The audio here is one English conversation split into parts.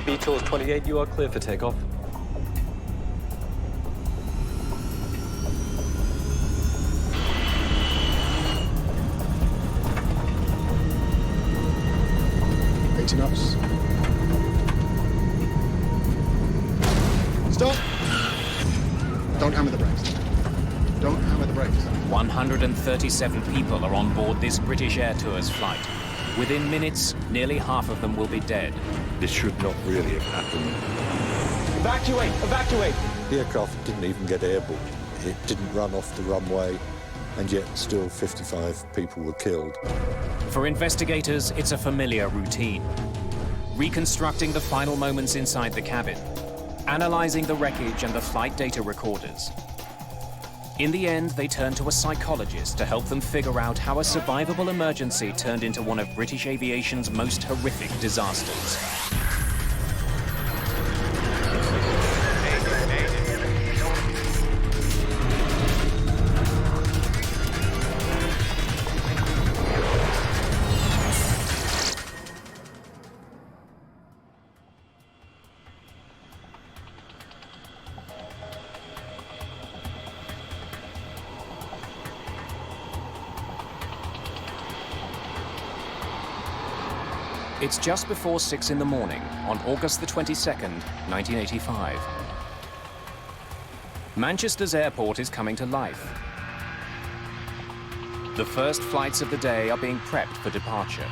VTOL's 28, you are clear for takeoff. Knots. Stop! Don't hammer the brakes. Don't hammer the brakes. 137 people are on board this British Air Tours flight. Within minutes, nearly half of them will be dead. This should not really have happened. Evacuate! Evacuate! The aircraft didn't even get airborne. It didn't run off the runway, and yet still 55 people were killed. For investigators, it's a familiar routine. Reconstructing the final moments inside the cabin, analyzing the wreckage and the flight data recorders. In the end, they turn to a psychologist to help them figure out how a survivable emergency turned into one of British aviation's most horrific disasters. It's just before 6 in the morning on August the 22nd, 1985. Manchester's airport is coming to life. The first flights of the day are being prepped for departure.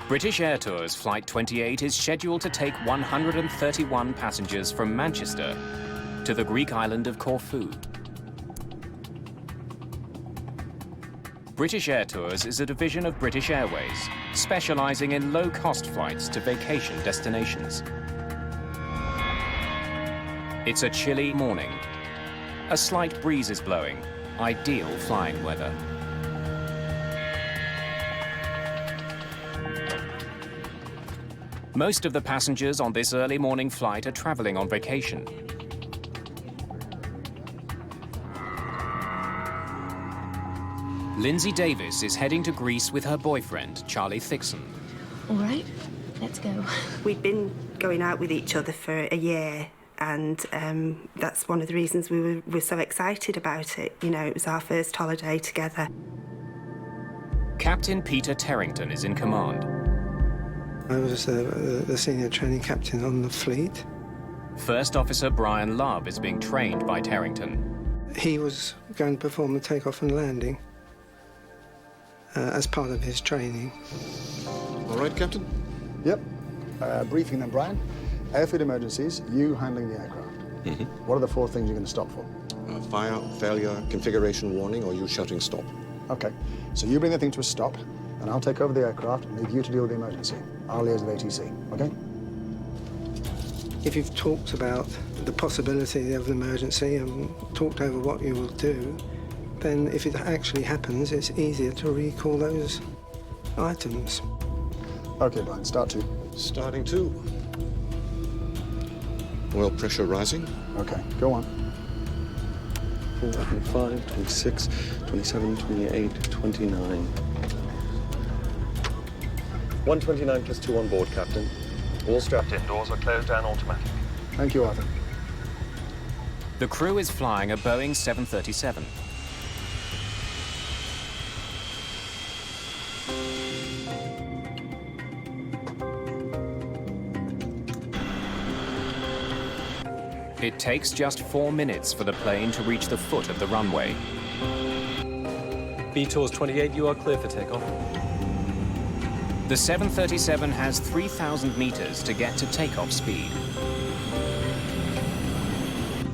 British Air Tours Flight 28 is scheduled to take 131 passengers from Manchester to the Greek island of Corfu. British Air Tours is a division of British Airways, specializing in low-cost flights to vacation destinations. It's a chilly morning. A slight breeze is blowing, ideal flying weather. Most of the passengers on this early morning flight are traveling on vacation. Lindsay Davis is heading to Greece with her boyfriend, Charlie Thixon. All right, let's go. We'd been going out with each other for a year, and that's one of the reasons we were so excited about it. You know, it was our first holiday together. Captain Peter Terrington is in command. I was the senior training captain on the fleet. First Officer Brian Love is being trained by Terrington. He was going to perform the takeoff and landing as part of his training. All right, Captain? Yep. Briefing then, Brian. Airfield emergencies, you handling the aircraft. What are the 4 things you're going to stop for? Fire, failure, configuration warning, or you shouting stop. Okay, so you bring the thing to a stop, and I'll take over the aircraft and leave you to deal with the emergency. I'll liaise with ATC, okay? If you've talked about the possibility of an emergency and talked over what you will do, then if it actually happens, it's easier to recall those items. Okay, Brian, start 2. Starting 2. Oil pressure rising. Okay, go on. 25, 26, 27, 28, 29. 129 plus 2 on board, Captain. All strapped in, doors are closed and automatic. Thank you, Arthur. The crew is flying a Boeing 737. It takes just 4 minutes for the plane to reach the foot of the runway. VTOL's 28, you are clear for takeoff. The 737 has 3,000 meters to get to takeoff speed.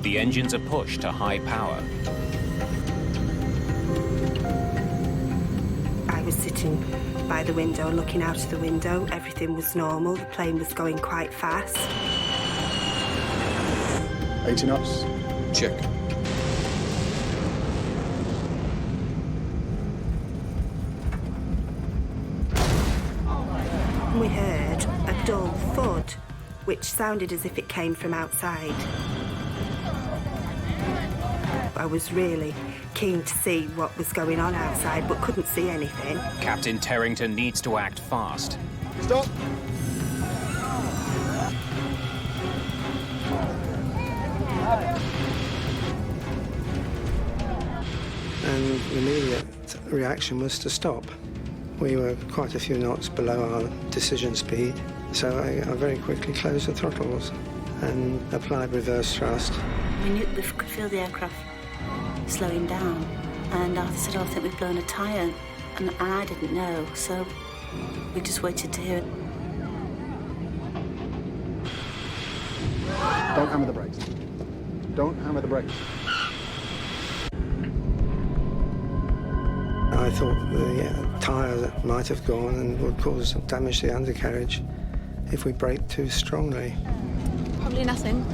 The engines are pushed to high power. I was sitting by the window, looking out of the window. Everything was normal. The plane was going quite fast. 80 knots. Check. We heard a dull thud, which sounded as if it came from outside. I was really keen to see what was going on outside, but couldn't see anything. Captain Terrington needs to act fast. Stop. And the immediate reaction was to stop. We were quite a few knots below our decision speed, so I very quickly closed the throttles and applied reverse thrust. We could feel the aircraft slowing down, and Arthur said, "Oh, I think we've blown a tyre," and I didn't know, so we just waited to hear it. Don't hammer the brakes. Don't hammer the brakes. I thought the tyre might have gone and would cause damage to the undercarriage if we braked too strongly. Probably nothing.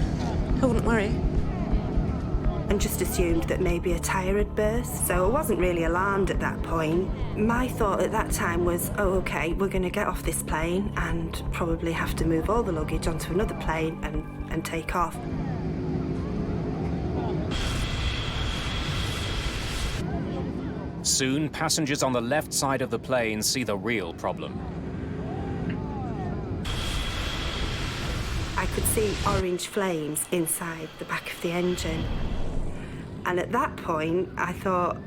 I wouldn't worry. And just assumed that maybe a tyre had burst, so I wasn't really alarmed at that point. My thought at that time was, oh, OK, we're going to get off this plane and probably have to move all the luggage onto another plane and take off. Soon, passengers on the left side of the plane see the real problem. I could see orange flames inside the back of the engine. And at that point, I thought,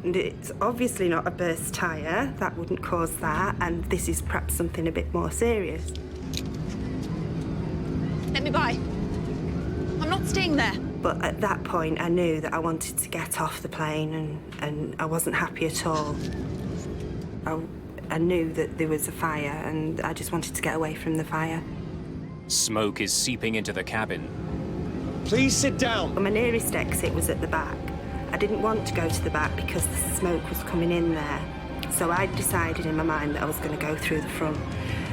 it's obviously not a burst tyre, that wouldn't cause that, and this is perhaps something a bit more serious. Let me by. I'm not staying there. But at that point, I knew that I wanted to get off the plane, and I wasn't happy at all. I knew that there was a fire, and I just wanted to get away from the fire. Smoke is seeping into the cabin. Please sit down. My nearest exit was at the back. I didn't want to go to the back because the smoke was coming in there. So I decided in my mind that I was going to go through the front.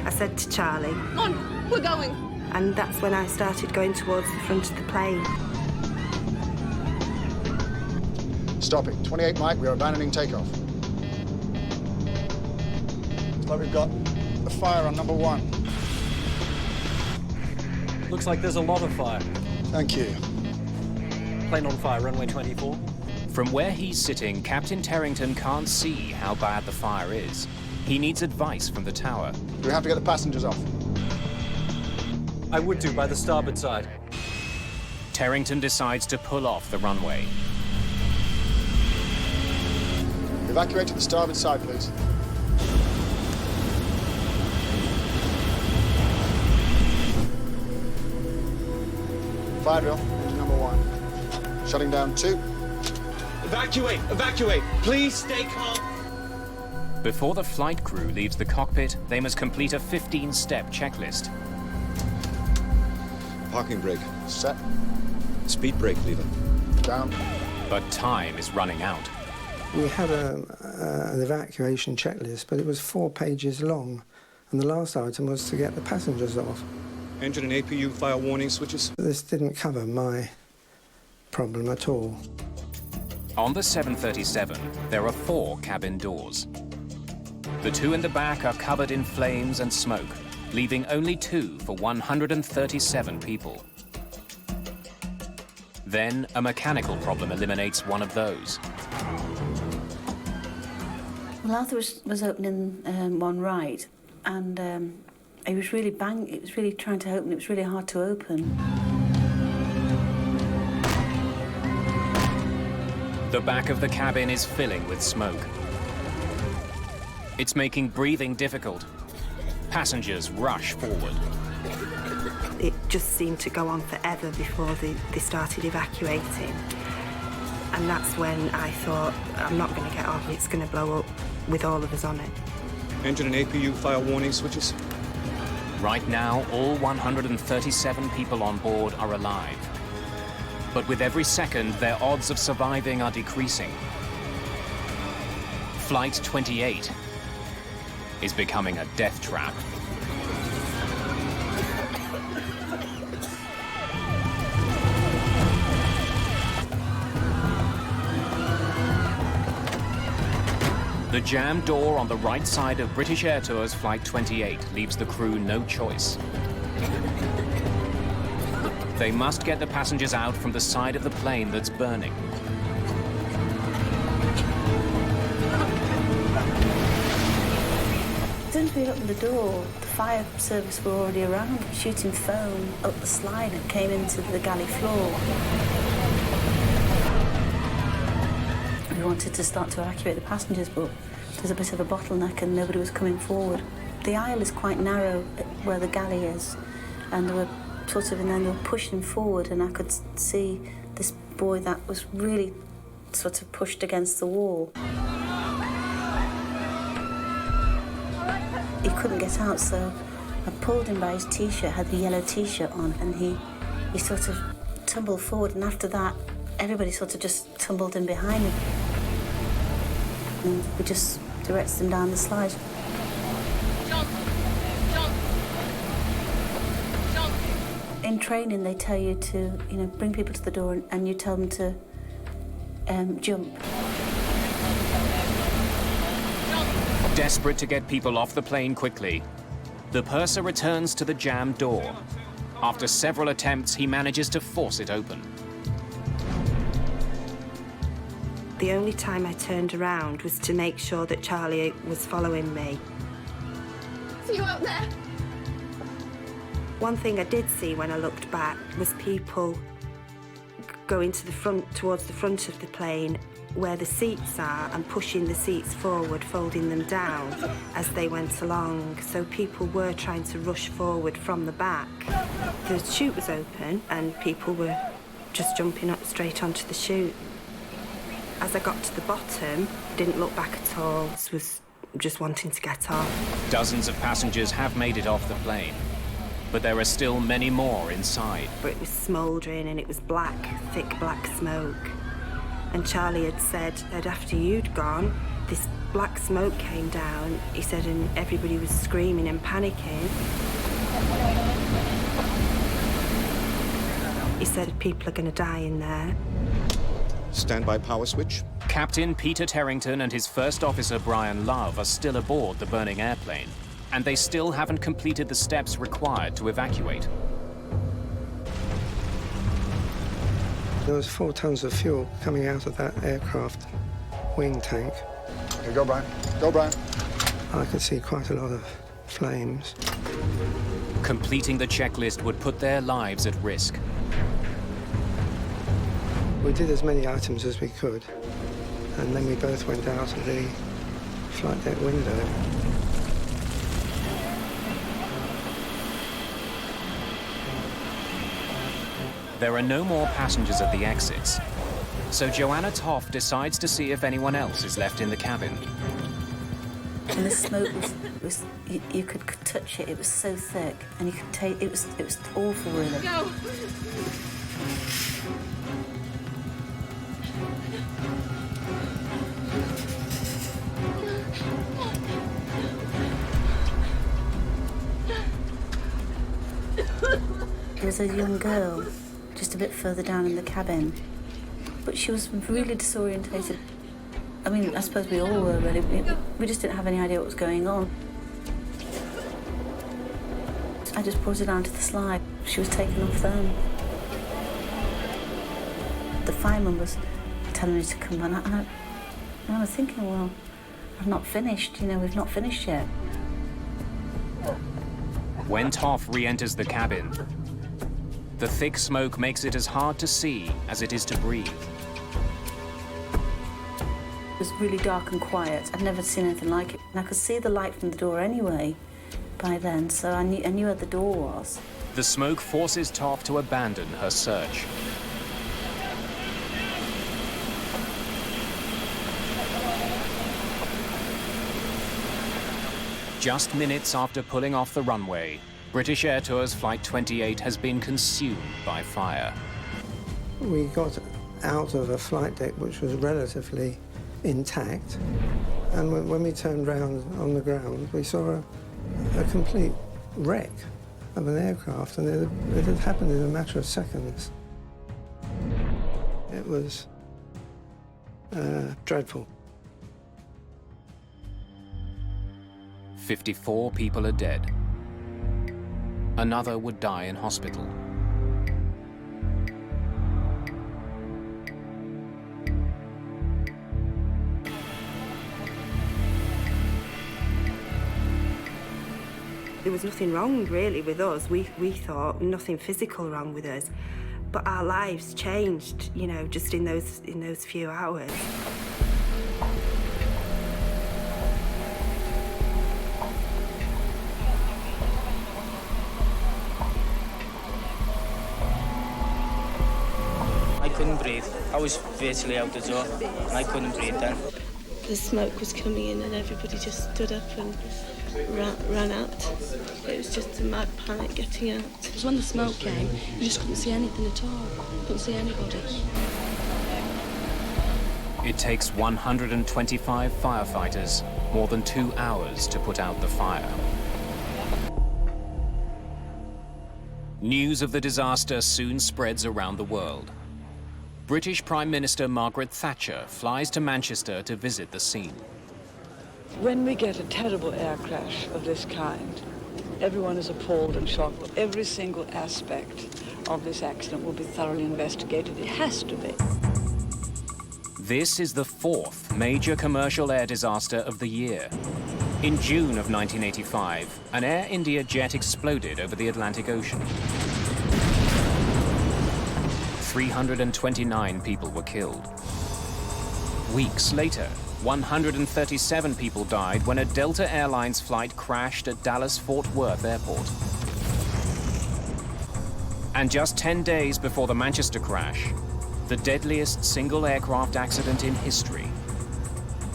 I said to Charlie, On, we're going. and that's when I started going towards the front of the plane. Stop it. 28 Mike, we are abandoning takeoff. Looks like we've got a fire on number 1. Looks like there's a lot of fire. Thank you. Plane on fire, runway 24. From where he's sitting, Captain Terrington can't see how bad the fire is. He needs advice from the tower. Do we have to get the passengers off? I would do by the starboard side. Terrington decides to pull off the runway. Evacuate to the starboard side, please. Fire drill, engine number 1. Shutting down 2. Evacuate! Evacuate! Please stay calm. Before the flight crew leaves the cockpit, they must complete a 15-step checklist. Parking brake. Set. Speed brake lever. Down. But time is running out. We had an evacuation checklist, but it was 4 pages long, and the last item was to get the passengers off. Engine and APU fire warning switches. This didn't cover my problem at all. On the 737, there are 4 cabin doors. The 2 in the back are covered in flames and smoke, leaving only 2 for 137 people. Then a mechanical problem eliminates one of those. Well, Arthur was opening one right, and he was really it was really trying to open. It was really hard to open. The back of the cabin is filling with smoke. It's making breathing difficult. Passengers rush forward. It just seemed to go on forever before they started evacuating. And that's when I thought, I'm not going to get on, it's going to blow up with all of us on it. Engine and APU fire warning switches. Right now, all 137 people on board are alive. But with every second, their odds of surviving are decreasing. Flight 28 is becoming a death trap. The jammed door on the right side of British Air Tours Flight 28 leaves the crew no choice. They must get the passengers out from the side of the plane that's burning. As soon as we opened the door, the fire service were already around, shooting foam up the slide that came into the galley floor. We wanted to start to evacuate the passengers, but there's a bit of a bottleneck and nobody was coming forward. The aisle is quite narrow where the galley is, and they were and then they were pushing forward, and I could see this boy that was really sort of pushed against the wall. He couldn't get out, so I pulled him by his T-shirt, had the yellow T-shirt on, and he sort of tumbled forward, and after that, everybody sort of just tumbled in behind me. And we just directed him down the slide. In training, they tell you to, bring people to the door and you tell them to jump. Desperate to get people off the plane quickly, the purser returns to the jammed door. After several attempts, he manages to force it open. The only time I turned around was to make sure that Charlie was following me. See you out there. One thing I did see when I looked back was people going to the front, towards the front of the plane where the seats are, and pushing the seats forward, folding them down as they went along. So people were trying to rush forward from the back. The chute was open and people were just jumping up straight onto the chute. As I got to the bottom, I didn't look back at all. I was just wanting to get off. Dozens of passengers have made it off the plane, but there are still many more inside. It was smouldering and it was black, thick black smoke. And Charlie had said that after you'd gone, this black smoke came down, he said, and everybody was screaming and panicking. He said people are going to die in there. Standby power switch. Captain Peter Terrington and his first officer Brian Love are still aboard the burning airplane, and they still haven't completed the steps required to evacuate. There was 4 tons of fuel coming out of that aircraft wing tank. Here, go, Brian. Go, Brian. I could see quite a lot of flames. Completing the checklist would put their lives at risk. We did as many items as we could, and then we both went out of the flight deck window. There are no more passengers at the exits, so Joanna Toff decides to see if anyone else is left in the cabin. And the smoke was you could touch it. It was so thick, and you could take it was awful, really. Go. There was a young girl just a bit further down in the cabin, but she was really disorientated. I mean, I suppose we all were, really. We just didn't have any idea what was going on. I just brought her down to the slide. She was taken off then. The fireman was telling me to come on, and I was thinking, well, I've not finished, we've not finished yet. When Toff re-enters the cabin, the thick smoke makes it as hard to see as it is to breathe. It was really dark and quiet. I'd never seen anything like it. And I could see the light from the door anyway by then, so I knew where the door was. The smoke forces Toff to abandon her search. Just minutes after pulling off the runway, British Air Tours Flight 28 has been consumed by fire. We got out of a flight deck which was relatively intact, and when we turned round on the ground, we saw a complete wreck of an aircraft, and it had happened in a matter of seconds. It was dreadful. 54 people are dead. Another would die in hospital. There was nothing wrong, really, with us. We thought nothing physical wrong with us. But our lives changed, you know, just in those few hours. I couldn't breathe. I was virtually out the door, and I couldn't breathe then. The smoke was coming in and everybody just stood up and ran out. It was just a mad panic getting out. Because when the smoke came, you just couldn't see anything at all. Couldn't see anybody. It takes 125 firefighters more than 2 hours to put out the fire. News of the disaster soon spreads around the world. British Prime Minister Margaret Thatcher flies to Manchester to visit the scene. When we get a terrible air crash of this kind, everyone is appalled and shocked. Every single aspect of this accident will be thoroughly investigated. It has to be. This is the 4th major commercial air disaster of the year. In June of 1985, an Air India jet exploded over the Atlantic Ocean. 329 people were killed. Weeks later, 137 people died when a Delta Airlines flight crashed at Dallas-Fort Worth Airport. And just 10 days before the Manchester crash, the deadliest single aircraft accident in history.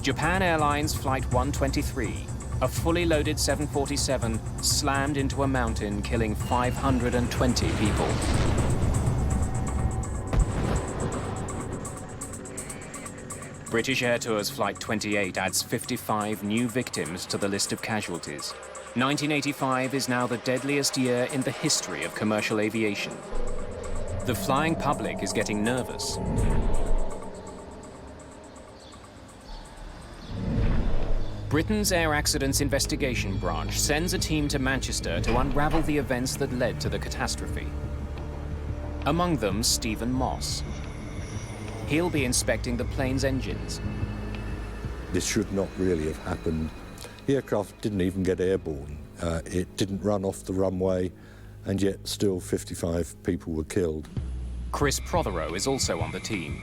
Japan Airlines Flight 123, a fully loaded 747, slammed into a mountain, killing 520 people. British Air Tours Flight 28 adds 55 new victims to the list of casualties. 1985 is now the deadliest year in the history of commercial aviation. The flying public is getting nervous. Britain's Air Accidents Investigation Branch sends a team to Manchester to unravel the events that led to the catastrophe. Among them, Stephen Moss. He'll be inspecting the plane's engines. This should not really have happened. The aircraft didn't even get airborne. It didn't run off the runway, and yet still 55 people were killed. Chris Prothero is also on the team.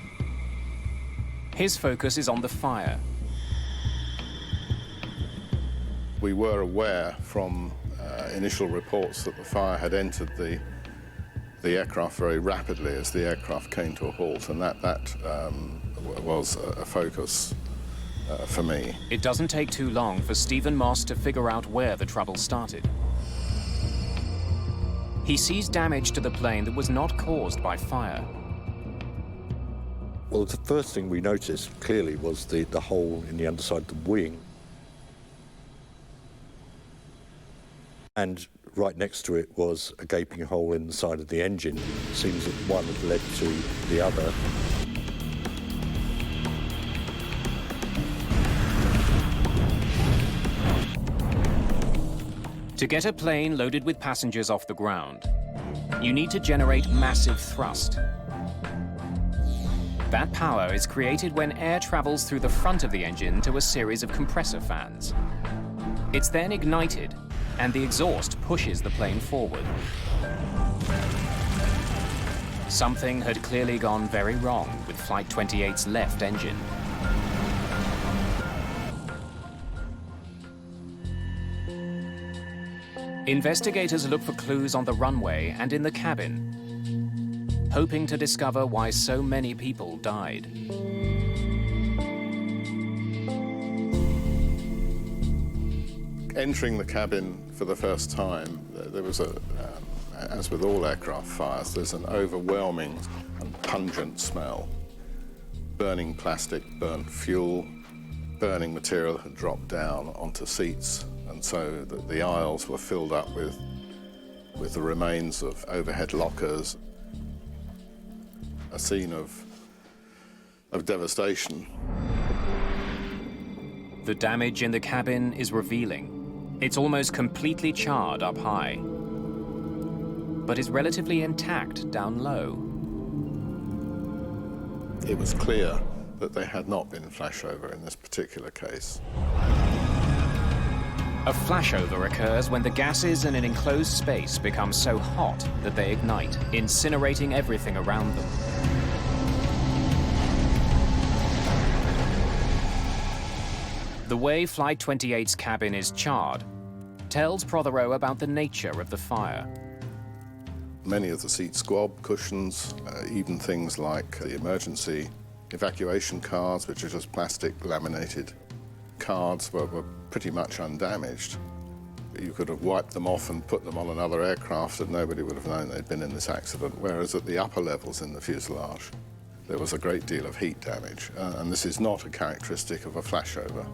His focus is on the fire. We were aware from initial reports that the fire had entered the aircraft very rapidly as the aircraft came to a halt, and that was a focus for me. It doesn't take too long for Stephen Moss to figure out where the trouble started. He sees damage to the plane that was not caused by fire. Well, the first thing we noticed clearly was the hole in the underside of the wing. And right next to it was a gaping hole in the side of the engine. It seems that one had led to the other. To get a plane loaded with passengers off the ground, you need to generate massive thrust. That power is created when air travels through the front of the engine to a series of compressor fans. It's then ignited, and the exhaust pushes the plane forward. Something had clearly gone very wrong with Flight 28's left engine. Investigators look for clues on the runway and in the cabin, hoping to discover why so many people died. Entering the cabin for the first time, there was as with all aircraft fires, there's an overwhelming and pungent smell. Burning plastic, burnt fuel, burning material had dropped down onto seats, and so the aisles were filled up with the remains of overhead lockers. A scene of devastation. The damage in the cabin is revealing. It's almost completely charred up high, but is relatively intact down low. It was clear that there had not been flashover in this particular case. A flashover occurs when the gases in an enclosed space become so hot that they ignite, incinerating everything around them. The way Flight 28's cabin is charred tells Prothero about the nature of the fire. Many of the seats squab, cushions, even things like the emergency evacuation cards, which are just plastic laminated cards, were pretty much undamaged. You could have wiped them off and put them on another aircraft and nobody would have known they'd been in this accident, whereas at the upper levels in the fuselage, there was a great deal of heat damage, and this is not a characteristic of a flashover.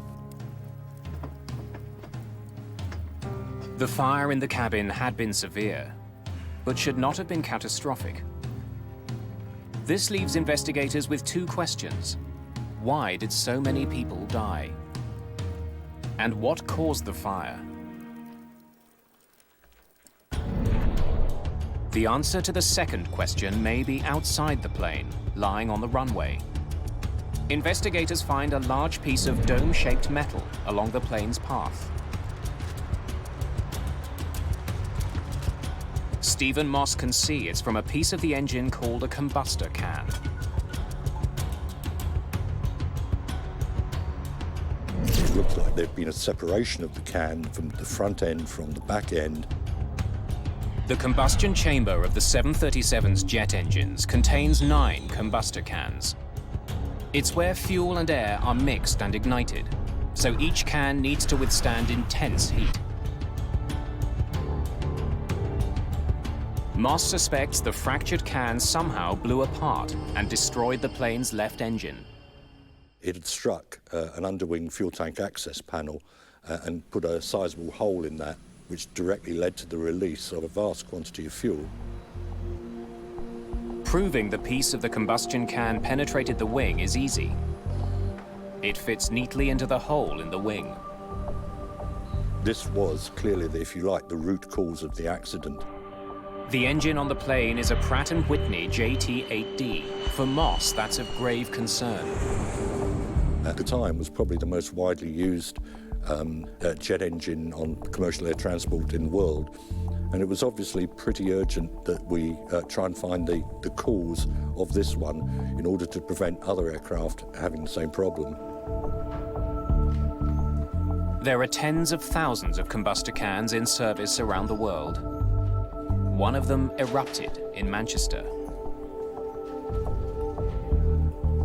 The fire in the cabin had been severe, but should not have been catastrophic. This leaves investigators with two questions. Why did so many people die? And what caused the fire? The answer to the second question may be outside the plane, lying on the runway. Investigators find a large piece of dome-shaped metal along the plane's path. Stephen Moss can see it's from a piece of the engine called a combustor can. It looks like there'd been a separation of the can from the front end from the back end. The combustion chamber of the 737's jet engines contains 9 combustor cans. It's where fuel and air are mixed and ignited, so each can needs to withstand intense heat. Moss suspects the fractured can somehow blew apart and destroyed the plane's left engine. It had struck an underwing fuel tank access panel and put a sizable hole in that, which directly led to the release of a vast quantity of fuel. Proving the piece of the combustion can penetrated the wing is easy. It fits neatly into the hole in the wing. This was clearly, if you like, the root cause of the accident. The engine on the plane is a Pratt & Whitney JT8D. For Moss, that's of grave concern. At the time, was probably the most widely used jet engine on commercial air transport in the world. And it was obviously pretty urgent that we try and find the cause of this one in order to prevent other aircraft having the same problem. There are tens of thousands of combustor cans in service around the world. One of them erupted in Manchester.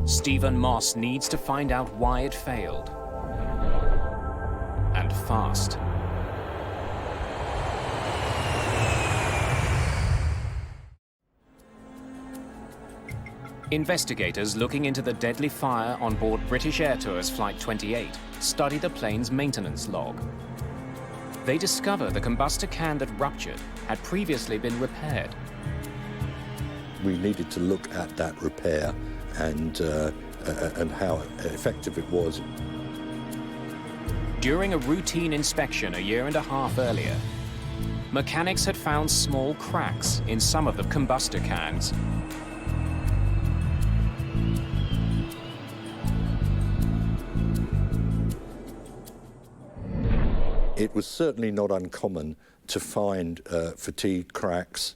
Stephen Moss needs to find out why it failed. And fast. Investigators looking into the deadly fire on board British Air Tours Flight 28 study the plane's maintenance log. They discover the combustor can that ruptured had previously been repaired. We needed to look at that repair and how effective it was. During a routine inspection a year and a half earlier, mechanics had found small cracks in some of the combustor cans. It was certainly not uncommon to find fatigue cracks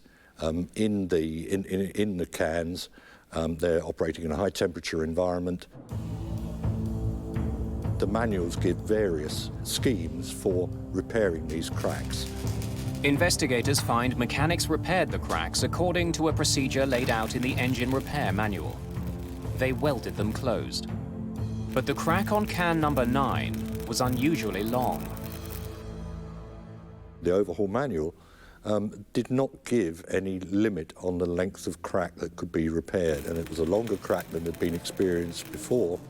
in the cans. They're operating in a high temperature environment. The manuals give various schemes for repairing these cracks. Investigators find mechanics repaired the cracks according to a procedure laid out in the engine repair manual. They welded them closed. But the crack on can number 9 was unusually long. The overhaul manual did not give any limit on the length of crack that could be repaired, and it was a longer crack than had been experienced before.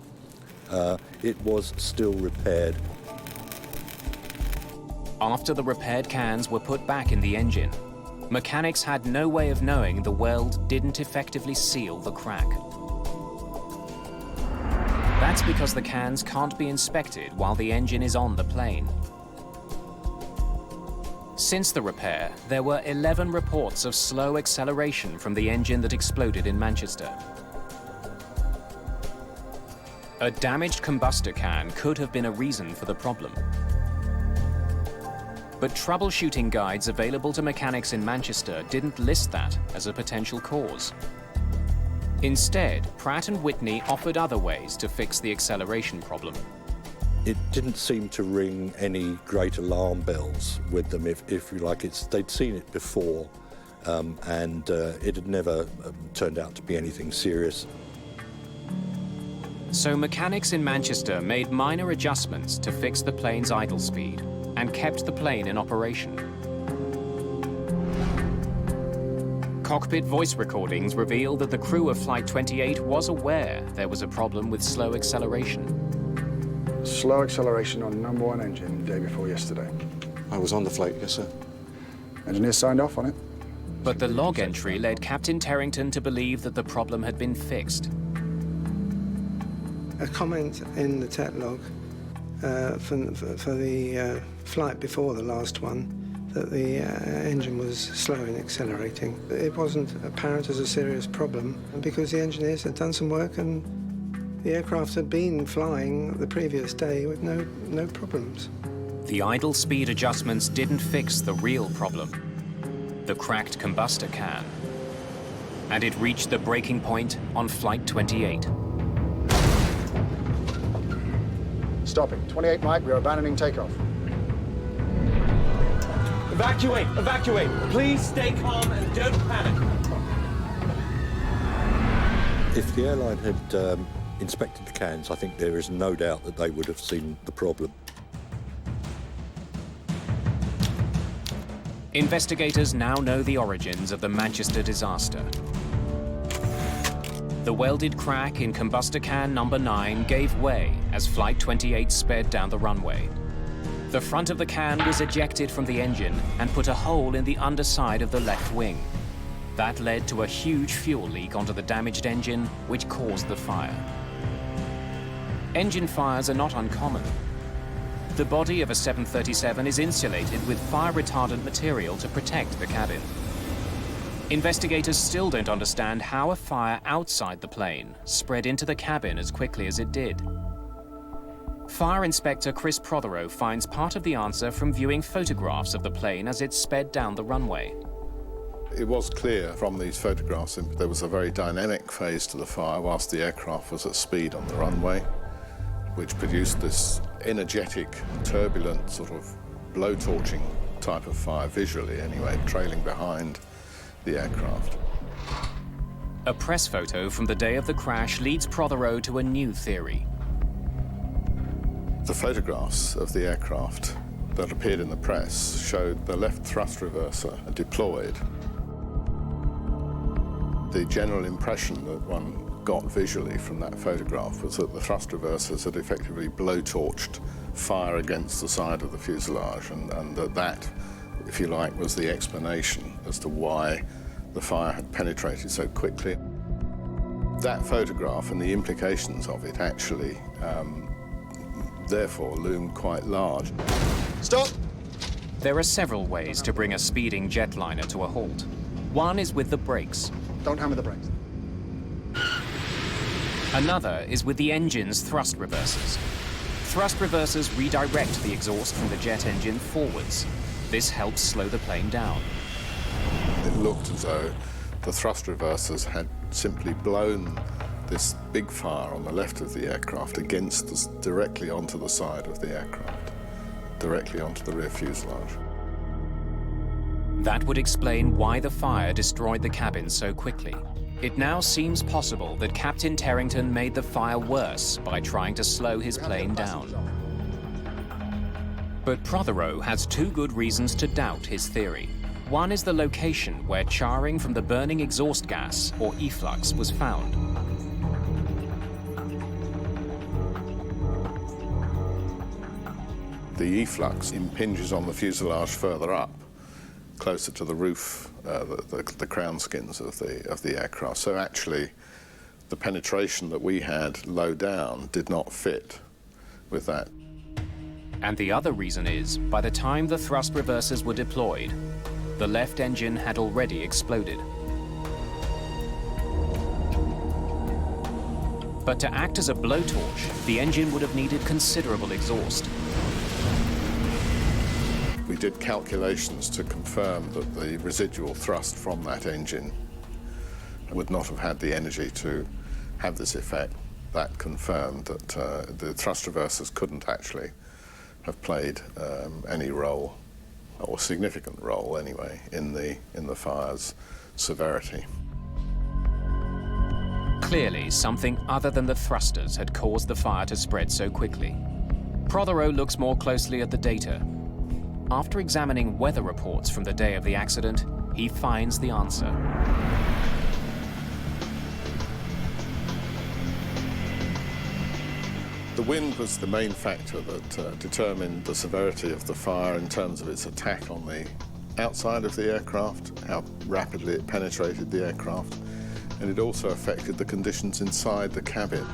It was still repaired. After the repaired cans were put back in the engine, mechanics had no way of knowing the weld didn't effectively seal the crack. That's because the cans can't be inspected while the engine is on the plane. Since the repair, there were 11 reports of slow acceleration from the engine that exploded in Manchester. A damaged combustor can could have been a reason for the problem. But troubleshooting guides available to mechanics in Manchester didn't list that as a potential cause. Instead, Pratt & Whitney offered other ways to fix the acceleration problem. It didn't seem to ring any great alarm bells with them, if you like. They'd seen it before, and it had never turned out to be anything serious. So mechanics in Manchester made minor adjustments to fix the plane's idle speed and kept the plane in operation. Cockpit voice recordings revealed that the crew of Flight 28 was aware there was a problem with slow acceleration. Slow acceleration on number 1 engine the day before yesterday. I was on the flight, yes, sir. Engineers signed off on it. But the log entry led Captain Terrington to believe that the problem had been fixed. A comment in the tech log for the flight before the last one, that the engine was slow in accelerating. It wasn't apparent as a serious problem because the engineers had done some work and the aircraft had been flying the previous day with no problems. The idle speed adjustments didn't fix the real problem, the cracked combustor can. And it reached the breaking point on Flight 28. Stopping. 28 Mike, we are abandoning takeoff. Evacuate! Evacuate! Please stay calm and don't panic. If the airline had inspected the cans, I think there is no doubt that they would have seen the problem. Investigators now know the origins of the Manchester disaster. The welded crack in combustor can number 9 gave way as Flight 28 sped down the runway. The front of the can was ejected from the engine and put a hole in the underside of the left wing. That led to a huge fuel leak onto the damaged engine, which caused the fire. Engine fires are not uncommon. The body of a 737 is insulated with fire-retardant material to protect the cabin. Investigators still don't understand how a fire outside the plane spread into the cabin as quickly as it did. Fire Inspector Chris Prothero finds part of the answer from viewing photographs of the plane as it sped down the runway. It was clear from these photographs that there was a very dynamic phase to the fire whilst the aircraft was at speed on the runway, which produced this energetic, turbulent, sort of blowtorching type of fire, visually anyway, trailing behind the aircraft. A press photo from the day of the crash leads Prothero to a new theory. The photographs of the aircraft that appeared in the press showed the left thrust reverser deployed. The general impression that one got visually from that photograph was that the thrust reversers had effectively blowtorched fire against the side of the fuselage, and that, if you like, was the explanation as to why the fire had penetrated so quickly. That photograph and the implications of it actually, therefore, loomed quite large. Stop! There are several ways to bring a speeding jetliner to a halt. One is with the brakes. Don't hammer the brakes. Another is with the engine's thrust reversers. Thrust reversers redirect the exhaust from the jet engine forwards. This helps slow the plane down. It looked as though the thrust reversers had simply blown this big fire on the left of the aircraft directly onto the side of the aircraft, directly onto the rear fuselage. That would explain why the fire destroyed the cabin so quickly. It now seems possible that Captain Terrington made the fire worse by trying to slow his plane down. But Prothero has two good reasons to doubt his theory. One is the location where charring from the burning exhaust gas, or efflux, was found. The efflux impinges on the fuselage further up, closer to the roof, the crown skins of the aircraft. So actually, the penetration that we had low down did not fit with that. And the other reason is, by the time the thrust reversers were deployed, the left engine had already exploded. But to act as a blowtorch, the engine would have needed considerable exhaust. We did calculations to confirm that the residual thrust from that engine would not have had the energy to have this effect. That confirmed that the thrust reversers couldn't actually have played any role, or significant role anyway, in the fire's severity. Clearly, something other than the thrusters had caused the fire to spread so quickly. Prothero looks more closely at the data. After examining weather reports from the day of the accident, he finds the answer. The wind was the main factor that determined the severity of the fire in terms of its attack on the outside of the aircraft, how rapidly it penetrated the aircraft, and it also affected the conditions inside the cabin.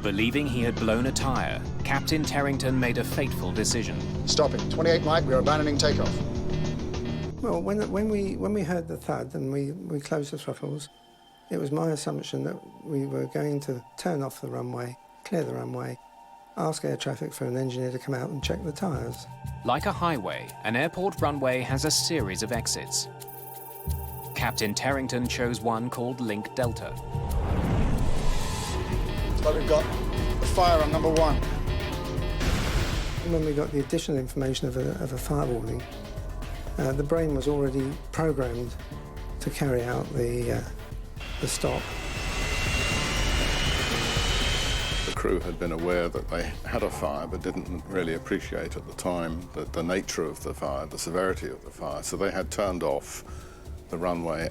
Believing he had blown a tire, Captain Terrington made a fateful decision. Stopping. 28 Mike, we are abandoning takeoff. Well, when we heard the thud and we closed the throttles, it was my assumption that we were going to turn off the runway, clear the runway, ask air traffic for an engineer to come out and check the tyres. Like a highway, an airport runway has a series of exits. Captain Terrington chose one called Link Delta. So we've got a fire on number 1. When we got the additional information of a fire warning, the brain was already programmed to carry out the stop. The crew had been aware that they had a fire, but didn't really appreciate at the time the nature of the fire, the severity of the fire, so they had turned off the runway.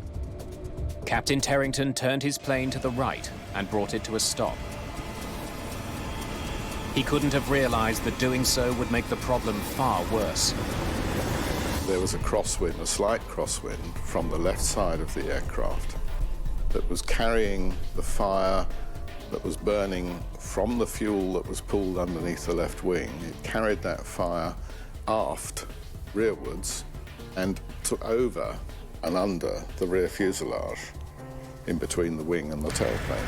Captain Terrington turned his plane to the right and brought it to a stop. He couldn't have realized that doing so would make the problem far worse. There was a crosswind, a slight crosswind, from the left side of the aircraft that was carrying the fire that was burning from the fuel that was pulled underneath the left wing. It carried that fire aft, rearwards, and took over and under the rear fuselage, in between the wing and the tailplane.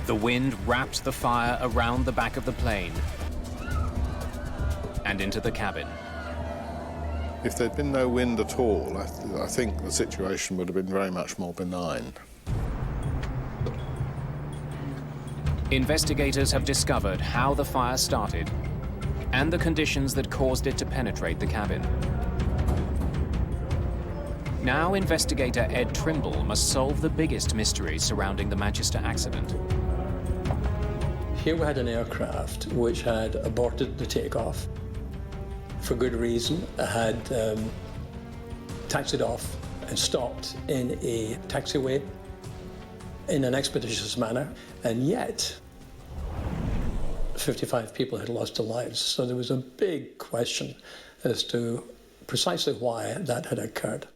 The wind wrapped the fire around the back of the plane and into the cabin. If there'd been no wind at all, I think the situation would have been very much more benign. Investigators have discovered how the fire started and the conditions that caused it to penetrate the cabin. Now investigator Ed Trimble must solve the biggest mystery surrounding the Manchester accident. Here we had an aircraft which had aborted the takeoff for good reason, had taxied off and stopped in a taxiway in an expeditious manner, and yet 55 people had lost their lives. So there was a big question as to precisely why that had occurred.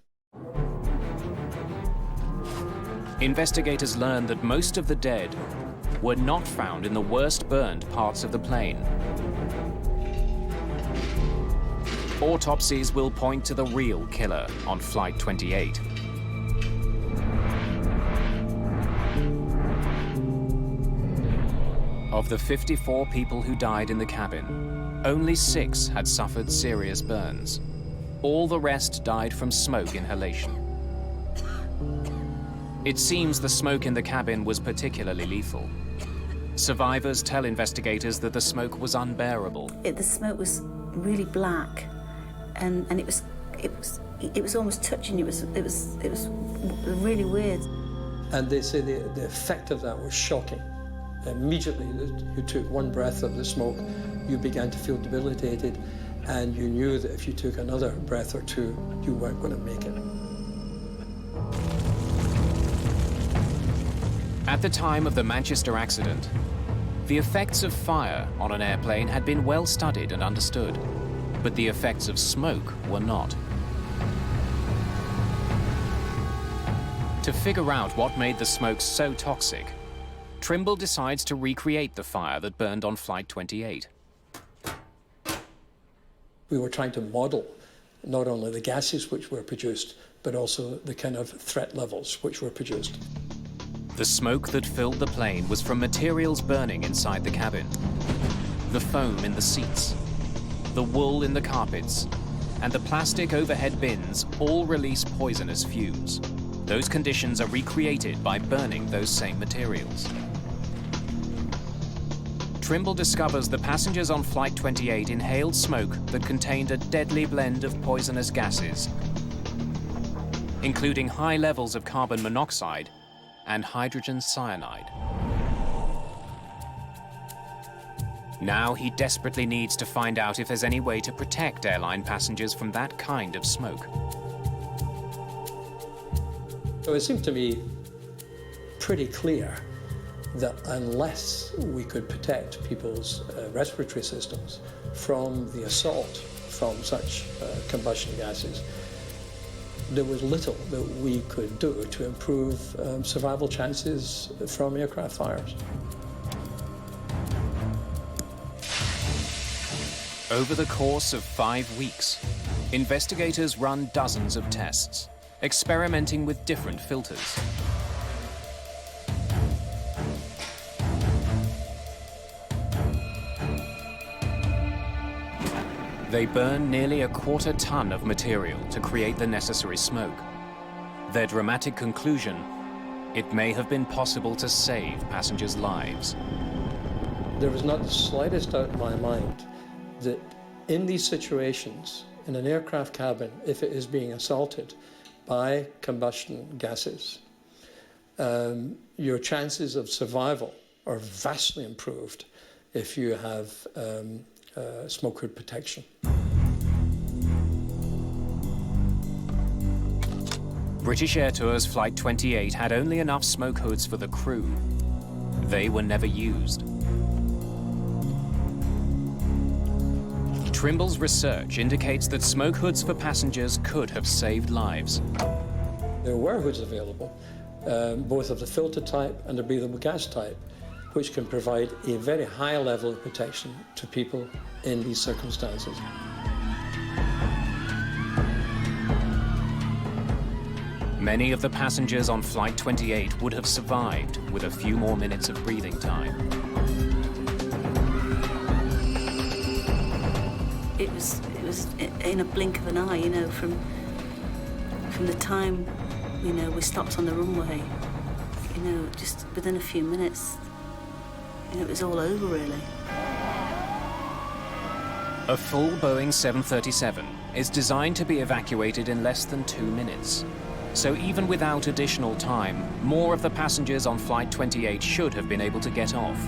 Investigators learned that most of the dead were not found in the worst burned parts of the plane. Autopsies will point to the real killer on Flight 28. Of the 54 people who died in the cabin, only 6 had suffered serious burns. All the rest died from smoke inhalation. It seems the smoke in the cabin was particularly lethal. Survivors tell investigators that the smoke was unbearable. The smoke was really black, and it was almost touching you. It was really weird. And they say the effect of that was shocking. Immediately you took one breath of the smoke, you began to feel debilitated, and you knew that if you took another breath or two, you weren't going to make it. At the time of the Manchester accident, the effects of fire on an airplane had been well studied and understood, but the effects of smoke were not. To figure out what made the smoke so toxic, Trimble decides to recreate the fire that burned on Flight 28. We were trying to model not only the gases which were produced, but also the kind of threat levels which were produced. The smoke that filled the plane was from materials burning inside the cabin. The foam in the seats, the wool in the carpets, and the plastic overhead bins all release poisonous fumes. Those conditions are recreated by burning those same materials. Trimble discovers the passengers on Flight 28 inhaled smoke that contained a deadly blend of poisonous gases, including high levels of carbon monoxide and hydrogen cyanide. Now he desperately needs to find out if there's any way to protect airline passengers from that kind of smoke. So it seemed to me pretty clear that unless we could protect people's respiratory systems from the assault from such combustion gases, there was little that we could do to improve survival chances from aircraft fires. Over the course of 5 weeks, investigators run dozens of tests, experimenting with different filters. They burn nearly 1/4 ton of material to create the necessary smoke. Their dramatic conclusion: it may have been possible to save passengers' lives. There was not the slightest doubt in my mind that in these situations, in an aircraft cabin, if it is being assaulted by combustion gases, your chances of survival are vastly improved if you have smoke hood protection. British Air Tours Flight 28 had only enough smoke hoods for the crew. They were never used. Trimble's research indicates that smoke hoods for passengers could have saved lives. There were hoods available, both of the filter type and the breathable gas type, which can provide a very high level of protection to people in these circumstances. Many of the passengers on Flight 28 would have survived with a few more minutes of breathing time. It was in a blink of an eye, you know, from the time, you know, we stopped on the runway, you know, just within a few minutes, you know, it was all over, really. A full Boeing 737 is designed to be evacuated in less than 2 minutes. So even without additional time, more of the passengers on Flight 28 should have been able to get off.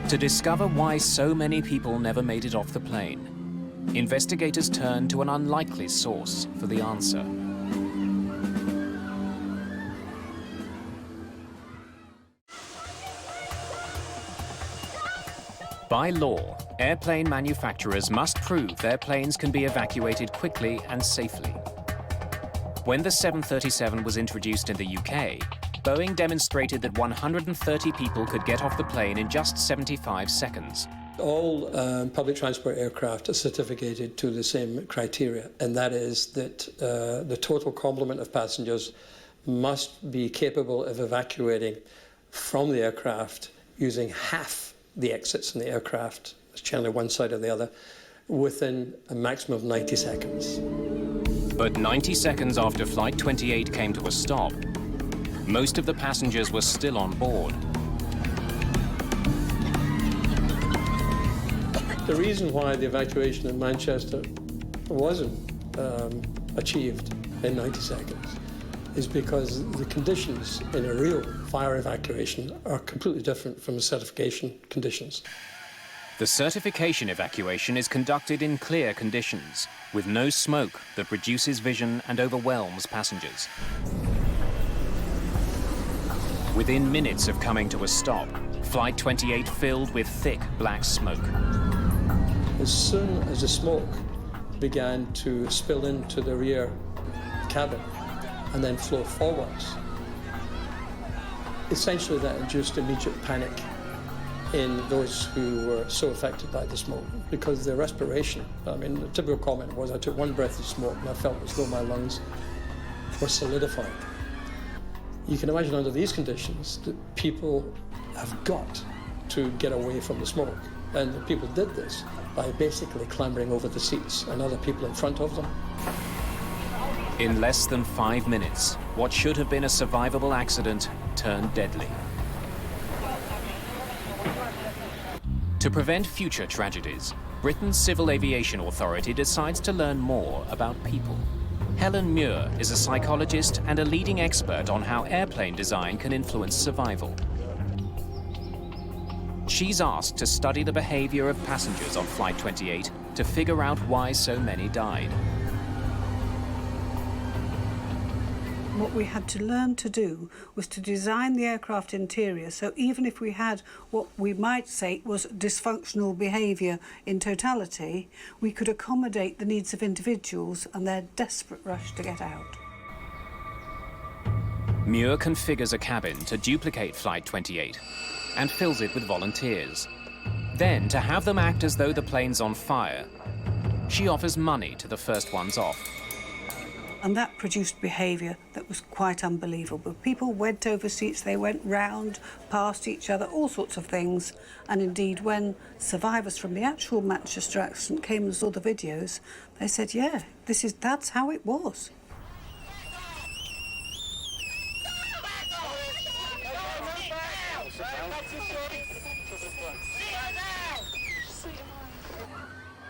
To discover why so many people never made it off the plane, investigators turn to an unlikely source for the answer. By law, airplane manufacturers must prove their planes can be evacuated quickly and safely. When the 737 was introduced in the UK, Boeing demonstrated that 130 people could get off the plane in just 75 seconds. All public transport aircraft are certificated to the same criteria, and that is that the total complement of passengers must be capable of evacuating from the aircraft using half the exits in the aircraft, it's generally one side or the other, within a maximum of 90 seconds. But 90 seconds after Flight 28 came to a stop, most of the passengers were still on board. The reason why the evacuation in Manchester wasn't achieved in 90 seconds is because the conditions in a real fire evacuation are completely different from the certification conditions. The certification evacuation is conducted in clear conditions, with no smoke that reduces vision and overwhelms passengers. Within minutes of coming to a stop, Flight 28 filled with thick black smoke. As soon as the smoke began to spill into the rear cabin and then flow forwards, essentially that induced immediate panic in those who were so affected by the smoke, because their respiration, I mean, the typical comment was, I took one breath of smoke and I felt as though my lungs were solidifying. You can imagine under these conditions that people have got to get away from the smoke. And people did this by basically clambering over the seats and other people in front of them. In less than 5 minutes, what should have been a survivable accident turned deadly. To prevent future tragedies, Britain's Civil Aviation Authority decides to learn more about people. Helen Muir is a psychologist and a leading expert on how airplane design can influence survival. She's asked to study the behavior of passengers on Flight 28 to figure out why so many died. What we had to learn to do was to design the aircraft interior so even if we had what we might say was dysfunctional behaviour in totality, we could accommodate the needs of individuals and their desperate rush to get out. Muir configures a cabin to duplicate Flight 28 and fills it with volunteers. Then, to have them act as though the plane's on fire, she offers money to the first ones off. And that produced behaviour that was quite unbelievable. People went over seats, they went round, past each other, all sorts of things. And indeed, when survivors from the actual Manchester accident came and saw the videos, they said, yeah, that's how it was.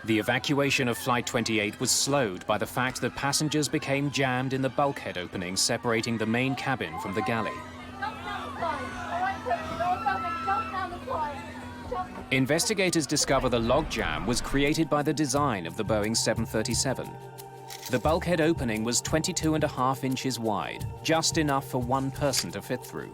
The evacuation of Flight 28 was slowed by the fact that passengers became jammed in the bulkhead opening separating the main cabin from the galley. Investigators discover the logjam was created by the design of the Boeing 737. The bulkhead opening was 22.5 inches wide, just enough for one person to fit through.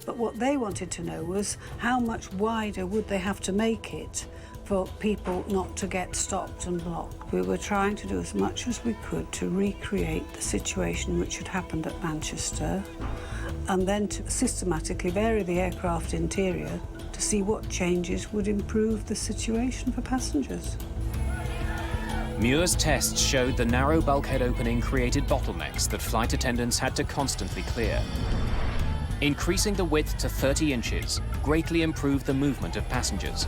But what they wanted to know was how much wider would they have to make it for people not to get stopped and blocked. We were trying to do as much as we could to recreate the situation which had happened at Manchester and then to systematically vary the aircraft interior to see what changes would improve the situation for passengers. Muir's tests showed the narrow bulkhead opening created bottlenecks that flight attendants had to constantly clear. Increasing the width to 30 inches greatly improved the movement of passengers.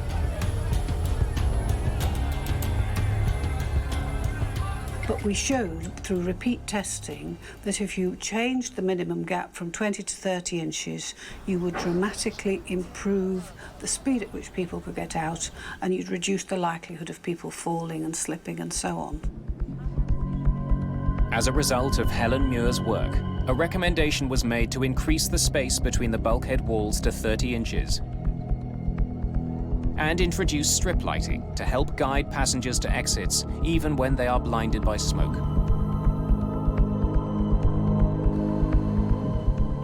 But we showed through repeat testing that if you changed the minimum gap from 20 to 30 inches, you would dramatically improve the speed at which people could get out and you'd reduce the likelihood of people falling and slipping and so on. As a result of Helen Muir's work, a recommendation was made to increase the space between the bulkhead walls to 30 inches and introduce strip lighting to help guide passengers to exits even when they are blinded by smoke.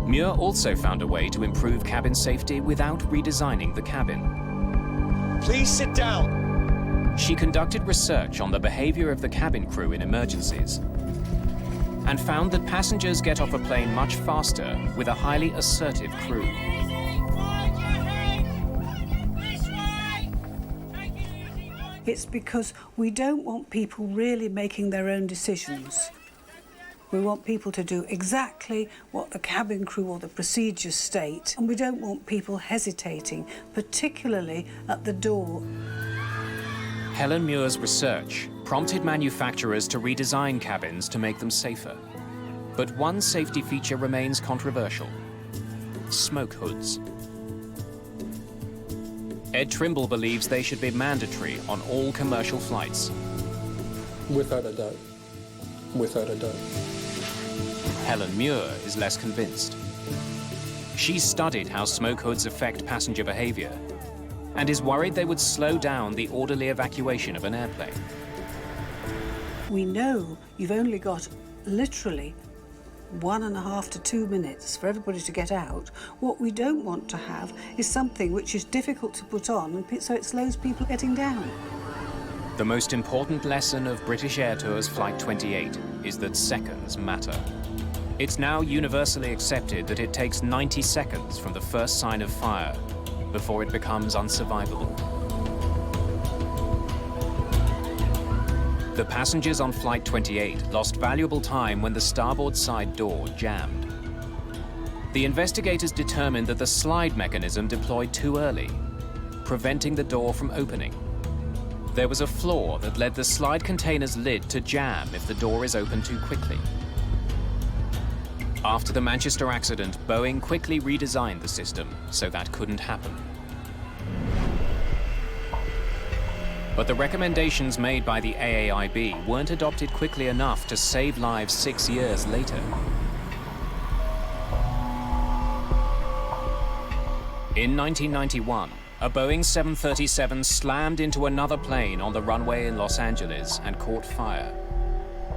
Muir also found a way to improve cabin safety without redesigning the cabin. Please sit down. She conducted research on the behavior of the cabin crew in emergencies and found that passengers get off a plane much faster with a highly assertive crew. It's because we don't want people really making their own decisions. We want people to do exactly what the cabin crew or the procedures state, and we don't want people hesitating, particularly at the door. Helen Muir's research prompted manufacturers to redesign cabins to make them safer. But one safety feature remains controversial: smoke hoods. Ed Trimble believes they should be mandatory on all commercial flights. Without a doubt. Without a doubt. Helen Muir is less convinced. She's studied how smoke hoods affect passenger behavior and is worried they would slow down the orderly evacuation of an airplane. We know you've only got literally 1.5 to 2 minutes for everybody to get out. What we don't want to have is something which is difficult to put on, and so it slows people getting down. The most important lesson of British Air Tour's Flight 28 is that seconds matter. It's now universally accepted that it takes 90 seconds from the first sign of fire before it becomes unsurvivable. The passengers on Flight 28 lost valuable time when the starboard side door jammed. The investigators determined that the slide mechanism deployed too early, preventing the door from opening. There was a flaw that led the slide container's lid to jam if the door is opened too quickly. After the Manchester accident, Boeing quickly redesigned the system so that couldn't happen. But the recommendations made by the AAIB weren't adopted quickly enough to save lives 6 years later. In 1991, a Boeing 737 slammed into another plane on the runway in Los Angeles and caught fire.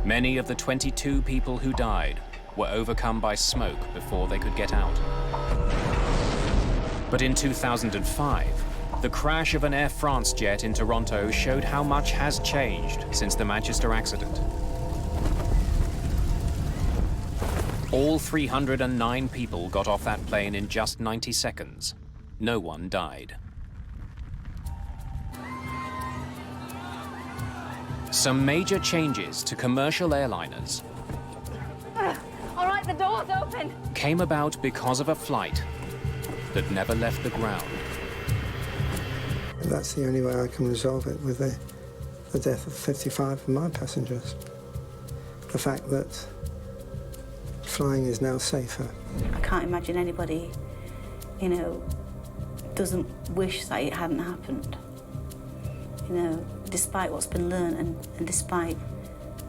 Many of the 22 people who died were overcome by smoke before they could get out. But in 2005, the crash of an Air France jet in Toronto showed how much has changed since the Manchester accident. All 309 people got off that plane in just 90 seconds. No one died. Some major changes to commercial airliners all right, the door's open. came about because of a flight that never left the ground. That's the only way I can resolve it, with the death of 55 of my passengers. The fact that flying is now safer. I can't imagine anybody, you know, doesn't wish that it hadn't happened. You know, despite what's been learned and despite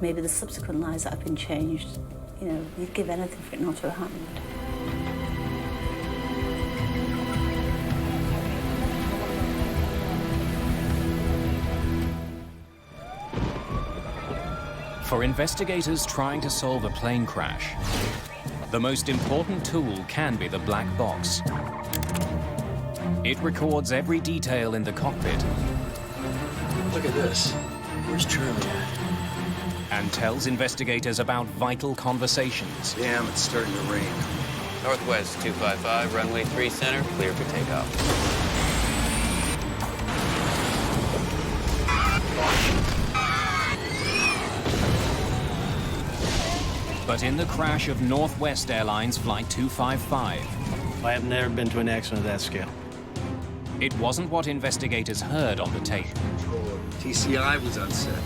maybe the subsequent lives that have been changed, you know, you'd give anything for it not to have happened. For investigators trying to solve a plane crash, the most important tool can be the black box. It records every detail in the cockpit. Look at this. Where's Charlie at? And tells investigators about vital conversations. Damn, it's starting to rain. Northwest 255, runway 3 center, clear for takeoff. But in the crash of Northwest Airlines Flight 255... I have never been to an accident of that scale. It wasn't what investigators heard on the tape. TCI was on set.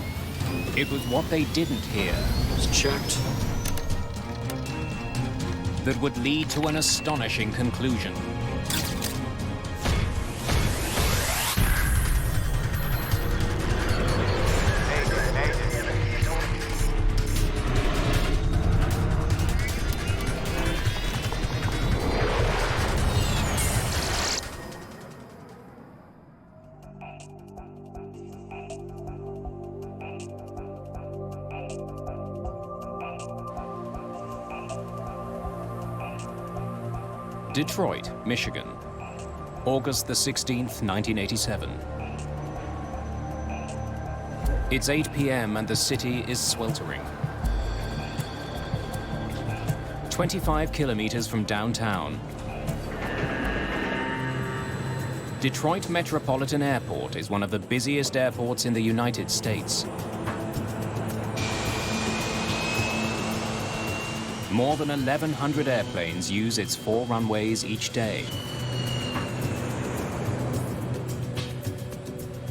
It was what they didn't hear. It was checked. That would lead to an astonishing conclusion. Detroit, Michigan, August the 16th, 1987. It's 8 p.m. and the city is sweltering. 25 kilometers from downtown, Detroit Metropolitan Airport is one of the busiest airports in the United States. More than 1,100 airplanes use its 4 runways each day.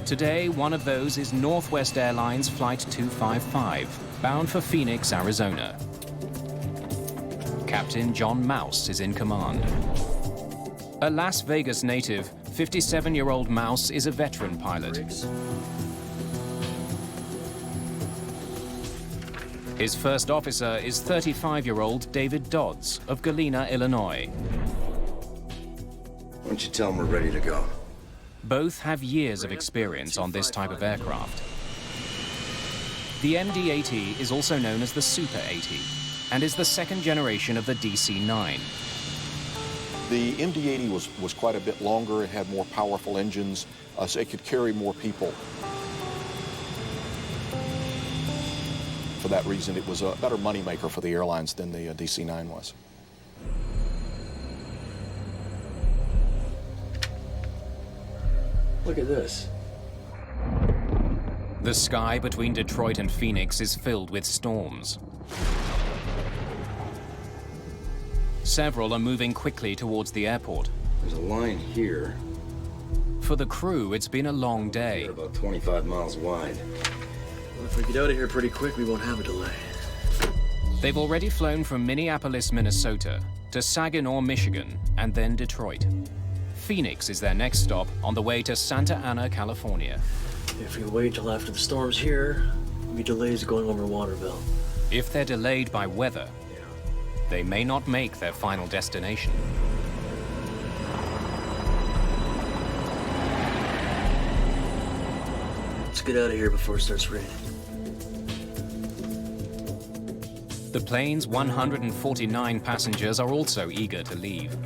Today, one of those is Northwest Airlines Flight 255, bound for Phoenix, Arizona. Captain John Mouse is in command. A Las Vegas native, 57-year-old Mouse is a veteran pilot. His first officer is 35-year-old David Dodds of Galena, Illinois. Why don't you tell them we're ready to go? Both have years of experience on this type of aircraft. The MD-80 is also known as the Super 80 and is the second generation of the DC-9. The MD-80 was quite a bit longer. It had more powerful engines, so it could carry more people. For that reason, it was a better moneymaker for the airlines than the DC-9 was. Look at this. The sky between Detroit and Phoenix is filled with storms. Several are moving quickly towards the airport. There's a line here. For the crew, it's been a long day. We're about 25 miles wide. Well, if we get out of here pretty quick, we won't have a delay. They've already flown from Minneapolis, Minnesota, to Saginaw, Michigan, and then Detroit. Phoenix is their next stop on the way to Santa Ana, California. If we wait till after the storm's here, there'll be delays going over Waterville. If they're delayed by weather, they may not make their final destination. Let's get out of here before it starts raining. The plane's 149 passengers are also eager to leave.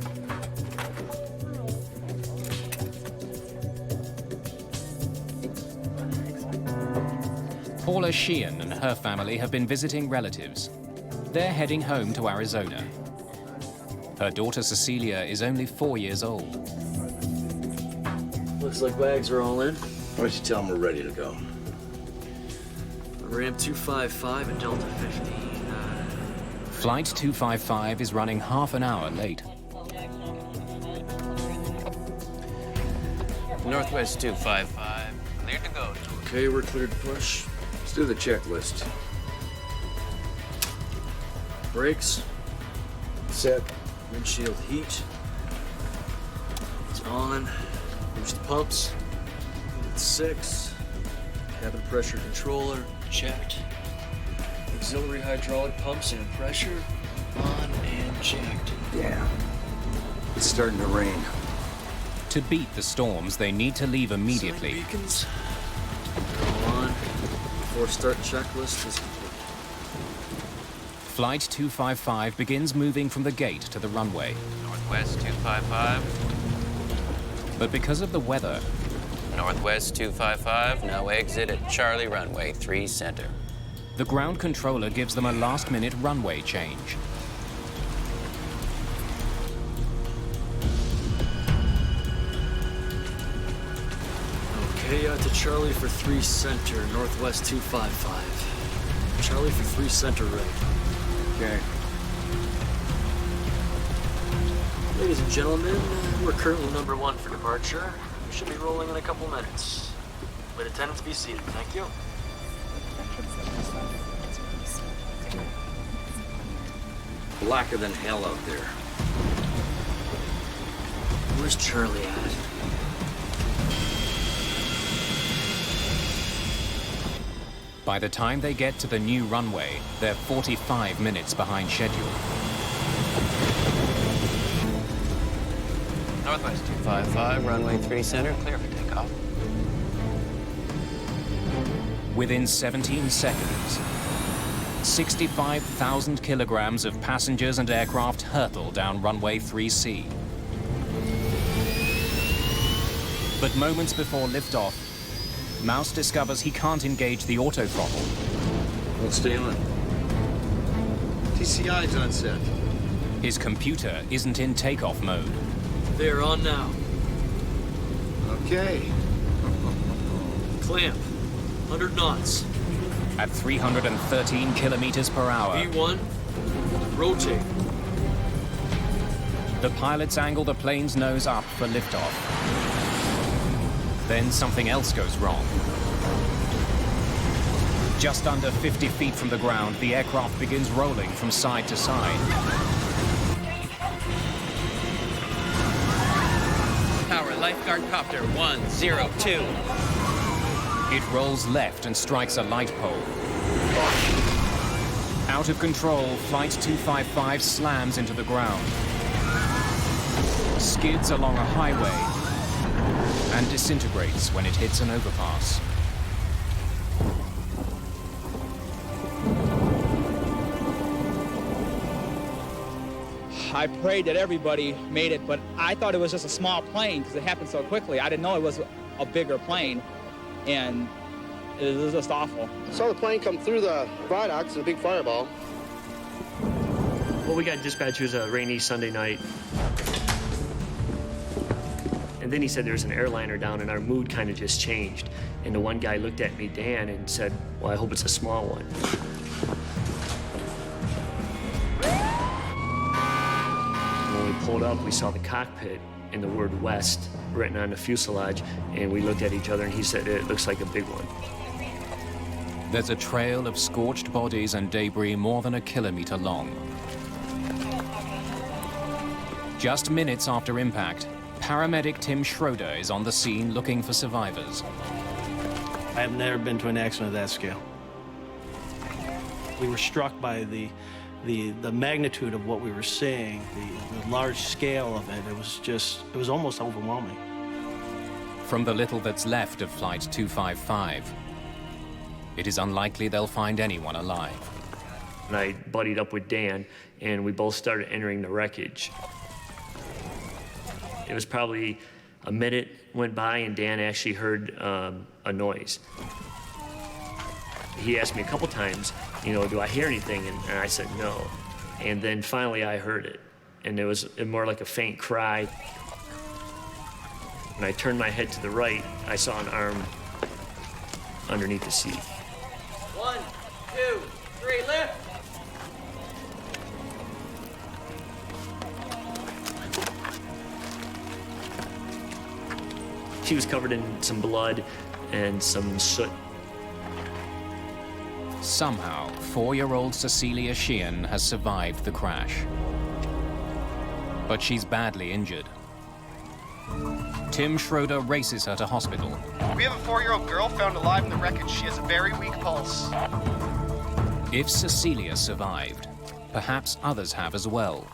Paula Sheehan and her family have been visiting relatives. They're heading home to Arizona. Her daughter Cecilia is only 4 years old. Looks like bags are all in. Why don't you tell them we're ready to go? Ramp 255 and Delta 15. Flight 255 is running half an hour late. Northwest 255, clear to go. Okay, we're cleared to push. Let's do the checklist. Brakes. Set. Windshield heat. It's on. Boost the pumps. It's 6. Cabin pressure controller. Checked. Auxiliary hydraulic pumps and pressure. On and checked. Yeah. It's starting to rain. To beat the storms, they need to leave immediately. Sign beacons. They're all on. Before start checklist is complete. Flight 255 begins moving from the gate to the runway. Northwest 255. But because of the weather, Northwest 255, now exit at Charlie Runway 3 Center. the ground controller gives them a last-minute runway change. Okay, to Charlie for 3 Center, Northwest 255. Charlie for 3 Center, right. Okay. Ladies and gentlemen, we're currently number 1 for departure. We should be rolling in a couple minutes. Let attendants be seated, thank you. Blacker than hell out there. Where's Charlie at? By the time they get to the new runway, they're 45 minutes behind schedule. Northwest 255, runway 3 Center, clear for takeoff. Within 17 seconds, 65,000 kilograms of passengers and aircraft hurtle down runway 3C. But moments before liftoff, Mouse discovers he can't engage the auto throttle. Let's stay on. TCI's on set. His computer isn't in takeoff mode. They're on now. Okay. Clamp. 100 knots. At 313 kilometers per hour, V1. Rotate. the pilots angle the plane's nose up for liftoff. Then something else goes wrong. Just under 50 feet from the ground, the aircraft begins rolling from side to side. Tower, lifeguard copter 102. It rolls left and strikes a light pole. Out of control, Flight 255 slams into the ground, skids along a highway, and disintegrates when it hits an overpass. I prayed that everybody made it, but I thought it was just a small plane because it happened so quickly. I didn't know it was a bigger plane, and it was just awful. Saw the plane come through the viaducts, a big fireball. Well, we got dispatched. It was a rainy Sunday night. And then he said there was an airliner down, and our mood kind of just changed. And the one guy looked at me, Dan, and said, well, I hope it's a small one. When we pulled up, we saw the cockpit, and the word West written on the fuselage, and we looked at each other and he said, it looks like a big one. There's a trail of scorched bodies and debris more than a kilometer long. Just minutes after impact, paramedic Tim Schroeder is on the scene looking for survivors. I've never been to an accident of that scale. We were struck by the magnitude of what we were seeing, the large scale of it. It was almost overwhelming. From the little that's left of Flight 255, it is unlikely they'll find anyone alive. And I buddied up with Dan, and we both started entering the wreckage. It was probably a minute went by, and Dan actually heard a noise. He asked me a couple times, do I hear anything? And I said no. And then finally I heard it, and it was more like a faint cry. When I turned my head to the right, I saw an arm underneath the seat. 1, 2, 3, lift! She was covered in some blood and some soot. Somehow, 4-year-old Cecilia Sheehan has survived the crash. But she's badly injured. Tim Schroeder races her to hospital. We have a 4-year-old girl found alive in the wreckage. She has a very weak pulse. If Cecilia survived, perhaps others have as well.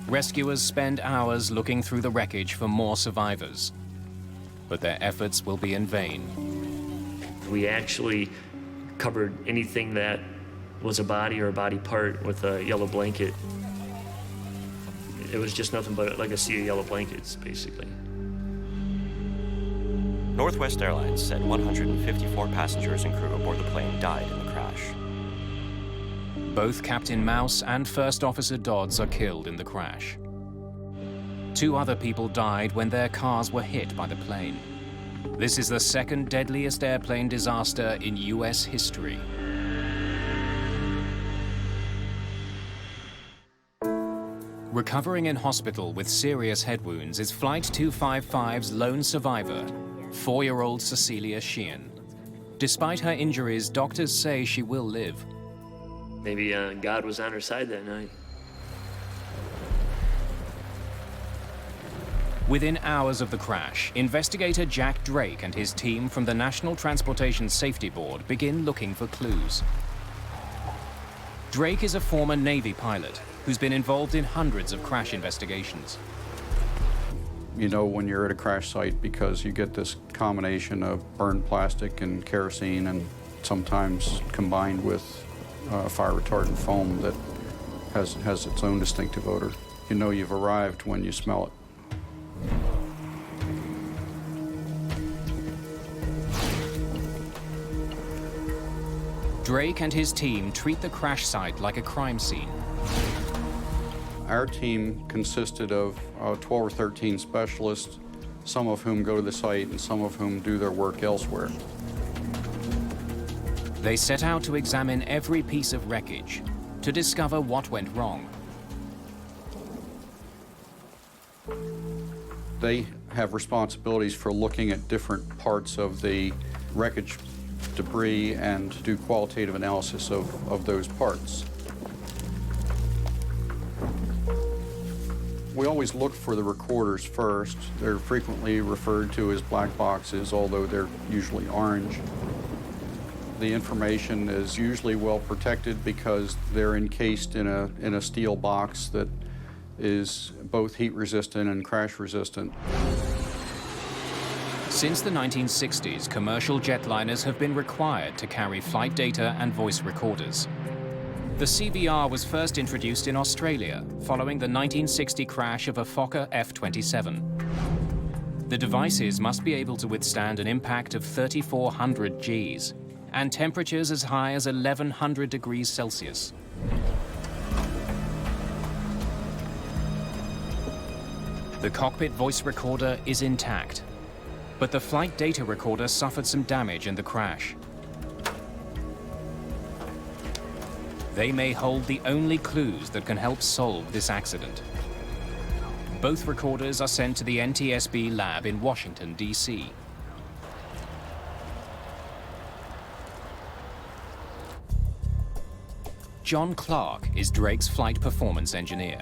Rescuers spend hours looking through the wreckage for more survivors, but their efforts will be in vain. We actually covered anything that was a body or a body part with a yellow blanket. It was just nothing but like a sea of yellow blankets, basically. Northwest Airlines said 154 passengers and crew aboard the plane died in the crash. Both Captain Mouse and First Officer Dodds are killed in the crash. 2 other people died when their cars were hit by the plane. This is the second deadliest airplane disaster in US history. Recovering in hospital with serious head wounds is Flight 255's lone survivor, 4-year-old Cecilia Sheehan. Despite her injuries, doctors say she will live. Maybe God was on her side that night. Within hours of the crash, investigator Jack Drake and his team from the National Transportation Safety Board begin looking for clues. Drake is a former Navy pilot who's been involved in hundreds of crash investigations. You know when you're at a crash site because you get this combination of burned plastic and kerosene, and sometimes combined with fire retardant foam that has its own distinctive odor. You know you've arrived when you smell it. Drake and his team treat the crash site like a crime scene. Our team consisted of 12 or 13 specialists, some of whom go to the site and some of whom do their work elsewhere. They set out to examine every piece of wreckage to discover what went wrong. They have responsibilities for looking at different parts of the wreckage debris and do qualitative analysis of those parts. We always look for the recorders first. They're frequently referred to as black boxes, although they're usually orange. The information is usually well protected because they're encased in a steel box that is both heat resistant and crash resistant. Since the 1960s, commercial jetliners have been required to carry flight data and voice recorders. The CVR was first introduced in Australia following the 1960 crash of a Fokker F-27. The devices must be able to withstand an impact of 3,400 Gs and temperatures as high as 1,100 degrees Celsius. The cockpit voice recorder is intact, but the flight data recorder suffered some damage in the crash. They may hold the only clues that can help solve this accident. Both recorders are sent to the NTSB lab in Washington, D.C. John Clark is Drake's flight performance engineer.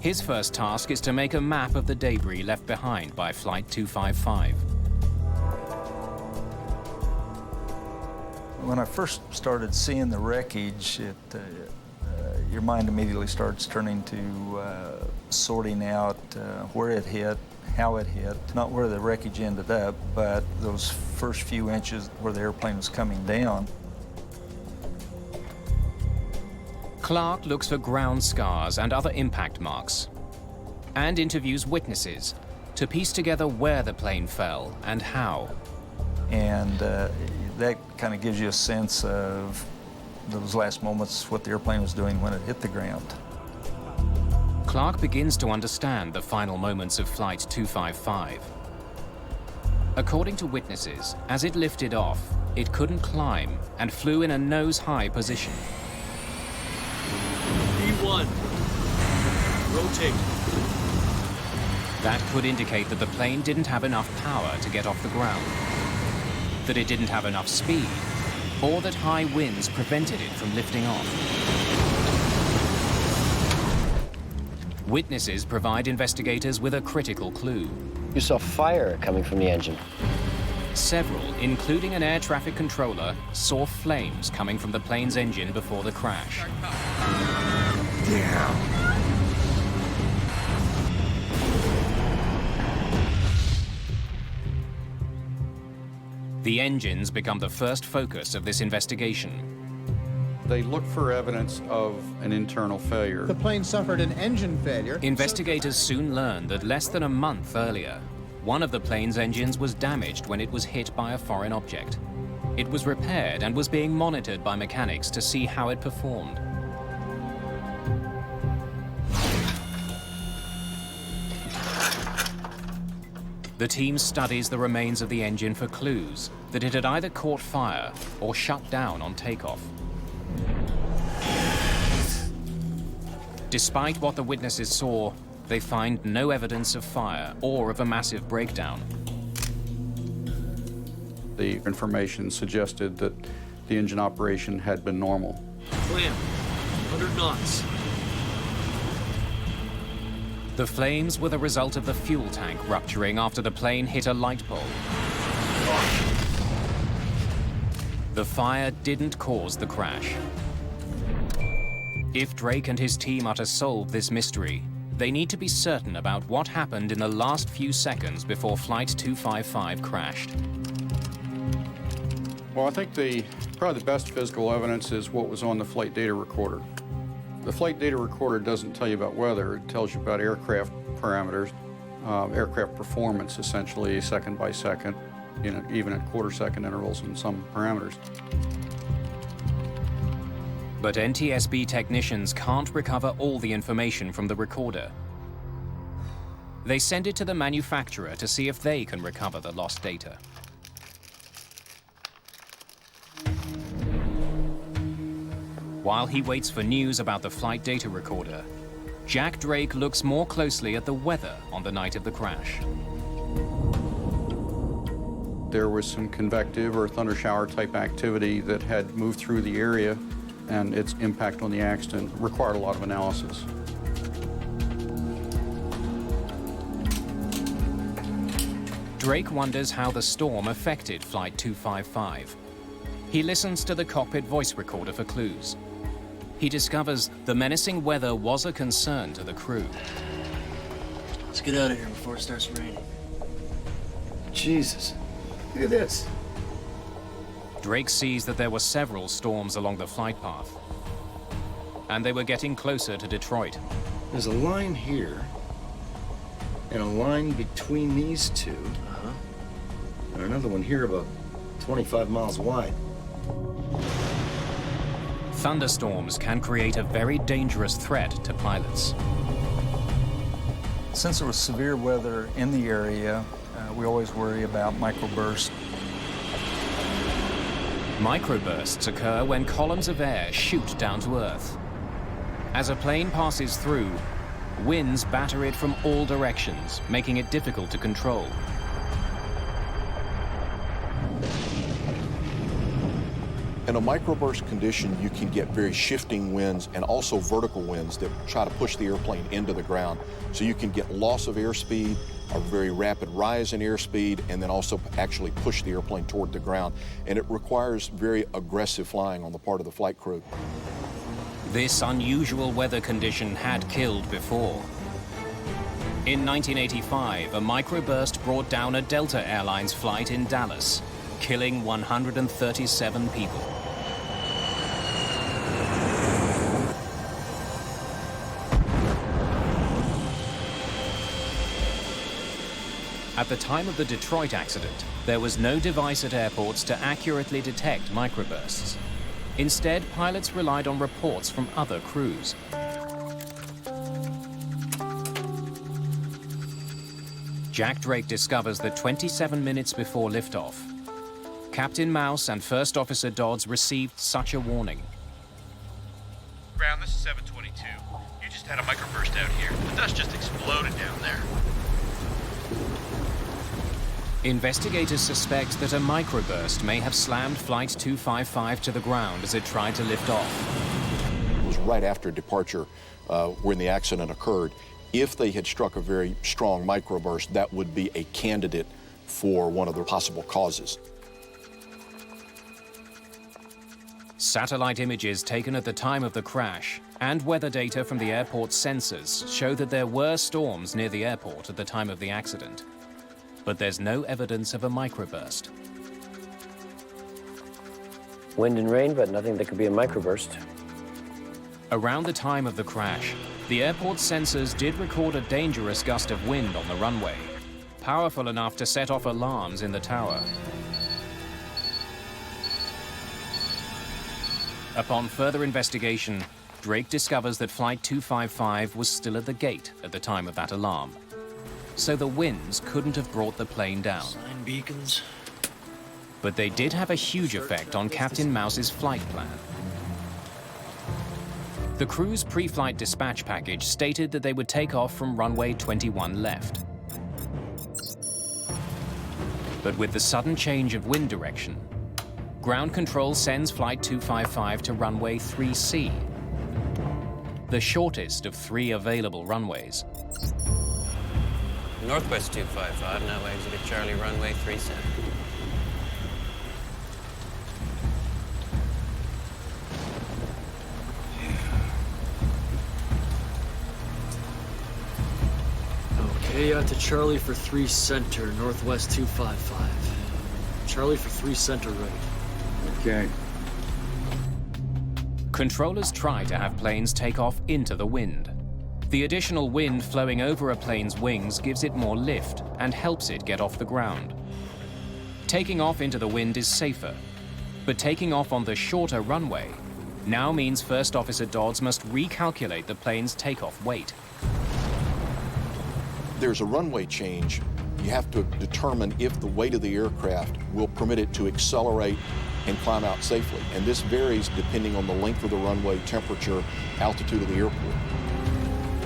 His first task is to make a map of the debris left behind by Flight 255. When I first started seeing the wreckage, your mind immediately starts turning to sorting out where it hit, how it hit, not where the wreckage ended up, but those first few inches where the airplane was coming down. Clark looks for ground scars and other impact marks, and interviews witnesses to piece together where the plane fell and how. And that kind of gives you a sense of those last moments, what the airplane was doing when it hit the ground. Clark begins to understand the final moments of Flight 255. According to witnesses, as it lifted off, it couldn't climb and flew in a nose-high position. E1. Rotate. That could indicate that the plane didn't have enough power to get off the ground, that it didn't have enough speed, or that high winds prevented it from lifting off. Witnesses provide investigators with a critical clue. You saw fire coming from the engine. Several, including an air traffic controller, saw flames coming from the plane's engine before the crash. The engines become the first focus of this investigation. They look for evidence of an internal failure. The plane suffered an engine failure. Investigators soon learn that less than a month earlier, one of the plane's engines was damaged when it was hit by a foreign object. It was repaired and was being monitored by mechanics to see how it performed. The team studies the remains of the engine for clues that it had either caught fire or shut down on takeoff. Despite what the witnesses saw, they find no evidence of fire or of a massive breakdown. The information suggested that the engine operation had been normal. Clamp. 100 knots. The flames were the result of the fuel tank rupturing after the plane hit a light pole. The fire didn't cause the crash. If Drake and his team are to solve this mystery, they need to be certain about what happened in the last few seconds before Flight 255 crashed. Well, I think probably the best physical evidence is what was on the flight data recorder. The flight data recorder doesn't tell you about weather, it tells you about aircraft parameters, aircraft performance essentially second by second, even at quarter-second intervals in some parameters. But NTSB technicians can't recover all the information from the recorder. They send it to the manufacturer to see if they can recover the lost data. While he waits for news about the flight data recorder, Jack Drake looks more closely at the weather on the night of the crash. There was some convective or thundershower type activity that had moved through the area, and its impact on the accident required a lot of analysis. Drake wonders how the storm affected Flight 255. He listens to the cockpit voice recorder for clues. He discovers the menacing weather was a concern to the crew. Let's get out of here before it starts raining. Jesus, look at this. Drake sees that there were several storms along the flight path, and they were getting closer to Detroit. There's a line here, and a line between these two, and another one here about 25 miles wide. Thunderstorms can create a very dangerous threat to pilots. Since there was severe weather in the area, we always worry about microbursts. Microbursts occur when columns of air shoot down to Earth. As a plane passes through, Winds batter it from all directions, making it difficult to control. In a microburst condition, you can get very shifting winds and also vertical winds that try to push the airplane into the ground. So you can get loss of airspeed, a very rapid rise in airspeed, and then also actually push the airplane toward the ground. And it requires very aggressive flying on the part of the flight crew. This unusual weather condition had killed before. In 1985, a microburst brought down a Delta Airlines flight in Dallas, killing 137 people. At the time of the Detroit accident, there was no device at airports to accurately detect microbursts. Instead, pilots relied on reports from other crews. Jack Drake discovers that 27 minutes before liftoff, Captain Mouse and First Officer Dodds received such a warning. Ground, this is 722. You just had a microburst out here. The dust just exploded down there. Investigators suspect that a microburst may have slammed Flight 255 to the ground as it tried to lift off. It was right after departure when the accident occurred. If they had struck a very strong microburst, that would be a candidate for one of the possible causes. Satellite images taken at the time of the crash and weather data from the airport's sensors show that there were storms near the airport at the time of the accident. But there's no evidence of a microburst. Wind and rain, but nothing that could be a microburst. Around the time of the crash, the airport's sensors did record a dangerous gust of wind on the runway, powerful enough to set off alarms in the tower. Upon further investigation, Drake discovers that Flight 255 was still at the gate at the time of that alarm. So the winds couldn't have brought the plane down. Sign beacons. But they did have a huge effect on Captain Mouse's flight plan. The crew's pre-flight dispatch package stated that they would take off from runway 21 left. But with the sudden change of wind direction, ground control sends Flight 255 to runway 3C, the shortest of 3 available runways. Northwest 255, now exit at Charlie, runway 3 center. Okay, out to Charlie for 3 center, Northwest 255. Charlie for 3 center right. Okay. Controllers try to have planes take off into the wind. The additional wind flowing over a plane's wings gives it more lift and helps it get off the ground. Taking off into the wind is safer, but taking off on the shorter runway now means First Officer Dodds must recalculate the plane's takeoff weight. There's a runway change. You have to determine if the weight of the aircraft will permit it to accelerate and climb out safely. And this varies depending on the length of the runway, temperature, altitude of the airport.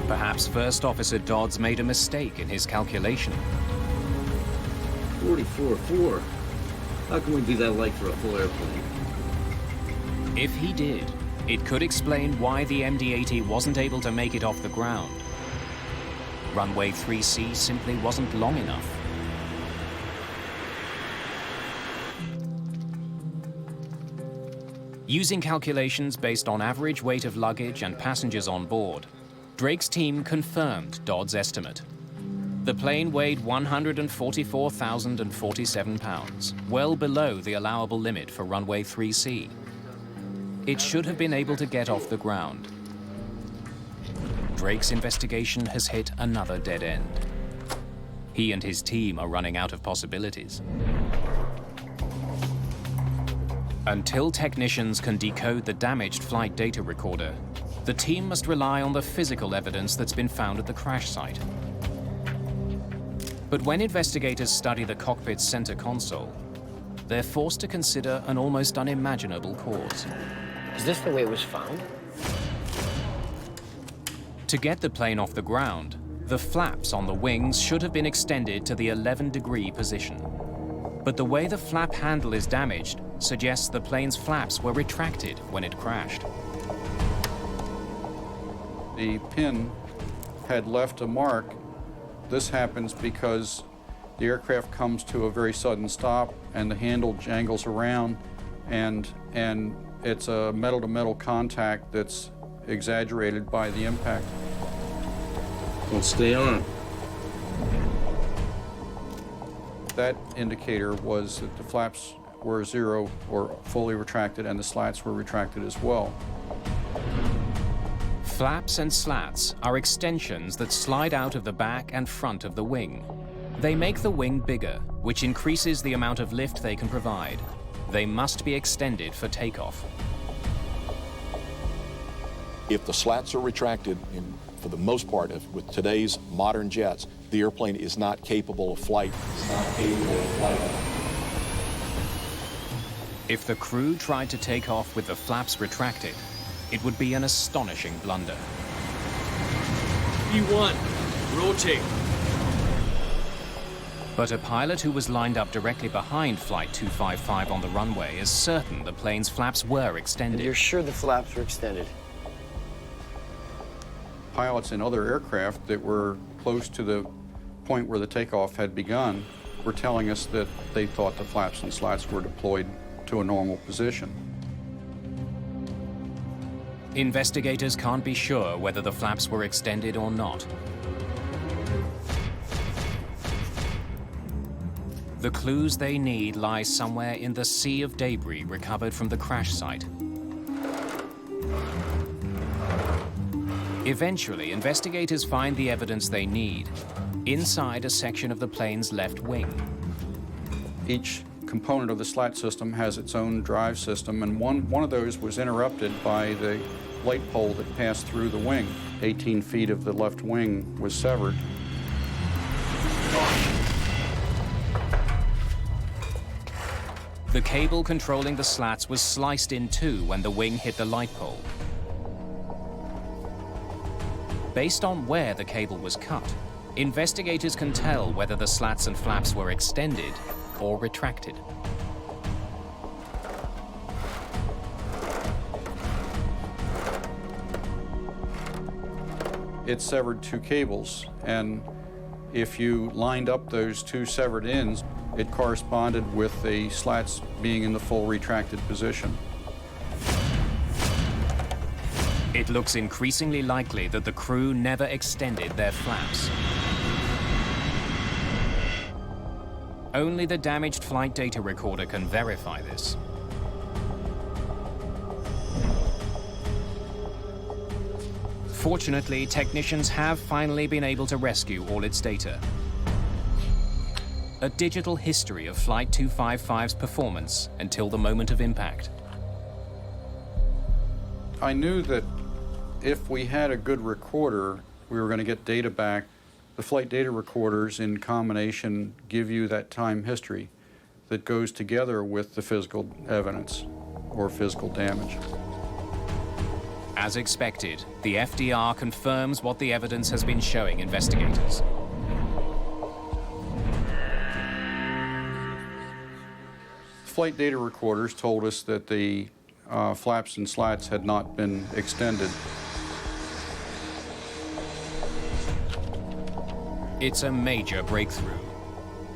Perhaps First Officer Dodds made a mistake in his calculation. 44.4. How can we do that like for a full airplane? If he did, it could explain why the MD-80 wasn't able to make it off the ground. Runway 3C simply wasn't long enough. Using calculations based on average weight of luggage and passengers on board, Drake's team confirmed Dodd's estimate. The plane weighed 144,047 pounds, well below the allowable limit for runway 3C. It should have been able to get off the ground. Drake's investigation has hit another dead end. He and his team are running out of possibilities. Until technicians can decode the damaged flight data recorder, the team must rely on the physical evidence that's been found at the crash site. But when investigators study the cockpit's center console, they're forced to consider an almost unimaginable cause. Is this the way it was found? To get the plane off the ground, the flaps on the wings should have been extended to the 11-degree position. But the way the flap handle is damaged suggests the plane's flaps were retracted when it crashed. The pin had left a mark. This happens because the aircraft comes to a very sudden stop and the handle jangles around, and it's a metal-to-metal contact that's exaggerated by the impact. Well, stay on. That indicator was that the flaps were zero or fully retracted and the slats were retracted as well. Flaps and slats are extensions that slide out of the back and front of the wing. They make the wing bigger, which increases the amount of lift they can provide. They must be extended for takeoff. If the slats are retracted, for the most part, with today's modern jets, the airplane is not capable of flight. It's not capable of flight. If the crew tried to take off with the flaps retracted, it would be an astonishing blunder. E1, rotate. But a pilot who was lined up directly behind Flight 255 on the runway is certain the plane's flaps were extended. And you're sure the flaps were extended? Pilots in other aircraft that were close to the point where the takeoff had begun were telling us that they thought the flaps and slats were deployed to a normal position. Investigators can't be sure whether the flaps were extended or not. The clues they need lie somewhere in the sea of debris recovered from the crash site. Eventually, investigators find the evidence they need inside a section of the plane's left wing. Each component of the slat system has its own drive system, and one of those was interrupted by the light pole that passed through the wing. 18 feet of the left wing was severed. The cable controlling the slats was sliced in two when the wing hit the light pole. Based on where the cable was cut, investigators can tell whether the slats and flaps were extended or retracted. It severed two cables, and if you lined up those two severed ends, it corresponded with the slats being in the full retracted position. It looks increasingly likely that the crew never extended their flaps. Only the damaged flight data recorder can verify this. Fortunately, technicians have finally been able to rescue all its data. A digital history of Flight 255's performance until the moment of impact. I knew that if we had a good recorder, we were going to get data back. The flight data recorders in combination give you that time history that goes together with the physical evidence or physical damage. As expected, the FDR confirms what the evidence has been showing investigators. Flight data recorders told us that the flaps and slats had not been extended. It's a major breakthrough.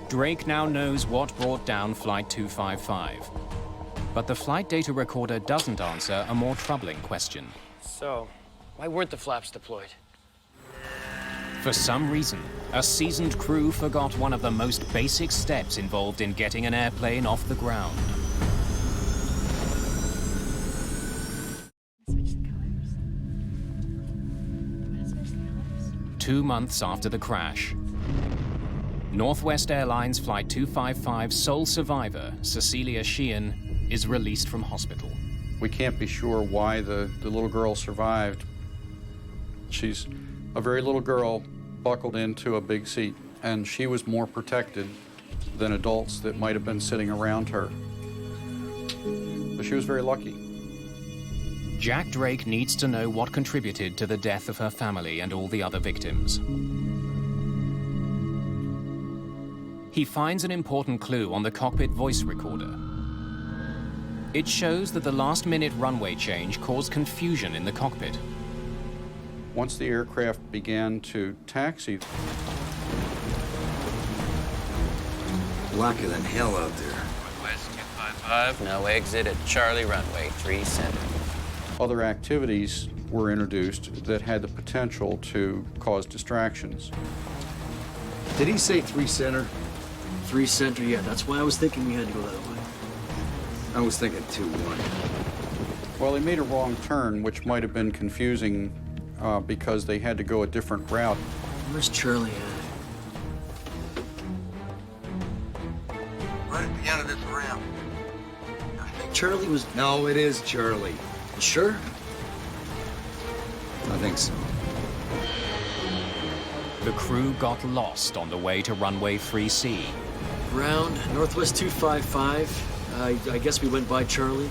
Drake now knows what brought down Flight 255. But the flight data recorder doesn't answer a more troubling question. So, why weren't the flaps deployed? For some reason, a seasoned crew forgot one of the most basic steps involved in getting an airplane off the ground. Two months after the crash, Northwest Airlines Flight 255's sole survivor, Cecilia Sheehan, is released from hospital. We can't be sure why the little girl survived. She's a very little girl buckled into a big seat, and she was more protected than adults that might have been sitting around her. But she was very lucky. Jack Drake needs to know what contributed to the death of her family and all the other victims. He finds an important clue on the cockpit voice recorder. It shows that the last-minute runway change caused confusion in the cockpit. Once the aircraft began to taxi, blacker than hell out there. Northwest 255, no exit at Charlie Runway 3 Center. other activities were introduced that had the potential to cause distractions. Did he say 3 Center? 3 Center, yeah, that's why I was thinking we had to go that way. I was thinking 2-1. Well, they made a wrong turn, which might have been confusing because they had to go a different route. Where's Charlie at? Right at the end of this ramp. I think Charlie was... No, it is Charlie. Sure? I think so. The crew got lost on the way to runway 3C. Ground, Northwest 255. I guess we went by Charlie.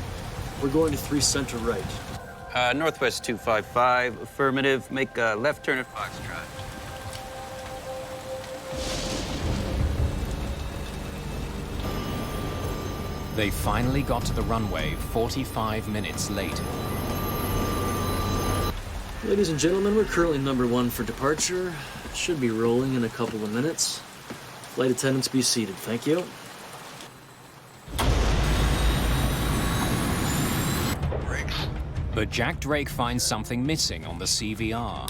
We're going to 3 Center right. Northwest 255, affirmative. Make a left turn at Foxtrot. They finally got to the runway 45 minutes late. Ladies and gentlemen, we're currently number 1 for departure. It should be rolling in a couple of minutes. Flight attendants be seated, thank you. But Jack Drake finds something missing on the CVR.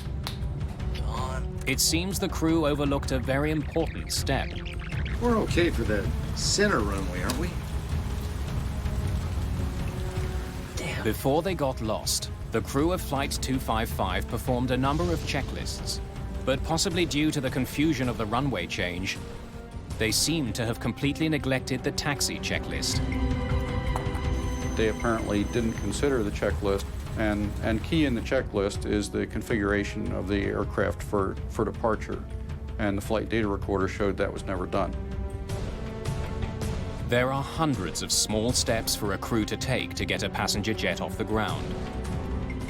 It seems the crew overlooked a very important step. We're okay for the center runway, aren't we? Damn. Before they got lost, the crew of Flight 255 performed a number of checklists. But possibly due to the confusion of the runway change, they seem to have completely neglected the taxi checklist. They apparently didn't consider the checklist, and key in the checklist is the configuration of the aircraft for departure, and the flight data recorder showed that was never done. There are hundreds of small steps for a crew to take to get a passenger jet off the ground.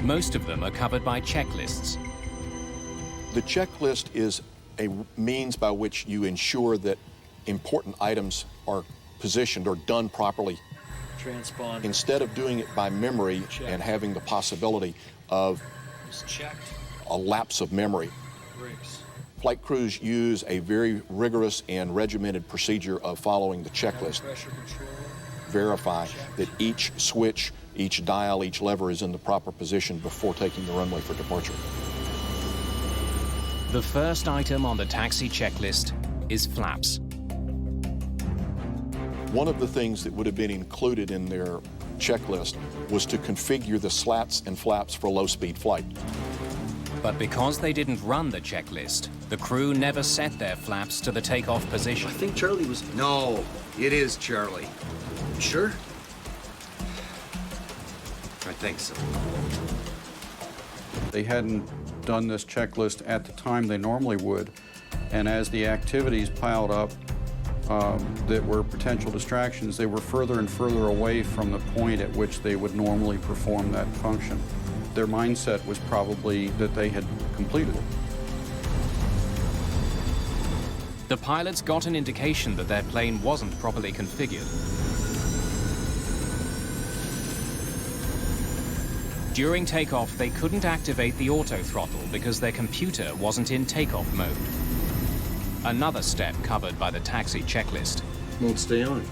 Most of them are covered by checklists. The checklist is a means by which you ensure that important items are positioned or done properly. Transponder. Instead of doing it by memory and having the possibility of a lapse of memory. Brakes. Flight crews use a very rigorous and regimented procedure of following the checklist. Pressure control. Verify that each switch, each dial, each lever is in the proper position before taking the runway for departure. The first item on the taxi checklist is flaps. One of the things that would have been included in their checklist was to configure the slats and flaps for low-speed flight. But because they didn't run the checklist, the crew never set their flaps to the takeoff position. I think Charlie was... No, it is Charlie. Sure? I think so. They hadn't done this checklist at the time they normally would, and as the activities piled up that were potential distractions, they were further and further away from the point at which they would normally perform that function. Their mindset was probably that they had completed it. The pilots got an indication that their plane wasn't properly configured. During takeoff, they couldn't activate the auto throttle because their computer wasn't in takeoff mode. Another step covered by the taxi checklist. Won't stay on.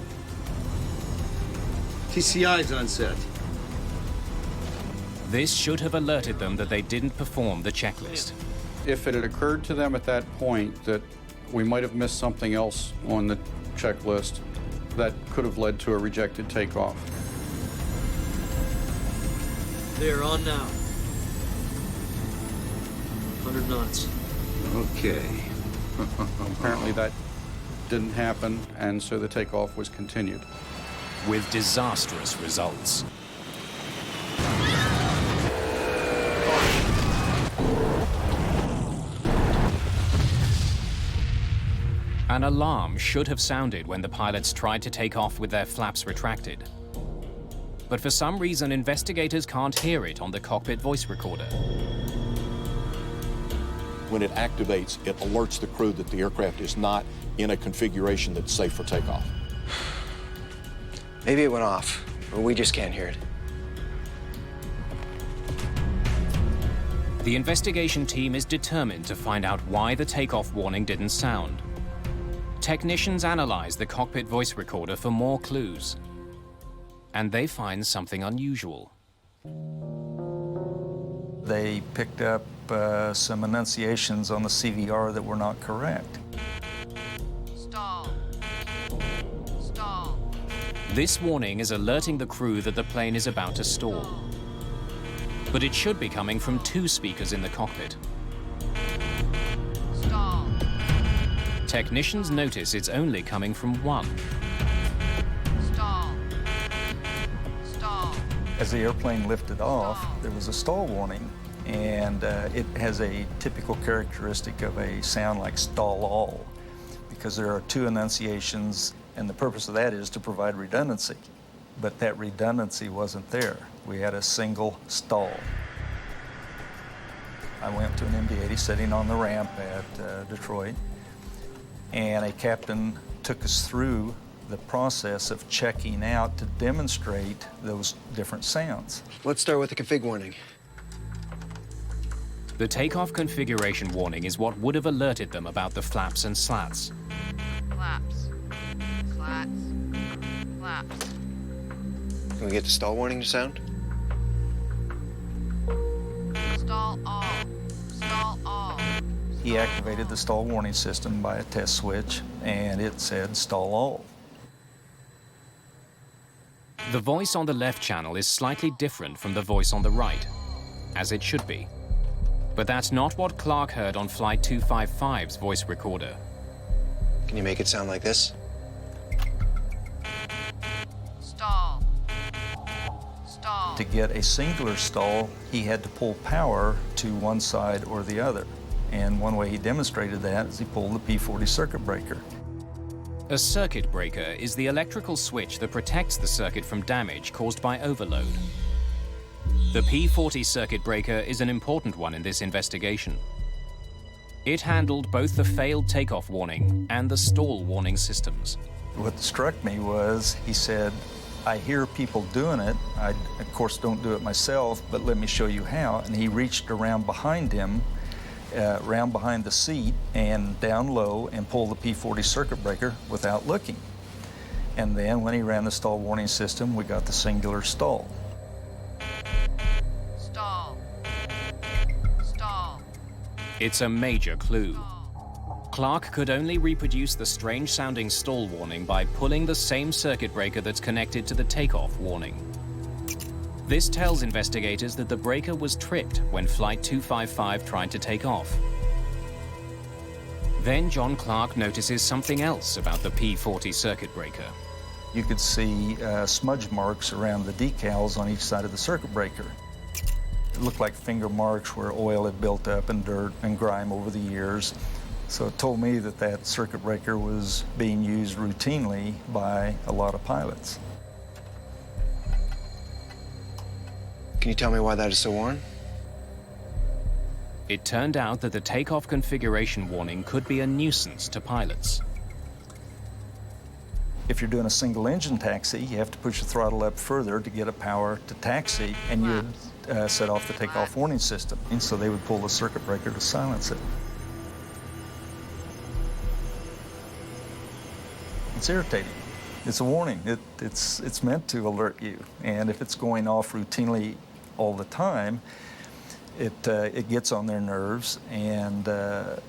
TCI's on set. This should have alerted them that they didn't perform the checklist. If it had occurred to them at that point that we might have missed something else on the checklist, that could have led to a rejected takeoff. They're on now. 100 knots. Okay. Apparently that didn't happen, and so the takeoff was continued. With disastrous results. An alarm should have sounded when the pilots tried to take off with their flaps retracted. but for some reason investigators can't hear it on the cockpit voice recorder. When it activates, it alerts the crew that the aircraft is not in a configuration that's safe for takeoff. Maybe it went off, or we just can't hear it. The investigation team is determined to find out why the takeoff warning didn't sound. Technicians analyze the cockpit voice recorder for more clues, and they find something unusual. They picked up some enunciations on the CVR that were not correct. Stall. Stall. This warning is alerting the crew that the plane is about to stall. But it should be coming from 2 speakers in the cockpit. Stall. Technicians notice it's only coming from 1. Stall. Stall. As the airplane lifted off, there was a stall warning, and it has a typical characteristic of a sound like stall all, because there are 2 enunciations, and the purpose of that is to provide redundancy. But that redundancy wasn't there. We had a single stall. I went to an MD-80 sitting on the ramp at Detroit, and a captain took us through the process of checking out to demonstrate those different sounds. Let's start with the config warning. The takeoff configuration warning is what would have alerted them about the flaps and slats. Flaps. Slats. Flaps. Can we get the stall warning to sound? Stall all. Stall all. He activated the stall warning system by a test switch, and it said stall all. The voice on the left channel is slightly different from the voice on the right, as it should be. But that's not what Clark heard on Flight 255's voice recorder. Can you make it sound like this? Stall. Stall. To get a singular stall, he had to pull power to one side or the other. And one way he demonstrated that is he pulled the P40 circuit breaker. A circuit breaker is the electrical switch that protects the circuit from damage caused by overload. The P40 circuit breaker is an important one in this investigation. It handled both the failed takeoff warning and the stall warning systems. What struck me was, he said, I hear people doing it. I, of course, don't do it myself, but let me show you how. And he reached around behind him, around behind the seat and down low and pulled the P40 circuit breaker without looking. And then when he ran the stall warning system, we got the singular stall. Stall. Stall. It's a major clue. Clark could only reproduce the strange-sounding stall warning by pulling the same circuit breaker that's connected to the takeoff warning. This tells investigators that the breaker was tripped when Flight 255 tried to take off. Then John Clark notices something else about the P40 circuit breaker. You could see smudge marks around the decals on each side of the circuit breaker. It looked like finger marks where oil had built up and dirt and grime over the years. So it told me that that circuit breaker was being used routinely by a lot of pilots. Can you tell me why that is so worn? It turned out that the takeoff configuration warning could be a nuisance to pilots. If you're doing a single engine taxi, you have to push the throttle up further to get a power to taxi, and you would set off the takeoff warning system. And so they would pull the circuit breaker to silence it. It's irritating. It's a warning. It's meant to alert you. And if it's going off routinely all the time, it gets on their nerves. And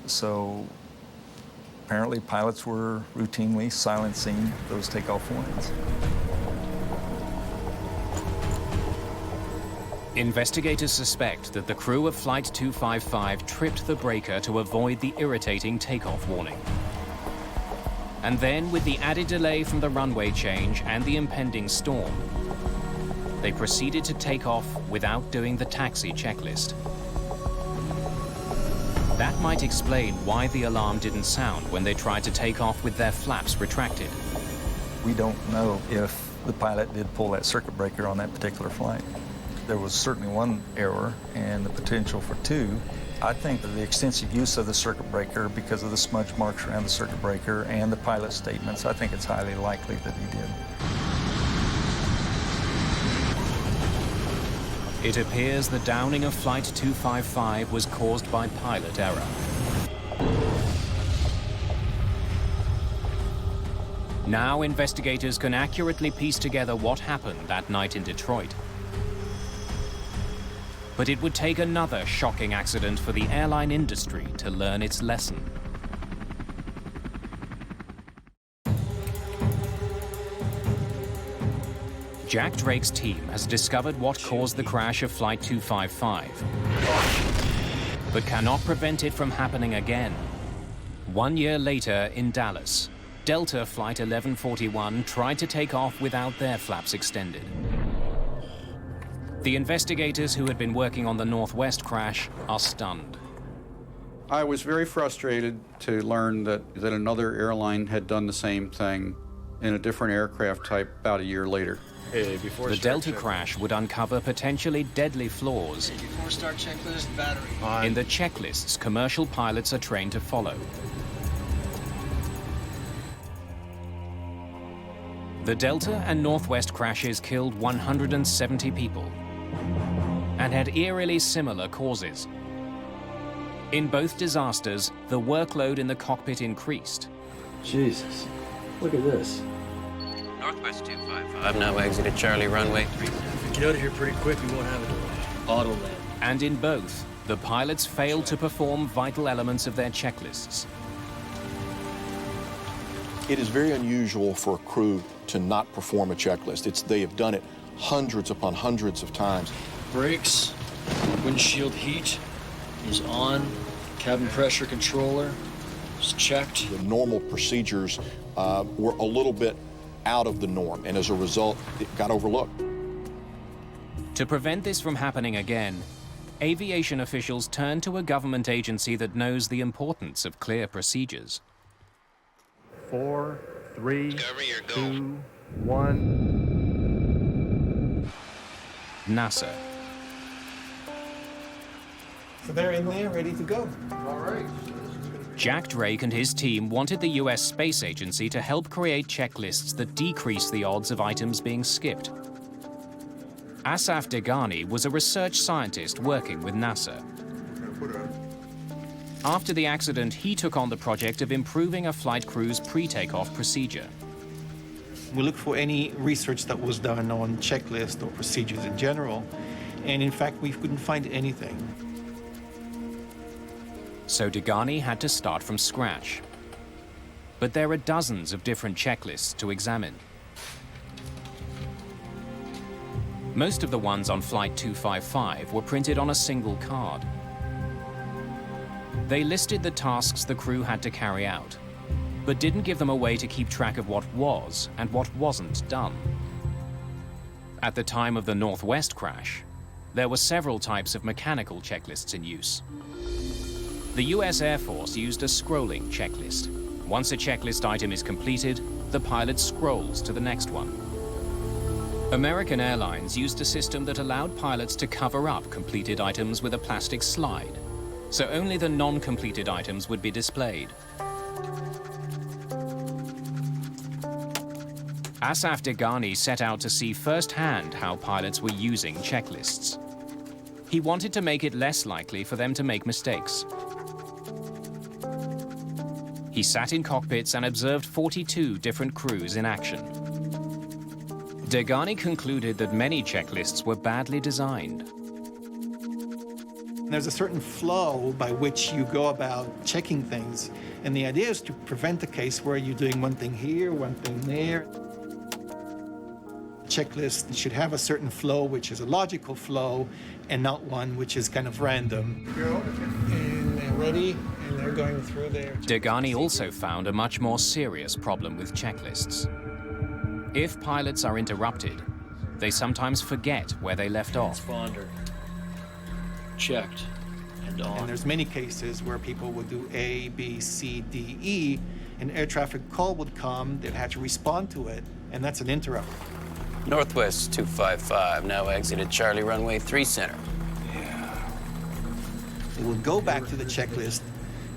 so apparently pilots were routinely silencing those takeoff warnings. Investigators suspect that the crew of Flight 255 tripped the breaker to avoid the irritating takeoff warning. And then, with the added delay from the runway change and the impending storm, they proceeded to take off without doing the taxi checklist. That might explain why the alarm didn't sound when they tried to take off with their flaps retracted. We don't know if the pilot did pull that circuit breaker on that particular flight. There was certainly one error and the potential for two. I think that the extensive use of the circuit breaker because of the smudge marks around the circuit breaker and the pilot's statements, I think it's highly likely that he did. It appears the downing of Flight 255 was caused by pilot error. Now investigators can accurately piece together what happened that night in Detroit. But it would take another shocking accident for the airline industry to learn its lesson. Jack Drake's team has discovered what caused the crash of Flight 255, but cannot prevent it from happening again. 1 year later in Dallas, Delta Flight 1141 tried to take off without their flaps extended. The investigators who had been working on the Northwest crash are stunned. I was very frustrated to learn that another airline had done the same thing in a different aircraft type about a year later. The Delta crash would uncover potentially deadly flaws Before start checklist, battery. in the checklists commercial pilots are trained to follow. The Delta and Northwest crashes killed 170 people and had eerily similar causes. In both disasters, the workload in the cockpit increased. Jesus, look at this. Northwest 255 now exited Charlie Runway 3. If we get out of here pretty quick, we won't have it. Auto land. And in both, the pilots failed to perform vital elements of their checklists. It is very unusual for a crew to not perform a checklist. They have done it hundreds upon hundreds of times. Brakes, windshield heat is on, cabin pressure controller is checked. The normal procedures were a little bit out of the norm, and as a result, it got overlooked. To prevent this from happening again, aviation officials turned to a government agency that knows the importance of clear procedures. 4, 3, 2, 1. NASA. So they're in there, ready to go. All right. Jack Drake and his team wanted the US Space Agency to help create checklists that decrease the odds of items being skipped. Asaf Degani was a research scientist working with NASA. After the accident, he took on the project of improving a flight crew's pre-takeoff procedure. We looked for any research that was done on checklists or procedures in general, and in fact, we couldn't find anything. So Degani had to start from scratch. But there are dozens of different checklists to examine. Most of the ones on Flight 255 were printed on a single card. They listed the tasks the crew had to carry out, but didn't give them a way to keep track of what was and what wasn't done. At the time of the Northwest crash, there were several types of mechanical checklists in use. The US Air Force used a scrolling checklist. Once a checklist item is completed, the pilot scrolls to the next one. American Airlines used a system that allowed pilots to cover up completed items with a plastic slide, so only the non-completed items would be displayed. Asaf Degani set out to see firsthand how pilots were using checklists. He wanted to make it less likely for them to make mistakes. He sat in cockpits and observed 42 different crews in action. Degani concluded that many checklists were badly designed. There's a certain flow by which you go about checking things, and the idea is to prevent a case where you're doing one thing here, one thing there. Checklist should have a certain flow, which is a logical flow, and not one which is kind of random. Go, and they're ready, and they're going through there. Degani also found a much more serious problem with checklists. If pilots are interrupted, they sometimes forget where they left off. Transponder. Checked and on. And there's many cases where people would do A, B, C, D, E, and air traffic call would come, they'd have to respond to it, and that's an interrupt. Northwest 255, now exited Charlie Runway 3 Center. They will go back to the checklist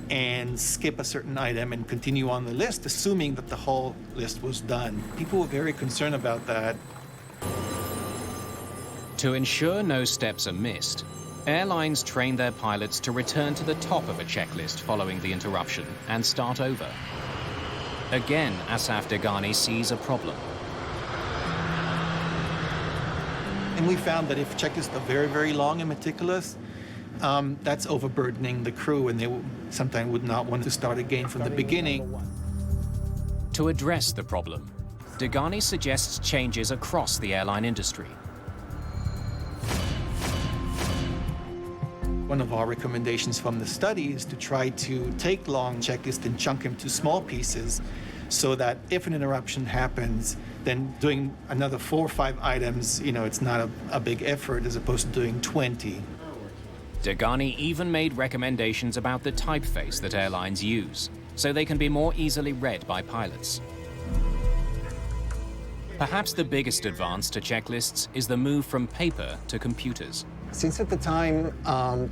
and skip a certain item and continue on the list, assuming that the whole list was done. People were very concerned about that. To ensure no steps are missed, airlines train their pilots to return to the top of a checklist following the interruption and start over. Again, Asaf Degani sees a problem. And we found that if checklists are very, very long and meticulous, that's overburdening the crew, and they sometimes would not want to start again from the beginning. To address the problem, Degani suggests changes across the airline industry. One of our recommendations from the study is to try to take long checklists and chunk them to small pieces so that if an interruption happens, then doing another 4 or 5 items, it's not a big effort as opposed to doing 20. Degani even made recommendations about the typeface that airlines use, so they can be more easily read by pilots. Perhaps the biggest advance to checklists is the move from paper to computers. Since at the time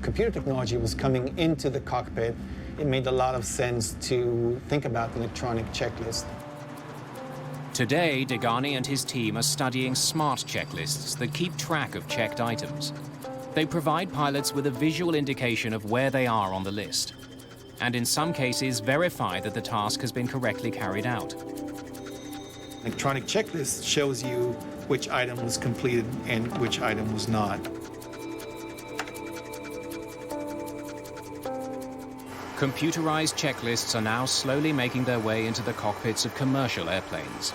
computer technology was coming into the cockpit, it made a lot of sense to think about the electronic checklist. Today, Degani and his team are studying smart checklists that keep track of checked items. They provide pilots with a visual indication of where they are on the list, and in some cases verify that the task has been correctly carried out. Electronic checklist shows you which item was completed and which item was not. Computerized checklists are now slowly making their way into the cockpits of commercial airplanes.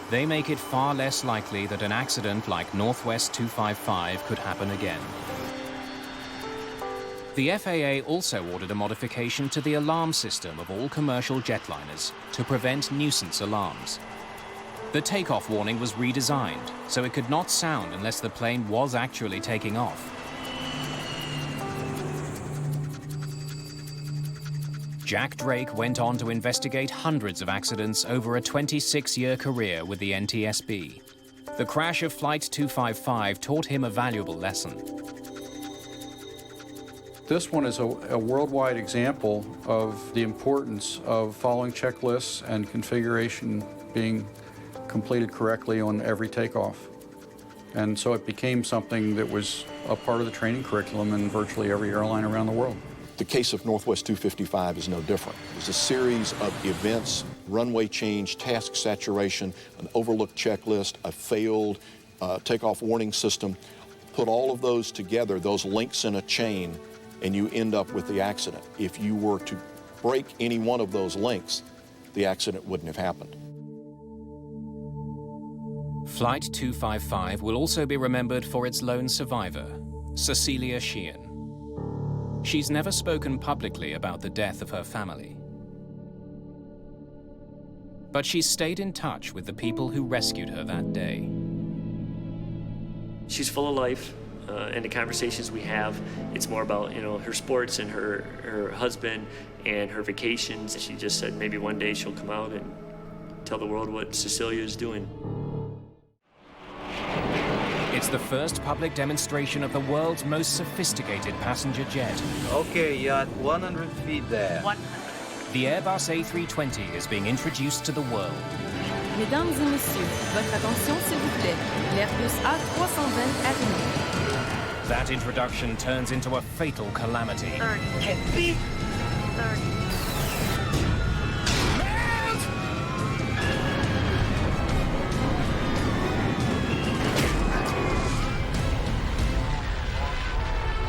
They make it far less likely that an accident like Northwest 255 could happen again. The FAA also ordered a modification to the alarm system of all commercial jetliners to prevent nuisance alarms. The takeoff warning was redesigned, so it could not sound unless the plane was actually taking off. Jack Drake went on to investigate hundreds of accidents over a 26-year career with the NTSB. The crash of Flight 255 taught him a valuable lesson. This one is a worldwide example of the importance of following checklists and configuration being completed correctly on every takeoff. And so it became something that was a part of the training curriculum in virtually every airline around the world. The case of Northwest 255 is no different. It's a series of events, runway change, task saturation, an overlooked checklist, a failed takeoff warning system. Put all of those together, those links in a chain, and you end up with the accident. If you were to break any one of those links, the accident wouldn't have happened. Flight 255 will also be remembered for its lone survivor, Cecilia Sheehan. She's never spoken publicly about the death of her family. But she's stayed in touch with the people who rescued her that day. She's full of life, and the conversations we have, it's more about, her sports and her husband and her vacations. She just said maybe one day she'll come out and tell the world what Cecilia is doing. It's the first public demonstration of the world's most sophisticated passenger jet. Okay, you're at 100 feet there. 100. The Airbus A320 is being introduced to the world. Mesdames et messieurs, votre attention s'il vous plaît. L'Airbus A320 arrive. That introduction turns into a fatal calamity. 30. 30.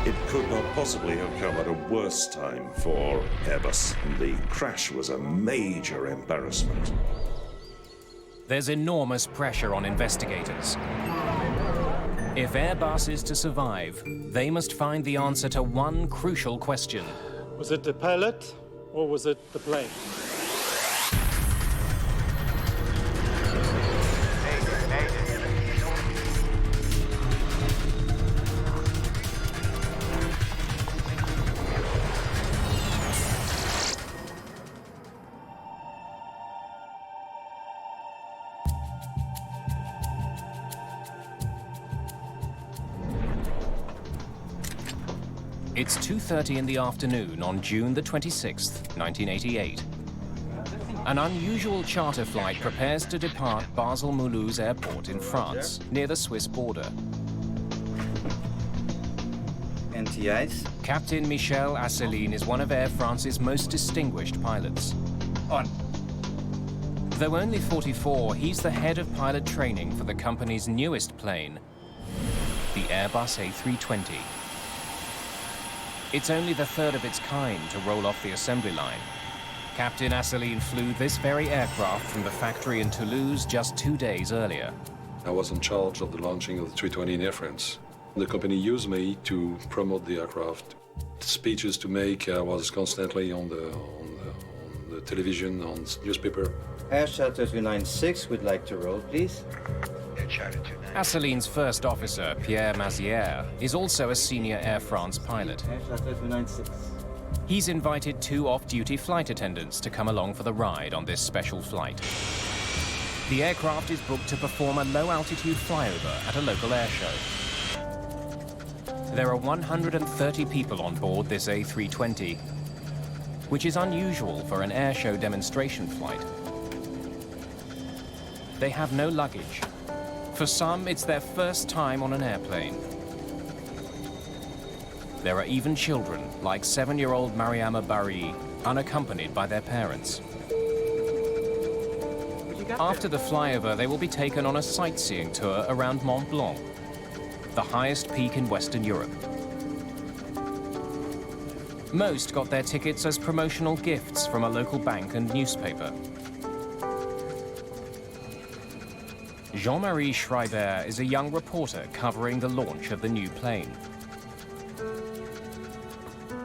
It could not possibly have come at a worse time for Airbus. The crash was a major embarrassment. There's enormous pressure on investigators. If Airbus is to survive, they must find the answer to one crucial question. Was it the pilot or was it the plane? It's 2:30 in the afternoon on June the 26th, 1988. An unusual charter flight prepares to depart Basel-Mulhouse Airport in France, near the Swiss border. Anti-ice. Captain Michel Asseline is one of Air France's most distinguished pilots. On. Though only 44, he's the head of pilot training for the company's newest plane, the Airbus A320. It's only the third of its kind to roll off the assembly line. Captain Asseline flew this very aircraft from the factory in Toulouse just 2 days earlier. I was in charge of the launching of the 320 in Air France. The company used me to promote the aircraft. The speeches to make, I was constantly on the television, on newspaper. Air Charter 296 would like to roll, please. Air Charter 296. Asseline's first officer, Pierre Mazière, is also a senior Air France pilot. Air Charter 296. He's invited 2 off-duty flight attendants to come along for the ride on this special flight. The aircraft is booked to perform a low-altitude flyover at a local air show. There are 130 people on board this A320, which is unusual for an air show demonstration flight. They have no luggage. For some, it's their first time on an airplane. There are even children, like 7-year-old Mariama Barry, unaccompanied by their parents. After the flyover, they will be taken on a sightseeing tour around Mont Blanc, the highest peak in Western Europe. Most got their tickets as promotional gifts from a local bank and newspaper. Jean-Marie Schreiber is a young reporter covering the launch of the new plane.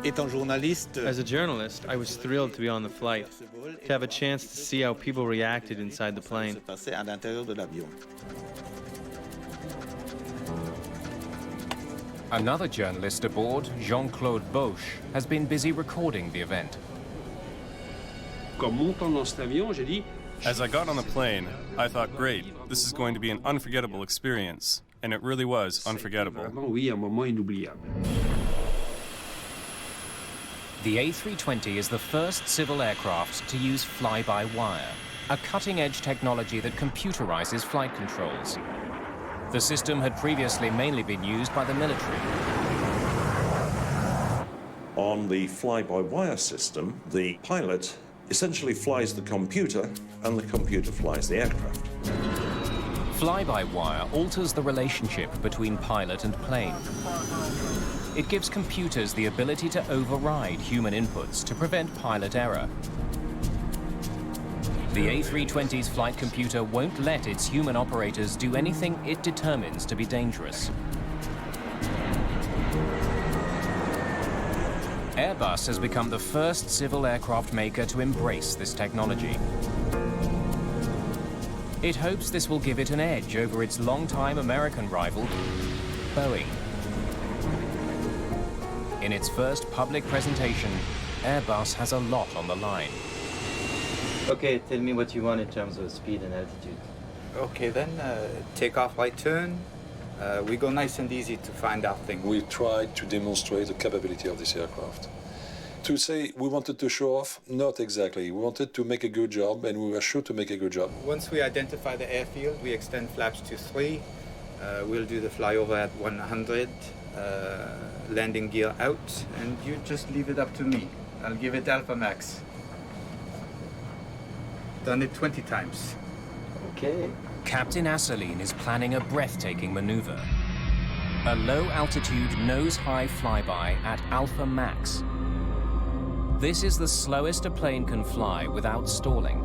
As a journalist, I was thrilled to be on the flight, to have a chance to see how people reacted inside the plane. Another journalist aboard, Jean-Claude Bosch, has been busy recording the event. As I got on the plane, I thought, great, this is going to be an unforgettable experience. And it really was unforgettable. The A320 is the first civil aircraft to use fly-by-wire, a cutting-edge technology that computerizes flight controls. The system had previously mainly been used by the military. On the fly-by-wire system, the pilot essentially flies the computer, and the computer flies the aircraft. Fly-by-wire alters the relationship between pilot and plane. It gives computers the ability to override human inputs to prevent pilot error. The A320's flight computer won't let its human operators do anything it determines to be dangerous. Airbus has become the first civil aircraft maker to embrace this technology. It hopes this will give it an edge over its longtime American rival, Boeing. In its first public presentation, Airbus has a lot on the line. Okay, tell me what you want in terms of speed and altitude. Okay, then take off right turn. We go nice and easy to find out things. We tried to demonstrate the capability of this aircraft. To say we wanted to show off, not exactly. We wanted to make a good job, and we were sure to make a good job. Once we identify the airfield, we extend flaps to 3. We'll do the flyover at 100, landing gear out, and you just leave it up to me. I'll give it Alpha Max. Done it 20 times. Okay. Captain Asseline is planning a breathtaking maneuver. A low-altitude, nose-high flyby at Alpha Max. This is the slowest a plane can fly without stalling.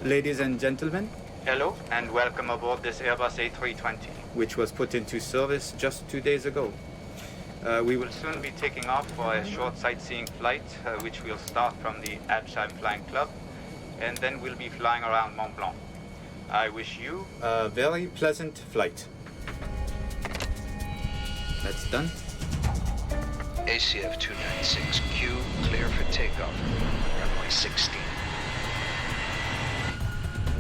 Ladies and gentlemen, hello and welcome aboard this Airbus A320, which was put into service just 2 days ago. We will soon be taking off for a short sightseeing flight, which will start from the Alpsheim Flying Club, and then we'll be flying around Mont Blanc. I wish you a very pleasant flight. That's done. ACF 296Q, clear for takeoff. Runway 16.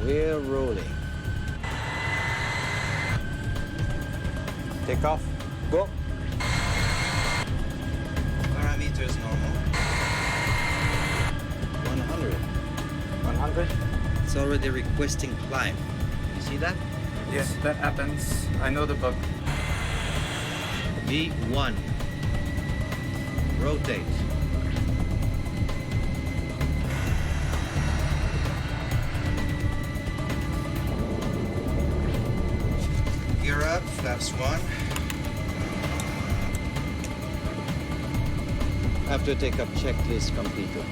We're rolling. Take off. Go. normal. 100. 100? It's already requesting climb. You see that? Yes, that happens. I know the bug. V1. Rotate. Gear up, flaps 1. After take-up checklist completed.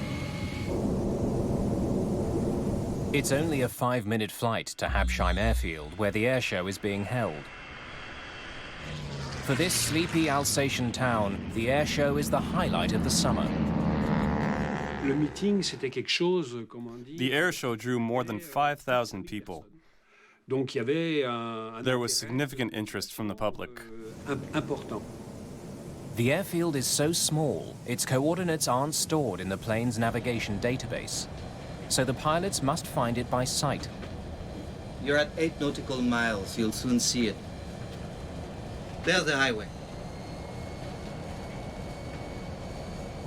It's only a 5-minute flight to Habsheim Airfield, where the airshow is being held. For this sleepy Alsatian town, the airshow is the highlight of the summer. The airshow drew more than 5,000 people. There was significant interest from the public. The airfield is so small, its coordinates aren't stored in the plane's navigation database, so the pilots must find it by sight. You're at 8 nautical miles. You'll soon see it. There's the highway.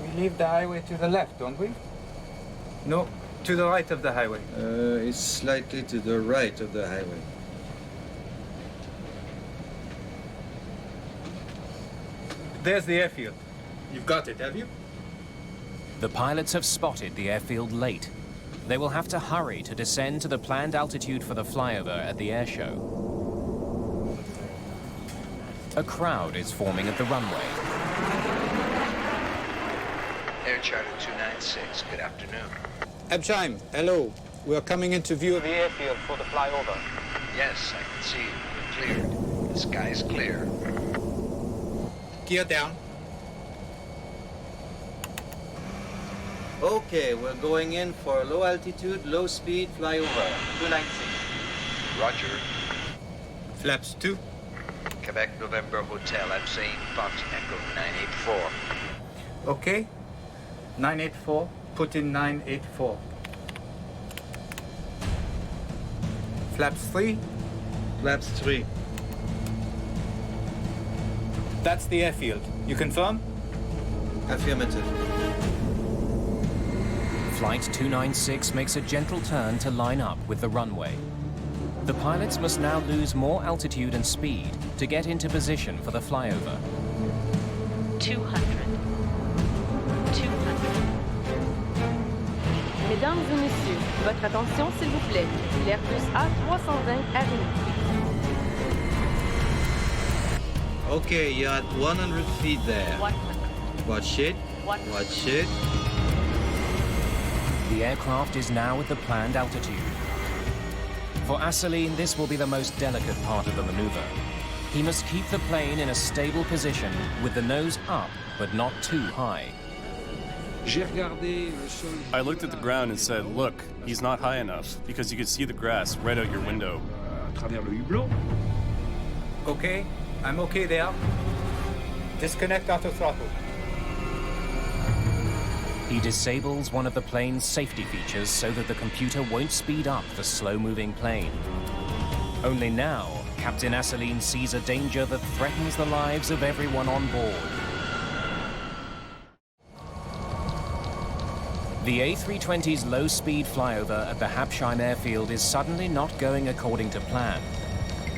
We leave the highway to the left, don't we? No, to the right of the highway. It's slightly to the right of the highway. There's the airfield. You've got it, have you? The pilots have spotted the airfield late. They will have to hurry to descend to the planned altitude for the flyover at the airshow. A crowd is forming at the runway. Air Charter 296, good afternoon. Habsheim, hello. We are coming into view of the airfield for the flyover. Yes, I can see you. Cleared. The sky is clear. Gear down. Okay, we're going in for low altitude, low speed flyover. 296. Roger. Flaps 2. Quebec November Hotel, I'm saying Fox Echo 984. Okay. 984. Put in 984. Flaps 3. Flaps 3. That's the airfield. You confirm? Affirmative. Flight 296 makes a gentle turn to line up with the runway. The pilots must now lose more altitude and speed to get into position for the flyover. 200. 200. Mesdames et messieurs, votre attention s'il vous plaît. L'Airbus A320 arrive. Okay, you're at 100 feet there. 100. Watch it. 100. Watch it. The aircraft is now at the planned altitude. For Asseline, this will be the most delicate part of the maneuver. He must keep the plane in a stable position with the nose up, but not too high. I looked at the ground and said, look, he's not high enough, because you could see the grass right out your window. Okay, I'm okay there. Disconnect auto throttle. He disables one of the plane's safety features so that the computer won't speed up the slow-moving plane. Only now, Captain Asseline sees a danger that threatens the lives of everyone on board. The A320's low-speed flyover at the Habsheim airfield is suddenly not going according to plan.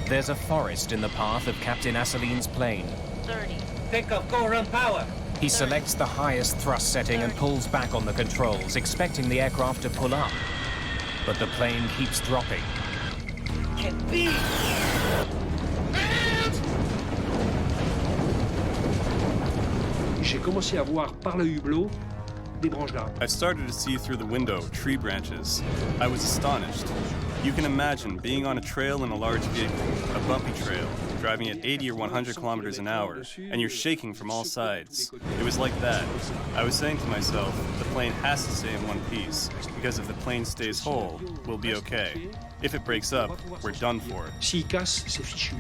There's a forest in the path of Captain Asseline's plane. 30. Take off, go around power. He selects the highest thrust setting and pulls back on the controls, expecting the aircraft to pull up. But the plane keeps dropping. Can't be. J'ai commencé à voir par le hublot des branches d'arbres. I started to see through the window tree branches. I was astonished. You can imagine being on a trail in a large vehicle, a bumpy trail, driving at 80 or 100 kilometers an hour, and you're shaking from all sides. It was like that. I was saying to myself, the plane has to stay in one piece, because if the plane stays whole, we'll be okay. If it breaks up, we're done for. S'il casse, c'est fichu.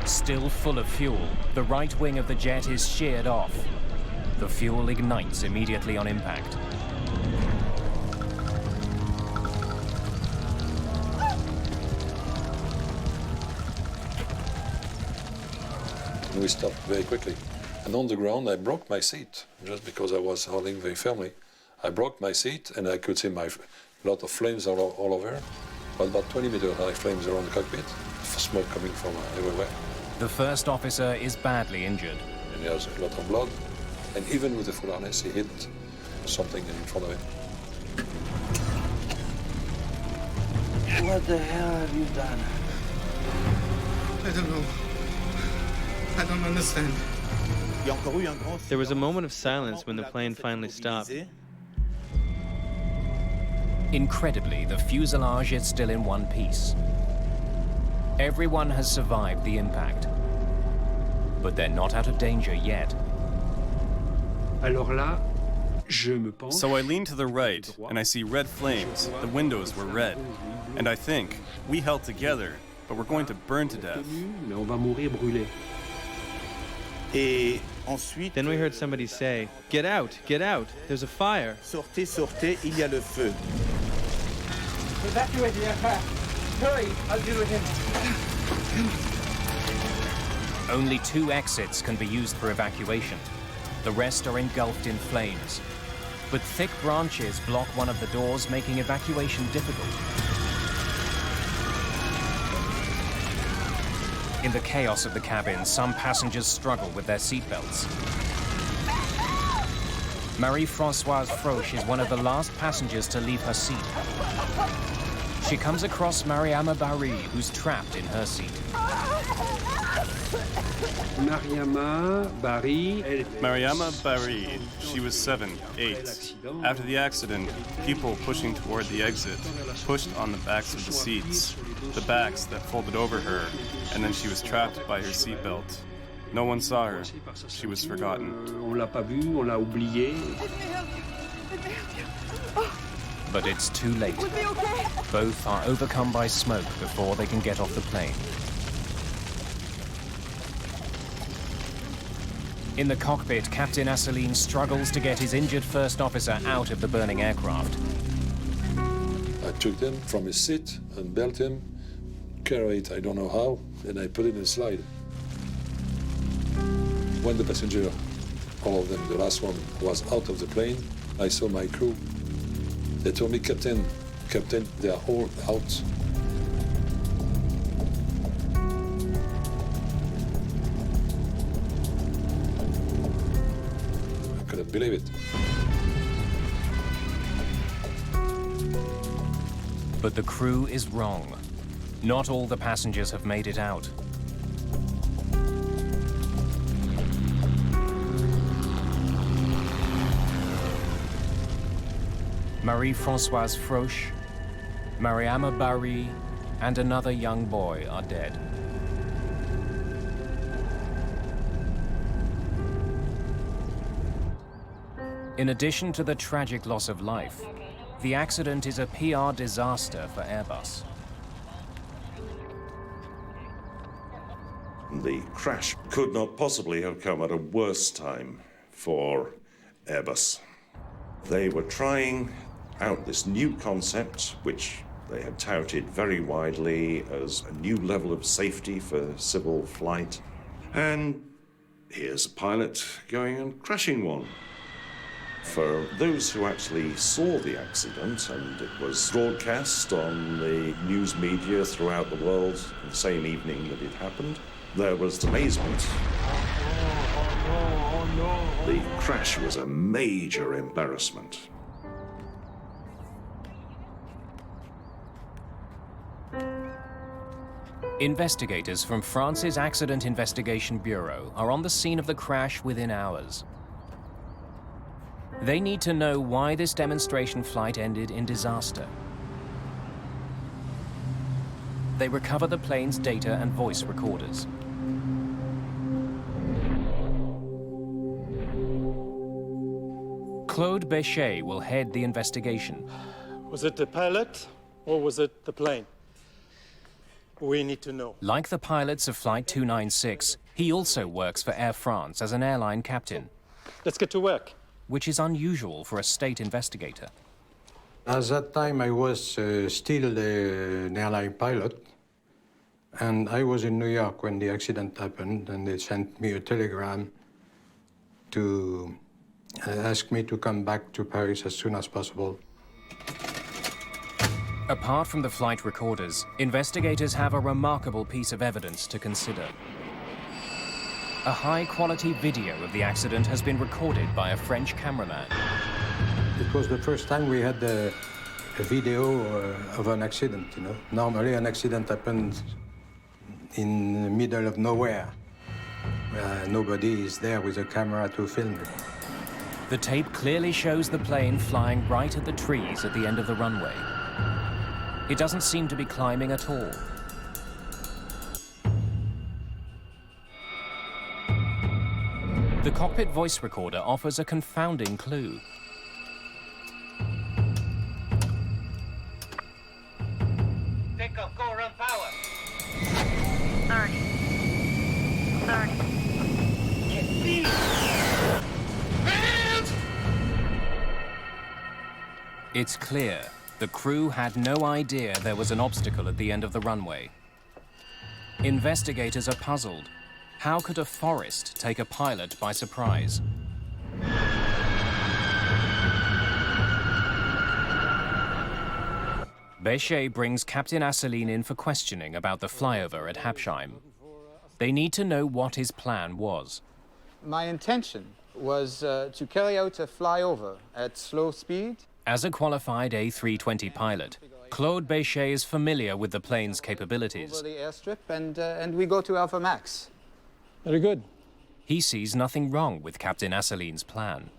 Still full of fuel, the right wing of the jet is sheared off. The fuel ignites immediately on impact. and we stopped very quickly. And on the ground, I broke my seat, just because I was holding very firmly. I broke my seat, and I could see a lot of flames all over. But about 20 meters high flames around the cockpit, smoke coming from everywhere. The first officer is badly injured. And he has a lot of blood. And even with the full harness, he hit something in front of him. What the hell have you done? I don't know. I don't understand. There was a moment of silence when the plane finally stopped. Incredibly, the fuselage is still in one piece. Everyone has survived the impact, but they're not out of danger yet. Alors là, je me penche. So I lean to the right, and I see red flames. The windows were red. And I think, we held together, but we're going to burn to death. Mais on va mourir brûlés. Then we heard somebody say, get out, there's a fire. Sortez, sortez, il y a le feu. Evacuate the aircraft. Hurry, I'll deal with him. Only 2 exits can be used for evacuation. The rest are engulfed in flames. But thick branches block one of the doors, making evacuation difficult. In the chaos of the cabin, some passengers struggle with their seatbelts. Marie-Françoise Froche is one of the last passengers to leave her seat. She comes across Mariama Barry, who's trapped in her seat. Mariama Barry, she was 7, 8. After the accident, people pushing toward the exit pushed on the backs of the seats, the backs that folded over her, and then she was trapped by her seatbelt. No one saw her. She was forgotten. On l'a pas vue, on l'a oubliée. But it's too late. Both are overcome by smoke before they can get off the plane. In the cockpit, Captain Asselineau struggles to get his injured first officer out of the burning aircraft. I took him from his seat and belt him, carried, I don't know how, and I put it in a slide. When the passenger, all of them, the last one, was out of the plane, I saw my crew. They told me, Captain, they are all out. I couldn't believe it. But the crew is wrong. Not all the passengers have made it out. Marie-Françoise Froche, Mariama Barry, and another young boy are dead. In addition to the tragic loss of life, the accident is a PR disaster for Airbus. The crash could not possibly have come at a worse time for Airbus. They were trying out this new concept, which they had touted very widely as a new level of safety for civil flight. And here's a pilot going and crashing one. For those who actually saw the accident, and it was broadcast on the news media throughout the world the same evening that it happened, there was amazement. The crash was a major embarrassment. Investigators from France's Accident Investigation Bureau are on the scene of the crash within hours. They need to know why this demonstration flight ended in disaster. They recover the plane's data and voice recorders. Claude Béchet will head the investigation. Was it the pilot or was it the plane? We need to know. Like the pilots of Flight 296, he also works for Air France as an airline captain. Let's get to work. Which is unusual for a state investigator. At that time, I was still an airline pilot. And I was in New York when the accident happened, and they sent me a telegram to ask me to come back to Paris as soon as possible. Apart from the flight recorders, investigators have a remarkable piece of evidence to consider. A high-quality video of the accident has been recorded by a French cameraman. It was the first time we had a video of an accident, you know. Normally an accident happens in the middle of nowhere. Nobody is there with a camera to film it. The tape clearly shows the plane flying right at the trees at the end of the runway. It doesn't seem to be climbing at all. The cockpit voice recorder offers a confounding clue. Take off, go around power. 30. 30. It's clear the crew had no idea there was an obstacle at the end of the runway. Investigators are puzzled. How could a forest take a pilot by surprise? Béchet brings Captain Asselineau in for questioning about the flyover at Habsheim. They need to know what his plan was. My intention was to carry out a flyover at slow speed. As a qualified A320 pilot, Claude Béchet is familiar with the plane's capabilities. Over the airstrip and we go to Alpha Max. Very good. He sees nothing wrong with Captain Asselineau's plan.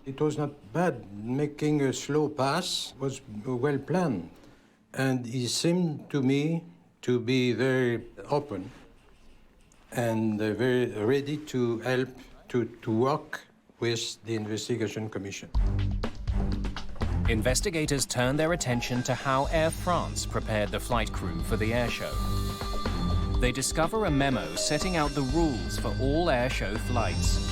It was not bad. Making a slow pass was well planned. And he seemed to me to be very open and very ready to help to work with the investigation commission. Investigators turn their attention to how Air France prepared the flight crew for the airshow. They discover a memo setting out the rules for all airshow flights.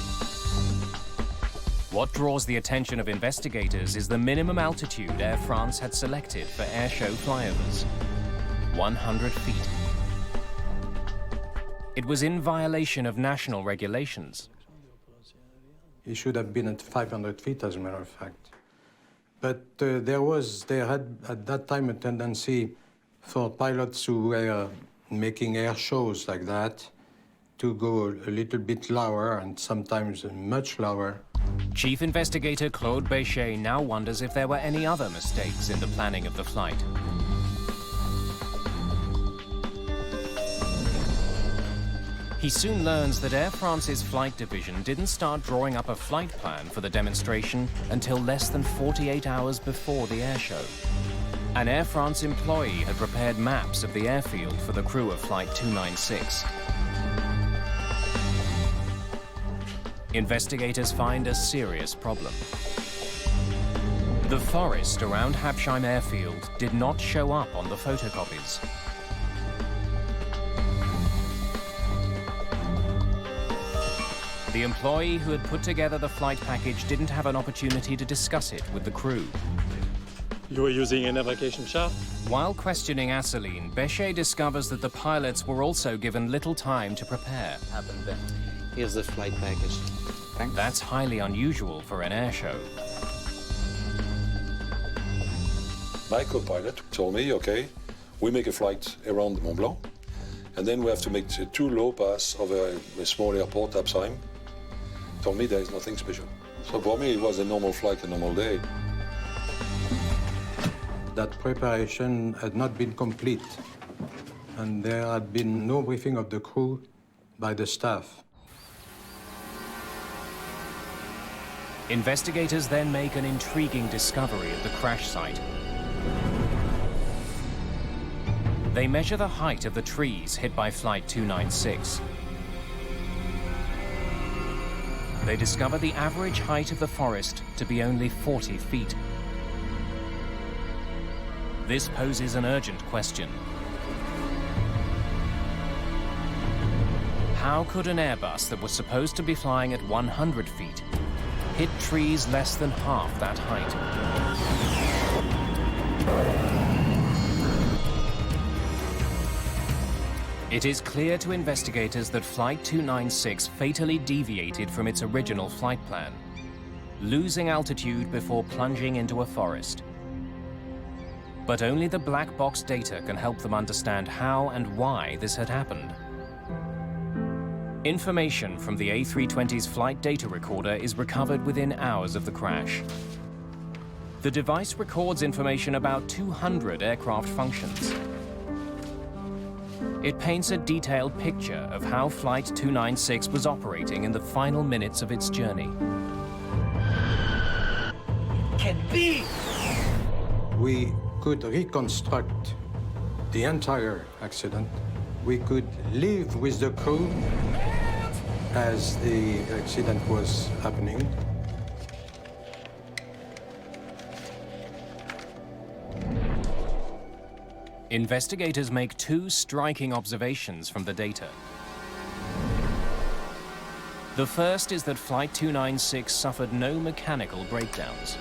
What draws the attention of investigators is the minimum altitude Air France had selected for airshow flyovers: 100 feet. It was in violation of national regulations. He should have been at 500 feet, as a matter of fact. But there had at that time a tendency for pilots who were making air shows like that to go a little bit lower and sometimes much lower. Chief Investigator Claude Béchet now wonders if there were any other mistakes in the planning of the flight. He soon learns that Air France's flight division didn't start drawing up a flight plan for the demonstration until less than 48 hours before the airshow. An Air France employee had prepared maps of the airfield for the crew of Flight 296. Investigators find a serious problem. The forest around Habsheim airfield did not show up on the photocopies. The employee who had put together the flight package didn't have an opportunity to discuss it with the crew. You were using a navigation chart? While questioning Asselineau, Béchet discovers that the pilots were also given little time to prepare. Happened then. Here's the flight package. Thanks. That's highly unusual for an airshow. My co-pilot told me, okay, we make a flight around Mont Blanc, and then we have to make 2 low pass over a small airport, Habsheim. Told me there is nothing special. So for me, it was a normal flight, a normal day. That preparation had not been complete, and there had been no briefing of the crew by the staff. Investigators then make an intriguing discovery at the crash site. They measure the height of the trees hit by Flight 296. They discover the average height of the forest to be only 40 feet. This poses an urgent question. How could an Airbus that was supposed to be flying at 100 feet hit trees less than half that height? It is clear to investigators that Flight 296 fatally deviated from its original flight plan, losing altitude before plunging into a forest. But only the black box data can help them understand how and why this had happened. Information from the A320's flight data recorder is recovered within hours of the crash. The device records information about 200 aircraft functions. It paints a detailed picture of how Flight 296 was operating in the final minutes of its journey. Can be! We could reconstruct the entire accident. We could live with the crew as the accident was happening. Investigators make two striking observations from the data. The first is that Flight 296 suffered no mechanical breakdowns.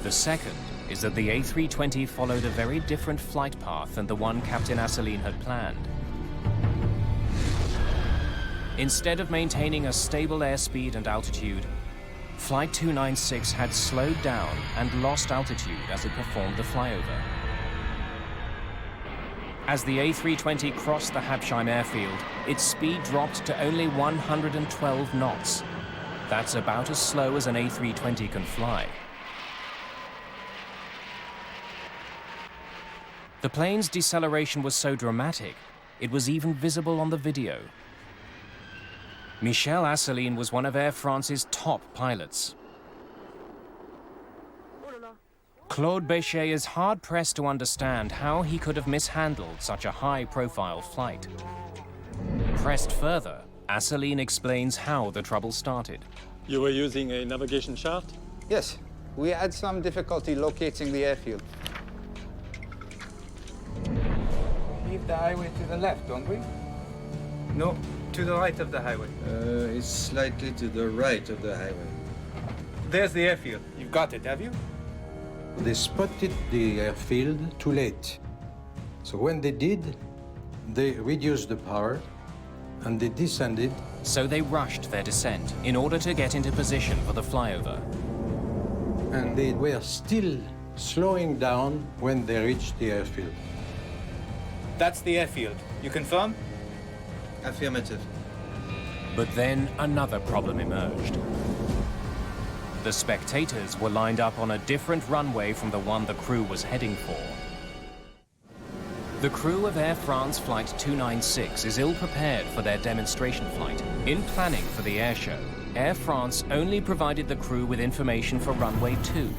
The second is that the A320 followed a very different flight path than the one Captain Assouline had planned. Instead of maintaining a stable airspeed and altitude, Flight 296 had slowed down and lost altitude as it performed the flyover. As the A320 crossed the Habsheim airfield, its speed dropped to only 112 knots. That's about as slow as an A320 can fly. The plane's deceleration was so dramatic, it was even visible on the video. Michel Assouline was one of Air France's top pilots. Claude Béchet is hard-pressed to understand how he could have mishandled such a high-profile flight. Pressed further, Assouline explains how the trouble started. You were using a navigation chart? Yes, we had some difficulty locating the airfield. Leave the highway to the left, don't we? No, to the right of the highway. It's slightly to the right of the highway. There's the airfield. You've got it, have you? They spotted the airfield too late. So when they did, they reduced the power and they descended. So they rushed their descent in order to get into position for the flyover. And they were still slowing down when they reached the airfield. That's the airfield. You confirm? Affirmative. But then another problem emerged. The spectators were lined up on a different runway from the one the crew was heading for. The crew of Air France Flight 296 is ill-prepared for their demonstration flight. In planning for the airshow, Air France only provided the crew with information for runway 2,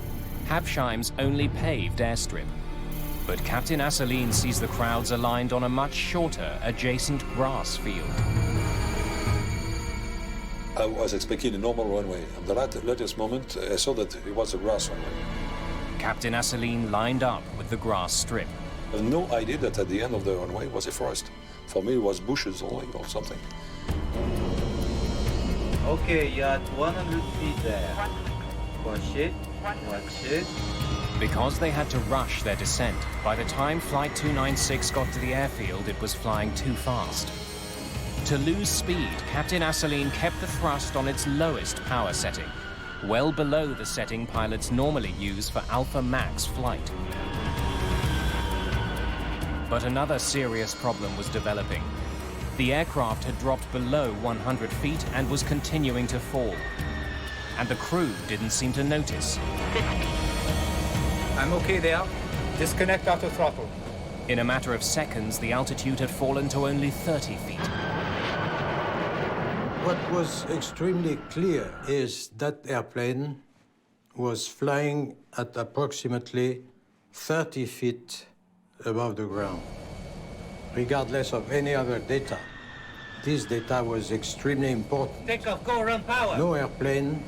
Habsheim's only paved airstrip. But Captain Assouline sees the crowds aligned on a much shorter, adjacent grass field. I was expecting a normal runway. At the latest moment, I saw that it was a grass runway. Captain Assouline lined up with the grass strip. I had no idea that at the end of the runway was a forest. For me, it was bushes only or something. Okay, you're at 100 feet there. Watch it. Watch it. Because they had to rush their descent, by the time Flight 296 got to the airfield, it was flying too fast. To lose speed, Captain Assouline kept the thrust on its lowest power setting, well below the setting pilots normally use for Alpha Max flight. But another serious problem was developing. The aircraft had dropped below 100 feet and was continuing to fall. And the crew didn't seem to notice. I'm okay there. Disconnect auto throttle. In a matter of seconds, the altitude had fallen to only 30 feet. What was extremely clear is that airplane was flying at approximately 30 feet above the ground. Regardless of any other data, this data was extremely important. Take off, go run power. No airplane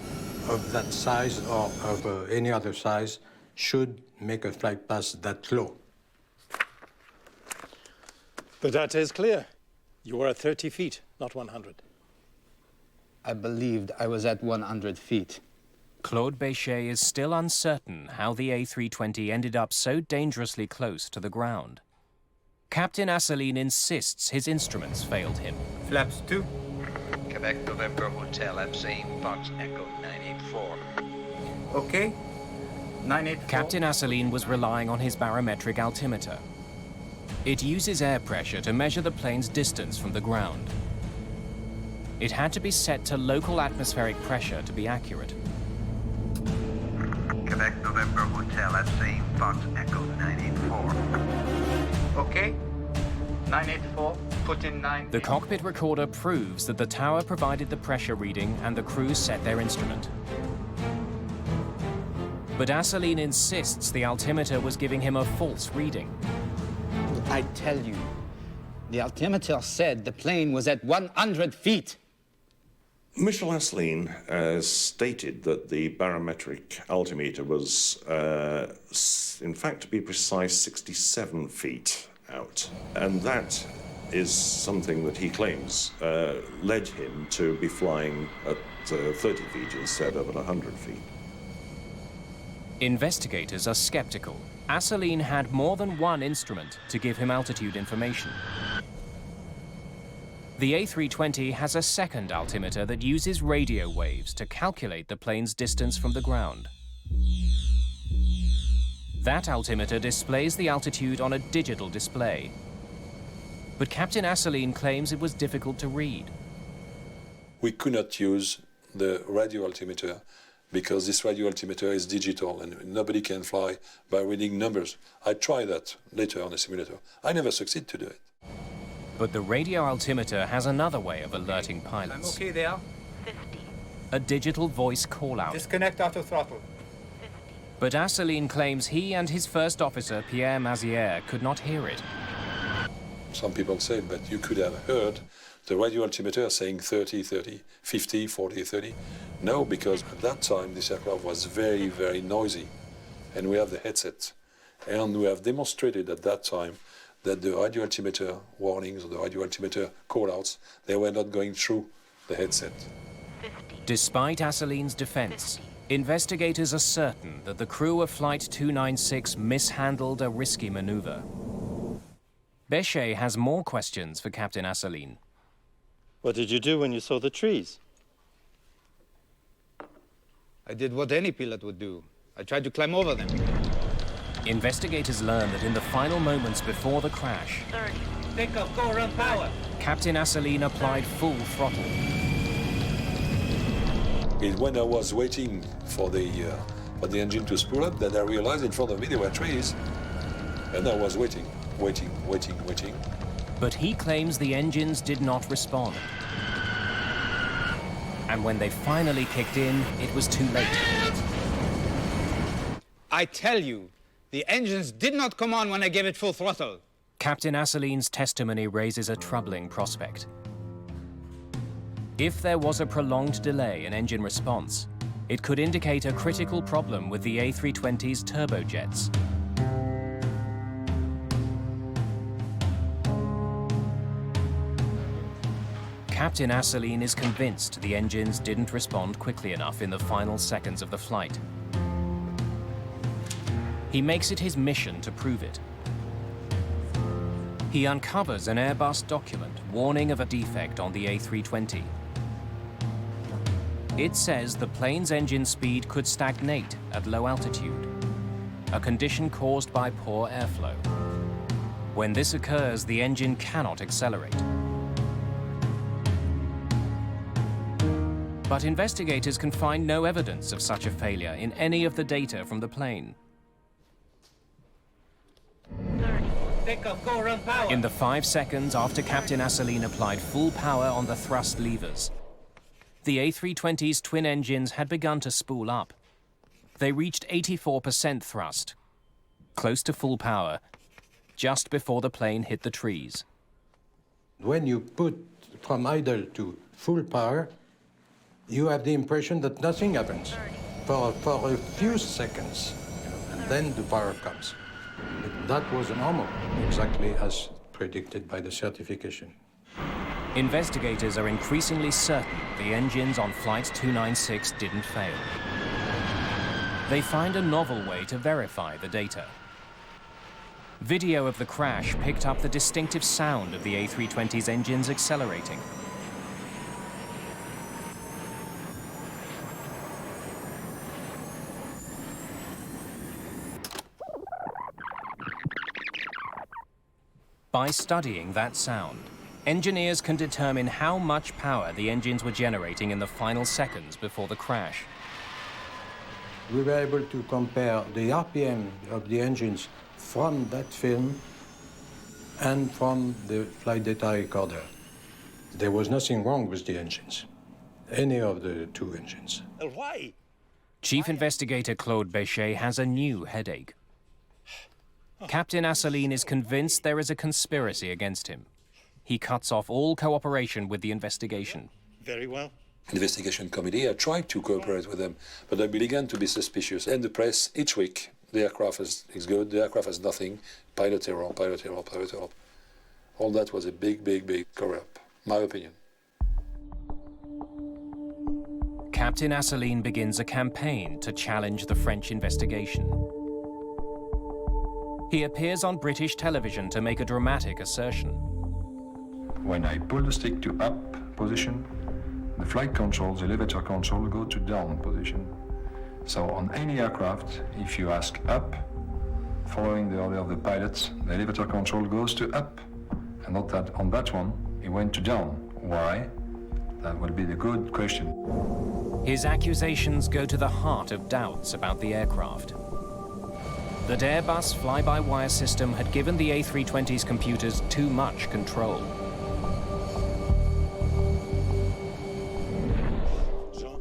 of that size or of any other size should make a flight path that low. The data is clear. You were at 30 feet, not 100. I believed I was at 100 feet. Claude Béchet is still uncertain how the A320 ended up so dangerously close to the ground. Captain Asseline insists his instruments failed him. Flaps 2. Quebec November Hotel, I'm saying Fox Echo 984. Okay. 984. Captain Asseline was relying on his barometric altimeter. It uses air pressure to measure the plane's distance from the ground. It had to be set to local atmospheric pressure to be accurate. Quebec November Hotel, I'm saying Fox Echo 984. Okay. 984. Put in 9. The cockpit recorder proves that the tower provided the pressure reading and the crew set their instrument. But Asseline insists the altimeter was giving him a false reading. I tell you, the altimeter said the plane was at 100 feet. Michel Asseline stated that the barometric altimeter was, in fact, to be precise, 67 feet out. And that is something that he claims led him to be flying at 30 feet instead of at 100 feet. Investigators are skeptical. Asseline had more than one instrument to give him altitude information. The A320 has a second altimeter that uses radio waves to calculate the plane's distance from the ground. That altimeter displays the altitude on a digital display. But Captain Asseline claims it was difficult to read. We could not use the radio altimeter because this radio altimeter is digital and nobody can fly by reading numbers. I tried that later on a simulator. I never succeed to do it. But the radio altimeter has another way of alerting pilots. I'm okay there. 50. A digital voice call-out. Disconnect auto throttle. But Asseline claims he and his first officer, Pierre Mazière, could not hear it. Some people say, but you could have heard the radio altimeter saying 30, 30, 50, 40, 30. No, because at that time this aircraft was very, very noisy. And we have the headset. And we have demonstrated at that time that the radio altimeter warnings or the radio altimeter call-outs, they were not going through the headset. 50. Despite Asseline's defense, investigators are certain that the crew of Flight 296 mishandled a risky maneuver. Bechet has more questions for Captain Asseline. What did you do when you saw the trees? I did what any pilot would do. I tried to climb over them. Investigators learn that in the final moments before the crash, 30. Take off, go around power. Captain Asseline applied full throttle. When I was waiting for the engine to spool up, that I realized in front of me there were trees. And I was waiting. But he claims the engines did not respond. And when they finally kicked in, it was too late. I tell you, the engines did not come on when I gave it full throttle. Captain Asseline's testimony raises a troubling prospect. If there was a prolonged delay in engine response, it could indicate a critical problem with the A320's turbojets. Captain Asseline is convinced the engines didn't respond quickly enough in the final seconds of the flight. He makes it his mission to prove it. He uncovers an Airbus document warning of a defect on the A320. It says the plane's engine speed could stagnate at low altitude, a condition caused by poor airflow. When this occurs, the engine cannot accelerate. But investigators can find no evidence of such a failure in any of the data from the plane. 30. Take off, go around power. In the 5 seconds after Captain Asseline applied full power on the thrust levers, the A320's twin engines had begun to spool up. They reached 84% thrust, close to full power, just before the plane hit the trees. When you put from idle to full power, you have the impression that nothing happens for a few seconds, and then the power comes. That was normal, exactly as predicted by the certification. Investigators are increasingly certain the engines on Flight 296 didn't fail. They find a novel way to verify the data. Video of the crash picked up the distinctive sound of the A320's engines accelerating. By studying that sound, engineers can determine how much power the engines were generating in the final seconds before the crash. We were able to compare the RPM of the engines from that film and from the flight data recorder. There was nothing wrong with the engines, any of the two engines. Why? Chief Investigator Claude Béchet has a new headache. Captain Assouline is convinced there is a conspiracy against him. He cuts off all cooperation with the investigation. Very well. Investigation committee, I tried to cooperate with them, but I began to be suspicious. And the press, each week, the aircraft is good, the aircraft has nothing, pilot error, pilot error, pilot error. All that was a big, big, big cover-up, my opinion. Captain Assouline begins a campaign to challenge the French investigation. He appears on British television to make a dramatic assertion. When I pull the stick to up position, the flight controls, the elevator control go to down position. So on any aircraft, if you ask up, following the order of the pilots, the elevator control goes to up. And not that on that one, it went to down. Why? That would be the good question. His accusations go to the heart of doubts about the aircraft. That Airbus fly-by-wire system had given the A320's computers too much control.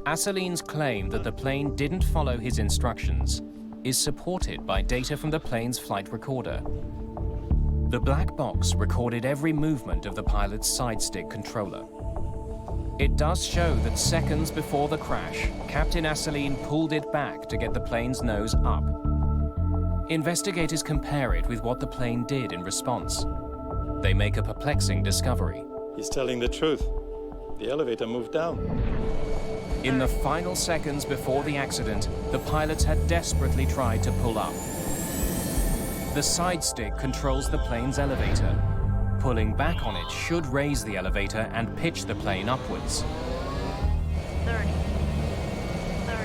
Assouline's claim that the plane didn't follow his instructions is supported by data from the plane's flight recorder. The black box recorded every movement of the pilot's side stick controller. It does show that seconds before the crash, Captain Assouline pulled it back to get the plane's nose up. Investigators compare it with what the plane did in response. They make a perplexing discovery. He's telling the truth. The elevator moved down. In the final seconds before the accident, the pilots had desperately tried to pull up. The side stick controls the plane's elevator. Pulling back on it should raise the elevator and pitch the plane upwards. 30.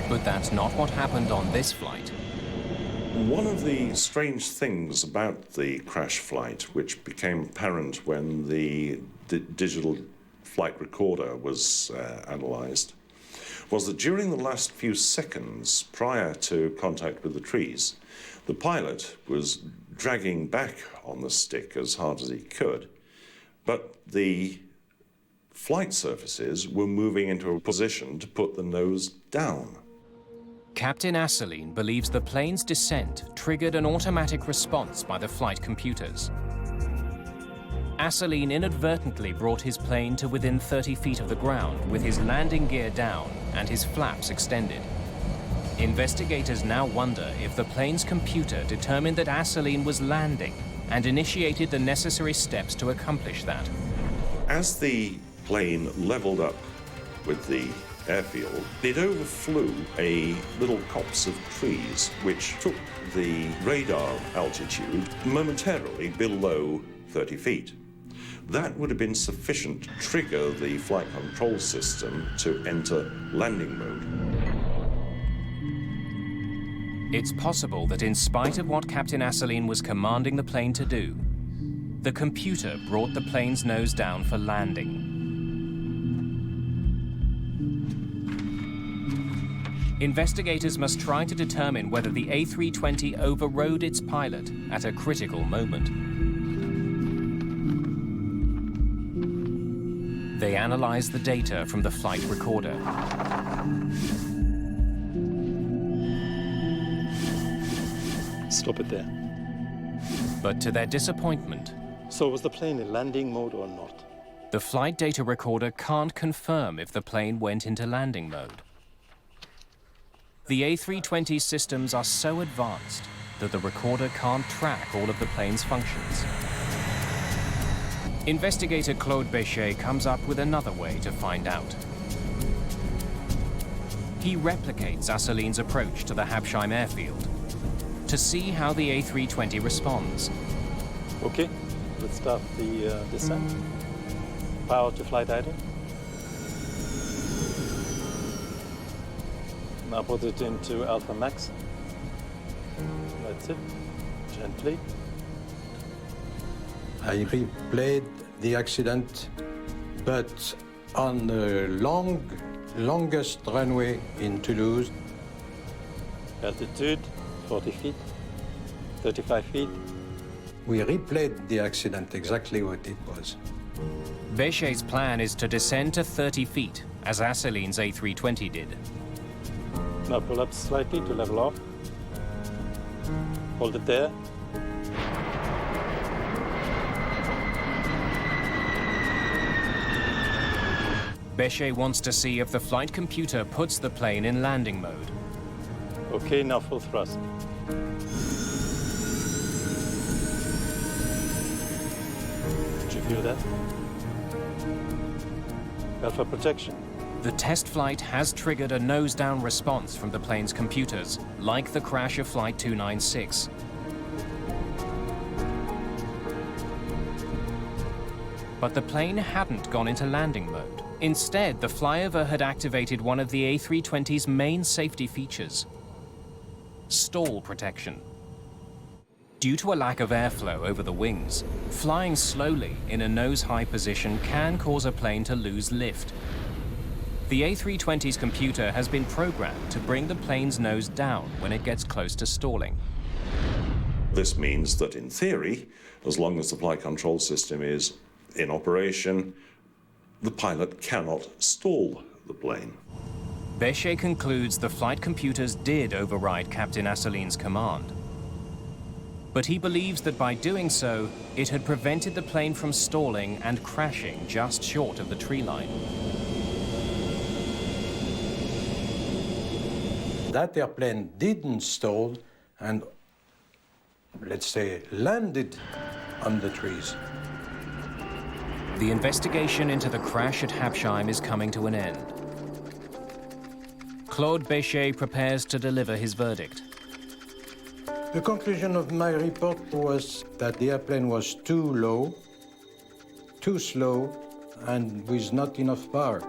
But that's not what happened on this flight. One of the strange things about the crash flight, which became apparent when the digital flight recorder was analysed, was that during the last few seconds prior to contact with the trees, the pilot was dragging back on the stick as hard as he could, but the flight surfaces were moving into a position to put the nose down. Captain Assouline believes the plane's descent triggered an automatic response by the flight computers. Assouline inadvertently brought his plane to within 30 feet of the ground with his landing gear down and his flaps extended. Investigators now wonder if the plane's computer determined that Assouline was landing and initiated the necessary steps to accomplish that. As the plane leveled up with the airfield, it overflew a little copse of trees which took the radar altitude momentarily below 30 feet. That would have been sufficient to trigger the flight control system to enter landing mode. It's possible that in spite of what Captain Assouline was commanding the plane to do, the computer brought the plane's nose down for landing. Investigators must try to determine whether the A320 overrode its pilot at a critical moment. They analyze the data from the flight recorder. Stop it there. But to their disappointment... So was the plane in landing mode or not? The flight data recorder can't confirm if the plane went into landing mode. The A320 systems are so advanced that the recorder can't track all of the plane's functions. Investigator Claude Béchet comes up with another way to find out. He replicates Assouline's approach to the Habsheim airfield to see how the A320 responds. Okay, let's start the descent. Power to flight idle. Now put it into Alpha Max. That's it. Gently. I replayed the accident, but on the longest runway in Toulouse. Altitude, 40 feet, 35 feet. We replayed the accident exactly what it was. Béchet's plan is to descend to 30 feet, as Asseline's A320 did. Now pull up slightly to level off. Hold it there. Béchet wants to see if the flight computer puts the plane in landing mode. Okay, now full thrust. Did you feel that? Alpha protection. The test flight has triggered a nose-down response from the plane's computers, like the crash of Flight 296. But the plane hadn't gone into landing mode. Instead, the flyover had activated one of the A320's main safety features: stall protection. Due to a lack of airflow over the wings, flying slowly in a nose-high position can cause a plane to lose lift. The A320's computer has been programmed to bring the plane's nose down when it gets close to stalling. This means that in theory, as long as the flight control system is in operation, the pilot cannot stall the plane. Béchet concludes the flight computers did override Captain Asseline's command. But he believes that by doing so, it had prevented the plane from stalling and crashing just short of the tree line. That airplane didn't stall and, let's say, landed on the trees. The investigation into the crash at Habsheim is coming to an end. Claude Béchet prepares to deliver his verdict. The conclusion of my report was that the airplane was too low, too slow, and with not enough power.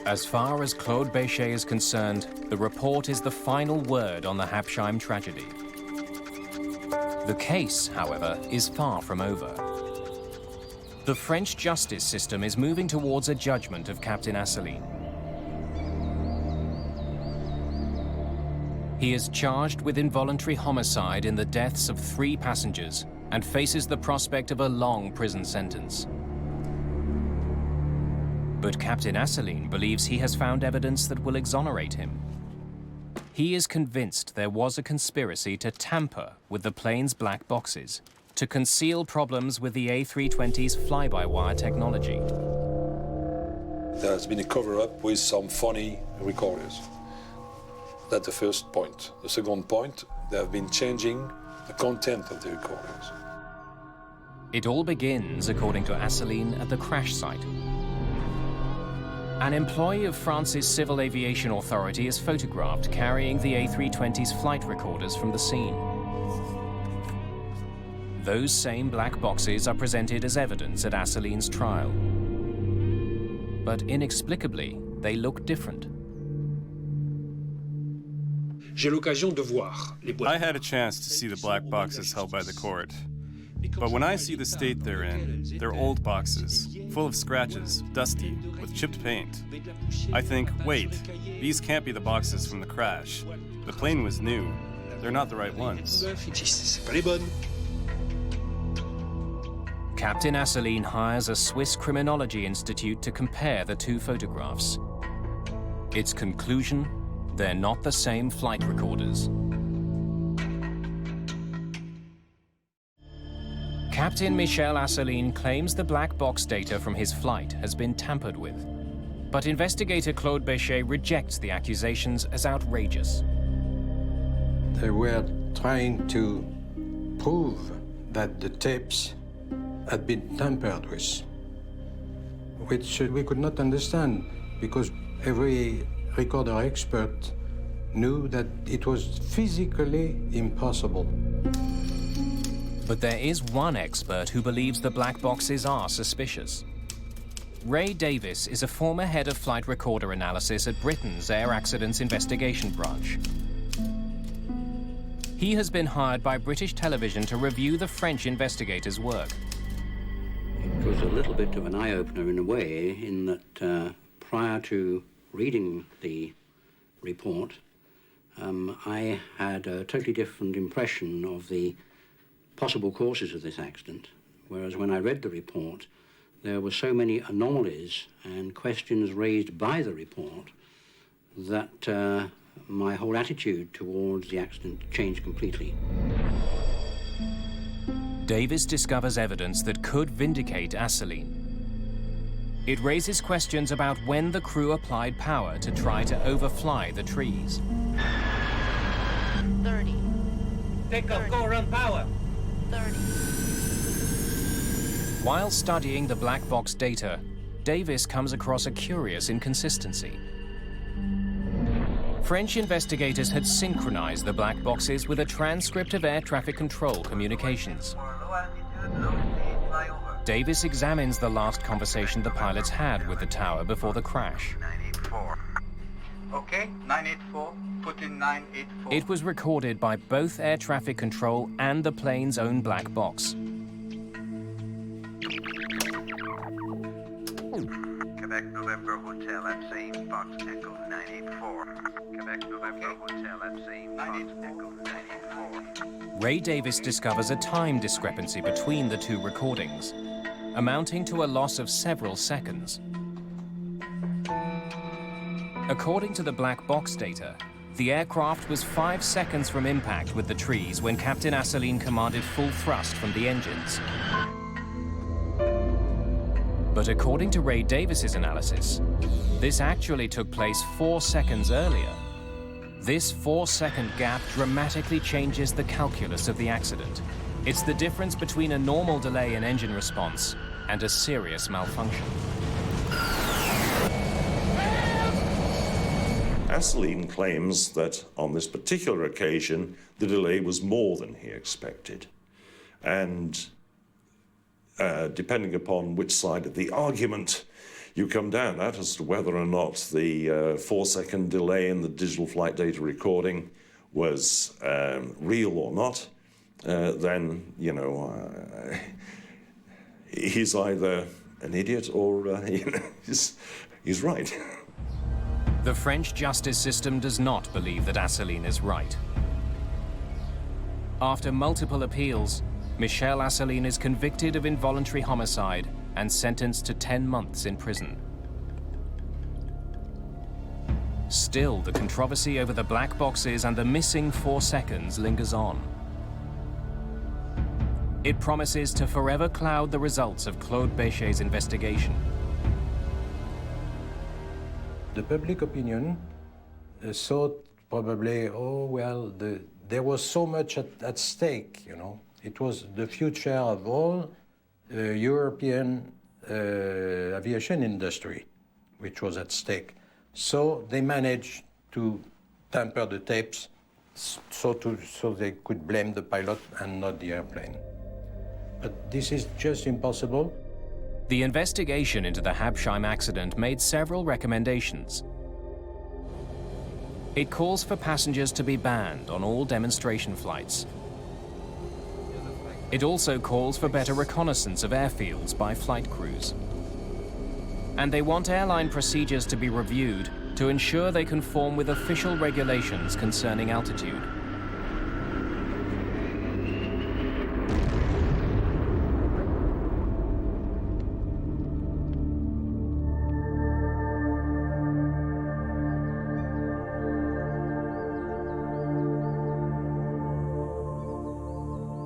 As far as Claude Béchet is concerned, the report is the final word on the Habsheim tragedy. The case, however, is far from over. The French justice system is moving towards a judgment of Captain Asseline. He is charged with involuntary homicide in the deaths of 3 passengers and faces the prospect of a long prison sentence. But Captain Asseline believes he has found evidence that will exonerate him. He is convinced there was a conspiracy to tamper with the plane's black boxes, to conceal problems with the A320's fly-by-wire technology. There has been a cover-up with some funny recorders. That's the first point. The second point, they have been changing the content of the recorders. It all begins, according to Asseline, at the crash site. An employee of France's Civil Aviation Authority is photographed carrying the A320's flight recorders from the scene. Those same black boxes are presented as evidence at Asseline's trial. But inexplicably, they look different. I had a chance to see the black boxes held by the court. But when I see the state they're in, they're old boxes, full of scratches, dusty, with chipped paint. I think, wait, these can't be the boxes from the crash. The plane was new. They're not the right ones. Captain Asseline hires a Swiss criminology institute to compare the 2 photographs. Its conclusion, they're not the same flight recorders. Captain Michel Asseline claims the black box data from his flight has been tampered with. But investigator Claude Béchet rejects the accusations as outrageous. They were trying to prove that the tapes had been tampered with, which we could not understand, because Every recorder expert knew that it was physically impossible. But there is one expert who believes the black boxes are suspicious. Ray Davis is a former head of flight recorder analysis at Britain's Air Accidents Investigation Branch. He has been hired by British television to review the French investigators' work. It was a little bit of an eye-opener in a way, in that prior to reading the report, I had a totally different impression of the possible causes of this accident, whereas when I read the report, there were so many anomalies and questions raised by the report that my whole attitude towards the accident changed completely. Davis discovers evidence that could vindicate Asseline. It raises questions about when the crew applied power to try to overfly the trees. 30. Take off, go run power. 30. While studying the black box data, Davis comes across a curious inconsistency. French investigators had synchronized the black boxes with a transcript of air traffic control communications. Davis examines the last conversation the pilots had with the tower before the crash. 984. Okay, 984, put in 984. It was recorded by both air traffic control and the plane's own black box. Quebec November Hotel at same Fox Echo 984. Quebec November Hotel at same Fox Echo 984. Ray Davis discovers a time discrepancy between the two recordings, amounting to a loss of several seconds. According to the black box data, the aircraft was 5 seconds from impact with the trees when Captain Asseline commanded full thrust from the engines. But according to Ray Davis's analysis, this actually took place 4 seconds earlier. This 4-second gap dramatically changes the calculus of the accident. It's the difference between a normal delay in engine response and a serious malfunction. Asseline claims that on this particular occasion, the delay was more than he expected. And depending upon which side of the argument you come down at as to whether or not the 4-second delay in the digital flight data recording was real or not, then, you know, he's either an idiot or you know, he's right. The French justice system does not believe that Asseline is right. After multiple appeals, Michel Asseline is convicted of involuntary homicide and sentenced to 10 months in prison. Still, the controversy over the black boxes and the missing 4 seconds lingers on. It promises to forever cloud the results of Claude Béchet's investigation. The public opinion thought probably, oh, well, there was so much at stake, you know. It was the future of all European aviation industry, which was at stake. So they managed to tamper the tapes so they could blame the pilot and not the airplane. But this is just impossible. The investigation into the Habsheim accident made several recommendations. It calls for passengers to be banned on all demonstration flights. It also calls for better reconnaissance of airfields by flight crews. And they want airline procedures to be reviewed to ensure they conform with official regulations concerning altitude.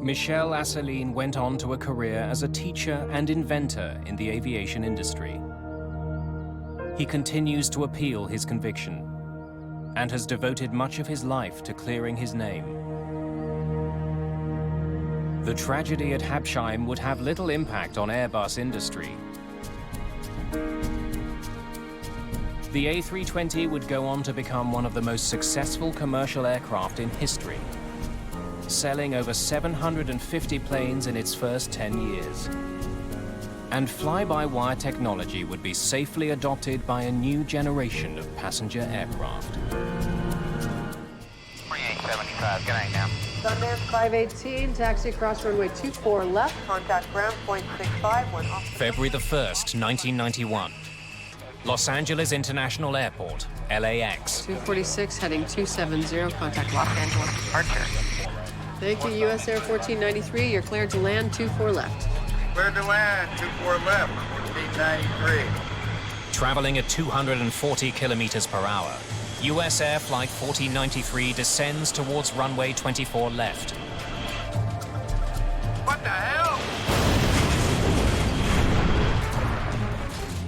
Michel Asseline went on to a career as a teacher and inventor in the aviation industry. He continues to appeal his conviction and has devoted much of his life to clearing his name. The tragedy at Habsheim would have little impact on Airbus industry. The A320 would go on to become one of the most successful commercial aircraft in history, selling over 750 planes in its first 10 years. And fly-by-wire technology would be safely adopted by a new generation of passenger aircraft. 4875, good night now. Sundance 518, taxi across runway 24 left, contact ground point 65 when off. February the 1st, 1991. Los Angeles International Airport, LAX. 246 heading 270, contact Los Angeles departure. Thank you, US Air 1493, you're cleared to land 24 left. Cleared to land, 24 left, 1493. Traveling at 240 kilometers per hour, US Air Flight 1493 descends towards runway 24 left. What the hell?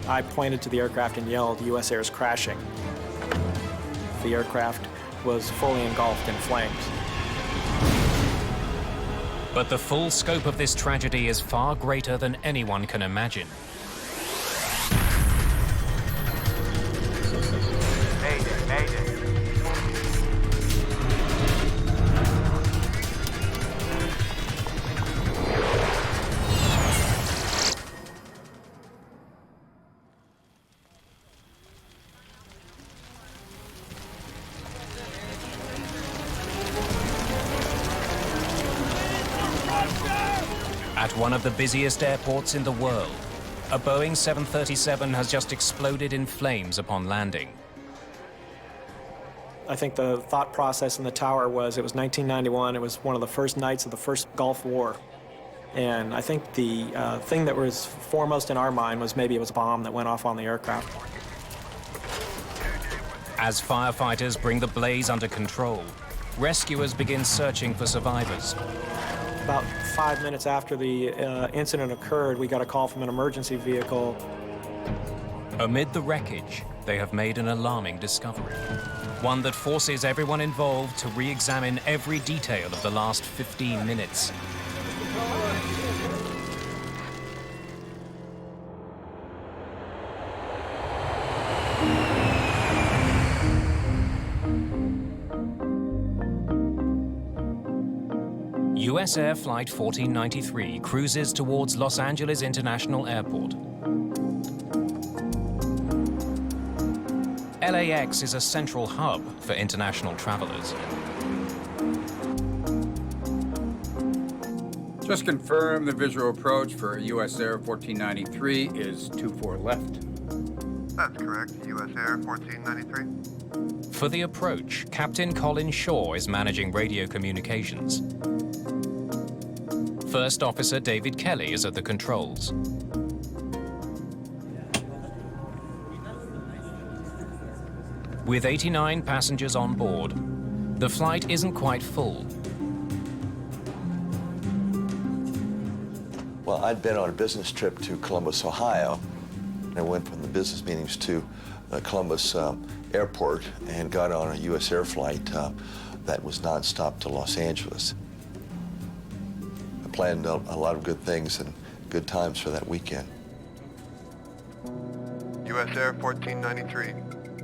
I pointed to the aircraft and yelled, US Air is crashing. The aircraft was fully engulfed in flames. But the full scope of this tragedy is far greater than anyone can imagine. Mayday, Mayday. At one of the busiest airports in the world, a Boeing 737 has just exploded in flames upon landing. I think the thought process in the tower was, it was 1991, it was one of the first nights of the first Gulf War. And I think the thing that was foremost in our mind was maybe it was a bomb that went off on the aircraft. As firefighters bring the blaze under control, rescuers begin searching for survivors. About 5 minutes after the incident occurred, we got a call from an emergency vehicle. Amid the wreckage, they have made an alarming discovery. One that forces everyone involved to re-examine every detail of the last 15 minutes. US Air Flight 1493 cruises towards Los Angeles International Airport. LAX is a central hub for international travelers. Just confirm the visual approach for US Air 1493 is 24 left. That's correct, US Air 1493. For the approach, Captain Colin Shaw is managing radio communications. First Officer David Kelly is at the controls. With 89 passengers on board, the flight isn't quite full. Well, I'd been on a business trip to Columbus, Ohio. I went from the business meetings to Columbus Airport and got on a US Air flight that was nonstop to Los Angeles. I planned a lot of good things and good times for that weekend. US Air 1493.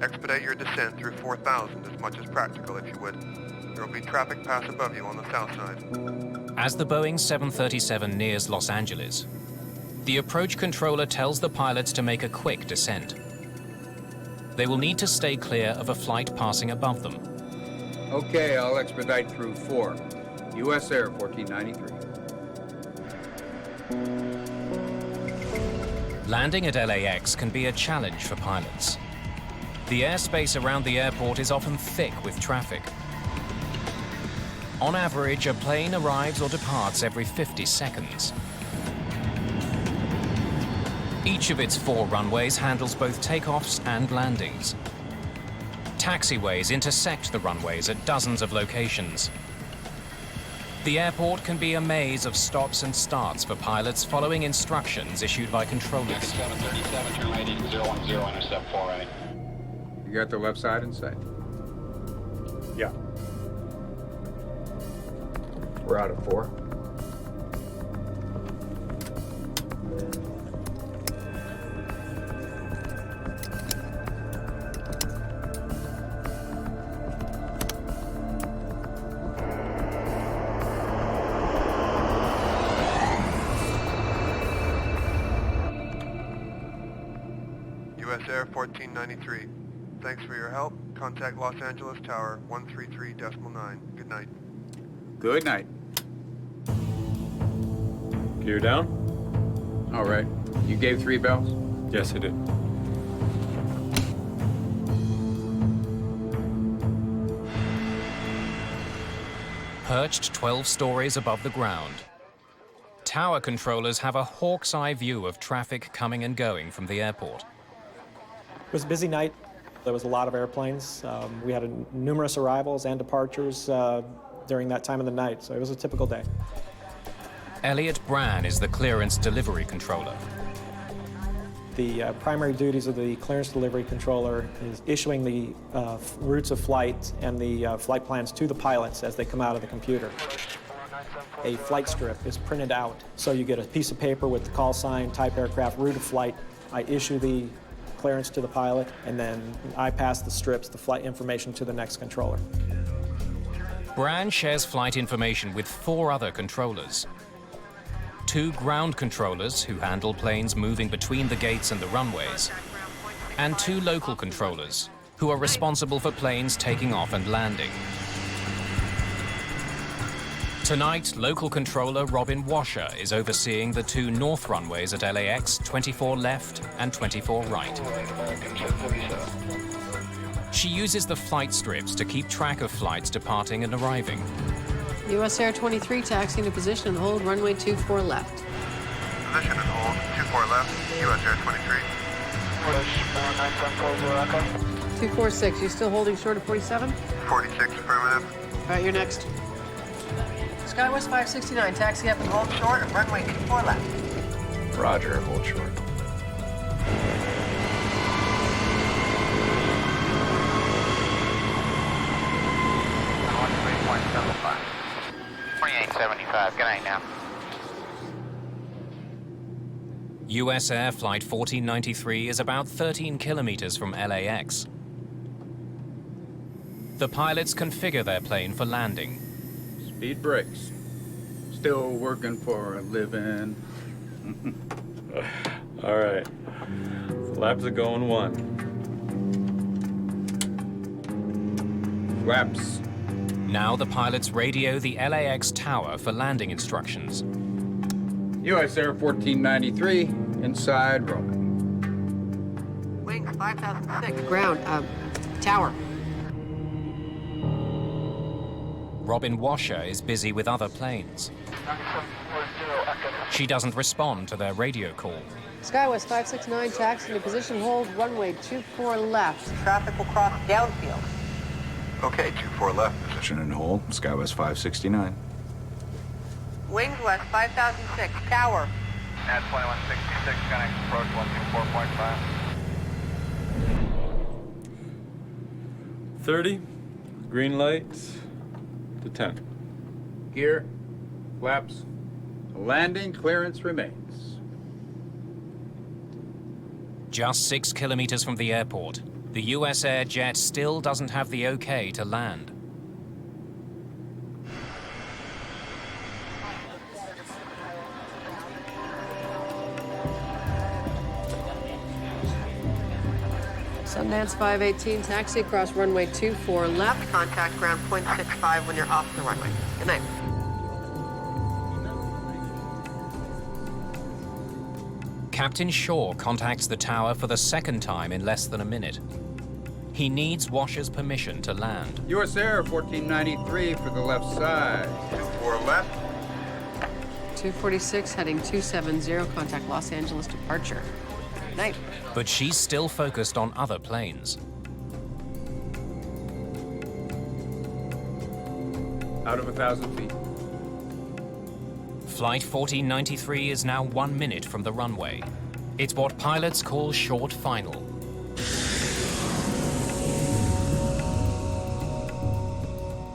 Expedite your descent through 4000 as much as practical, if you would. There will be traffic pass above you on the south side. As the Boeing 737 nears Los Angeles, the approach controller tells the pilots to make a quick descent. They will need to stay clear of a flight passing above them. Okay, I'll expedite through 4. US Air 1493. Landing at LAX can be a challenge for pilots. The airspace around the airport is often thick with traffic. On average, a plane arrives or departs every 50 seconds. Each of its 4 runways handles both takeoffs and landings. Taxiways intersect the runways at dozens of locations. The airport can be a maze of stops and starts for pilots following instructions issued by controllers. 737, turn right 010, intercept 48. You got the left side in sight? Yeah. We're out of 4. US Air 1493. Thanks for your help. Contact Los Angeles Tower 133.9. Good night. Good night. Gear down? All right. You gave 3 bells? Yes, I did. Perched 12 stories above the ground, tower controllers have a hawk's eye view of traffic coming and going from the airport. It was a busy night. There was a lot of airplanes. We had numerous arrivals and departures during that time of the night, so it was a typical day. Elliot Brann is the clearance delivery controller. The primary duties of the clearance delivery controller is issuing the routes of flight and the flight plans to the pilots as they come out of the computer. A flight strip is printed out, so you get a piece of paper with the call sign, type aircraft, route of flight. I issue the clearance to the pilot, and then I pass the strips, the flight information, to the next controller. Brann shares flight information with 4 other controllers. 2 ground controllers who handle planes moving between the gates and the runways, and 2 local controllers who are responsible for planes taking off and landing. Tonight, local controller Robin Washer is overseeing the 2 north runways at LAX, 24 left and 24 right. She uses the flight strips to keep track of flights departing and arriving. US Air 23 taxiing to position and hold runway 24 left. Position and hold 24 left. US Air 23. 246, you still holding short of 47? 46, affirmative. All right, you're next. SkyWest 569, taxi up and hold short of runway 24 left. Roger, hold short. $28.75. Good night now. US Air Flight 1493 is about 13 kilometers from LAX. The pilots configure their plane for landing. Speed brakes. Still working for a living. All right. Flaps are going 1. Flaps. Now the pilots radio the LAX tower for landing instructions. US Air 1493, inside rolling. Wings 5006, ground, tower. Robin Washer is busy with other planes. She doesn't respond to their radio call. SkyWest 569, taxi to position, hold runway 24 left. Traffic will cross downfield. Okay, 24 left. Position and hold, SkyWest 569. Wings west 5006, tower. At 2166, connect approach 124.5. 30. Green lights to 10. Gear, flaps, landing clearance remains. Just 6 kilometers from the airport, the US Air jet still doesn't have the okay to land. Sundance 518, taxi across runway 24 left. Contact ground 0.65 when you're off the runway. Good night. Captain Shaw contacts the tower for the 2nd time in less than a minute. He needs Washer's permission to land. US Air 1493 for the left side. 24 left. 246, heading 270, contact Los Angeles departure. Good night. But she's still focused on other planes. Out of 1,000 feet. Flight 1493 is now 1 minute from the runway. It's what pilots call short final.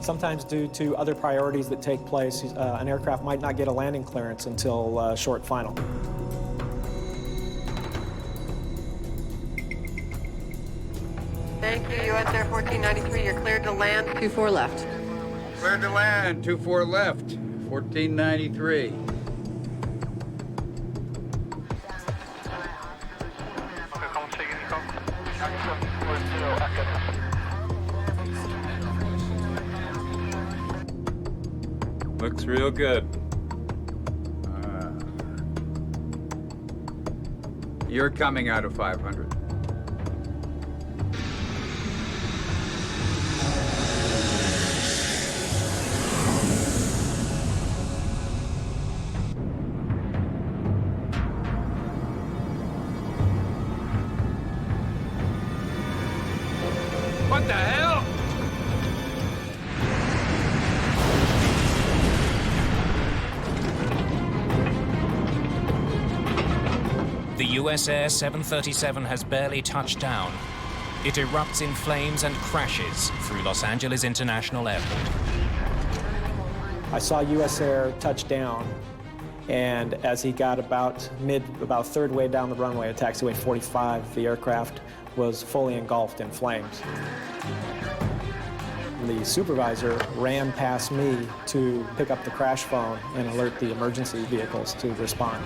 Sometimes due to other priorities that take place, an aircraft might not get a landing clearance until short final. Thank you, US Air 1493, you're cleared to land. 24 left. Cleared to land, 24 left, 1493. Okay, come take any call. Looks real good. You're coming out of 500. What the hell? The US Air 737 has barely touched down. It erupts in flames and crashes through Los Angeles International Airport. I saw US Air touch down, and as he got about third way down the runway at taxiway 45, the aircraft was fully engulfed in flames. The supervisor ran past me to pick up the crash phone and alert the emergency vehicles to respond.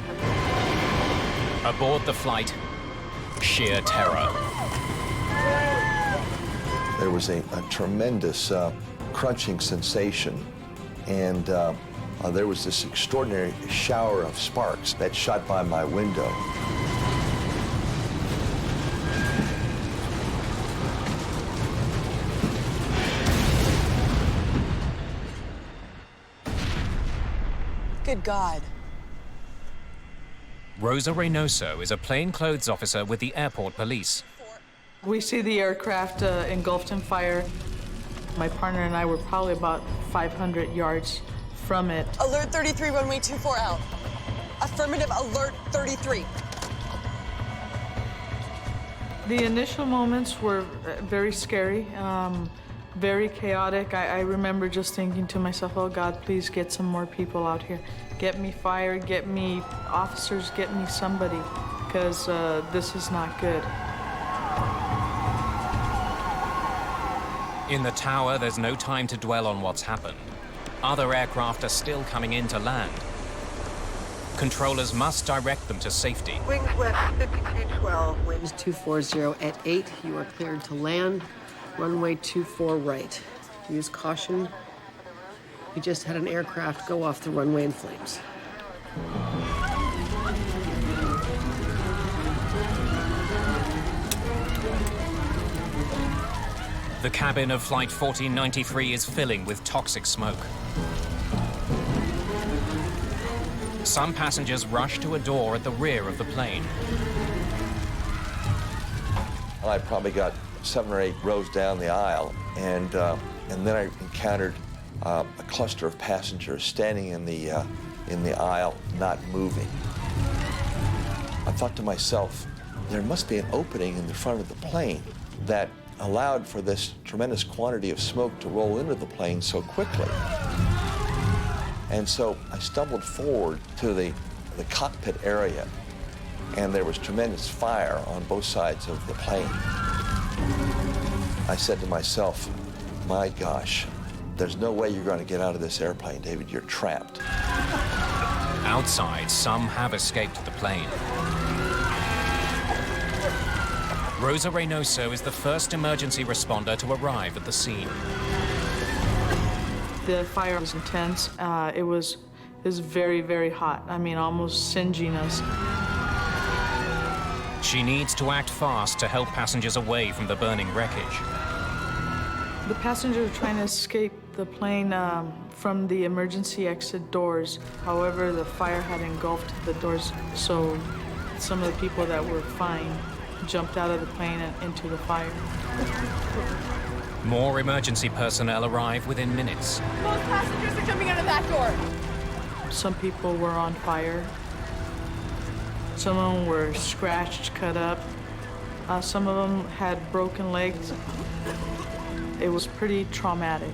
Aboard the flight, sheer terror. There was a tremendous crunching sensation, and there was this extraordinary shower of sparks that shot by my window. Good God. Rosa Reynoso is a plainclothes officer with the airport police. We see the aircraft engulfed in fire. My partner and I were probably about 500 yards from it. Alert 33, runway 24 out. Affirmative, alert 33. The initial moments were very scary, very chaotic. I remember just thinking to myself, oh God, please get some more people out here. Get me fire, get me officers, get me somebody, because this is not good. In the tower, there's no time to dwell on what's happened. Other aircraft are still coming in to land. Controllers must direct them to safety. Wings west 5212. Winds 240 at 8. You are cleared to land. Runway 24 right. Use caution. We just had an aircraft go off the runway in flames. The cabin of Flight 1493 is filling with toxic smoke. Some passengers rush to a door at the rear of the plane. I probably got 7 or 8 rows down the aisle, and then I encountered a cluster of passengers standing in the aisle, not moving. I thought to myself, there must be an opening in the front of the plane that allowed for this tremendous quantity of smoke to roll into the plane so quickly. And so I stumbled forward to the cockpit area, and there was tremendous fire on both sides of the plane. I said to myself, my gosh, there's no way you're going to get out of this airplane, David. You're trapped. Outside, some have escaped the plane. Rosa Reynoso is the first emergency responder to arrive at the scene. The fire was intense. It was very, very hot. I mean, almost singeing us. She needs to act fast to help passengers away from the burning wreckage. The passengers were trying to escape the plane from the emergency exit doors. However, the fire had engulfed the doors, so some of the people that were fine jumped out of the plane and into the fire. More emergency personnel arrive within minutes. Most passengers are jumping out of that door. Some people were on fire. Some of them were scratched, cut up. Some of them had broken legs. It was pretty traumatic.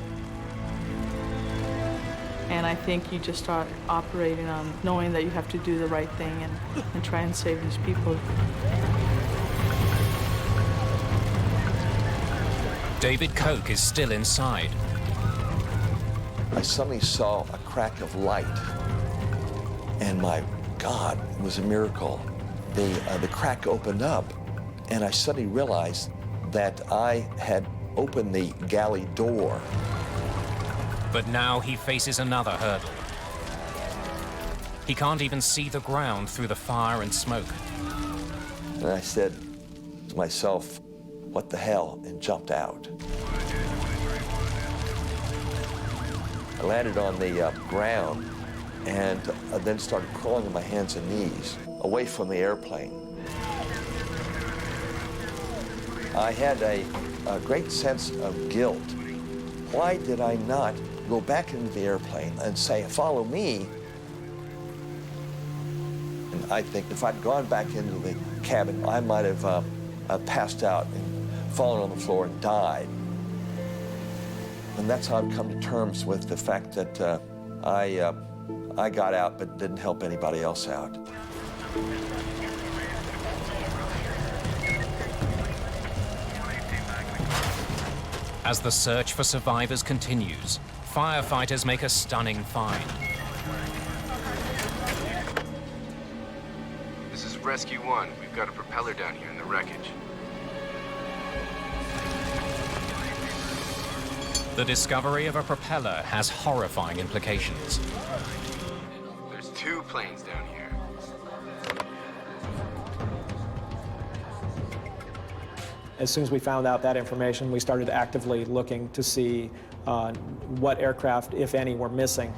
And I think you just start operating on knowing that you have to do the right thing and try and save these people. David Koch is still inside. I suddenly saw a crack of light, and my God, it was a miracle. The crack opened up, and I suddenly realized that I had opened the galley door. But now he faces another hurdle. He can't even see the ground through the fire and smoke. And I said to myself, what the hell, and jumped out. I landed on the ground and then started crawling on my hands and knees away from the airplane. I had a great sense of guilt. Why did I not go back into the airplane and say, follow me? And I think if I'd gone back into the cabin, I might have passed out and fallen on the floor and died. And that's how I've come to terms with the fact that I got out but didn't help anybody else out. As the search for survivors continues, firefighters make a stunning find. This is Rescue 1. We've got a propeller down here in the wreckage. The discovery of a propeller has horrifying implications. There's 2 planes down here. As soon as we found out that information, we started actively looking to see what aircraft, if any, were missing.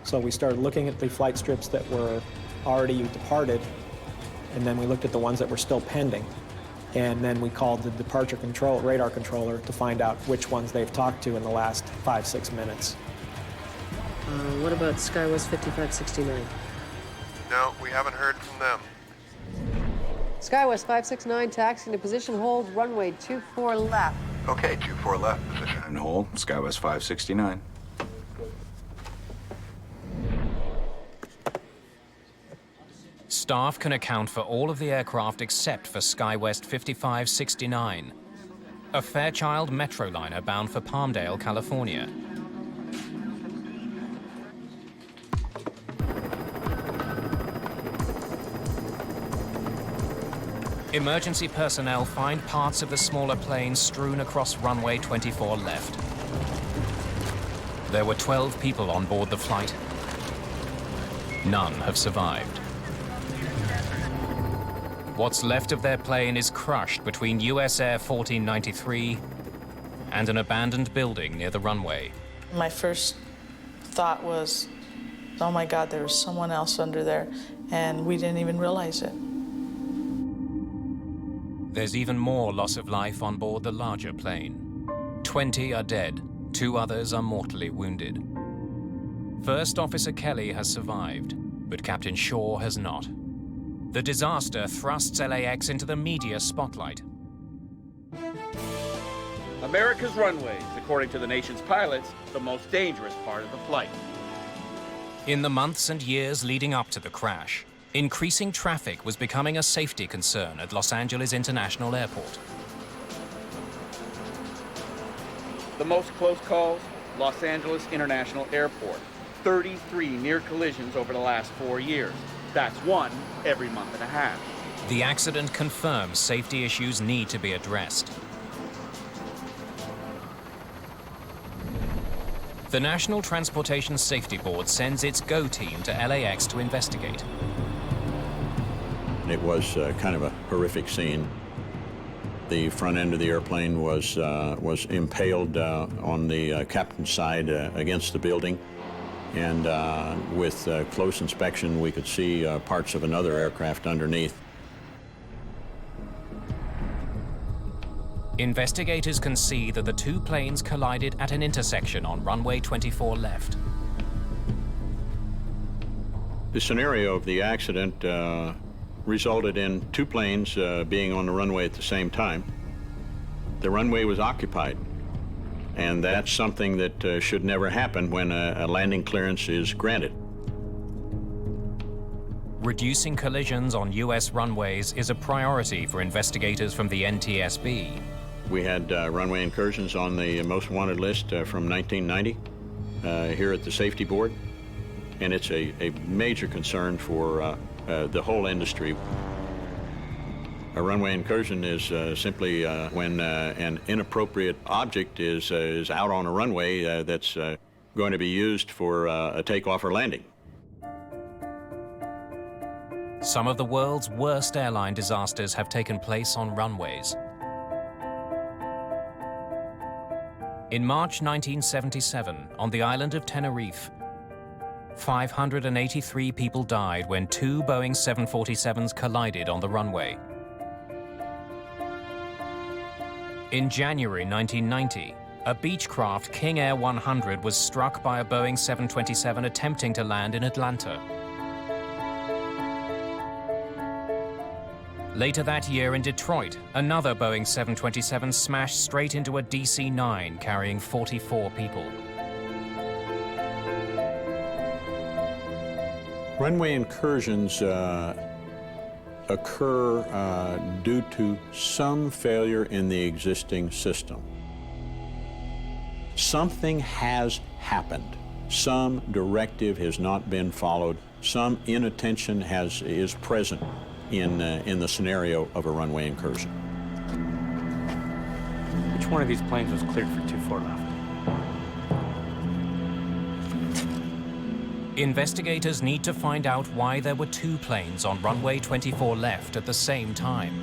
So we started looking at the flight strips that were already departed, and then we looked at the ones that were still pending. And then we called the departure control, radar controller to find out which ones they've talked to in the last 5-6 minutes. What about SkyWest 5569? No, we haven't heard from them. SkyWest 569, taxiing to position hold, runway 24 left. Okay, 24 left, position. And hold, SkyWest 569. Staff can account for all of the aircraft except for SkyWest 5569, a Fairchild Metroliner bound for Palmdale, California. Emergency personnel find parts of the smaller plane strewn across runway 24 left. There were 12 people on board the flight. None have survived. What's left of their plane is crushed between US Air 1493 and an abandoned building near the runway. My first thought was, oh my God, there was someone else under there, and we didn't even realize it. There's even more loss of life on board the larger plane. 20 are dead, 2 others are mortally wounded. First Officer Kelly has survived, but Captain Shaw has not. The disaster thrusts LAX into the media spotlight. America's runways, according to the nation's pilots, the most dangerous part of the flight. In the months and years leading up to the crash, increasing traffic was becoming a safety concern at Los Angeles International Airport. The most close calls, Los Angeles International Airport. 33 near collisions over the last 4 years. That's 1 every month and a half. The accident confirms safety issues need to be addressed. The National Transportation Safety Board sends its GO team to LAX to investigate. It was kind of a horrific scene. The front end of the airplane was impaled on the captain's side against the building. And with close inspection, we could see parts of another aircraft underneath. Investigators can see that the 2 planes collided at an intersection on runway 24 left. The scenario of the accident resulted in 2 planes being on the runway at the same time. The runway was occupied. And that's something that should never happen when a landing clearance is granted. Reducing collisions on U.S. runways is a priority for investigators from the NTSB. We had runway incursions on the most wanted list from 1990 here at the Safety Board. And it's a major concern for the whole industry. A runway incursion is simply when an inappropriate object is out on a runway that's going to be used for a takeoff or landing. Some of the world's worst airline disasters have taken place on runways. In March 1977, on the island of Tenerife, 583 people died when two Boeing 747s collided on the runway. In January 1990, a Beechcraft King Air 100 was struck by a Boeing 727 attempting to land in Atlanta. Later that year in Detroit, another Boeing 727 smashed straight into a DC-9 carrying 44 people. Runway incursions occur due to some failure in the existing system. Something has happened. Some directive has not been followed. Some inattention is present in the scenario of a runway incursion. Which one of these planes was cleared for 24 left? Investigators need to find out why there were two planes on runway 24 left at the same time.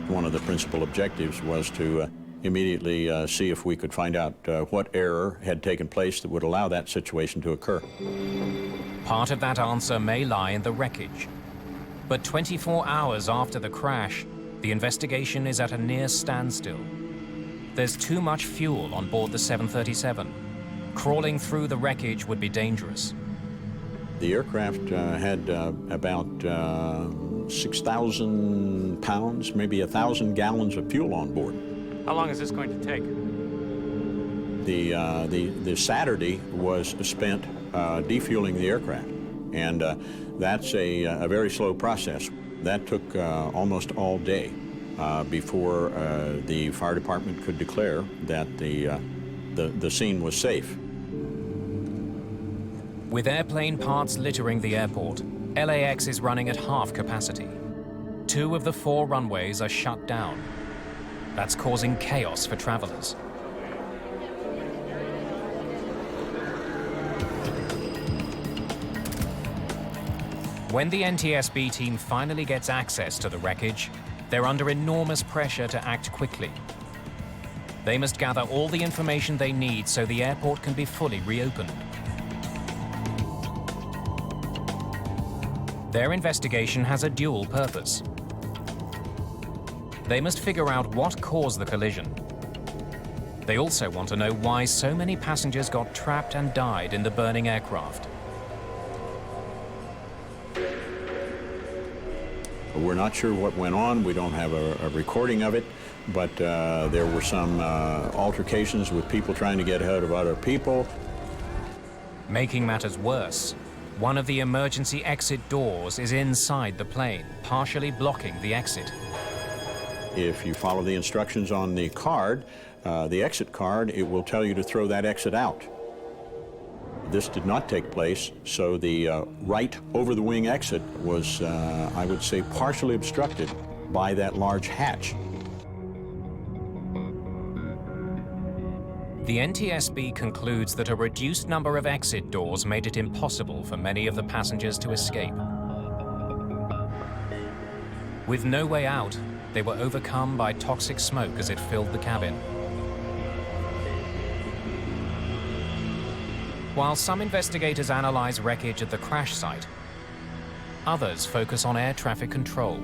One of the principal objectives was to immediately see if we could find out what error had taken place that would allow that situation to occur. Part of that answer may lie in the wreckage. But 24 hours after the crash, the investigation is at a near standstill. There's too much fuel on board the 737. Crawling through the wreckage would be dangerous. The aircraft had about 6,000 pounds, maybe 1,000 gallons of fuel on board. How long is this going to take? The Saturday was spent defueling the aircraft, and that's a very slow process. That took almost all day before the fire department could declare that the scene was safe. With airplane parts littering the airport, LAX is running at half capacity. 2 of the 4 runways are shut down. That's causing chaos for travelers. When the NTSB team finally gets access to the wreckage, they're under enormous pressure to act quickly. They must gather all the information they need so the airport can be fully reopened. Their investigation has a dual purpose. They must figure out what caused the collision. They also want to know why so many passengers got trapped and died in the burning aircraft. We're not sure what went on. We don't have a recording of it, but there were some altercations with people trying to get ahead of other people. Making matters worse, one of the emergency exit doors is inside the plane, partially blocking the exit. If you follow the instructions on the card, the exit card, it will tell you to throw that exit out. This did not take place, so the right over-the-wing exit was, I would say, partially obstructed by that large hatch. The NTSB concludes that a reduced number of exit doors made it impossible for many of the passengers to escape. With no way out, they were overcome by toxic smoke as it filled the cabin. While some investigators analyze wreckage at the crash site, others focus on air traffic control.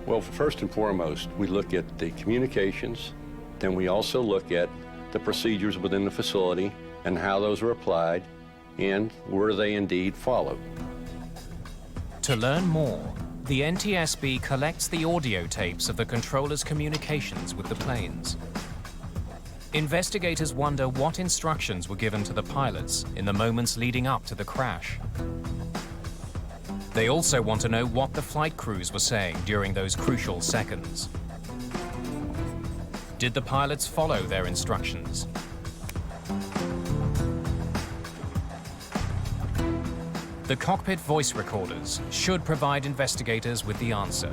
Well, first and foremost, we look at the communications, then we also look at the procedures within the facility and how those are applied, and were they indeed followed. To learn more, the NTSB collects the audio tapes of the controller's communications with the planes. Investigators wonder what instructions were given to the pilots in the moments leading up to the crash. They also want to know what the flight crews were saying during those crucial seconds. Did the pilots follow their instructions? The cockpit voice recorders should provide investigators with the answer.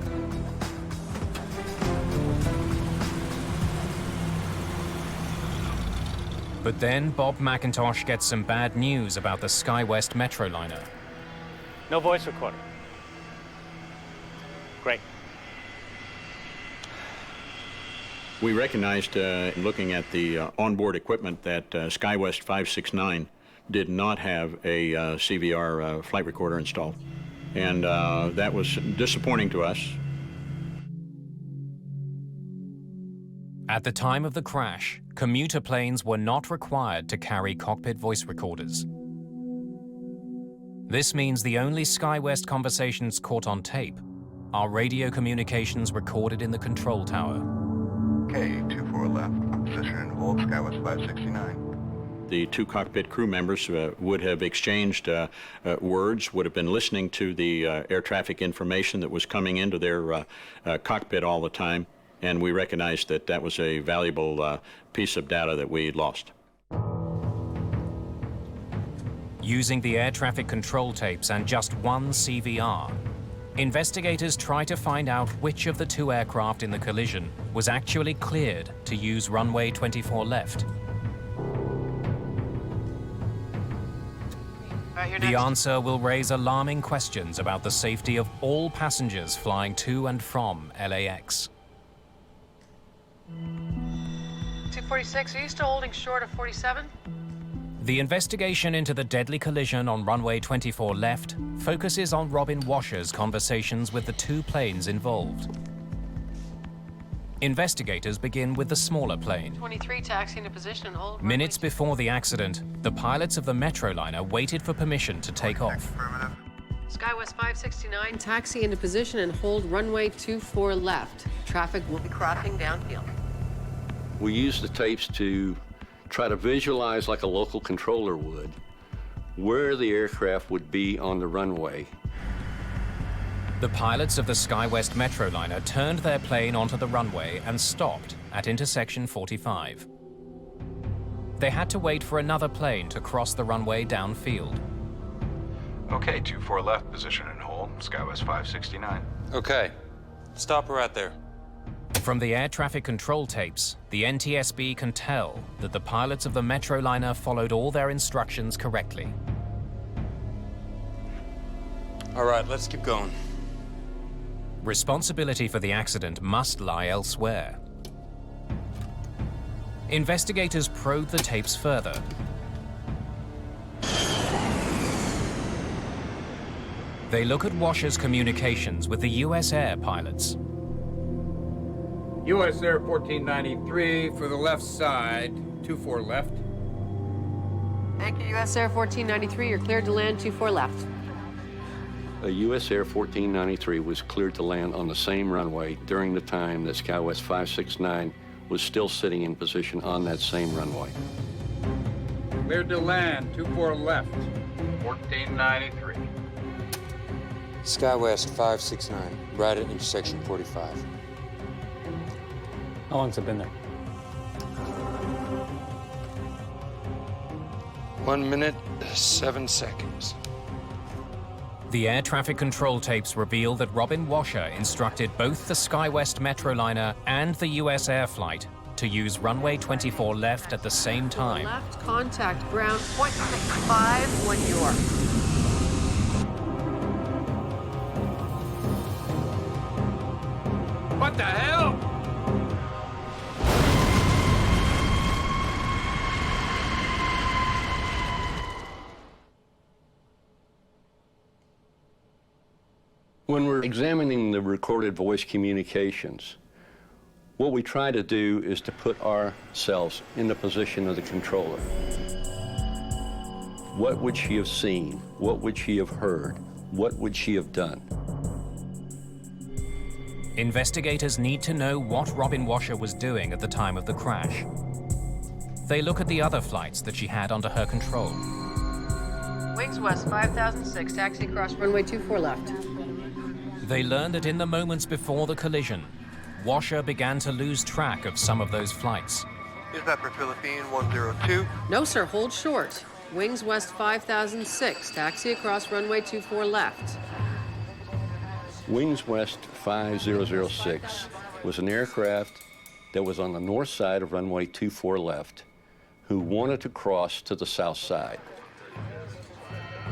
But then Bob McIntosh gets some bad news about the SkyWest Metroliner. No voice recorder. Great. We recognized, looking at the onboard equipment, that SkyWest 569 did not have a CVR flight recorder installed. And that was disappointing to us. At the time of the crash, commuter planes were not required to carry cockpit voice recorders. This means the only SkyWest conversations caught on tape are radio communications recorded in the control tower. Okay, 24 left. Position and hold SkyWest 569. The two cockpit crew members would have exchanged words, would have been listening to the air traffic information that was coming into their cockpit all the time, and we recognized that that was a valuable piece of data that we lost. Using the air traffic control tapes and just one CVR, investigators try to find out which of the two aircraft in the collision was actually cleared to use runway 24 left. The answer will raise alarming questions about the safety of all passengers flying to and from LAX. 246, are you still holding short of 47? The investigation into the deadly collision on runway 24 left focuses on Robin Washer's conversations with the two planes involved. Investigators begin with the smaller plane. 23, taxi into position and hold. Minutes before the accident, the pilots of the Metroliner waited for permission to take off. SkyWest 569, taxi into position and hold runway 24 left. Traffic will be crossing downfield. We used the tapes to try to visualize, like a local controller would, where the aircraft would be on the runway. The pilots of the SkyWest Metroliner turned their plane onto the runway and stopped at intersection 45. They had to wait for another plane to cross the runway downfield. Okay, 24 left, position and hold, SkyWest 569. Okay, stop her right there. From the air traffic control tapes, the NTSB can tell that the pilots of the Metroliner followed all their instructions correctly. All right, let's keep going. Responsibility for the accident must lie elsewhere. Investigators probe the tapes further. They look at Washer's communications with the US Air pilots. US Air 1493 for the left side, 24 left. Anchor US Air 1493, you're cleared to land 24 left. A US Air 1493 was cleared to land on the same runway during the time that SkyWest 569 was still sitting in position on that same runway. Cleared to land, 24 left, 1493. SkyWest 569, right at intersection 45. How long's it been there? 1 minute, 7 seconds. The air traffic control tapes reveal that Robin Washer instructed both the SkyWest Metroliner and the US Air flight to use runway 24 left at the same time. Left contact, ground, point 5 when you're. What the hell? When we're examining the recorded voice communications, what we try to do is to put ourselves in the position of the controller. What would she have seen? What would she have heard? What would she have done? Investigators need to know what Robin Washer was doing at the time of the crash. They look at the other flights that she had under her control. Wings west 5006, taxi across runway 24 left. They learned that in the moments before the collision, Washer began to lose track of some of those flights. Is that for Philippine 102? No, sir, hold short. Wings West 5006, taxi across runway 24 left. Wings West 5006 was an aircraft that was on the north side of runway 24 left who wanted to cross to the south side.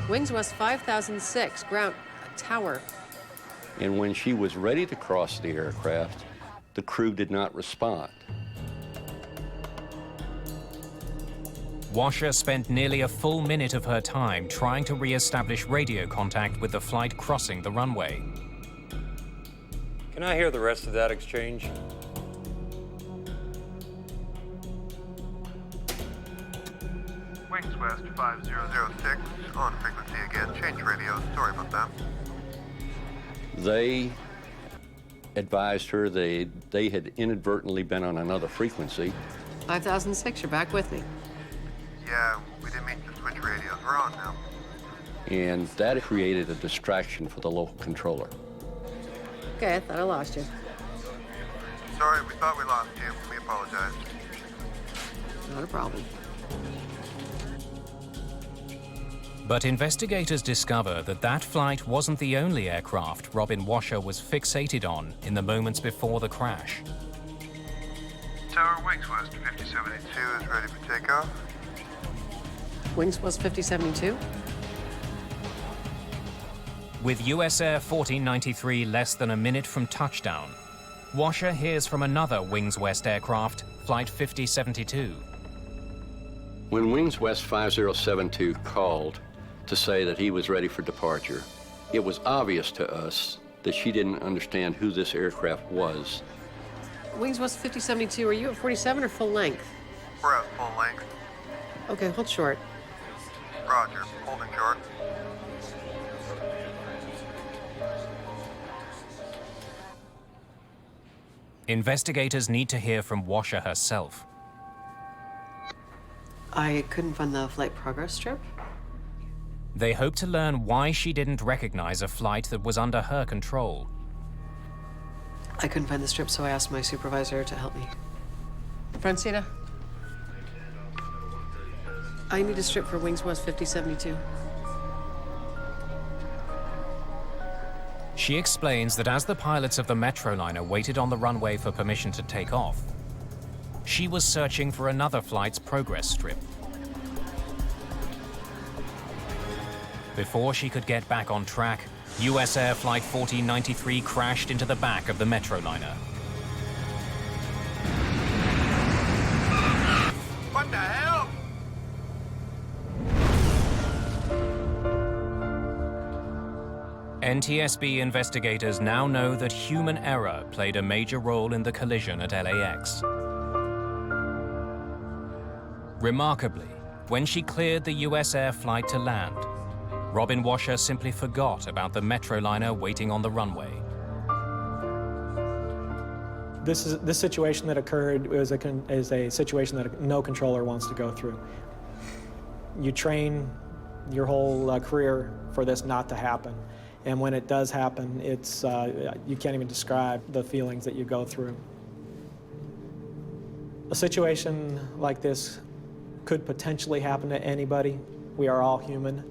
Wings West 5006, ground tower. And when she was ready to cross the aircraft, the crew did not respond. Washer spent nearly a full minute of her time trying to re-establish radio contact with the flight crossing the runway. Can I hear the rest of that exchange? Wings West 5006, on frequency again. Change radio. Sorry about that. They advised her they had inadvertently been on another frequency. 5006, you're back with me. Yeah, we didn't mean to switch radios. We're on now. And that created a distraction for the local controller. Okay, I thought I lost you. Sorry, we thought we lost you. We apologize. Not a problem. But investigators discover that that flight wasn't the only aircraft Robin Washer was fixated on in the moments before the crash. Tower Wings West 5072 is ready for takeoff. Wings West 5072? With US Air 1493 less than a minute from touchdown, Washer hears from another Wings West aircraft, Flight 5072. When Wings West 5072 called to say that he was ready for departure, it was obvious to us that she didn't understand who this aircraft was. Wings West 5072, are you at 47 or full length? We're at full length. Okay, hold short. Roger, holding short. Investigators need to hear from Washer herself. I couldn't find the flight progress strip. They hope to learn why she didn't recognize a flight that was under her control. I couldn't find the strip, so I asked my supervisor to help me. Francina? I need a strip for Wings West 5072. She explains that as the pilots of the Metroliner waited on the runway for permission to take off, she was searching for another flight's progress strip. Before she could get back on track, US Air Flight 1493 crashed into the back of the Metroliner. What the hell? NTSB investigators now know that human error played a major role in the collision at LAX. Remarkably, when she cleared the US Air flight to land, Robin Washer simply forgot about the Metroliner waiting on the runway. This situation that occurred is a situation that no controller wants to go through. You train your whole career for this not to happen. And when it does happen, it's, you can't even describe the feelings that you go through. A situation like this could potentially happen to anybody. We are all human.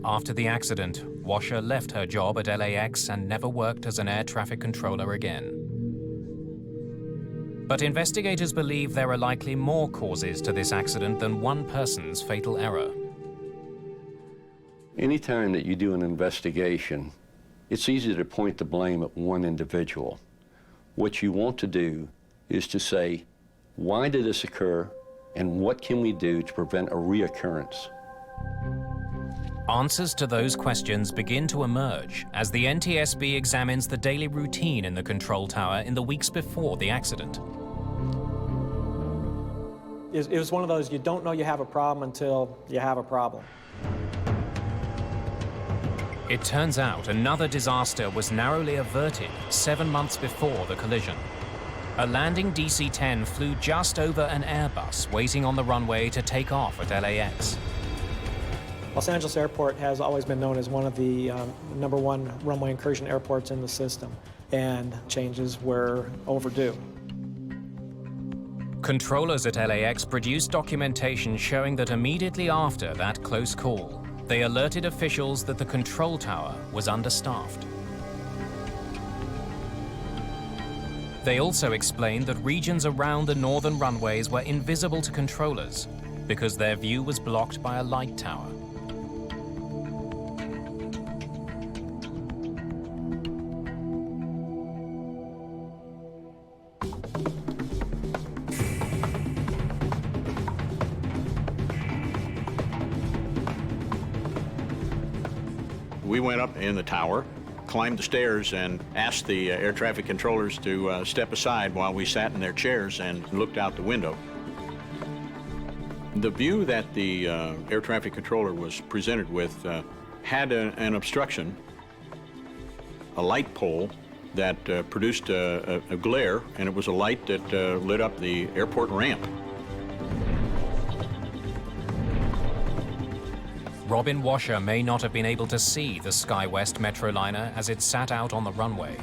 After the accident, Washer left her job at LAX and never worked as an air traffic controller again. But investigators believe there are likely more causes to this accident than one person's fatal error. Anytime that you do an investigation, it's easy to point the blame at one individual. What you want to do is to say, why did this occur, and what can we do to prevent a reoccurrence? Answers to those questions begin to emerge as the NTSB examines the daily routine in the control tower in the weeks before the accident. It was one of those, you don't know you have a problem until you have a problem. It turns out another disaster was narrowly averted 7 months before the collision. A landing DC-10 flew just over an Airbus waiting on the runway to take off at LAX. Los Angeles Airport has always been known as one of the #1 runway incursion airports in the system, and changes were overdue. Controllers at LAX produced documentation showing that immediately after that close call, they alerted officials that the control tower was understaffed. They also explained that regions around the northern runways were invisible to controllers because their view was blocked by a light tower. We went up in the tower, climbed the stairs, and asked the air traffic controllers to step aside while we sat in their chairs and looked out the window. The view that the air traffic controller was presented with had an obstruction, a light pole that produced a glare, and it was a light that lit up the airport ramp. Robin Washer may not have been able to see the SkyWest Metroliner as it sat out on the runway.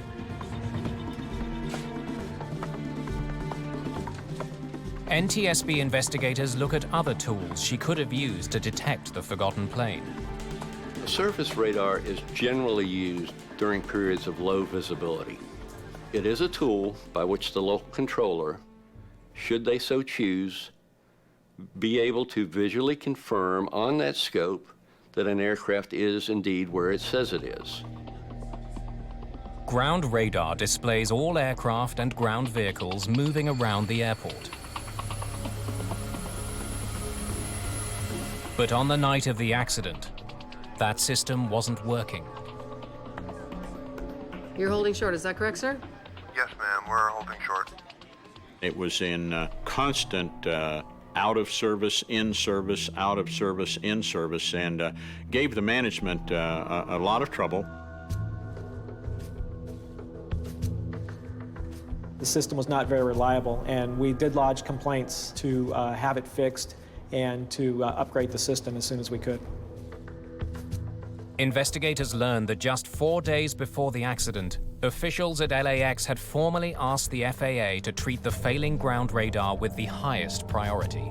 NTSB investigators look at other tools she could have used to detect the forgotten plane. Surface radar is generally used during periods of low visibility. It is a tool by which the local controller, should they so choose, be able to visually confirm on that scope that an aircraft is indeed where it says it is. Ground radar displays all aircraft and ground vehicles moving around the airport. But on the night of the accident, that system wasn't working. You're holding short, is that correct, sir? Yes, ma'am, we're holding short. It was in constant out of service, in service, out of service, in service, and gave the management a lot of trouble. The system was not very reliable, and we did lodge complaints to have it fixed and to upgrade the system as soon as we could. Investigators learned that just 4 days before the accident, officials at LAX had formally asked the FAA to treat the failing ground radar with the highest priority.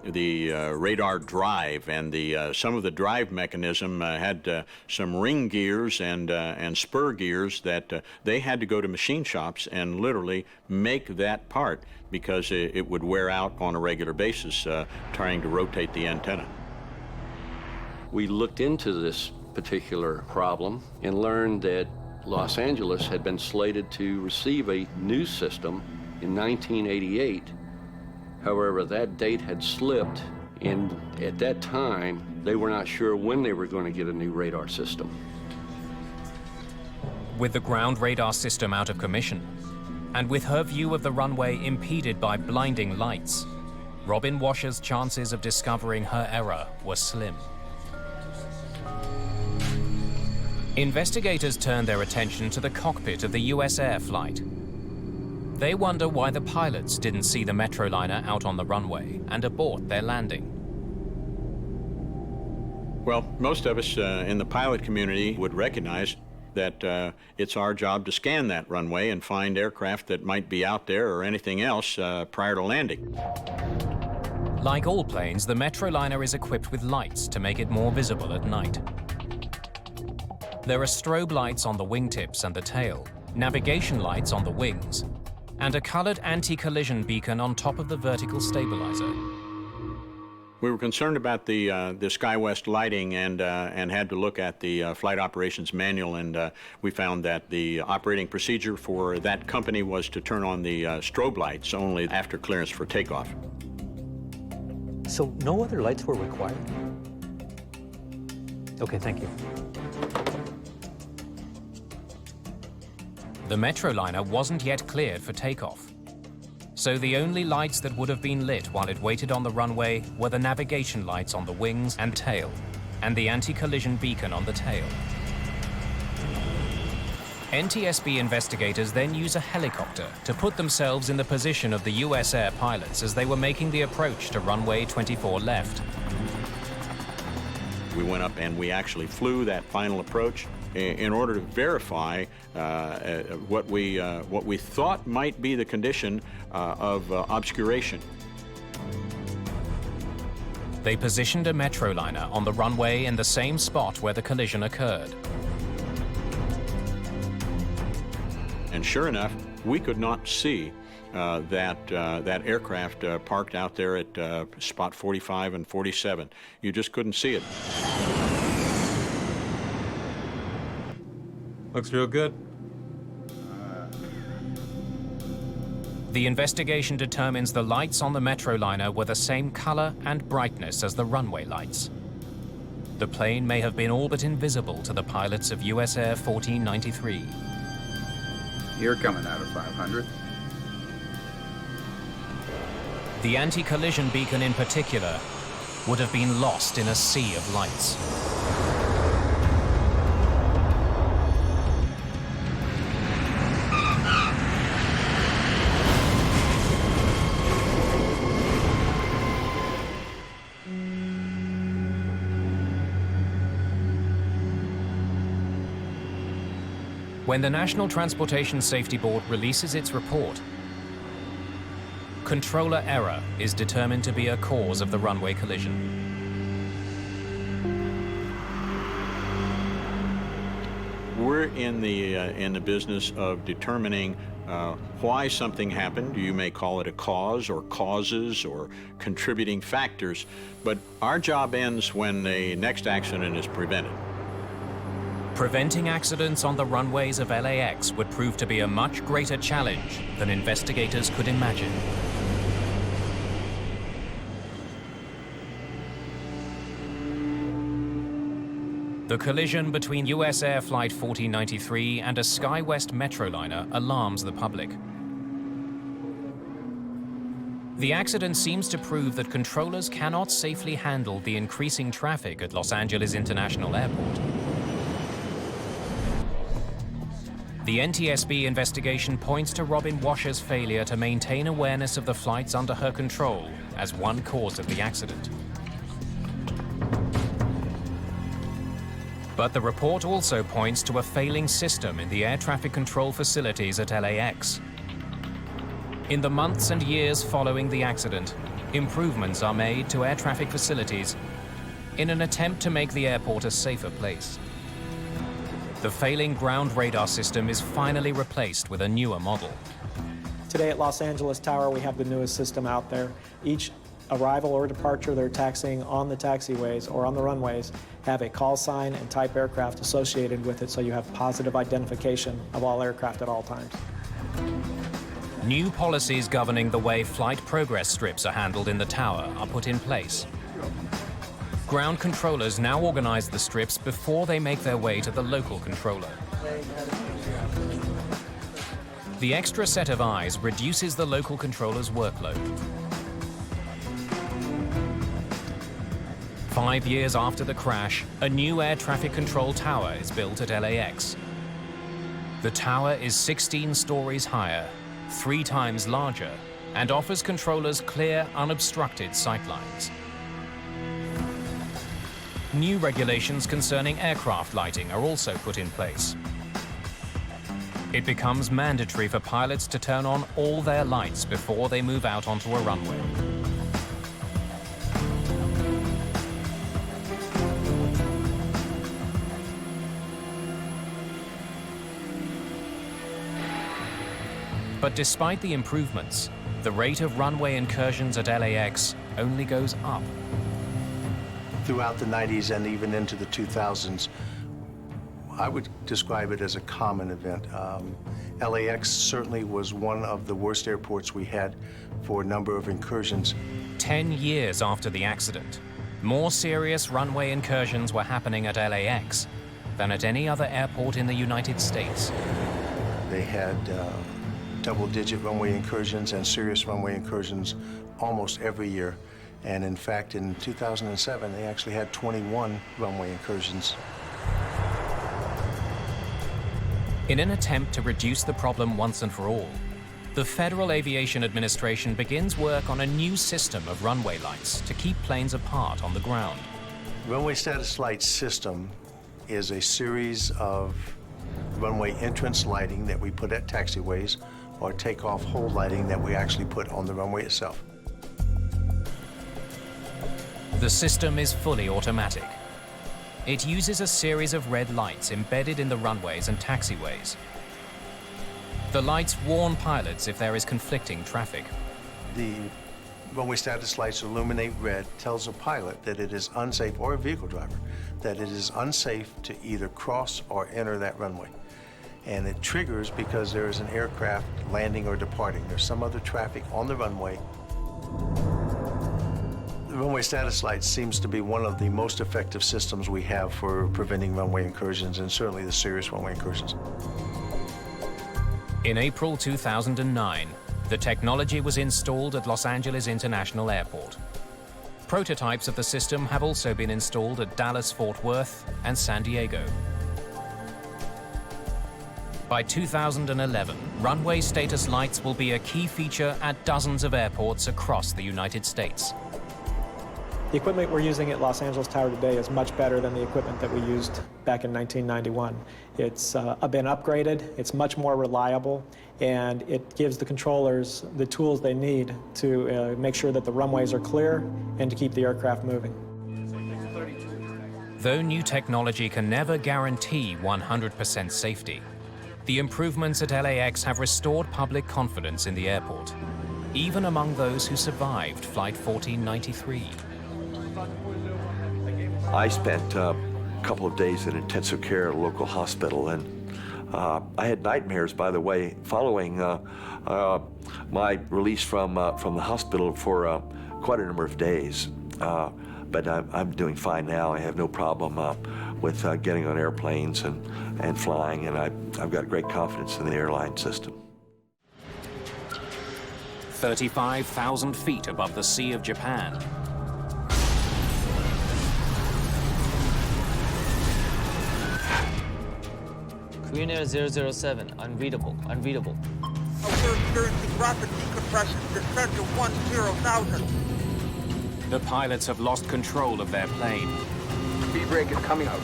The radar drive and some of the drive mechanism had some ring gears and spur gears that they had to go to machine shops and literally make that part because it would wear out on a regular basis trying to rotate the antenna. We looked into this particular problem and learned that Los Angeles had been slated to receive a new system in 1988. However, that date had slipped, and at that time, they were not sure when they were going to get a new radar system. With the ground radar system out of commission, and with her view of the runway impeded by blinding lights, Robin Washer's chances of discovering her error were slim. Investigators turned their attention to the cockpit of the US Air flight. They wonder why the pilots didn't see the Metroliner out on the runway and abort their landing. Well, most of us in the pilot community would recognize that it's our job to scan that runway and find aircraft that might be out there or anything else prior to landing. Like all planes, the Metroliner is equipped with lights to make it more visible at night. There are strobe lights on the wingtips and the tail, navigation lights on the wings, and a colored anti-collision beacon on top of the vertical stabilizer. We were concerned about the SkyWest lighting and had to look at the flight operations manual, and we found that the operating procedure for that company was to turn on the strobe lights only after clearance for takeoff. So no other lights were required? Okay, thank you. The Metroliner wasn't yet cleared for takeoff, so the only lights that would have been lit while it waited on the runway were the navigation lights on the wings and tail, and the anti-collision beacon on the tail. NTSB investigators then use a helicopter to put themselves in the position of the US Air pilots as they were making the approach to runway 24 left. We went up and we actually flew that final approach in order to verify what we thought might be the condition of obscuration. They positioned a Metroliner on the runway in the same spot where the collision occurred. And sure enough, we could not see that aircraft parked out there at spot 45 and 47. You just couldn't see it. Looks real good. The investigation determines the lights on the Metroliner were the same color and brightness as the runway lights. The plane may have been all but invisible to the pilots of US Air 1493. You're coming out of 500. The anti-collision beacon in particular would have been lost in a sea of lights. When the National Transportation Safety Board releases its report, controller error is determined to be a cause of the runway collision. We're in the business of determining why something happened. You may call it a cause or causes or contributing factors, but our job ends when the next accident is prevented. Preventing accidents on the runways of LAX would prove to be a much greater challenge than investigators could imagine. The collision between US Air Flight 1493 and a SkyWest Metroliner alarms the public. The accident seems to prove that controllers cannot safely handle the increasing traffic at Los Angeles International Airport. The NTSB investigation points to Robin Washer's failure to maintain awareness of the flights under her control as one cause of the accident. But the report also points to a failing system in the air traffic control facilities at LAX. In the months and years following the accident, improvements are made to air traffic facilities in an attempt to make the airport a safer place. The failing ground radar system is finally replaced with a newer model. Today at Los Angeles Tower, we have the newest system out there. Each arrival or departure they're taxiing on the taxiways or on the runways have a call sign and type aircraft associated with it, so you have positive identification of all aircraft at all times. New policies governing the way flight progress strips are handled in the tower are put in place. Ground controllers now organize the strips before they make their way to the local controller. The extra set of eyes reduces the local controller's workload. 5 years after the crash, a new air traffic control tower is built at LAX. The tower is 16 stories higher, 3 times larger, and offers controllers clear, unobstructed sightlines. New regulations concerning aircraft lighting are also put in place. It becomes mandatory for pilots to turn on all their lights before they move out onto a runway. But despite the improvements, the rate of runway incursions at LAX only goes up. Throughout the 90s and even into the 2000s, I would describe it as a common event. LAX certainly was one of the worst airports we had for a number of incursions. 10 years after the accident, more serious runway incursions were happening at LAX than at any other airport in the United States. They had double-digit runway incursions and serious runway incursions almost every year. And in fact, in 2007, they actually had 21 runway incursions. In an attempt to reduce the problem once and for all, the Federal Aviation Administration begins work on a new system of runway lights to keep planes apart on the ground. Runway status light system is a series of runway entrance lighting that we put at taxiways or takeoff hold lighting that we actually put on the runway itself. The system is fully automatic. It uses a series of red lights embedded in the runways and taxiways. The lights warn pilots if there is conflicting traffic. The runway status lights illuminate red, tells a pilot that it is unsafe, or a vehicle driver, that it is unsafe to either cross or enter that runway. And it triggers because there is an aircraft landing or departing. There's some other traffic on the runway. The runway status light seems to be one of the most effective systems we have for preventing runway incursions, and certainly the serious runway incursions. In April 2009, the technology was installed at Los Angeles International Airport. Prototypes of the system have also been installed at Dallas-Fort Worth and San Diego. By 2011, runway status lights will be a key feature at dozens of airports across the United States. The equipment we're using at Los Angeles Tower today is much better than the equipment that we used back in 1991. It's been upgraded, it's much more reliable, and it gives the controllers the tools they need to make sure that the runways are clear and to keep the aircraft moving. Though new technology can never guarantee 100% safety, the improvements at LAX have restored public confidence in the airport, even among those who survived Flight 1493. I spent a couple of days in intensive care at a local hospital, and I had nightmares, by the way, following my release from the hospital for quite a number of days. But I'm doing fine now. I have no problem with getting on airplanes and flying, and I've got great confidence in the airline system. 35,000 feet above the Sea of Japan, Korean Air 007, unreadable, unreadable. We're experiencing rapid decompression, descent to 10,000. The pilots have lost control of their plane. Speed brake is coming out.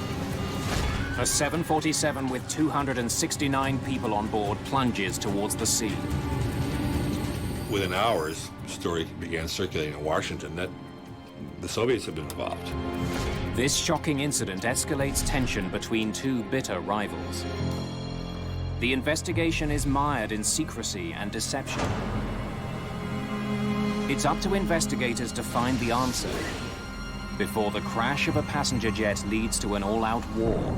A 747 with 269 people on board plunges towards the sea. Within hours, the story began circulating in Washington that the Soviets had been involved. This shocking incident escalates tension between two bitter rivals. The investigation is mired in secrecy and deception. It's up to investigators to find the answer before the crash of a passenger jet leads to an all-out war.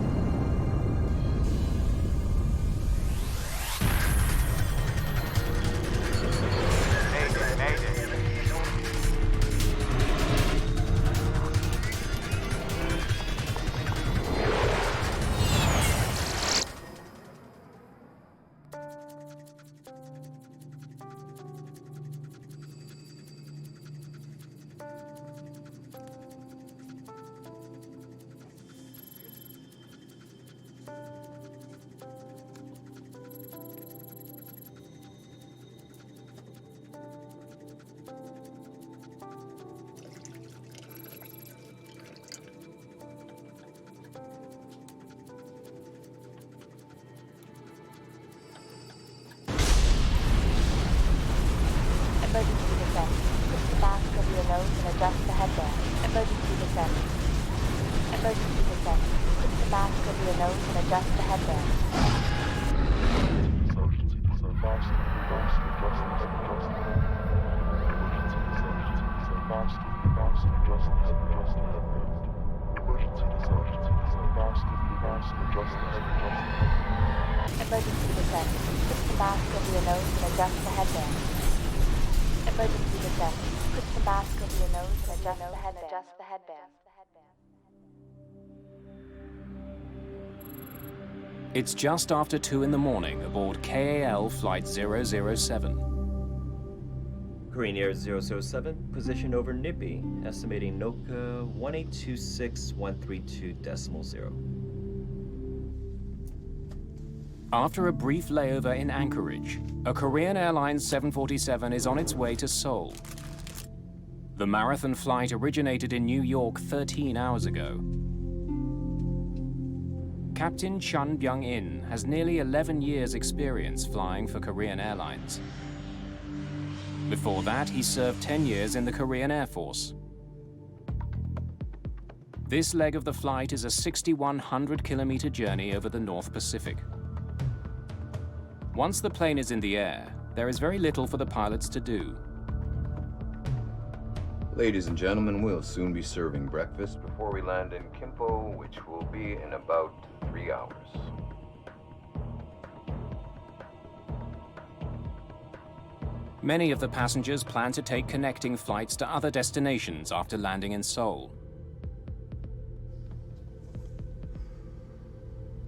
Emergency descent. Put the mask over your nose and adjust the headband. Emergency descent. Emergency descent. Put the mask over your nose and adjust the headband. Emergency descent. Put the mask over your nose and adjust the headband. Emergency descent. Put the mask over your nose and adjust the headband. It's just after 2 in the morning aboard KAL Flight 007. Korean Air 007, position over Nippy, estimating NOCA 1826132.0. After a brief layover in Anchorage, a Korean Airlines 747 is on its way to Seoul. The marathon flight originated in New York 13 hours ago. Captain Chun Byung-in has nearly 11 years' experience flying for Korean Airlines. Before that, he served 10 years in the Korean Air Force. This leg of the flight is a 6,100-kilometer journey over the North Pacific. Once the plane is in the air, there is very little for the pilots to do. Ladies and gentlemen, we'll soon be serving breakfast before we land in Kimpo, which will be in about 3 hours. Many of the passengers plan to take connecting flights to other destinations after landing in Seoul.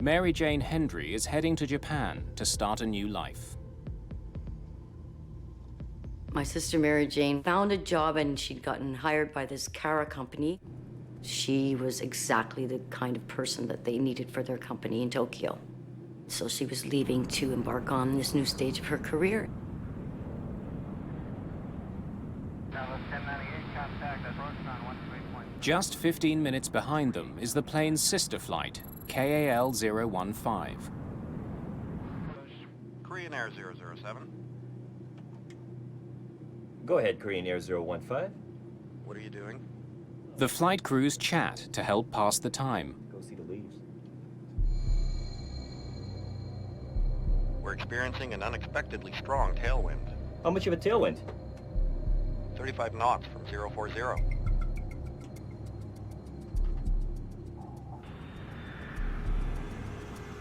Mary Jane Hendry is heading to Japan to start a new life. My sister Mary Jane found a job and she'd gotten hired by this Cara company. She was exactly the kind of person that they needed for their company in Tokyo. So she was leaving to embark on this new stage of her career. Just 15 minutes behind them is the plane's sister flight, KAL-015. Korean Air 007. Go ahead, Korean Air 015. What are you doing? The flight crews chat to help pass the time. Go see the leaves. We're experiencing an unexpectedly strong tailwind. How much of a tailwind? 35 knots from 040.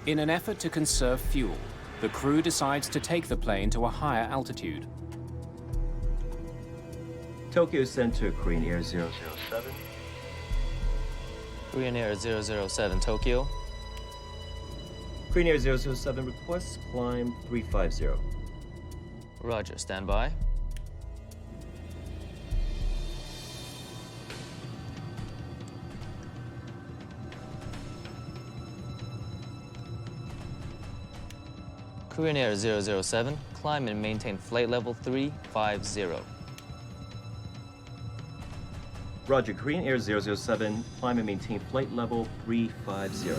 In an effort to conserve fuel, the crew decides to take the plane to a higher altitude. Tokyo Center, Korean Air 007. Korean Air 007 Tokyo. Korean Air 007 requests climb 350. Roger, stand by. Korean Air 007, climb and maintain flight level 350. Roger, Korean Air 007, climb and maintain flight level 350.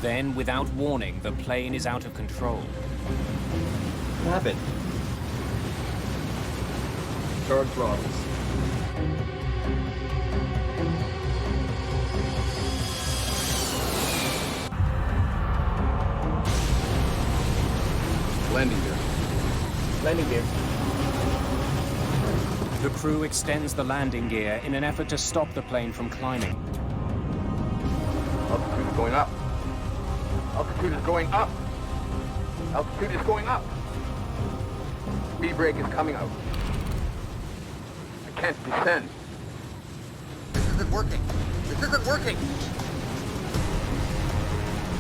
Then, without warning, the plane is out of control. What happened? Charge throttles. Landing gear. Landing gear. The crew extends the landing gear in an effort to stop the plane from climbing. Altitude is going up. Altitude is going up. Altitude is going up. Speed brake is coming out. I can't descend. This isn't working. This isn't working.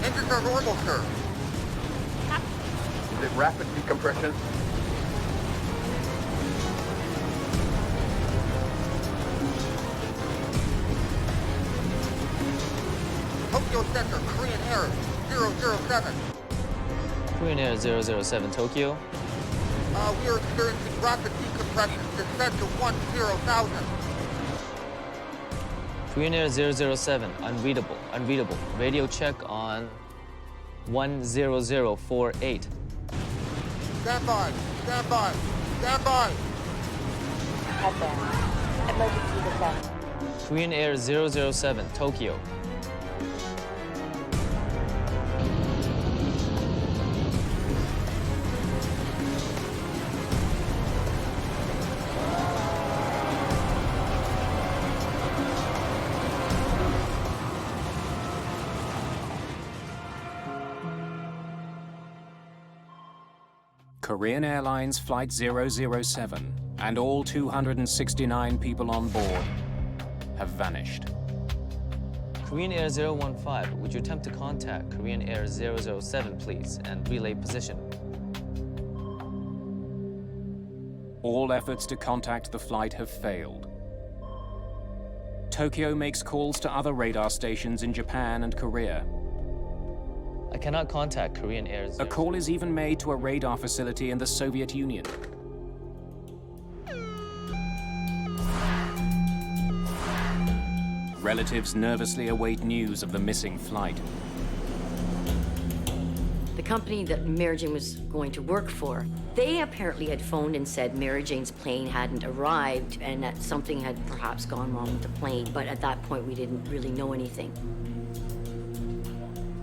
Engines are normal, sir. Is it rapid decompression? Tokyo Center, Korean Air 007. Korean Air 007 Tokyo. We are experiencing rapid decompression. Descent to 10,000. Korean Air 007, unreadable, unreadable. Radio check on 10048. Stand by, stand by, stand by. Headband. Emergency descent. Korean Air 007 Tokyo. Korean Airlines Flight 007 and all 269 people on board have vanished. Korean Air 015, would you attempt to contact Korean Air 007, please, and relay position? All efforts to contact the flight have failed. Tokyo makes calls to other radar stations in Japan and Korea. I cannot contact Korean Air. A call is even made to a radar facility in the Soviet Union. Relatives nervously await news of the missing flight. The company that Mary Jane was going to work for, they apparently had phoned and said Mary Jane's plane hadn't arrived and that something had perhaps gone wrong with the plane, but at that point we didn't really know anything.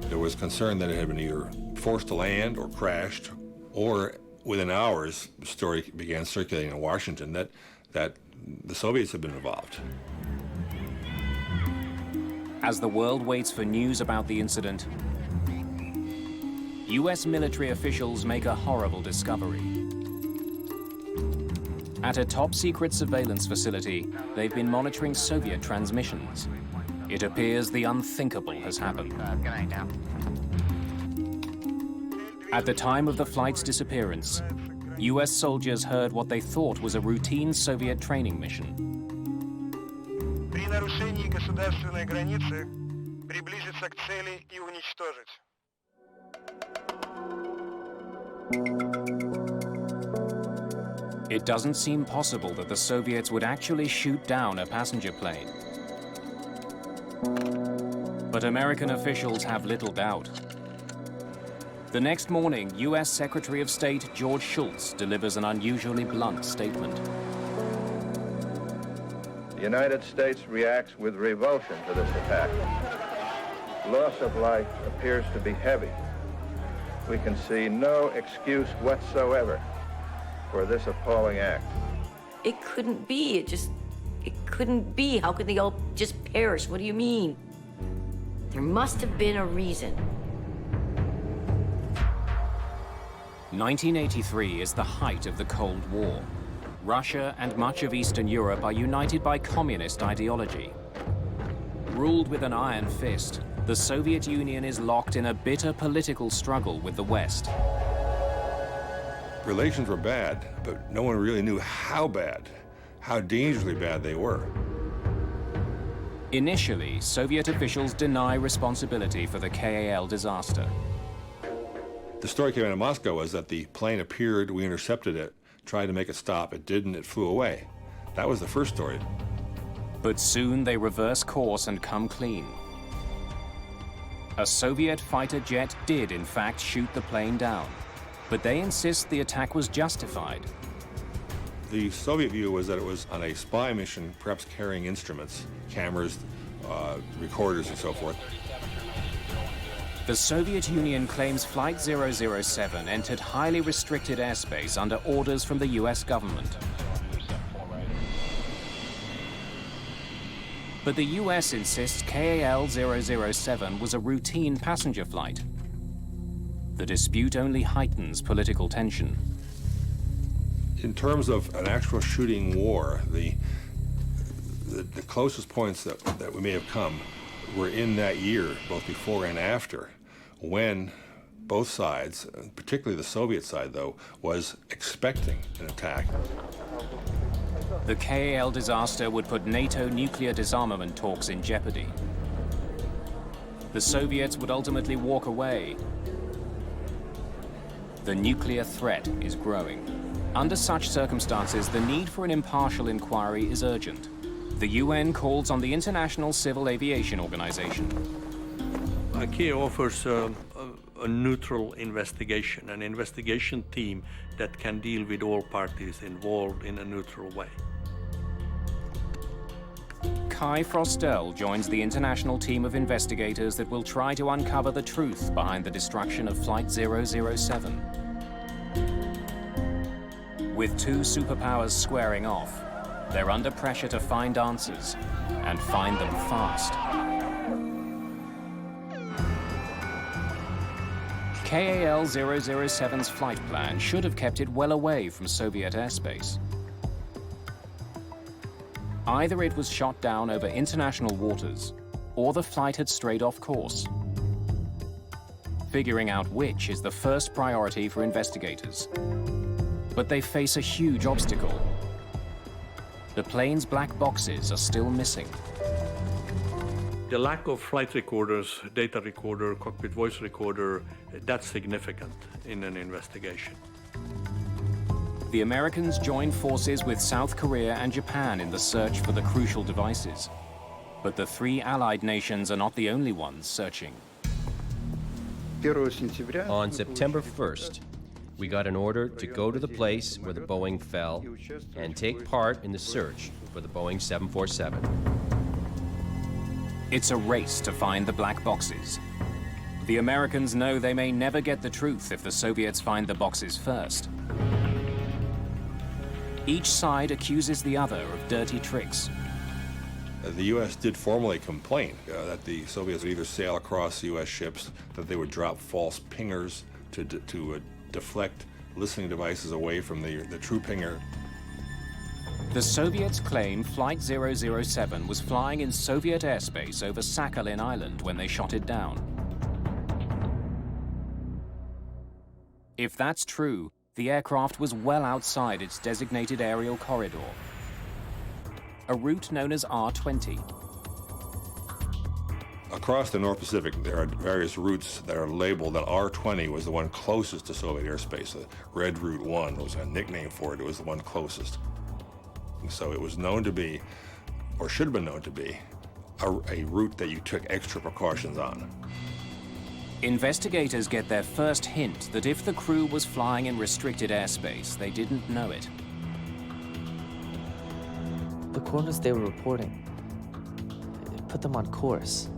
There was concern that it had been either forced to land or crashed, or within hours, the story began circulating in Washington that the Soviets had been involved. As the world waits for news about the incident, US military officials make a horrible discovery. At a top-secret surveillance facility, they've been monitoring Soviet transmissions. It appears the unthinkable has happened. At the time of the flight's disappearance, US soldiers heard what they thought was a routine Soviet training mission. При нарушении государственной границы приблизиться к цели и уничтожить. It doesn't seem possible that the Soviets would actually shoot down a passenger plane. But American officials have little doubt. The next morning, US Secretary of State George Shultz delivers an unusually blunt statement. The United States reacts with revulsion to this attack. Loss of life appears to be heavy. We can see no excuse whatsoever for this appalling act. It couldn't be. It couldn't be. How could they all just perish? What do you mean? There must have been a reason. 1983 is the height of the Cold War. Russia and much of Eastern Europe are united by communist ideology. Ruled with an iron fist, the Soviet Union is locked in a bitter political struggle with the West. Relations were bad, but no one really knew how bad, how dangerously bad they were. Initially, Soviet officials deny responsibility for the KAL disaster. The story came out of Moscow was that the plane appeared, we intercepted it, tried to make it stop, it didn't, it flew away. That was the first story. But soon they reverse course and come clean. A Soviet fighter jet did in fact shoot the plane down, but they insist the attack was justified. The Soviet view was that it was on a spy mission, perhaps carrying instruments, cameras, recorders, and so forth. The Soviet Union claims Flight 007 entered highly restricted airspace under orders from the US government. But the US insists KAL 007 was a routine passenger flight. The dispute only heightens political tension. In terms of an actual shooting war, the closest points that we may have come were in that year, both before and after, when both sides, particularly the Soviet side, though, was expecting an attack. The KAL disaster would put NATO nuclear disarmament talks in jeopardy. The Soviets would ultimately walk away. The nuclear threat is growing. Under such circumstances, the need for an impartial inquiry is urgent. The UN calls on the International Civil Aviation Organization. ICAO offers a neutral investigation, an investigation team that can deal with all parties involved in a neutral way. Kai Frostel joins the international team of investigators that will try to uncover the truth behind the destruction of Flight 007. With two superpowers squaring off, they're under pressure to find answers, and find them fast. KAL 007's flight plan should have kept it well away from Soviet airspace. Either it was shot down over international waters, or the flight had strayed off course. Figuring out which is the first priority for investigators. But they face a huge obstacle. The plane's black boxes are still missing. The lack of flight recorders, data recorder, cockpit voice recorder, that's significant in an investigation. The Americans joined forces with South Korea and Japan in the search for the crucial devices. But the three Allied nations are not the only ones searching. On September 1st, we got an order to go to the place where the Boeing fell and take part in the search for the Boeing 747. It's a race to find the black boxes. The Americans know they may never get the truth if the Soviets find the boxes first. Each side accuses the other of dirty tricks. The U.S. did formally complain that the Soviets would either sail across U.S. ships, that they would drop false pingers to deflect listening devices away from the true pinger. The Soviets claim Flight 007 was flying in Soviet airspace over Sakhalin Island when they shot it down. If that's true, the aircraft was well outside its designated aerial corridor, a route known as R20. Across the North Pacific, there are various routes that are labeled that R20 was the one closest to Soviet airspace. The Red Route 1 was a nickname for it. It was the one closest. So it was known to be, or should have been known to be, a route that you took extra precautions on. Investigators get their first hint that if the crew was flying in restricted airspace, they didn't know it. The coordinates they were reporting, it put them on course.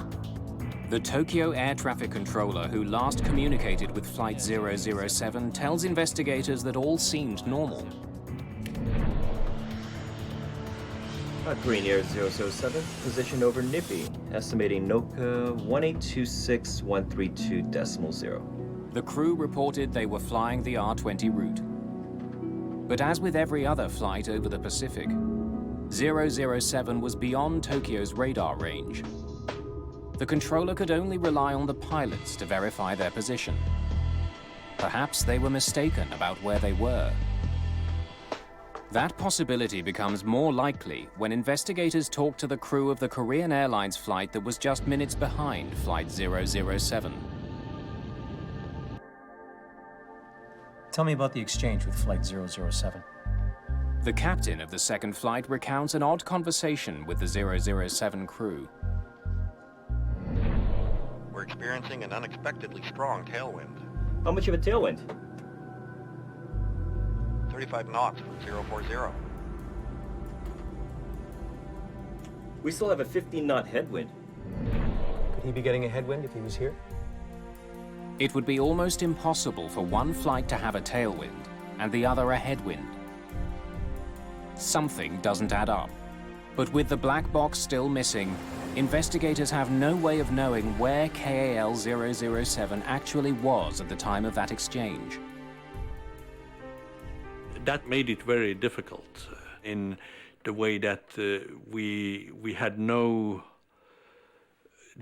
The Tokyo air traffic controller who last communicated with Flight 007 tells investigators that all seemed normal. Korean Air 007, position over Nippy, estimating NOCA 1826132.0. The crew reported they were flying the R20 route. But as with every other flight over the Pacific, 007 was beyond Tokyo's radar range. The controller could only rely on the pilots to verify their position. Perhaps they were mistaken about where they were. That possibility becomes more likely when investigators talk to the crew of the Korean Airlines flight that was just minutes behind Flight 007. Tell me about the exchange with Flight 007. The captain of the second flight recounts an odd conversation with the 007 crew. We're experiencing an unexpectedly strong tailwind. How much of a tailwind? 35 knots from 040. We still have a 15-knot headwind. Could he be getting a headwind if he was here? It would be almost impossible for one flight to have a tailwind and the other a headwind. Something doesn't add up. But with the black box still missing, investigators have no way of knowing where KAL 007 actually was at the time of that exchange. That made it very difficult in the way that we had no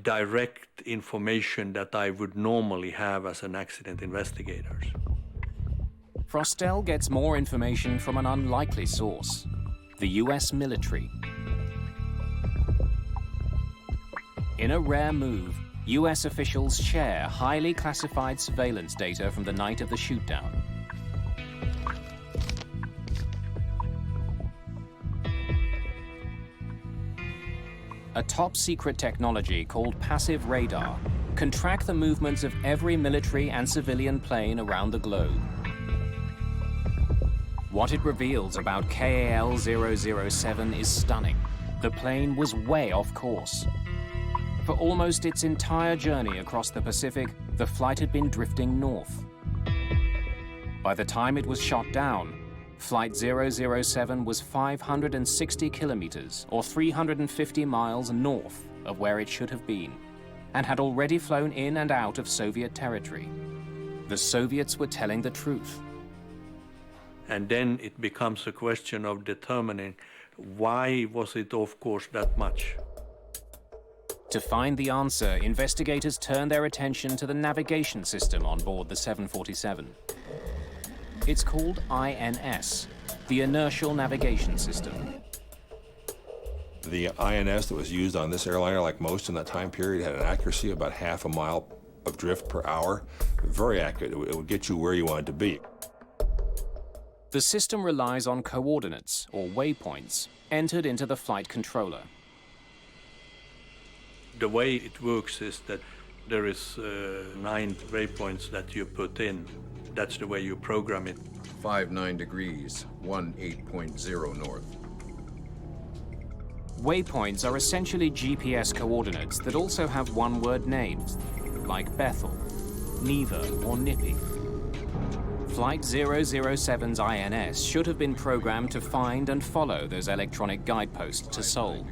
direct information that I would normally have as an accident investigator. Frostel gets more information from an unlikely source, the US military. In a rare move, US officials share highly classified surveillance data from the night of the shootdown. A top-secret technology called passive radar can track the movements of every military and civilian plane around the globe. What it reveals about KAL 007 is stunning. The plane was way off course. For almost its entire journey across the Pacific, the flight had been drifting north. By the time it was shot down, Flight 007 was 560 kilometers, or 350 miles north of where it should have been, and had already flown in and out of Soviet territory. The Soviets were telling the truth. And then it becomes a question of determining why was it off course that much. To find the answer, investigators turned their attention to the navigation system on board the 747. It's called INS, the Inertial Navigation System. The INS that was used on this airliner, like most in that time period, had an accuracy of about half a mile of drift per hour. Very accurate. It would get you where you wanted to be. The system relies on coordinates, or waypoints, entered into the flight controller. The way it works is that there is 9 waypoints that you put in. That's the way you program it. 59 degrees, 18.0 north. Waypoints are essentially GPS coordinates that also have one-word names, like Bethel, Neva, or Nippy. Flight 007's INS should have been programmed to find and follow those electronic guideposts to Seoul.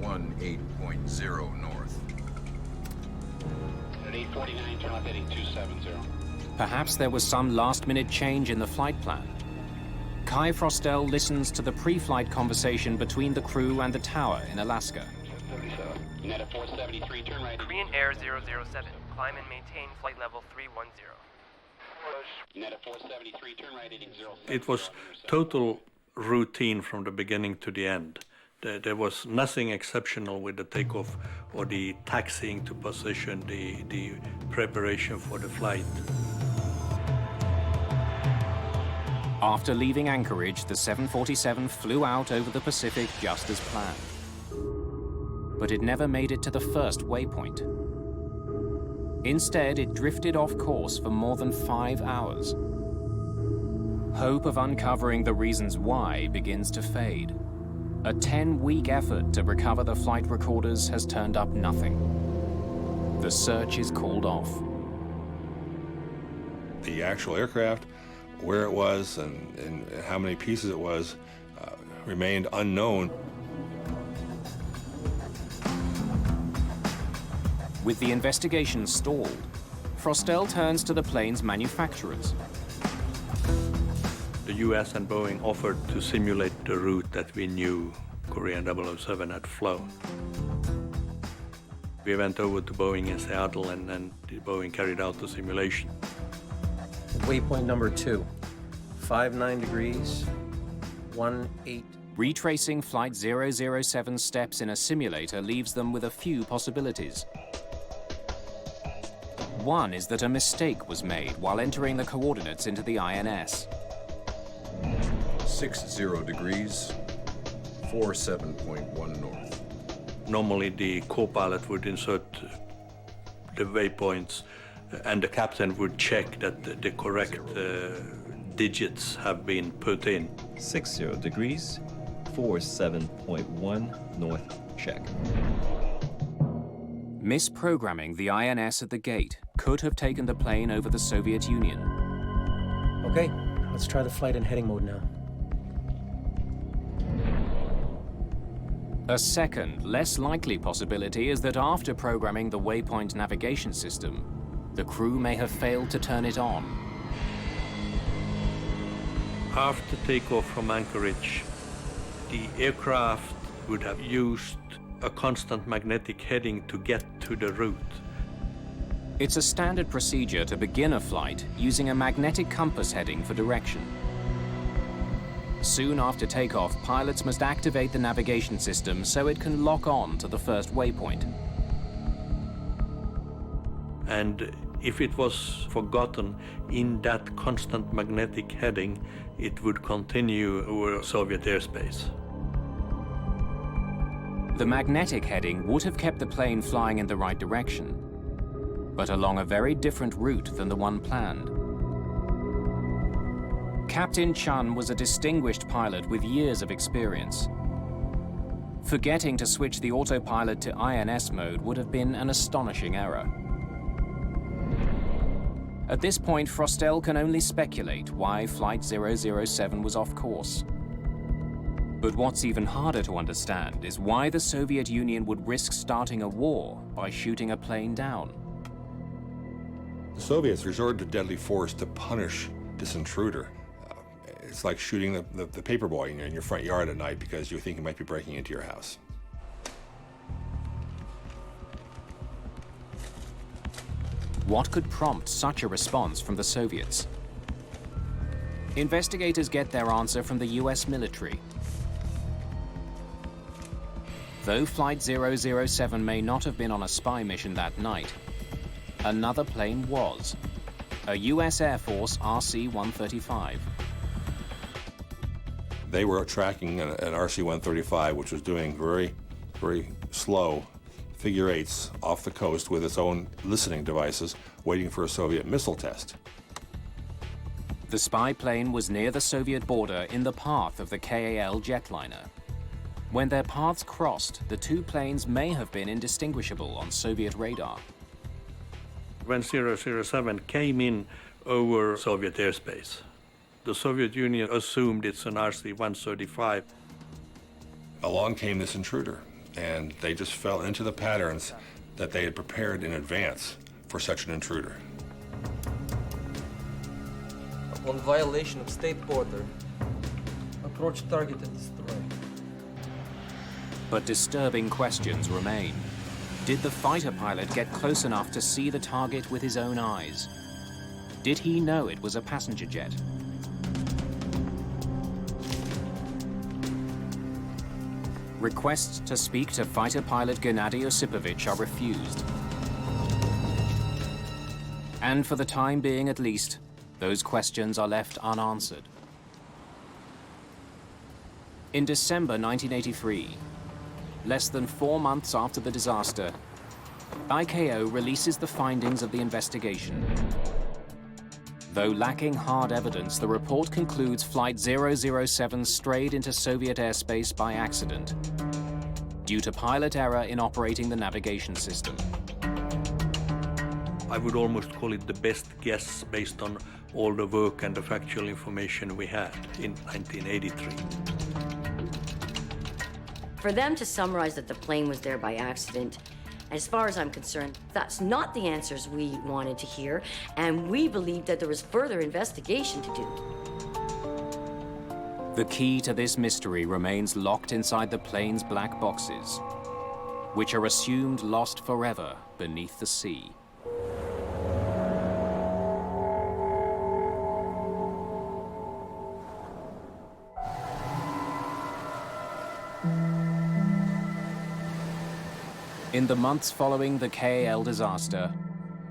18.0 north. At 8:49, turn left heading 270. Perhaps there was some last-minute change in the flight plan. Kai Frostel listens to the pre-flight conversation between the crew and the tower in Alaska. Net at 473, turn right. Korean Air 007, climb and maintain flight level 310. Net at 473, turn right heading 07. It was total routine from the beginning to the end. There was nothing exceptional with the takeoff or the taxiing to position, the preparation for the flight. After leaving Anchorage, the 747 flew out over the Pacific just as planned. But it never made it to the first waypoint. Instead, it drifted off course for more than 5 hours. Hope of uncovering the reasons why begins to fade. A 10-week effort to recover the flight recorders has turned up nothing. The search is called off. The actual aircraft, where it was and how many pieces it was, remained unknown. With the investigation stalled, Frostel turns to the plane's manufacturers. The US and Boeing offered to simulate the route that we knew Korean 007 had flown. We went over to Boeing in Seattle and then Boeing carried out the simulation. Waypoint number 2, 59 degrees, 18. Retracing Flight 007's steps in a simulator leaves them with a few possibilities. One is that a mistake was made while entering the coordinates into the INS. 60 degrees, 47.1 north. Normally the co-pilot would insert the waypoints and the captain would check that the correct digits have been put in. 60 degrees, 47.1 north, check. Misprogramming the INS at the gate could have taken the plane over the Soviet Union. Okay, let's try the flight in heading mode now. A second, less likely possibility is that after programming the waypoint navigation system, the crew may have failed to turn it on. After takeoff from Anchorage, the aircraft would have used a constant magnetic heading to get to the route. It's a standard procedure to begin a flight using a magnetic compass heading for direction. Soon after takeoff, pilots must activate the navigation system so it can lock on to the first waypoint. And if it was forgotten in that constant magnetic heading, it would continue over Soviet airspace. The magnetic heading would have kept the plane flying in the right direction, but along a very different route than the one planned. Captain Chun was a distinguished pilot with years of experience. Forgetting to switch the autopilot to INS mode would have been an astonishing error. At this point, Frostel can only speculate why Flight 007 was off course. But what's even harder to understand is why the Soviet Union would risk starting a war by shooting a plane down. The Soviets resorted to deadly force to punish this intruder. It's like shooting the paper boy in your front yard at night because you think he might be breaking into your house. What could prompt such a response from the Soviets? Investigators get their answer from the US military. Though Flight 007 may not have been on a spy mission that night, another plane was, a US Air Force RC-135. They were tracking an RC-135, which was doing very, very slow figure eights off the coast with its own listening devices, waiting for a Soviet missile test. The spy plane was near the Soviet border in the path of the KAL jetliner. When their paths crossed, the two planes may have been indistinguishable on Soviet radar. When 007 came in over Soviet airspace, the Soviet Union assumed it's an RC-135. Along came this intruder, and they just fell into the patterns that they had prepared in advance for such an intruder. On violation of state border, approach target and destroy. But disturbing questions remain. Did the fighter pilot get close enough to see the target with his own eyes? Did he know it was a passenger jet? Requests to speak to fighter pilot Gennady Osipovich are refused. And for the time being at least, those questions are left unanswered. In December 1983, less than 4 months after the disaster, ICAO releases the findings of the investigation. Though lacking hard evidence, the report concludes Flight 007 strayed into Soviet airspace by accident, due to pilot error in operating the navigation system. I would almost call it the best guess based on all the work and the factual information we had in 1983. For them to summarize that the plane was there by accident, as far as I'm concerned, that's not the answers we wanted to hear, and we believe that there was further investigation to do. The key to this mystery remains locked inside the plane's black boxes, which are assumed lost forever beneath the sea. In the months following the KAL disaster,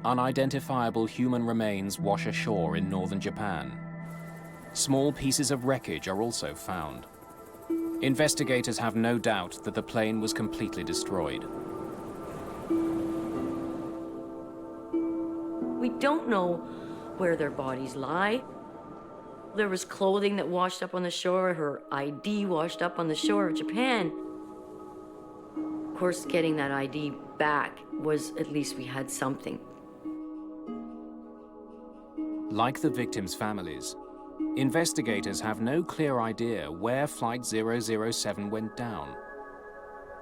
unidentifiable human remains wash ashore in northern Japan. Small pieces of wreckage are also found. Investigators have no doubt that the plane was completely destroyed. We don't know where their bodies lie. There was clothing that washed up on the shore, her ID washed up on the shore of Japan. Of course, getting that ID back was, at least we had something. Like the victims' families, investigators have no clear idea where Flight 007 went down.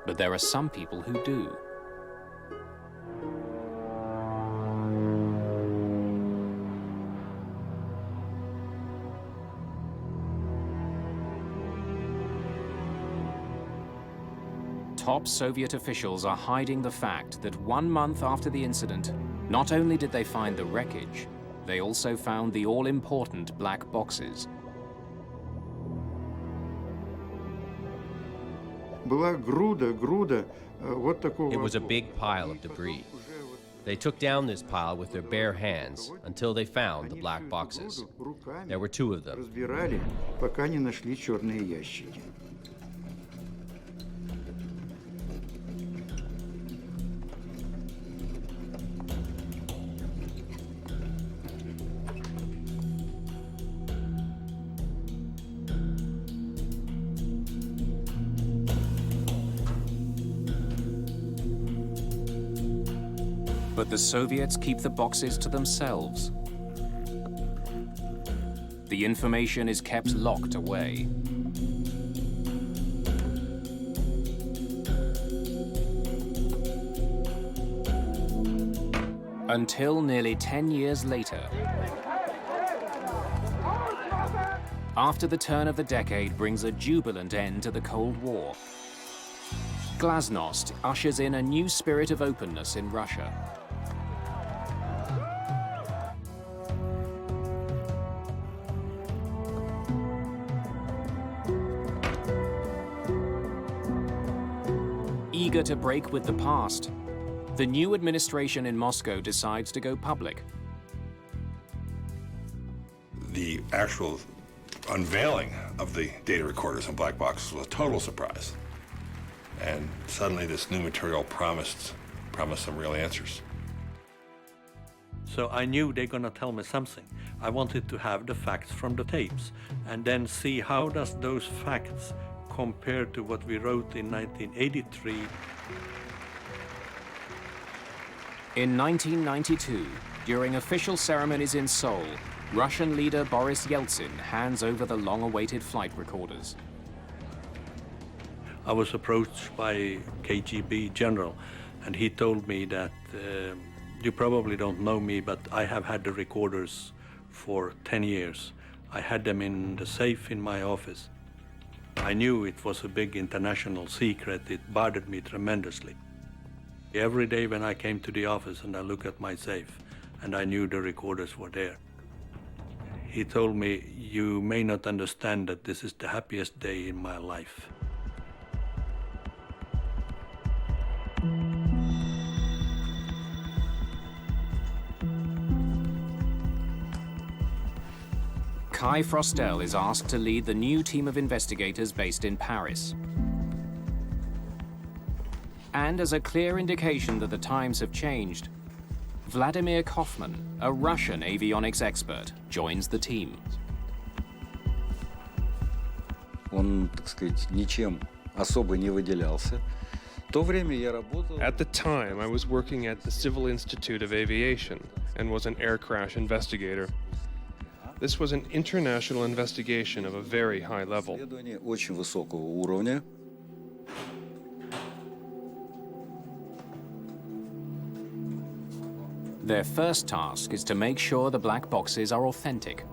But there are some people who do. Top Soviet officials are hiding the fact that 1 month after the incident, not only did they find the wreckage, they also found the all-important black boxes. It was a big pile of debris. They took down this pile with their bare hands until they found the black boxes. There were 2 of them. But the Soviets keep the boxes to themselves. The information is kept locked away. Until nearly 10 years later, after the turn of the decade brings a jubilant end to the Cold War, Glasnost ushers in a new spirit of openness in Russia. Eager to break with the past, the new administration in Moscow decides to go public. The actual unveiling of the data recorders and black boxes was a total surprise. And suddenly this new material promised some real answers. So I knew they're gonna tell me something. I wanted to have the facts from the tapes and then see how does those facts compare to what we wrote in 1983. In 1992, during official ceremonies in Seoul, Russian leader Boris Yeltsin hands over the long-awaited flight recorders. I was approached by KGB general, and he told me that you probably don't know me, but I have had the recorders for 10 years. I had them in the safe in my office. I knew it was a big international secret. It bothered me tremendously. Every day when I came to the office and I looked at my safe, and I knew the recorders were there. He told me, you may not understand that this is the happiest day in my life. Kai Frostel is asked to lead the new team of investigators based in Paris. And as a clear indication that the times have changed, Vladimir Kaufman, a Russian avionics expert, joins the team. Он, так сказать, ничем особо не выделялся. At the time, I was working at the Civil Institute of Aviation and was an air crash investigator. This was an international investigation of a very high level. Очень высокого уровня. Their first task is to make sure the black boxes are authentic.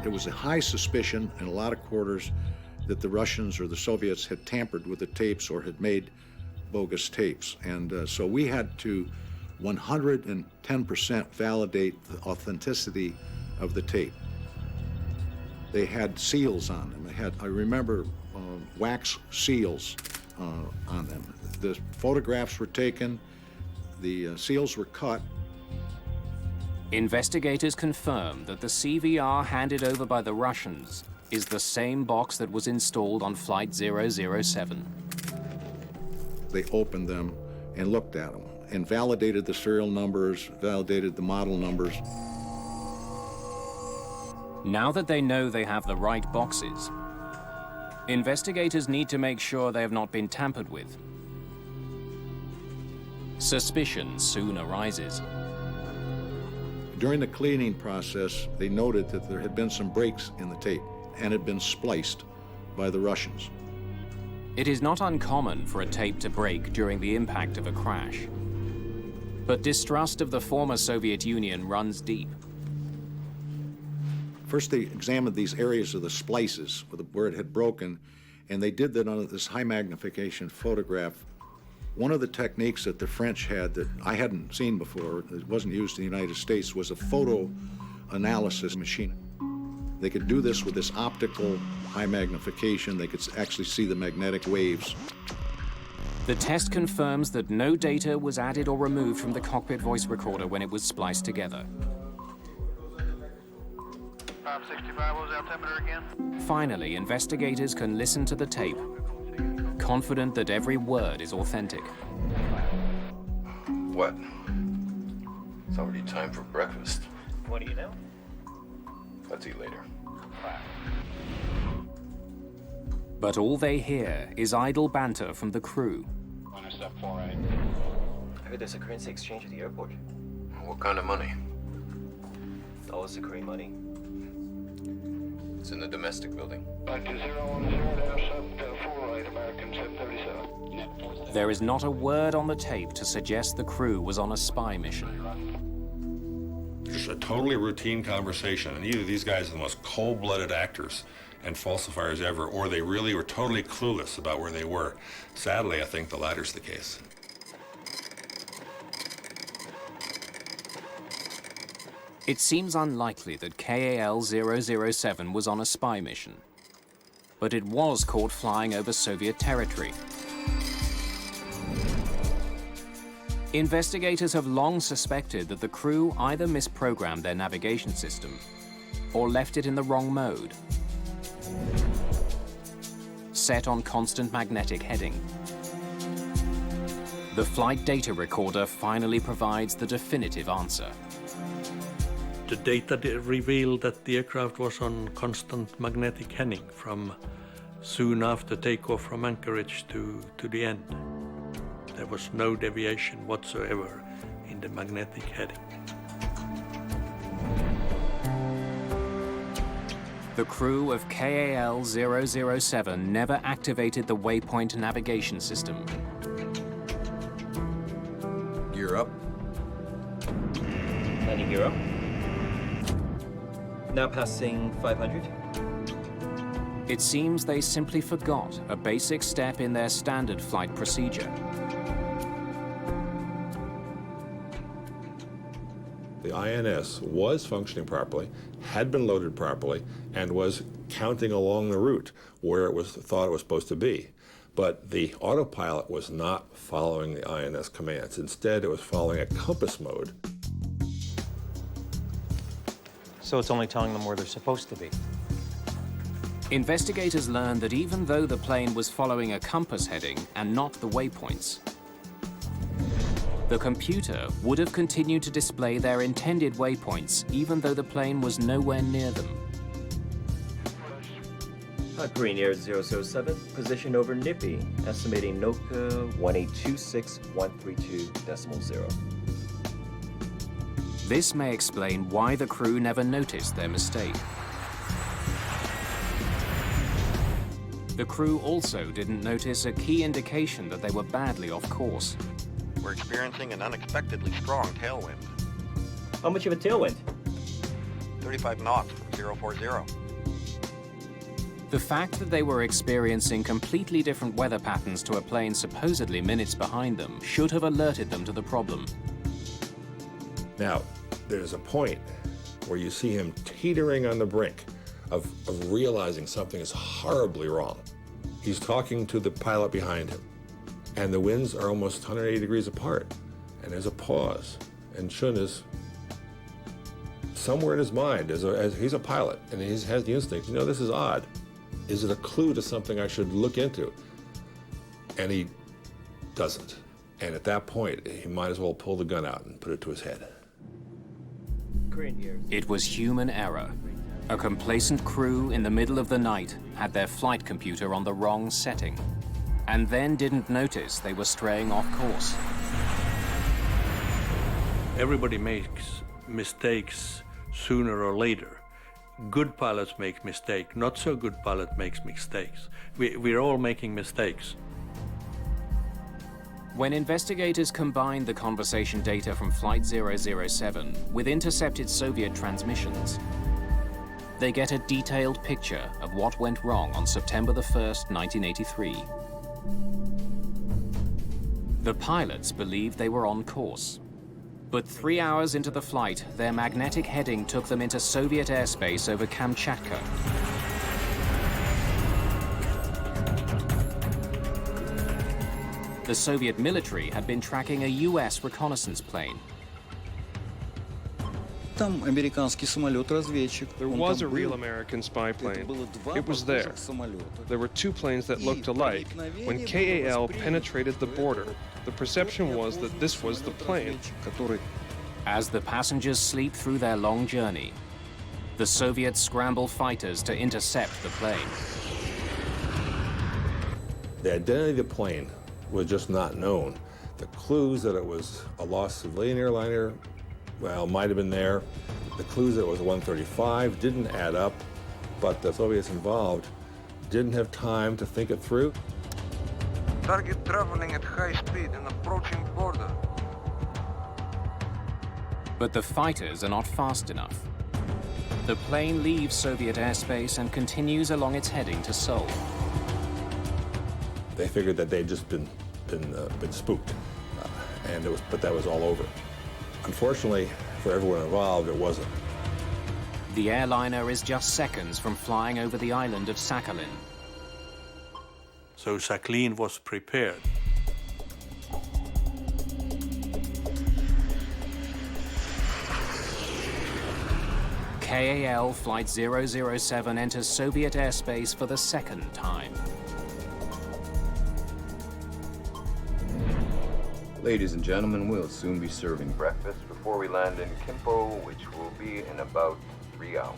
There was a high suspicion in a lot of quarters that the Russians or the Soviets had tampered with the tapes or had made bogus tapes. And so we had to 110% validate the authenticity of the tape. They had seals on them. I remember wax seals on them. The photographs were taken, the seals were cut. Investigators confirm that the CVR handed over by the Russians is the same box that was installed on Flight 007. They opened them and looked at them and validated the serial numbers, validated the model numbers. Now that they know they have the right boxes, investigators need to make sure they have not been tampered with. Suspicion soon arises. During the cleaning process, they noted that there had been some breaks in the tape and had been spliced by the Russians. It is not uncommon for a tape to break during the impact of a crash. But distrust of the former Soviet Union runs deep. First, they examined these areas of the splices where it had broken, and they did that on this high magnification photograph. One of the techniques that the French had that I hadn't seen before, that wasn't used in the United States, was a photo analysis machine. They could do this with this optical high magnification. They could actually see the magnetic waves. The test confirms that no data was added or removed from the cockpit voice recorder when it was spliced together. 565, what was the altimeter again? Finally, investigators can listen to the tape, confident that every word is authentic. What? It's already time for breakfast. What do you know? Let's eat later. But all they hear is idle banter from the crew. I heard there's a currency exchange at the airport. What kind of money? Dollars to Korean money. It's in the domestic building. There is not a word on the tape to suggest the crew was on a spy mission. Just a totally routine conversation, and either these guys are the most cold-blooded actors and falsifiers ever, or they really were totally clueless about where they were. Sadly, I think the latter's the case. It seems unlikely that KAL-007 was on a spy mission. but it was caught flying over Soviet territory. Investigators have long suspected that the crew either misprogrammed their navigation system or left it in the wrong mode, set on constant magnetic heading. The flight data recorder finally provides the definitive answer. The data revealed that the aircraft was on constant magnetic heading from soon after takeoff from Anchorage to the end. There was no deviation whatsoever in the magnetic heading. The crew of KAL 007 never activated the waypoint navigation system. Gear up. Landing gear up. Now passing 500. It seems they simply forgot a basic step in their standard flight procedure. The INS was functioning properly, had been loaded properly, and was counting along the route where it was thought it was supposed to be. But the autopilot was not following the INS commands. Instead, it was following a compass mode. So it's only telling them where they're supposed to be. Investigators learned that even though the plane was following a compass heading and not the waypoints, the computer would have continued to display their intended waypoints even though the plane was nowhere near them. Korean Air 007, position over Nippy, estimating NOCA 1826132.0. This may explain why the crew never noticed their mistake. The crew also didn't notice a key indication that they were badly off course. We're experiencing an unexpectedly strong tailwind. How much of a tailwind? 35 knots from 040. The fact that they were experiencing completely different weather patterns to a plane supposedly minutes behind them should have alerted them to the problem. Now, there's a point where you see him teetering on the brink of realizing something is horribly wrong. He's talking to the pilot behind him, and the winds are almost 180 degrees apart, and there's a pause, and Chun is somewhere in his mind, as he's a pilot, and he has the instinct, this is odd. Is it a clue to something I should look into? And he doesn't. And at that point, he might as well pull the gun out and put it to his head. It was human error. A complacent crew in the middle of the night had their flight computer on the wrong setting, and then didn't notice they were straying off course. Everybody makes mistakes sooner or later. Good pilots make mistakes. Not so good pilot makes mistakes. We're all making mistakes. When investigators combined the conversation data from Flight 007 with intercepted Soviet transmissions, they get a detailed picture of what went wrong on September the 1st, 1983. The pilots believed they were on course. But 3 hours into the flight, their magnetic heading took them into Soviet airspace over Kamchatka. The Soviet military had been tracking a US reconnaissance plane. There was a real American spy plane. It was there. There were two planes that looked alike. When KAL penetrated the border, the perception was that this was the plane. As the passengers sleep through their long journey, the Soviets scramble fighters to intercept the plane. The identity of the plane was just not known. The clues that it was a lost civilian airliner, well, might have been there. The clues that it was a 135 didn't add up, but the Soviets involved didn't have time to think it through. Target traveling at high speed and approaching border. But the fighters are not fast enough. The plane leaves Soviet airspace and continues along its heading to Seoul. They figured that they'd just been spooked, but that was all over. Unfortunately, for everyone involved, it wasn't. The airliner is just seconds from flying over the island of Sakhalin, So Sakhalin was prepared. KAL Flight 007 enters Soviet airspace for the second time. Ladies and gentlemen, we'll soon be serving breakfast before we land in Kimpo, which will be in about 3 hours.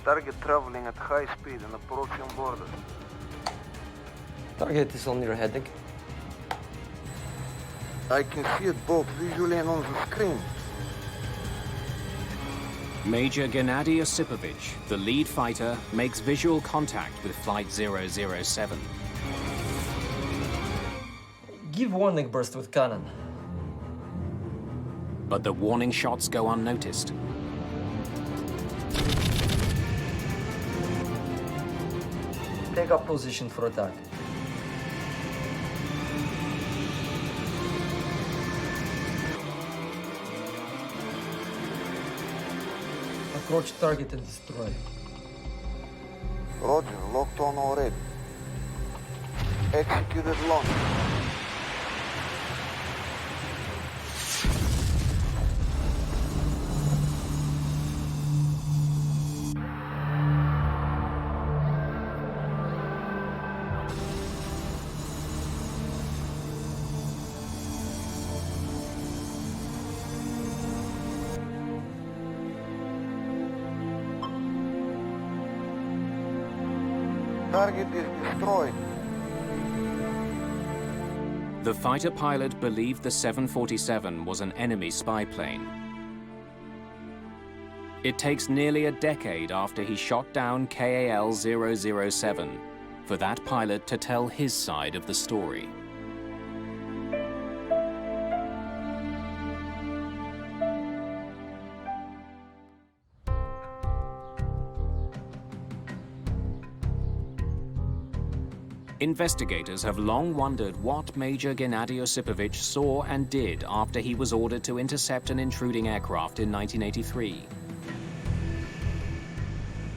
Target traveling at high speed and approaching border. Target is on your heading. I can see it both visually and on the screen. Major Gennady Osipovich, the lead fighter, makes visual contact with Flight 007. Give warning burst with cannon. But the warning shots go unnoticed. Take up position for attack. Approach target and destroy. Roger, locked on already. Executed launch. Target is destroyed. The fighter pilot believed the 747 was an enemy spy plane. It takes nearly a decade after he shot down KAL 007 for that pilot to tell his side of the story. Investigators have long wondered what Major Gennady Osipovich saw and did after he was ordered to intercept an intruding aircraft in 1983.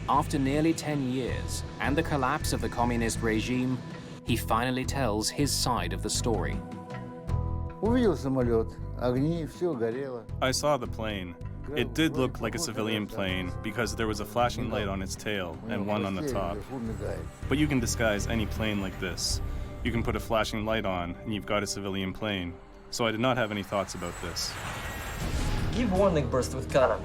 After nearly 10 years and the collapse of the communist regime, he finally tells his side of the story. I saw the plane. It did look like a civilian plane because there was a flashing light on its tail and one on the top. But you can disguise any plane like this. You can put a flashing light on and you've got a civilian plane. So I did not have any thoughts about this. Give warning burst with cannon.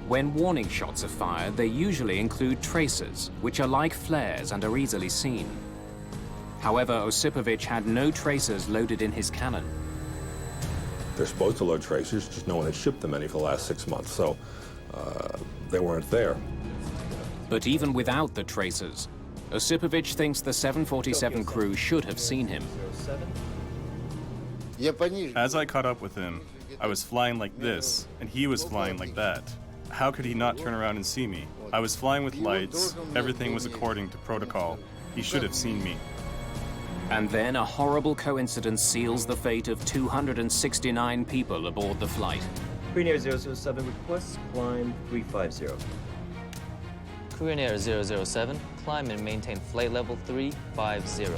When warning shots are fired, they usually include tracers, which are like flares and are easily seen. However, Osipovich had no tracers loaded in his cannon. They're supposed to load tracers, just no one had shipped them any for the last 6 months, so they weren't there. But even without the tracers, Osipovich thinks the 747 crew should have seen him. As I caught up with him, I was flying like this, and he was flying like that. How could he not turn around and see me? I was flying with lights. Everything was according to protocol. He should have seen me. And then a horrible coincidence seals the fate of 269 people aboard the flight. Korean Air 007 requests climb 350. Korean Air 007, climb and maintain flight level 350.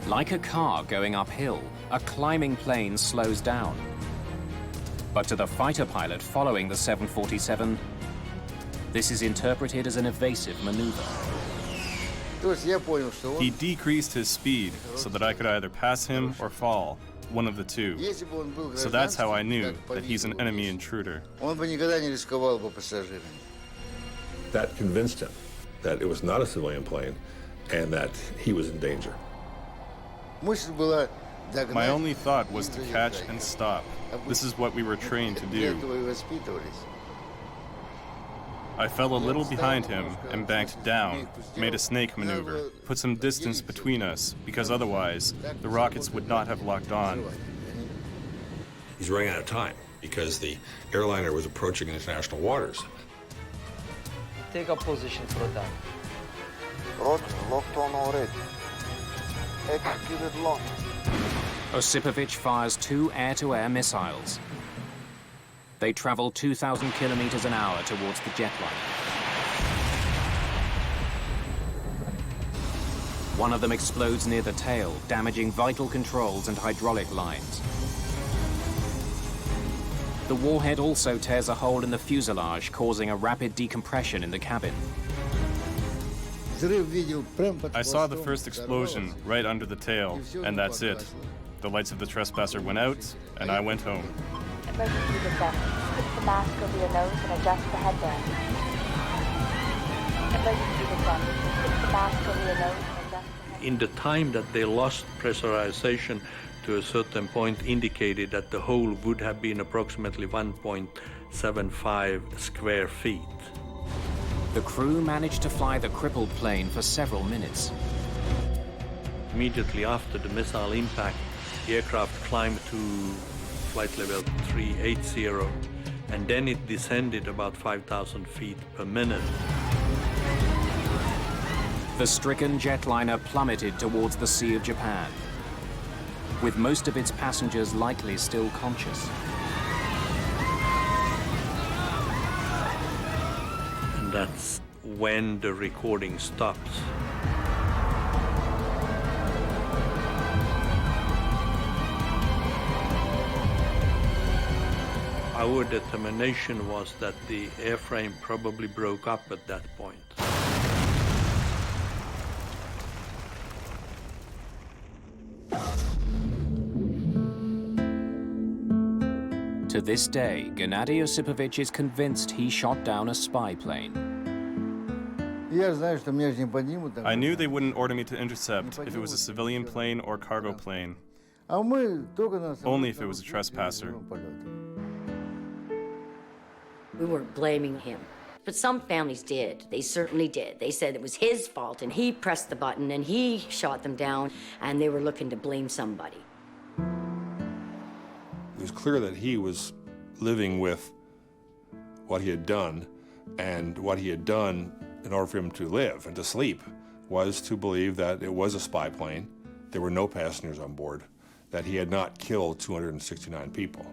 Like a car going uphill, a climbing plane slows down. But to the fighter pilot following the 747, this is interpreted as an evasive maneuver. He decreased his speed so that I could either pass him or fall, one of the two. So that's how I knew that he's an enemy intruder. That convinced him that it was not a civilian plane and that he was in danger. My only thought was to catch and stop. This is what we were trained to do. I fell a little behind him and banked down, made a snake maneuver, put some distance between us, because otherwise the rockets would not have locked on. He's running out of time because the airliner was approaching international waters. Take up position for attack. Roger, locked on already. Executed launch. Osipovich fires 2 air-to-air missiles. They travel 2,000 kilometers an hour towards the jetliner. One of them explodes near the tail, damaging vital controls and hydraulic lines. The warhead also tears a hole in the fuselage, causing a rapid decompression in the cabin. I saw the first explosion right under the tail, and that's it. The lights of the trespasser went out, and I went home. Emergency descent. Put the mask over your nose and adjust the headband. Emergency descent. Put the mask over your nose and adjust the headband. In the time that they lost pressurization to a certain point indicated that the hole would have been approximately 1.75 square feet. The crew managed to fly the crippled plane for several minutes. Immediately after the missile impact, the aircraft climbed to flight level 380, and then it descended about 5,000 feet per minute. The stricken jetliner plummeted towards the Sea of Japan, with most of its passengers likely still conscious. And that's when the recording stops. Our determination was that the airframe probably broke up at that point. To this day, Gennady Osipovich is convinced he shot down a spy plane. I knew they wouldn't order me to intercept if it was a civilian plane or cargo plane. Only if it was a trespasser. We weren't blaming him, but some families did. They certainly did. They said it was his fault, and he pressed the button, and he shot them down, and they were looking to blame somebody. It was clear that he was living with what he had done, and what he had done in order for him to live and to sleep was to believe that it was a spy plane, there were no passengers on board, that he had not killed 269 people.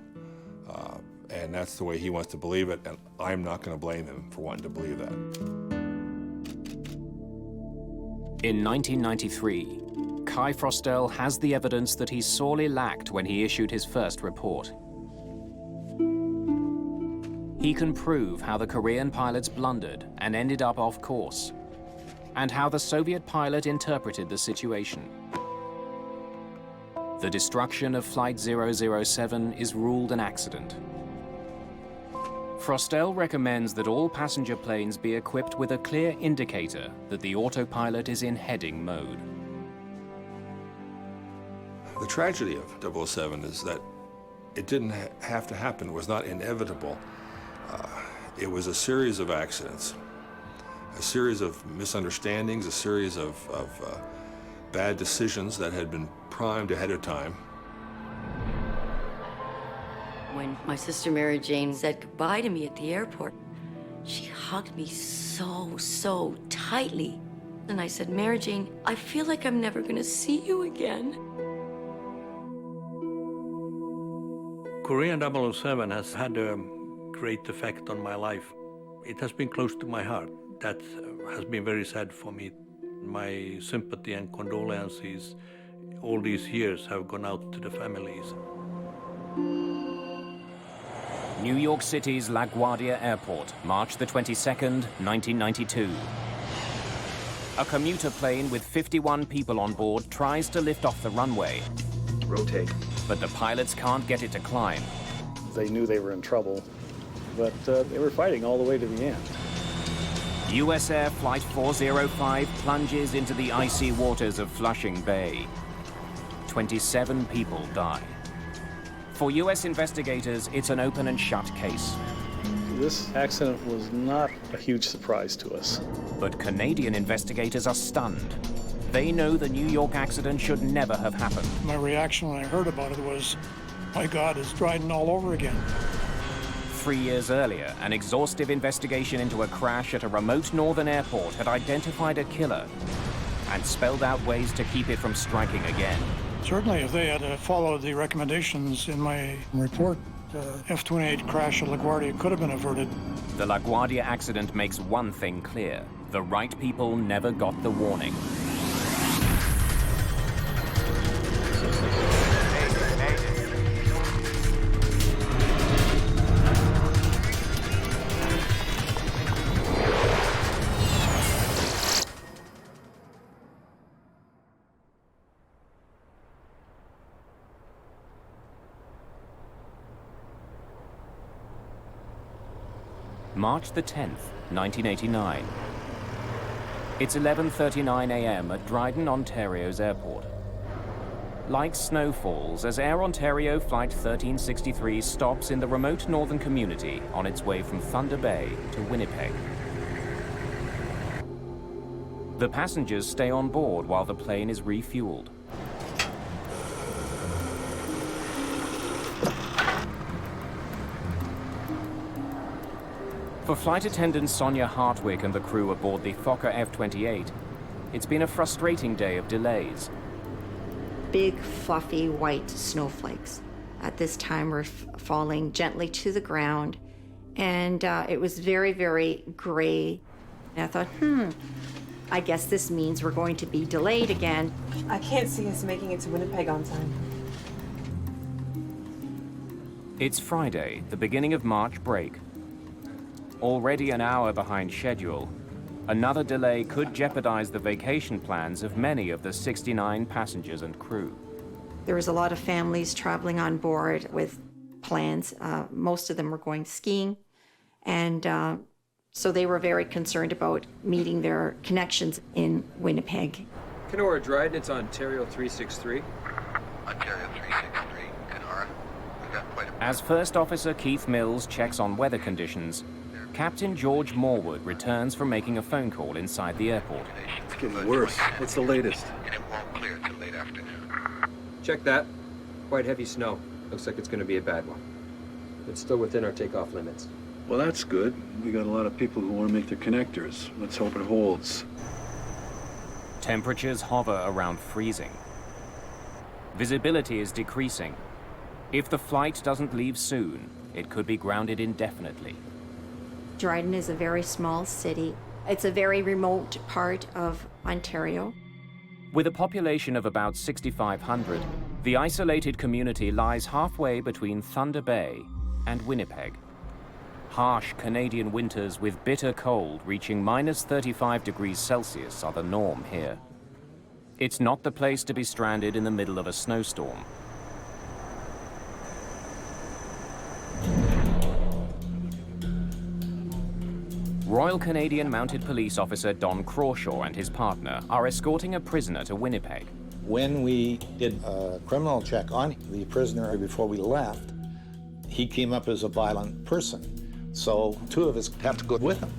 And that's the way he wants to believe it, and I'm not going to blame him for wanting to believe that. In 1993, Kai Frostel has the evidence that he sorely lacked when he issued his first report. He can prove how the Korean pilots blundered and ended up off course, and how the Soviet pilot interpreted the situation. The destruction of Flight 007 is ruled an accident. Frostel recommends that all passenger planes be equipped with a clear indicator that the autopilot is in heading mode. The tragedy of 007 is that it didn't have to happen. It was not inevitable. It was a series of accidents, a series of misunderstandings, a series of bad decisions that had been primed ahead of time. When my sister Mary Jane said goodbye to me at the airport, she hugged me so tightly. And I said, Mary Jane, I feel like I'm never gonna see you again. Korean 007 has had a great effect on my life. It has been close to my heart. That has been very sad for me. My sympathy and condolences all these years have gone out to the families. New York City's LaGuardia Airport, March the 22nd, 1992. A commuter plane with 51 people on board tries to lift off the runway. Rotate. But the pilots can't get it to climb. They knew they were in trouble, but they were fighting all the way to the end. US Air Flight 405 plunges into the icy waters of Flushing Bay. 27 people die. For US investigators, it's an open and shut case. This accident was not a huge surprise to us. But Canadian investigators are stunned. They know the New York accident should never have happened. My reaction when I heard about it was, my God, it's Dryden all over again. 3 years earlier, an exhaustive investigation into a crash at a remote northern airport had identified a killer and spelled out ways to keep it from striking again. Certainly, if they had followed the recommendations in my report, The F-28 crash at LaGuardia could have been averted. The LaGuardia accident makes one thing clear. The right people never got the warning. March the 10th, 1989. It's 11:39 a.m. at Dryden, Ontario's airport. Like snowfalls, as Air Ontario Flight 1363 stops in the remote northern community on its way from Thunder Bay to Winnipeg. The passengers stay on board while the plane is refueled. For flight attendant Sonia Hartwick and the crew aboard the Fokker F-28, it's been a frustrating day of delays. Big, fluffy, white snowflakes at this time were falling gently to the ground, and it was very, very gray. And I thought, I guess this means we're going to be delayed again. I can't see us making it to Winnipeg on time. It's Friday, the beginning of March break. Already an hour behind schedule, another delay could jeopardize the vacation plans of many of the 69 passengers and crew. There was a lot of families traveling on board with plans. Most of them were going skiing, and so they were very concerned about meeting their connections in Winnipeg. Kenora Dryden, it's Ontario 363. Ontario 363, Kenora. We've got quite a... As First Officer Keith Mills checks on weather conditions, Captain George Morwood returns from making a phone call inside the airport. It's getting worse. What's the latest? And it won't clear till late afternoon. Check that. Quite heavy snow. Looks like it's going to be a bad one. It's still within our takeoff limits. Well, that's good. We got a lot of people who want to make their connectors. Let's hope it holds. Temperatures hover around freezing. Visibility is decreasing. If the flight doesn't leave soon, it could be grounded indefinitely. Dryden is a very small city. It's a very remote part of Ontario. With a population of about 6,500, the isolated community lies halfway between Thunder Bay and Winnipeg. Harsh Canadian winters with bitter cold reaching minus 35 degrees Celsius are the norm here. It's not the place to be stranded in the middle of a snowstorm. Royal Canadian Mounted Police Officer Don Crawshaw and his partner are escorting a prisoner to Winnipeg. When we did a criminal check on the prisoner before we left, he came up as a violent person. So two of us had to go with him.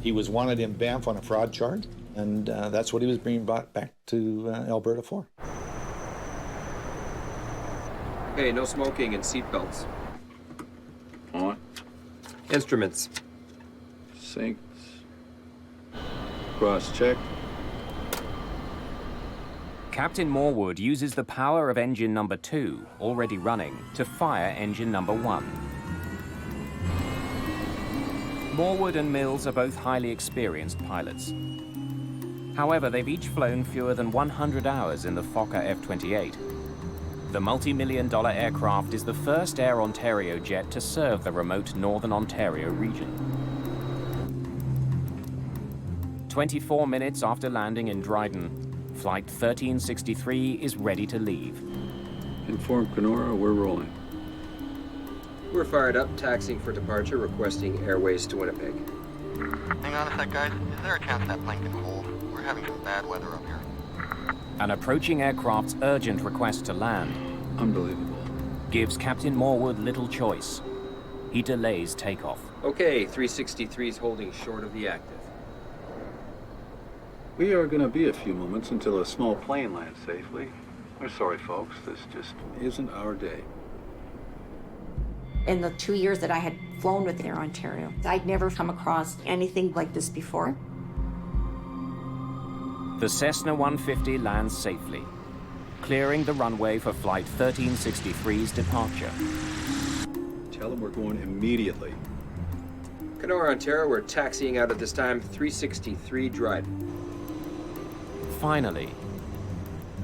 He was wanted in Banff on a fraud charge, and that's what he was being brought back to Alberta for. Hey, no smoking and seatbelts. On. Instruments. Syncs. Cross-check. Captain Morwood uses the power of engine number 2, already running, to fire engine number 1. Morwood and Mills are both highly experienced pilots. However, they've each flown fewer than 100 hours in the Fokker F-28. The multi-million-dollar aircraft is the first Air Ontario jet to serve the remote Northern Ontario region. 24 minutes after landing in Dryden, Flight 1363 is ready to leave. Inform Kenora, we're rolling. We're fired up, taxiing for departure, requesting airways to Winnipeg. Hang on a sec, guys. Is there a chance that plane can hold? We're having some bad weather up here. An approaching aircraft's urgent request to land Unbelievable. gives Captain Morwood little choice. He delays takeoff. Okay, 363 is holding short of the active. We are going to be a few moments until a small plane lands safely. We're sorry, folks. This just isn't our day. In the 2 years that I had flown with Air Ontario, I'd never come across anything like this before. The Cessna 150 lands safely, clearing the runway for Flight 1363's departure. Tell them we're going immediately. Kenora, Ontario, we're taxiing out at this time, 363 Dryden. Finally,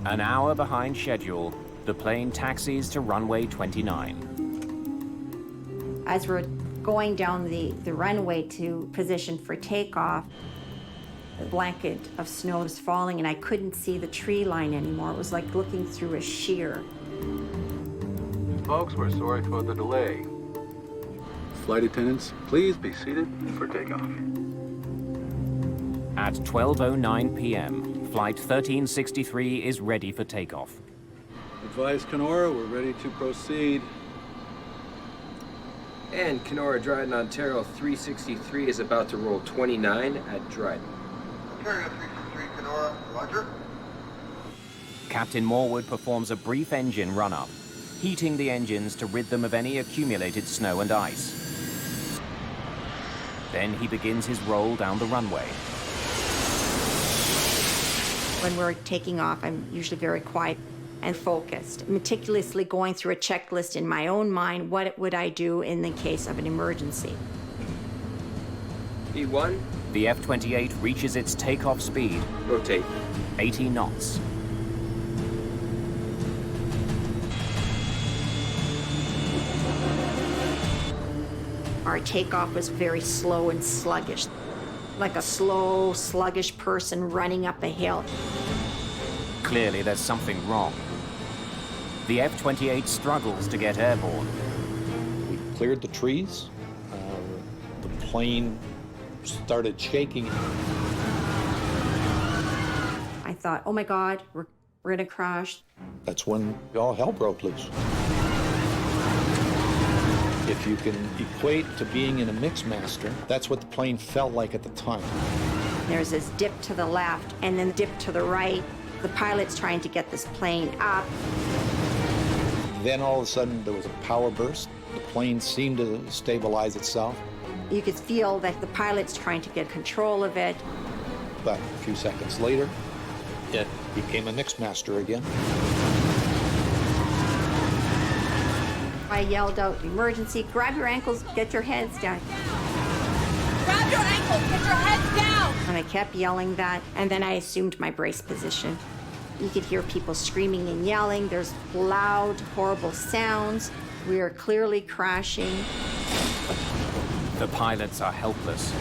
an hour behind schedule, the plane taxis to runway 29. As we're going down the runway to position for takeoff, a blanket of snow was falling and I couldn't see the tree line anymore. It was like looking through a sheer. Folks, we're sorry for the delay. Flight attendants, please be seated for takeoff. At 12:09 p.m., Flight 1363 is ready for takeoff. Advise Kenora, we're ready to proceed. And Kenora, Dryden, Ontario, 363 is about to roll 29 at Dryden. Ontario 363, Kenora, roger. Captain Morwood performs a brief engine run-up, heating the engines to rid them of any accumulated snow and ice. Then he begins his roll down the runway. When we're taking off, I'm usually very quiet and focused, meticulously going through a checklist in my own mind. What would I do in the case of an emergency? E1. The F-28 reaches its takeoff speed. Rotate. 80 knots. Our takeoff was very slow and sluggish, like a slow, sluggish person running up a hill. Clearly, there's something wrong. The F-28 struggles to get airborne. We cleared the trees. The plane started shaking. I thought, oh my God, we're gonna crash. That's when all hell broke loose. If you can equate to being in a Mixmaster, that's what the plane felt like at the time. There's this dip to the left and then dip to the right. The pilot's trying to get this plane up. Then all of a sudden there was a power burst. The plane seemed to stabilize itself. You could feel that the pilot's trying to get control of it. But a few seconds later, it became a Mixmaster again. I yelled out, emergency, grab your ankles, get your heads down. Grab your ankles, get your heads down! And I kept yelling that, and then I assumed my brace position. You could hear people screaming and yelling. There's loud, horrible sounds. We are clearly crashing. The pilots are helpless.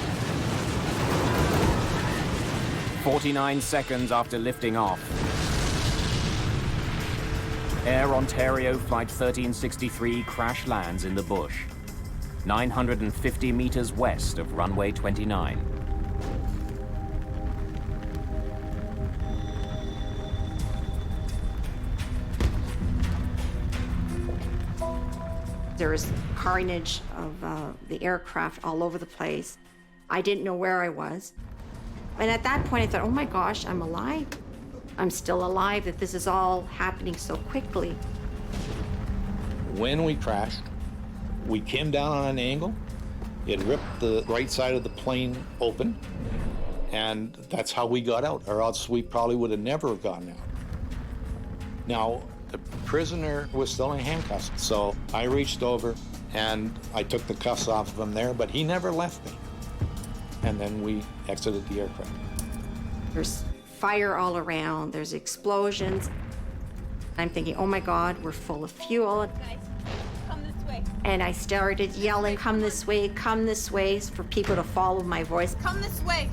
49 seconds after lifting off, Air Ontario Flight 1363 crash lands in the bush, 950 meters west of runway 29. There was carnage of the aircraft all over the place. I didn't know where I was. And at that point I thought, oh my gosh, I'm alive. I'm still alive, that this is all happening so quickly. When we crashed, we came down on an angle. It ripped the right side of the plane open, and that's how we got out, or else we probably would have never gotten out. Now, the prisoner was still in handcuffs, so I reached over and I took the cuffs off of him there, but he never left me. And then we exited the aircraft. There's fire all around, there's explosions. I'm thinking, oh my God, we're full of fuel. Guys, come this way. And I started yelling, come this way, for people to follow my voice. Come this way.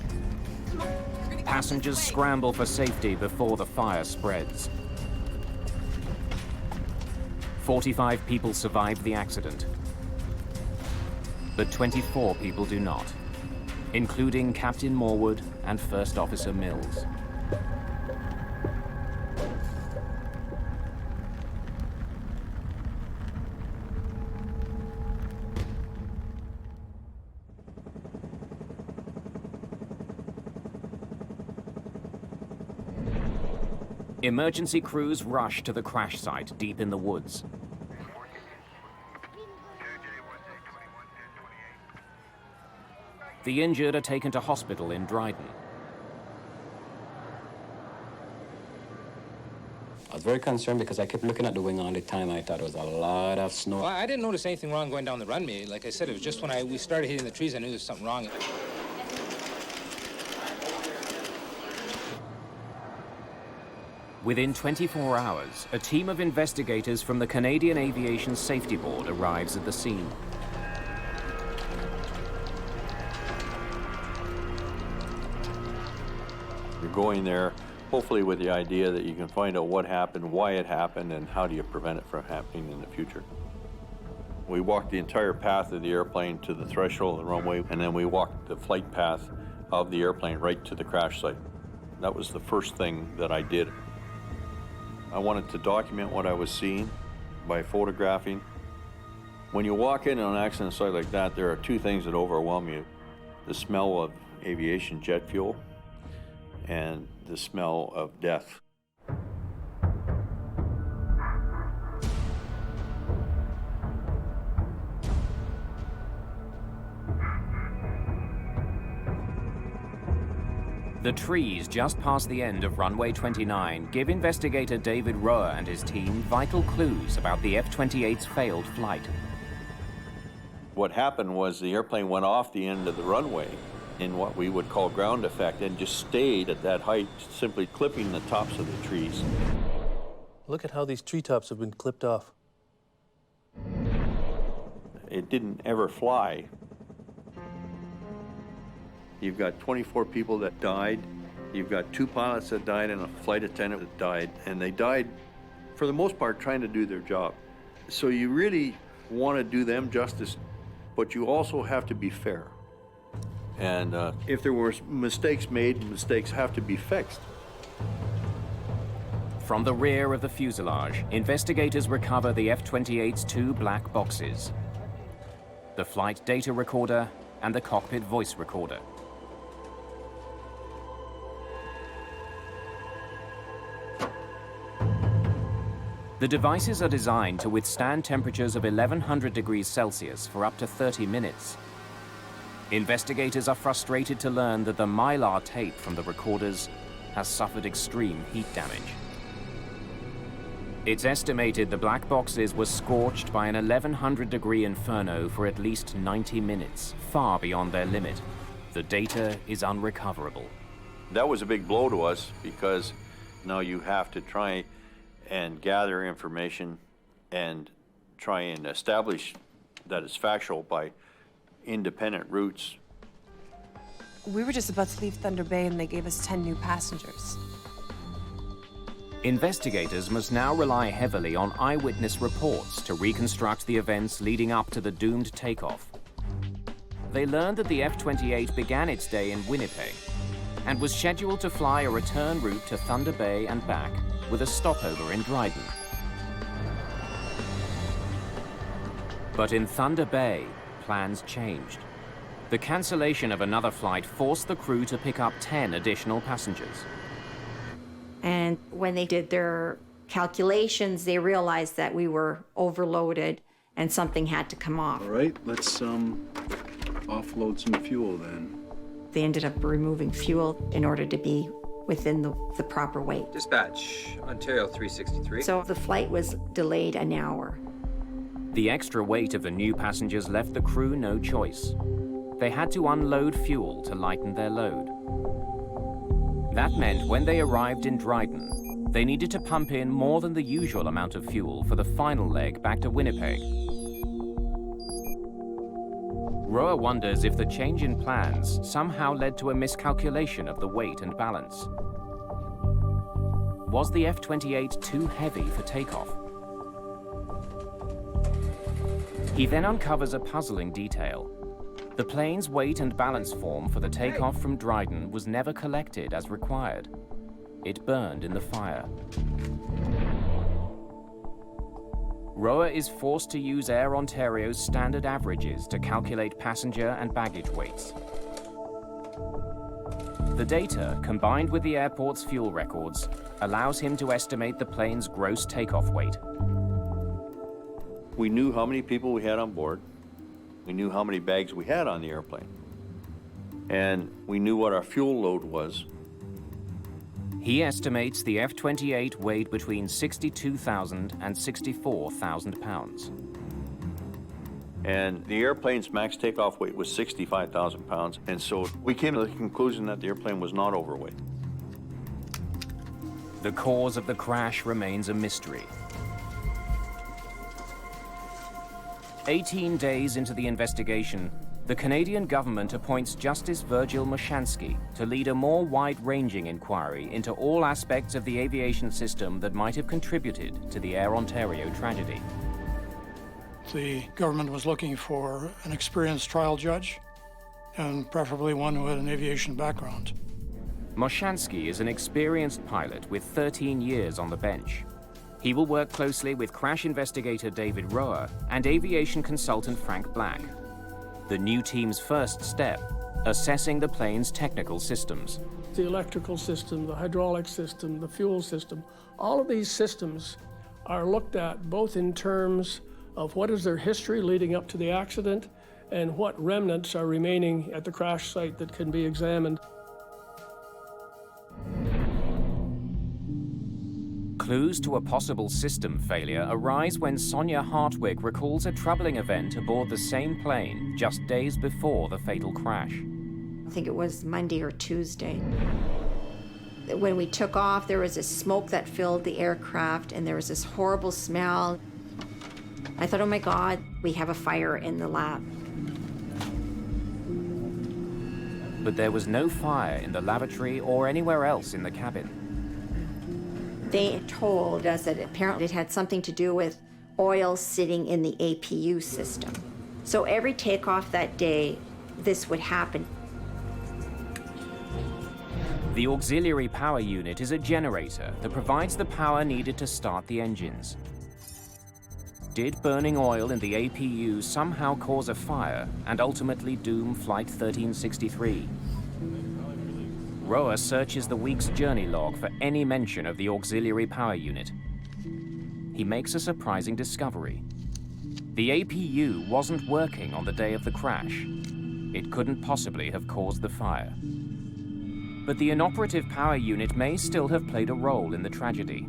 Come on. We're gonna Passengers scramble for safety before the fire spreads. 45 people survived the accident, but 24 people do not, including Captain Morwood and First Officer Mills. Emergency crews rush to the crash site deep in the woods. The injured are taken to hospital in Dryden. I was very concerned because I kept looking at the wing all the time. I thought it was a lot of snow. Well, I didn't notice anything wrong going down the runway. Like I said, it was just when we started hitting the trees, I knew there was something wrong. Within 24 hours, a team of investigators from the Canadian Aviation Safety Board arrives at the scene. You're going there, hopefully with the idea that you can find out what happened, why it happened, and how do you prevent it from happening in the future. We walked the entire path of the airplane to the threshold of the runway, and then we walked the flight path of the airplane right to the crash site. That was the first thing that I did. I wanted to document what I was seeing by photographing. When you walk in on an accident site like that, there are two things that overwhelm you. The smell of aviation jet fuel and the smell of death. The trees just past the end of runway 29 give investigator David Roa and his team vital clues about the F-28's failed flight. What happened was the airplane went off the end of the runway in what we would call ground effect and just stayed at that height, simply clipping the tops of the trees. Look at how these treetops have been clipped off. It didn't ever fly. You've got 24 people that died. You've got 2 pilots that died and a flight attendant that died. And they died, for the most part, trying to do their job. So you really want to do them justice, but you also have to be fair. And if there were mistakes made, mistakes have to be fixed. From the rear of the fuselage, investigators recover the F-28's 2 black boxes: the flight data recorder and the cockpit voice recorder. The devices are designed to withstand temperatures of 1100 degrees Celsius for up to 30 minutes. Investigators are frustrated to learn that the mylar tape from the recorders has suffered extreme heat damage. It's estimated the black boxes were scorched by an 1100 degree inferno for at least 90 minutes, far beyond their limit. The data is unrecoverable. That was a big blow to us because now you have to try and gather information and try and establish that it's factual by independent routes. We were just about to leave Thunder Bay and they gave us 10 new passengers. Investigators must now rely heavily on eyewitness reports to reconstruct the events leading up to the doomed takeoff. They learned that the F-28 began its day in Winnipeg and was scheduled to fly a return route to Thunder Bay and back with a stopover in Dryden. But in Thunder Bay, plans changed. The cancellation of another flight forced the crew to pick up 10 additional passengers. And when they did their calculations, they realized that we were overloaded and something had to come off. All right, let's offload some fuel then. They ended up removing fuel in order to be within the proper weight. Dispatch, Ontario 363. So the flight was delayed an hour. The extra weight of the new passengers left the crew no choice. They had to unload fuel to lighten their load. That meant when they arrived in Dryden, they needed to pump in more than the usual amount of fuel for the final leg back to Winnipeg. Roa wonders if the change in plans somehow led to a miscalculation of the weight and balance. Was the F-28 too heavy for takeoff? He then uncovers a puzzling detail. The plane's weight and balance form for the takeoff from Dryden was never collected as required. It burned in the fire. Roa is forced to use Air Ontario's standard averages to calculate passenger and baggage weights. The data, combined with the airport's fuel records, allows him to estimate the plane's gross takeoff weight. We knew how many people we had on board. We knew how many bags we had on the airplane. And we knew what our fuel load was. He estimates the F-28 weighed between 62,000 and 64,000 pounds. And the airplane's max takeoff weight was 65,000 pounds, and so we came to the conclusion that the airplane was not overweight. The cause of the crash remains a mystery. 18 days into the investigation, the Canadian government appoints Justice Virgil Moshansky to lead a more wide-ranging inquiry into all aspects of the aviation system that might have contributed to the Air Ontario tragedy. The government was looking for an experienced trial judge, and preferably one who had an aviation background. Moshansky is an experienced pilot with 13 years on the bench. He will work closely with crash investigator David Roa and aviation consultant Frank Black. The new team's first step, assessing the plane's technical systems. The electrical system, the hydraulic system, the fuel system, all of these systems are looked at both in terms of what is their history leading up to the accident and what remnants are remaining at the crash site that can be examined. Clues to a possible system failure arise when Sonia Hartwig recalls a troubling event aboard the same plane just days before the fatal crash. I think it was Monday or Tuesday. When we took off, there was this smoke that filled the aircraft, and there was this horrible smell. I thought, oh my God, we have a fire in the lab. But there was no fire in the lavatory or anywhere else in the cabin. They told us that apparently it had something to do with oil sitting in the APU system. So every takeoff that day, this would happen. The auxiliary power unit is a generator that provides the power needed to start the engines. Did burning oil in the APU somehow cause a fire and ultimately doom Flight 1363? Roa searches the week's journey log for any mention of the auxiliary power unit. He makes a surprising discovery. The APU wasn't working on the day of the crash. It couldn't possibly have caused the fire. But the inoperative power unit may still have played a role in the tragedy.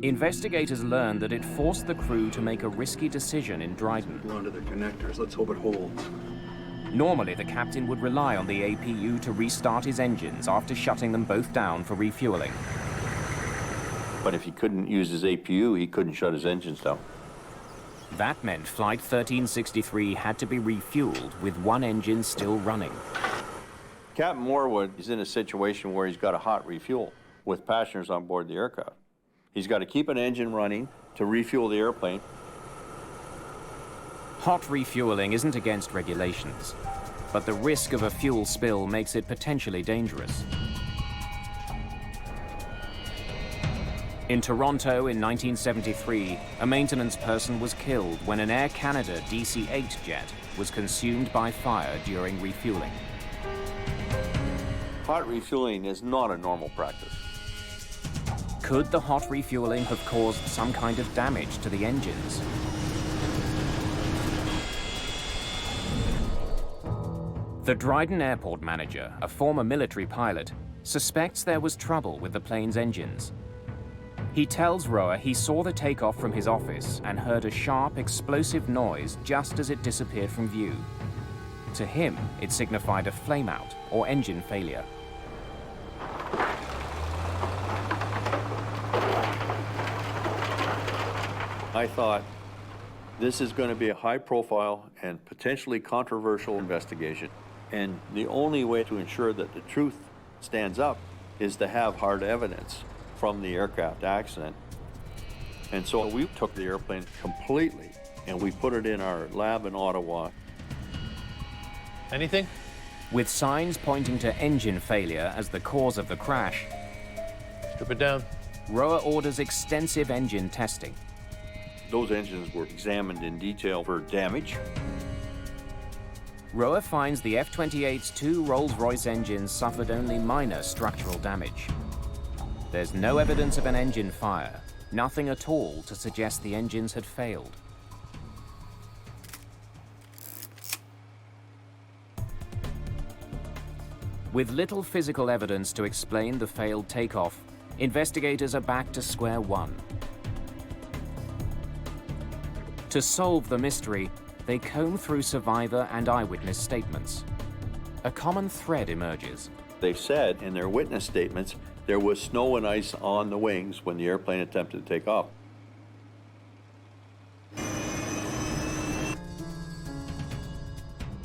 Investigators learned that it forced the crew to make a risky decision in Dryden. Onto the connectors. Let's hope it holds. Normally, the captain would rely on the APU to restart his engines after shutting them both down for refueling. But if he couldn't use his APU, he couldn't shut his engines down. That meant Flight 1363 had to be refueled with one engine still running. Captain Morwood is in a situation where he's got a hot refuel with passengers on board the aircraft. He's got to keep an engine running to refuel the airplane. Hot refueling isn't against regulations, but the risk of a fuel spill makes it potentially dangerous. In Toronto in 1973, a maintenance person was killed when an Air Canada DC-8 jet was consumed by fire during refueling. Hot refueling is not a normal practice. Could the hot refueling have caused some kind of damage to the engines? The Dryden Airport manager, a former military pilot, suspects there was trouble with the plane's engines. He tells Roa he saw the takeoff from his office and heard a sharp, explosive noise just as it disappeared from view. To him, it signified a flameout or engine failure. I thought, this is going to be a high-profile and potentially controversial investigation. And the only way to ensure that the truth stands up is to have hard evidence from the aircraft accident. And so we took the airplane completely and we put it in our lab in Ottawa. Anything? With signs pointing to engine failure as the cause of the crash, strip it down. Roa orders extensive engine testing. Those engines were examined in detail for damage. Roa finds the F-28's two Rolls-Royce engines suffered only minor structural damage. There's no evidence of an engine fire, nothing at all to suggest the engines had failed. With little physical evidence to explain the failed takeoff, investigators are back to square one. To solve the mystery, they comb through survivor and eyewitness statements. A common thread emerges. They said in their witness statements there was snow and ice on the wings when the airplane attempted to take off.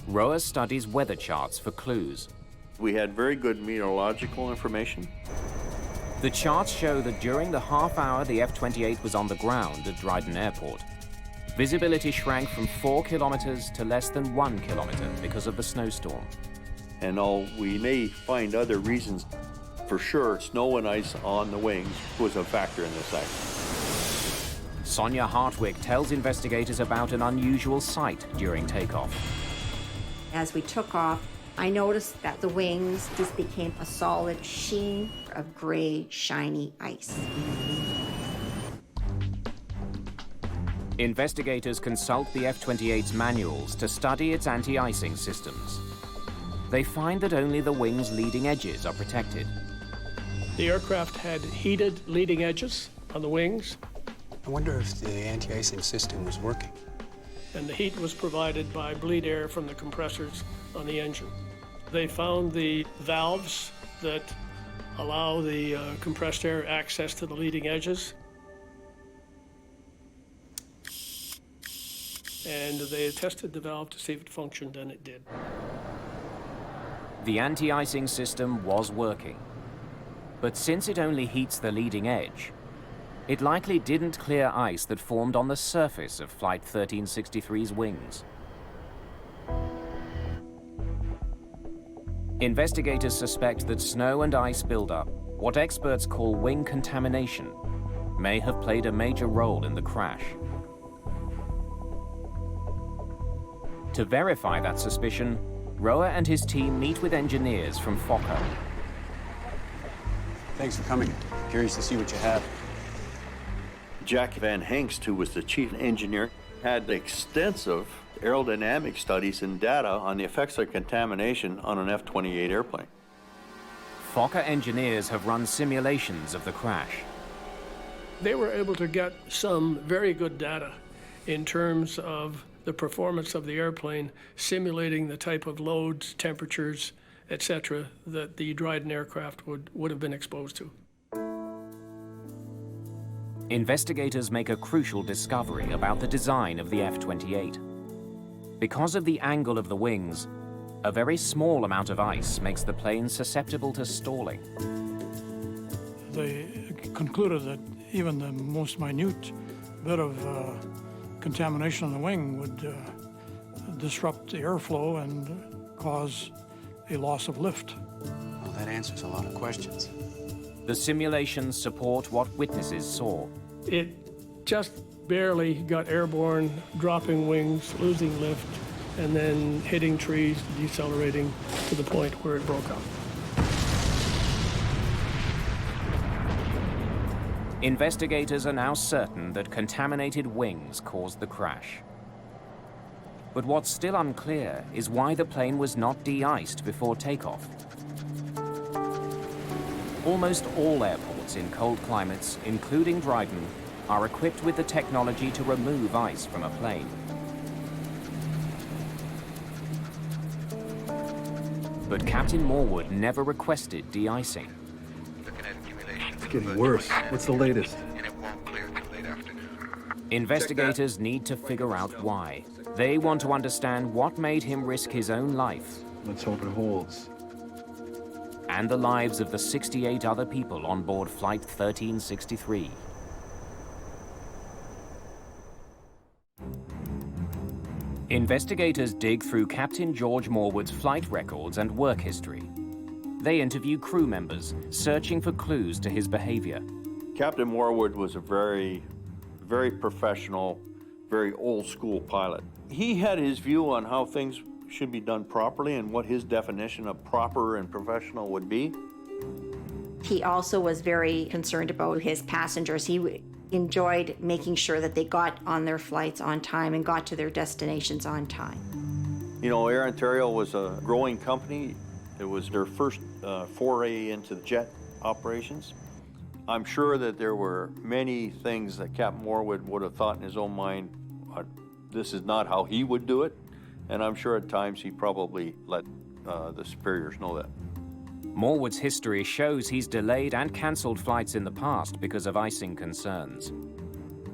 ROA studies weather charts for clues. We had very good meteorological information. The charts show that during the half hour the F-28 was on the ground at Dryden Airport, visibility shrank from 4 kilometers to less than 1 kilometer because of the snowstorm. And though we may find other reasons, for sure, snow and ice on the wings was a factor in this accident. Sonia Hartwig tells investigators about an unusual sight during takeoff. As we took off, I noticed that the wings just became a solid sheen of gray, shiny ice. Investigators consult the F-28's manuals to study its anti-icing systems. They find that only the wing's leading edges are protected. The aircraft had heated leading edges on the wings. I wonder if the anti-icing system was working. And the heat was provided by bleed air from the compressors on the engine. They found the valves that allow the compressed air access to the leading edges. And they tested the valve to see if it functioned, and it did. The anti-icing system was working. But since it only heats the leading edge, it likely didn't clear ice that formed on the surface of Flight 1363's wings. Investigators suspect that snow and ice buildup, what experts call wing contamination, may have played a major role in the crash. To verify that suspicion, Roa and his team meet with engineers from Fokker. Thanks for coming. Curious to see what you have. Jack Van Hengst, who was the chief engineer, had extensive aerodynamic studies and data on the effects of contamination on an F-28 airplane. Fokker engineers have run simulations of the crash. They were able to get some very good data in terms of the performance of the airplane, simulating the type of loads, temperatures, etc., that the Dryden aircraft would have been exposed to. Investigators make a crucial discovery about the design of the F-28. Because of the angle of the wings, a very small amount of ice makes the plane susceptible to stalling. They concluded that even the most minute bit of contamination on the wing would disrupt the airflow and cause a loss of lift. Well, that answers a lot of questions. The simulations support what witnesses saw. It just barely got airborne, dropping wings, losing lift, and then hitting trees, decelerating to the point where it broke up. Investigators are now certain that contaminated wings caused the crash. But what's still unclear is why the plane was not de-iced before takeoff. Almost all airports in cold climates, including Dryden, are equipped with the technology to remove ice from a plane. But Captain Morwood never requested de-icing. It's getting worse. What's the latest? Investigators need to figure out why. They want to understand what made him risk his own life. Let's hope it holds. And the lives of the 68 other people on board Flight 1363. Investigators dig through Captain George Morwood's flight records and work history. They interview crew members, searching for clues to his behavior. Captain Morwood was a very professional, very old-school pilot. He had his view on how things should be done properly and what his definition of proper and professional would be. He also was very concerned about his passengers. He enjoyed making sure that they got on their flights on time and got to their destinations on time. You know, Air Ontario was a growing company, It was their first foray into the jet operations. I'm sure that there were many things that Captain Morwood would have thought in his own mind, this is not how he would do it. And I'm sure at times he probably let the superiors know that. Morwood's history shows he's delayed and cancelled flights in the past because of icing concerns.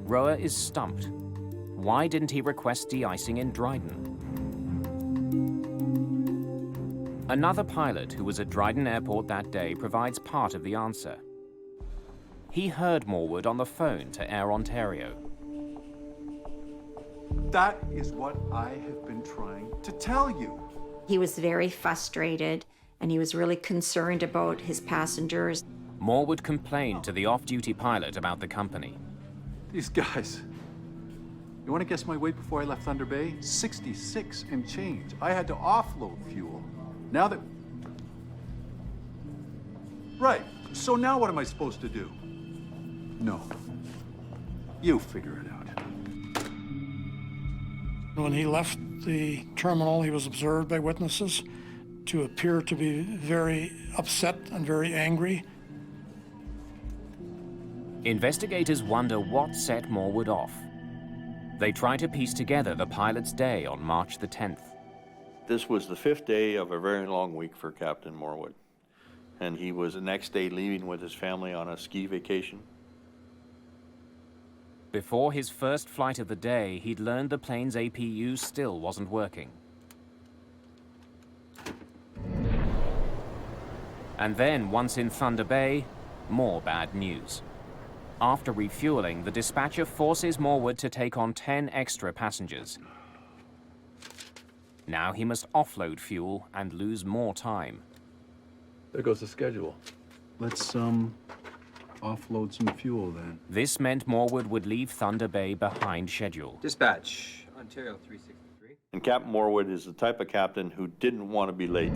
Roa is stumped. Why didn't he request de-icing in Dryden? Another pilot who was at Dryden Airport that day provides part of the answer. He heard Morwood on the phone to Air Ontario. That is what I have been trying to tell you. He was very frustrated, and he was really concerned about his passengers. Morwood complained to the off-duty pilot about the company. These guys. You want to guess my weight before I left Thunder Bay? 66 and change. I had to offload fuel. Now that... Right. So now what am I supposed to do? No. You figure it out. When he left the terminal, he was observed by witnesses to appear to be very upset and very angry. Investigators wonder what set Morwood off. They try to piece together the pilot's day on March the 10th. This was the 5th day of a very long week for Captain Morwood. And he was the next day leaving with his family on a ski vacation. Before his first flight of the day, he'd learned the plane's APU still wasn't working. And then, once in Thunder Bay, more bad news. After refueling, the dispatcher forces Morwood to take on 10 extra passengers. Now he must offload fuel and lose more time. There goes the schedule. Let's, offload some fuel then. This meant Morwood would leave Thunder Bay behind schedule. Dispatch, Ontario 363. And Captain Morwood is the type of captain who didn't want to be late.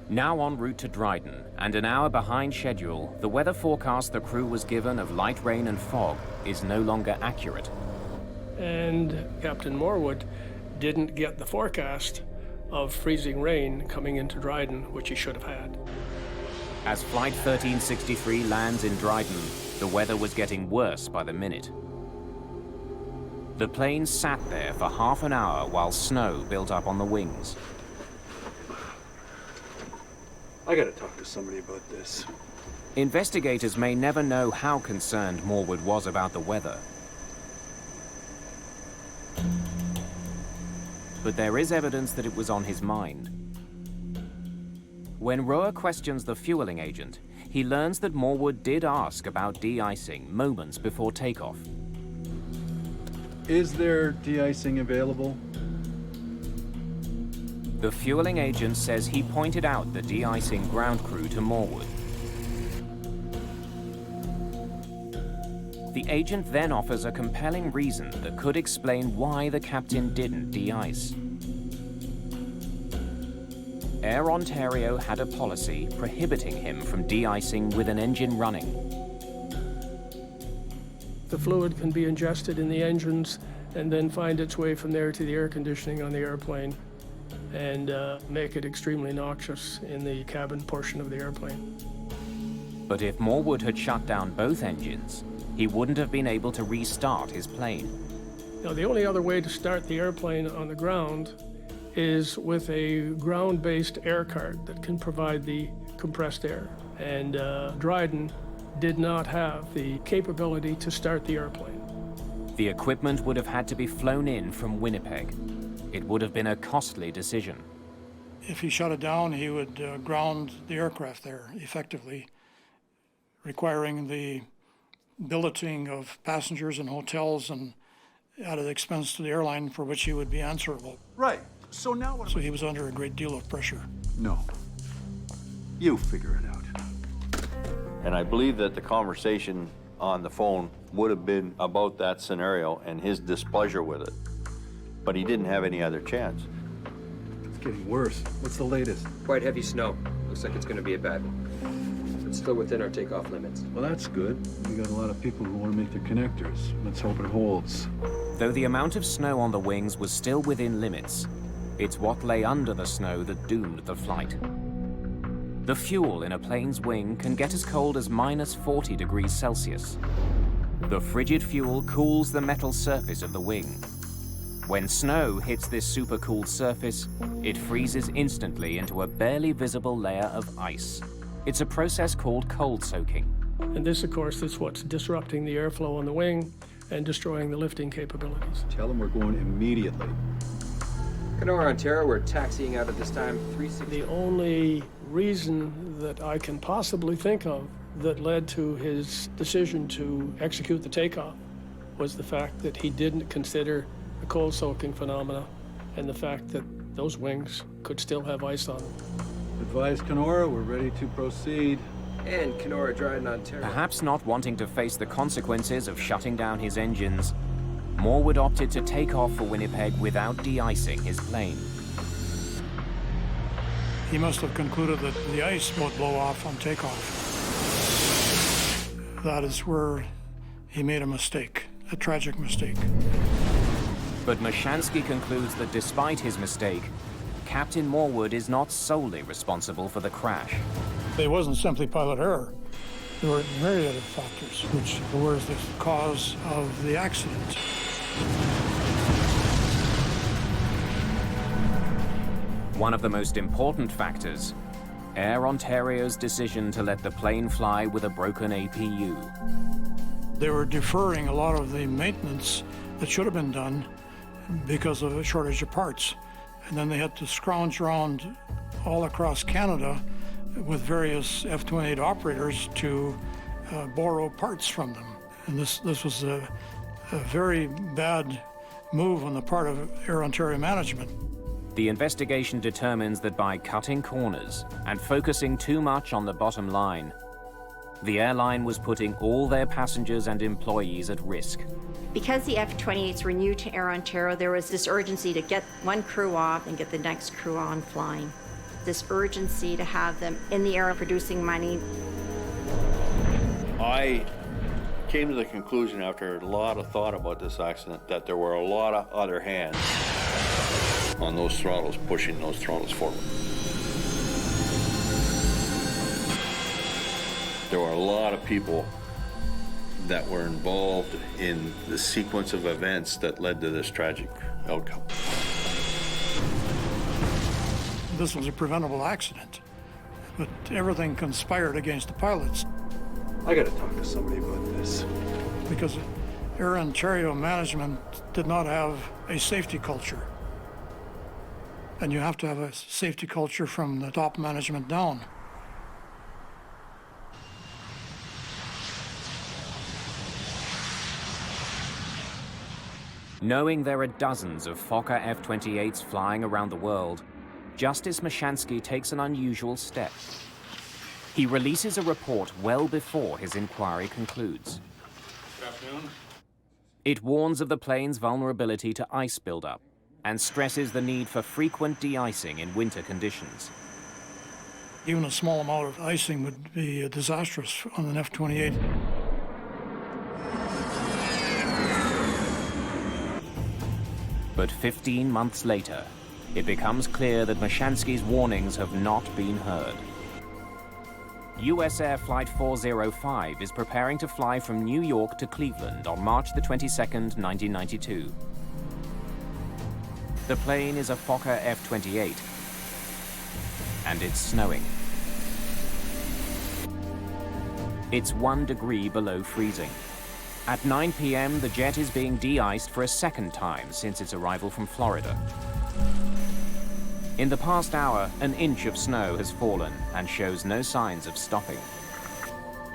Now en route to Dryden, and an hour behind schedule, the weather forecast the crew was given of light rain and fog is no longer accurate. And Captain Morwood didn't get the forecast of freezing rain coming into Dryden, which he should have had. As Flight 1363 lands in Dryden, the weather was getting worse by the minute. The plane sat there for half an hour while snow built up on the wings. I gotta talk to somebody about this. Investigators may never know how concerned Morwood was about the weather. But there is evidence that it was on his mind. When Roa questions the fueling agent, he learns that Morwood did ask about de-icing moments before takeoff. Is there de-icing available? The fueling agent says he pointed out the de-icing ground crew to Morwood. The agent then offers a compelling reason that could explain why the captain didn't de-ice. Air Ontario had a policy prohibiting him from de-icing with an engine running. The fluid can be ingested in the engines and then find its way from there to the air conditioning on the airplane and make it extremely noxious in the cabin portion of the airplane. But if Morwood had shut down both engines, he wouldn't have been able to restart his plane. Now, the only other way to start the airplane on the ground is with a ground-based air cart that can provide the compressed air. And Dryden did not have the capability to start the airplane. The equipment would have had to be flown in from Winnipeg. It would have been a costly decision. If he shut it down, he would ground the aircraft there effectively, requiring the billeting of passengers and hotels and at an expense to the airline for which he would be answerable. Right. So now what? So he was under a great deal of pressure. No. You figure it out. And I believe that the conversation on the phone would have been about that scenario and his displeasure with it. But he didn't have any other chance. It's getting worse. What's the latest? Quite heavy snow. Looks like it's going to be a bad one. It's still within our takeoff limits. Well, that's good. We got a lot of people who want to make their connectors. Let's hope it holds. Though the amount of snow on the wings was still within limits, It's what lay under the snow that doomed the flight. The fuel in a plane's wing can get as cold as -40 degrees Celsius. The frigid fuel cools the metal surface of the wing. When snow hits this supercooled surface, it freezes instantly into a barely visible layer of ice. It's a process called cold soaking. And this, of course, is what's disrupting the airflow on the wing and destroying the lifting capabilities. Tell them we're going immediately. Kenora, Ontario, we're taxiing out at this time, 360. The only reason that I can possibly think of that led to his decision to execute the takeoff was the fact that he didn't consider the cold soaking phenomena and the fact that those wings could still have ice on them. Advise Kenora, we're ready to proceed. And Kenora Dryden, Ontario. Perhaps not wanting to face the consequences of shutting down his engines, Morwood opted to take off for Winnipeg without de-icing his plane. He must have concluded that the ice would blow off on takeoff. That is where he made a mistake, a tragic mistake. But Mashansky concludes that despite his mistake, Captain Morwood is not solely responsible for the crash. It wasn't simply pilot error. There were myriad of factors which were the cause of the accident. One of the most important factors, Air Ontario's decision to let the plane fly with a broken APU. They were deferring a lot of the maintenance that should have been done because of a shortage of parts. And then they had to scrounge around all across Canada with various F-28 operators to borrow parts from them. And this was a very bad move on the part of Air Ontario management. The investigation determines that by cutting corners and focusing too much on the bottom line, the airline was putting all their passengers and employees at risk. Because the F-28s were new to Air Ontario, there was this urgency to get one crew off and get the next crew on flying. This urgency to have them in the air producing money. I came to the conclusion after a lot of thought about this accident that there were a lot of other hands on those throttles, pushing those throttles forward. There were a lot of people that were involved in the sequence of events that led to this tragic outcome. This was a preventable accident, but everything conspired against the pilots. I gotta talk to somebody about this. Because Air Ontario management did not have a safety culture. And you have to have a safety culture from the top management down. Knowing there are dozens of Fokker F-28s flying around the world, Justice Mashansky takes an unusual step. He releases a report well before his inquiry concludes. Good afternoon. It warns of the plane's vulnerability to ice buildup and stresses the need for frequent de-icing in winter conditions. Even a small amount of icing would be disastrous on an F-28. But 15 months later, it becomes clear that Mashansky's warnings have not been heard. US Air Flight 405 is preparing to fly from New York to Cleveland on March the 22nd, 1992. The plane is a Fokker F-28, and it's snowing. It's 1 degree below freezing. At 9 p.m., the jet is being de-iced for a second time since its arrival from Florida. In the past hour, an inch of snow has fallen and shows no signs of stopping.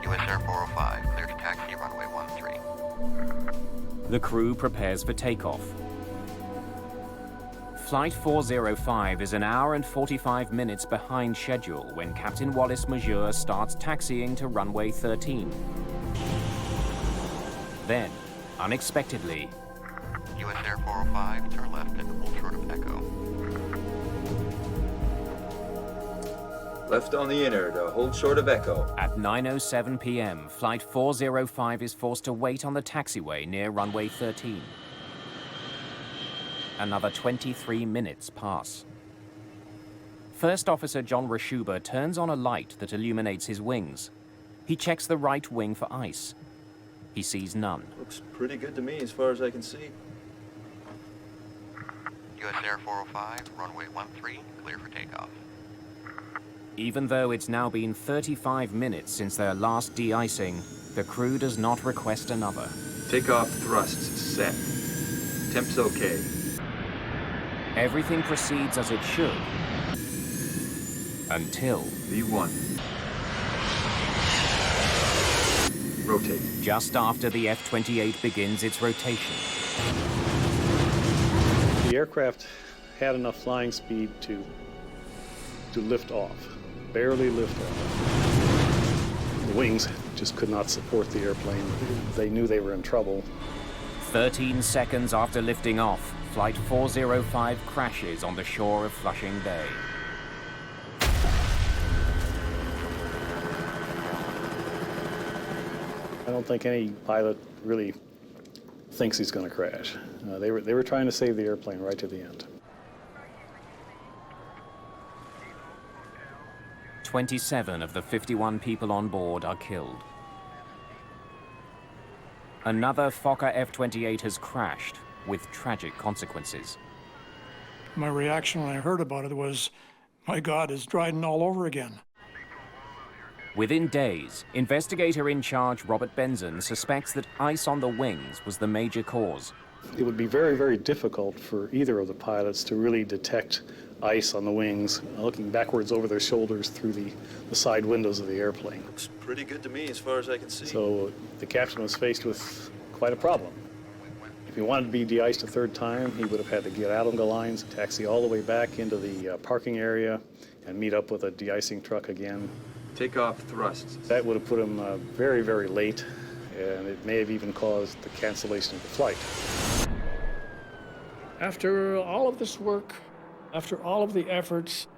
US Air 405, clear to taxi runway 13. The crew prepares for takeoff. Flight 405 is an hour and 45 minutes behind schedule when Captain Wallace Majeur starts taxiing to runway 13. Then, unexpectedly, US Air 405, turn left and hold short of Echo. Left on the inner to hold short of Echo. At 9:07 p.m., Flight 405 is forced to wait on the taxiway near runway 13. another 23 minutes pass. First Officer John Rashuba turns on a light that illuminates his wings. He checks the right wing for ice. He sees none. Looks pretty good to me as far as I can see. US Air 405, runway 13, clear for takeoff. Even though it's now been 35 minutes since their last de-icing, the crew does not request another. Takeoff thrusts set. Temps okay. Everything proceeds as it should, until... V1. Rotate. Just after the F-28 begins its rotation. The aircraft had enough flying speed to lift off, barely lift off. The wings just could not support the airplane. They knew they were in trouble. 13 seconds after lifting off, Flight 405 crashes on the shore of Flushing Bay. I don't think any pilot really thinks he's going to crash. They were trying to save the airplane right to the end. 27 of the 51 people on board are killed. Another Fokker F-28 has crashed, with tragic consequences. My reaction when I heard about it was, my God, it's Dryden all over again. Within days, investigator in charge Robert Benson suspects that ice on the wings was the major cause. It would be very, very difficult for either of the pilots to really detect ice on the wings, looking backwards over their shoulders through the side windows of the airplane. Looks pretty good to me as far as I can see. So the captain was faced with quite a problem. If he wanted to be de-iced a third time, he would have had to get out on the lines, taxi all the way back into the parking area, and meet up with a de-icing truck again. Takeoff thrusts. That would have put him very, very late, and it may have even caused the cancellation of the flight. After all of this work, after all of the efforts,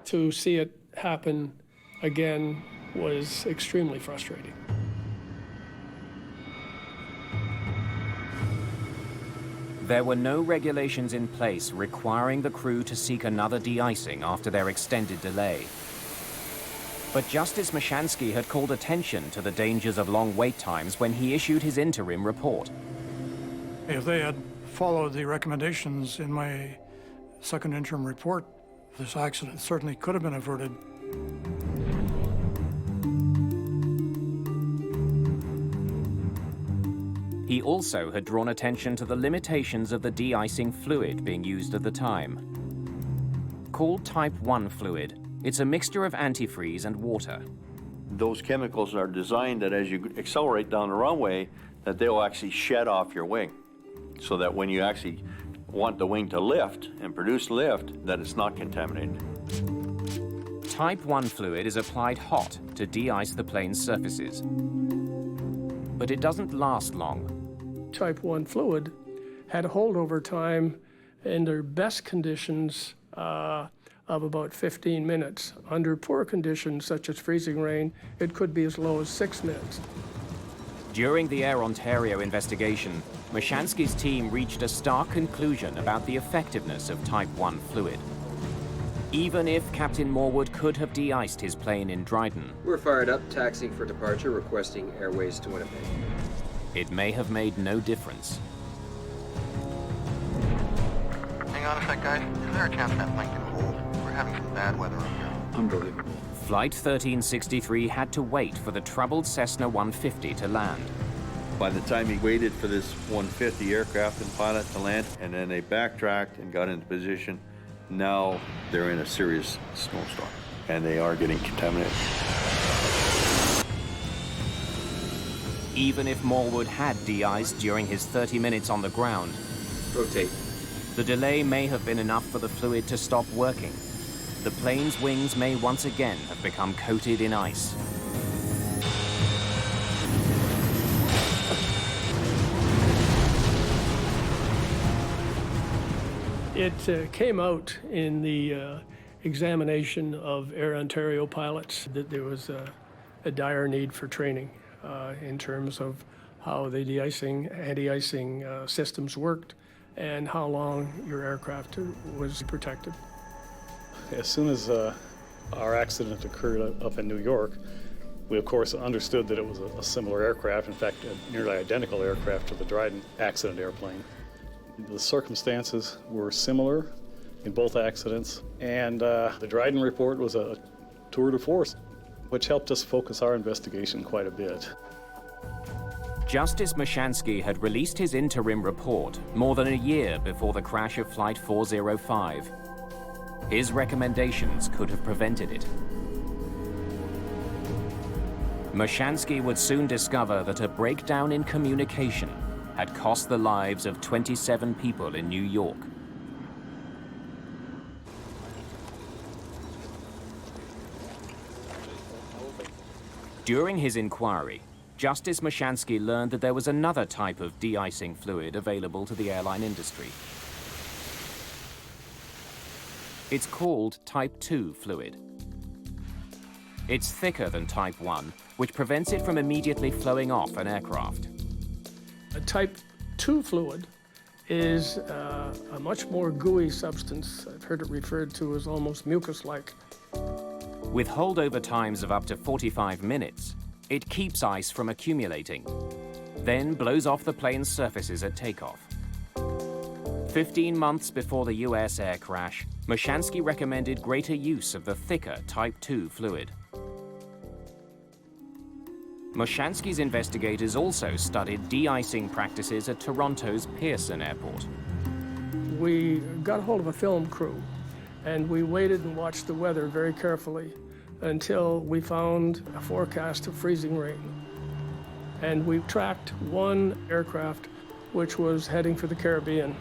to see it happen again was extremely frustrating. There were no regulations in place requiring the crew to seek another de-icing after their extended delay. But Justice Mashansky had called attention to the dangers of long wait times when he issued his interim report. If they had followed the recommendations in my second interim report, this accident certainly could have been averted. He also had drawn attention to the limitations of the de-icing fluid being used at the time. Called Type 1 fluid, it's a mixture of antifreeze and water. Those chemicals are designed that as you accelerate down the runway, that they'll actually shed off your wing, so that when you actually want the wing to lift and produce lift, that it's not contaminated. Type 1 fluid is applied hot to de-ice the plane's surfaces. But it doesn't last long. Type 1 fluid had a holdover time in their best conditions of about 15 minutes. Under poor conditions, such as freezing rain, it could be as low as 6 minutes. During the Air Ontario investigation, Mashansky's team reached a stark conclusion about the effectiveness of Type 1 fluid. Even if Captain Morwood could have de-iced his plane in Dryden, We're fired up, taxiing for departure, requesting airways to Winnipeg. it may have made no difference. Hang on a sec, guys. Is there a chance that plane can hold? We're having some bad weather up here. Unbelievable. Flight 1363 had to wait for the troubled Cessna 150 to land. By the time he waited for this 150 aircraft and pilot to land, and then they backtracked and got into position, now they're in a serious snowstorm, and they are getting contaminated. Even if Morwood had de-iced during his 30 minutes on the ground, Rotate. the delay may have been enough for the fluid to stop working. The plane's wings may once again have become coated in ice. It came out in the examination of Air Ontario pilots that there was a dire need for training in terms of how the de-icing, anti-icing systems worked and how long your aircraft was protected. As soon as our accident occurred up in New York, we of course understood that it was a similar aircraft, in fact a nearly identical aircraft to the Dryden accident airplane. The circumstances were similar in both accidents, and the Dryden report was a tour de force, which helped us focus our investigation quite a bit. Justice Mashansky had released his interim report more than a year before the crash of Flight 405. His recommendations could have prevented it. Mashansky would soon discover that a breakdown in communication had cost the lives of 27 people in New York. During his inquiry, Justice Mashansky learned that there was another type of de-icing fluid available to the airline industry. It's called Type 2 fluid. It's thicker than Type 1, which prevents it from immediately flowing off an aircraft. A Type 2 fluid is a much more gooey substance. I've heard it referred to as almost mucus-like. With holdover times of up to 45 minutes, it keeps ice from accumulating, then blows off the plane's surfaces at takeoff. 15 months before the US air crash, Mashansky recommended greater use of the thicker Type 2 fluid. Mashansky's investigators also studied de-icing practices at Toronto's Pearson Airport. We got a hold of a film crew, and we waited and watched the weather very carefully until we found a forecast of freezing rain. And we tracked one aircraft which was heading for the Caribbean.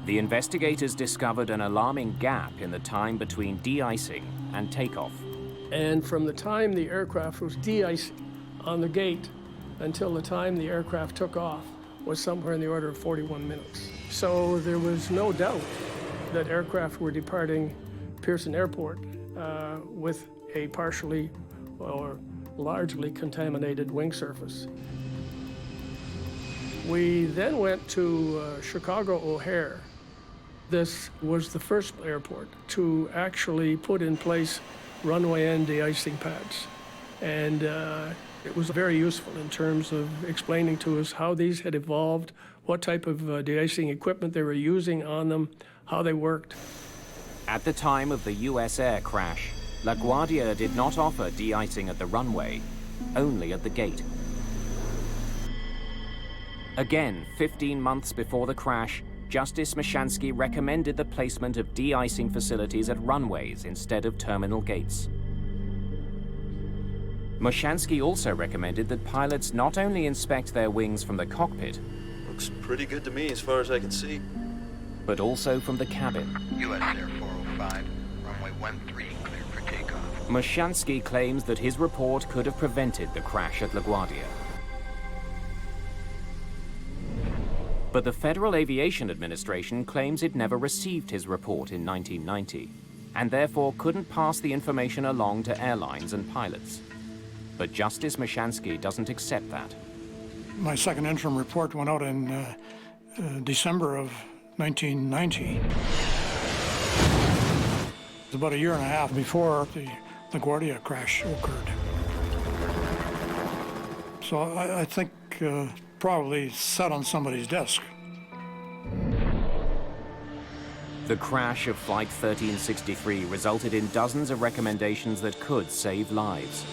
The investigators discovered an alarming gap in the time between de-icing and takeoff. And from the time the aircraft was de-icing on the gate until the time the aircraft took off was somewhere in the order of 41 minutes. So there was no doubt that aircraft were departing Pearson Airport with a partially or largely contaminated wing surface. We then went to Chicago O'Hare. This was the first airport to actually put in place runway end de-icing pads. And it was very useful in terms of explaining to us how these had evolved, what type of de-icing equipment they were using on them, how they worked. At the time of the US air crash, LaGuardia did not offer de-icing at the runway, only at the gate. Again, 15 months before the crash, Justice Mashansky recommended the placement of de-icing facilities at runways instead of terminal gates. Mashansky also recommended that pilots not only inspect their wings from the cockpit, Looks pretty good to me as far as I can see. but also from the cabin. US Air 405, runway 13, cleared for takeoff. Mashansky claims that his report could have prevented the crash at LaGuardia. But the Federal Aviation Administration claims it never received his report in 1990, and therefore couldn't pass the information along to airlines and pilots. But Justice Mashansky doesn't accept that. My second interim report went out in December of 1990. It's about a year and a half before the LaGuardia crash occurred. So I think probably sat on somebody's desk. The crash of Flight 1363 resulted in dozens of recommendations that could save lives.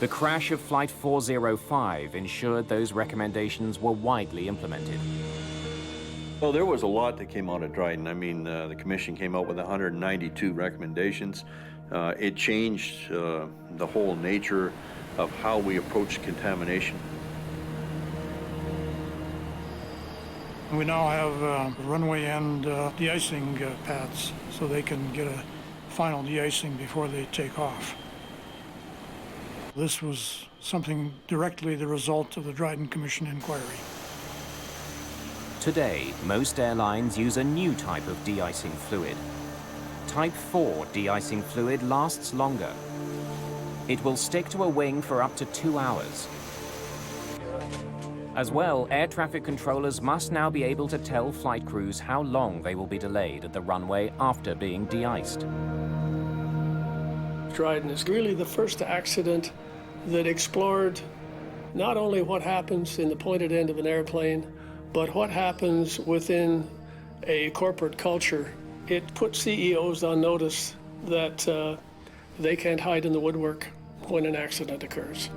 The crash of Flight 405 ensured those recommendations were widely implemented. Well, there was a lot that came out of Dryden. I mean, the commission came out with 192 recommendations. It changed the whole nature of how we approach contamination. We now have runway end de-icing pads, so they can get a final de-icing before they take off. This was something directly the result of the Dryden Commission inquiry. Today, most airlines use a new type of de-icing fluid. Type 4 de-icing fluid lasts longer. It will stick to a wing for up to 2 hours. As well, air traffic controllers must now be able to tell flight crews how long they will be delayed at the runway after being de-iced. Dryden is really the first accident that explored not only what happens in the pointed end of an airplane, but what happens within a corporate culture. It put CEOs on notice that they can't hide in the woodwork when an accident occurs.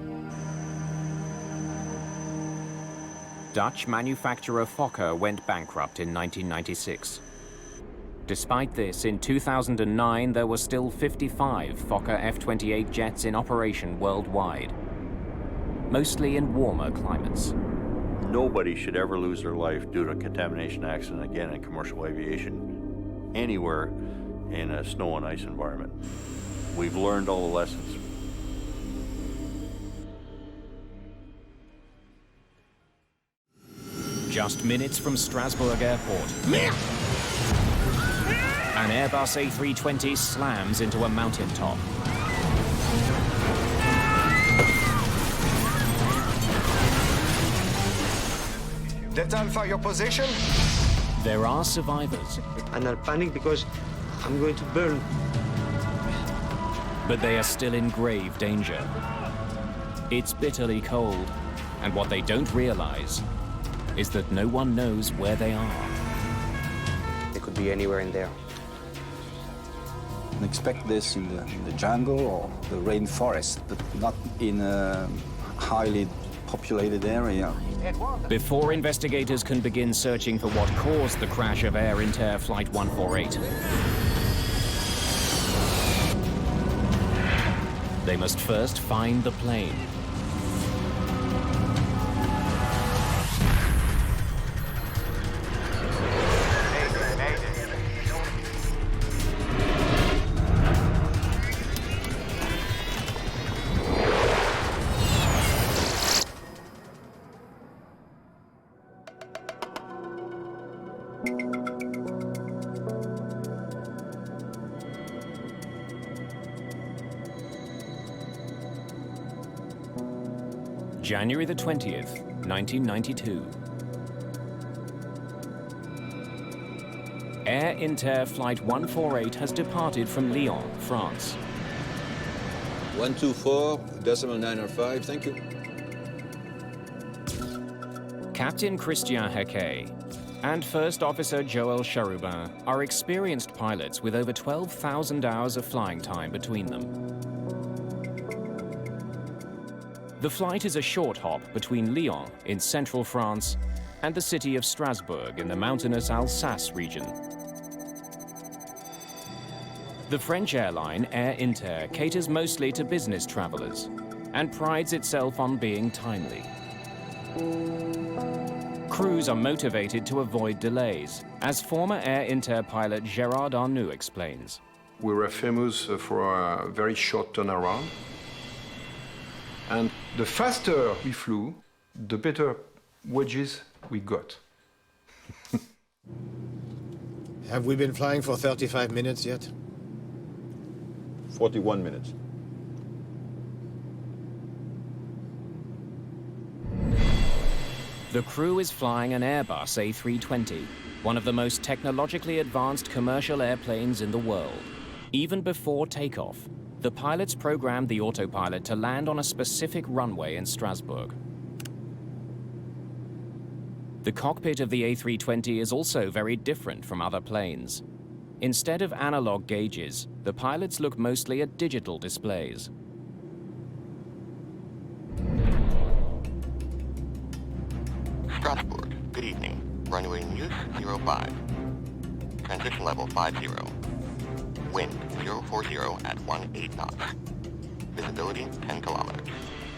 Dutch manufacturer Fokker went bankrupt in 1996. Despite this, in 2009, there were still 55 Fokker F-28 jets in operation worldwide, mostly in warmer climates. Nobody should ever lose their life due to a contamination accident again in commercial aviation, anywhere in a snow and ice environment. We've learned all the lessons. Just minutes from Strasbourg Airport, an Airbus A320 slams into a mountaintop. Delta Alpha, your position? There are survivors. I'm not panic because I'm going to burn. But they are still in grave danger. It's bitterly cold, and what they don't realize is that no one knows where they are. They could be anywhere in there. Expect this in the jungle or the rainforest, but not in a highly populated area. Before investigators can begin searching for what caused the crash of Air Inter Flight 148, they must first find the plane. January the 20th, 1992. Air Inter Flight 148 has departed from Lyon, France. 124.905, thank you. Captain Christian Hequet and First Officer Joël Charubin are experienced pilots with over 12,000 hours of flying time between them. The flight is a short hop between Lyon in central France and the city of Strasbourg in the mountainous Alsace region. The French airline Air Inter caters mostly to business travelers and prides itself on being timely. Crews are motivated to avoid delays, as former Air Inter pilot Gérard Arnoux explains. We were famous for a very short turnaround. And the faster we flew, the better wages we got. Have we been flying for 35 minutes yet? 41 minutes. The crew is flying an Airbus A320, one of the most technologically advanced commercial airplanes in the world. Even before takeoff, the pilots programmed the autopilot to land on a specific runway in Strasbourg. The cockpit of the A320 is also very different from other planes. Instead of analog gauges, the pilots look mostly at digital displays. Strasbourg, good evening. Runway News 05. Transition level 50. Wind 040 at 18 knots. Visibility 10 kilometers.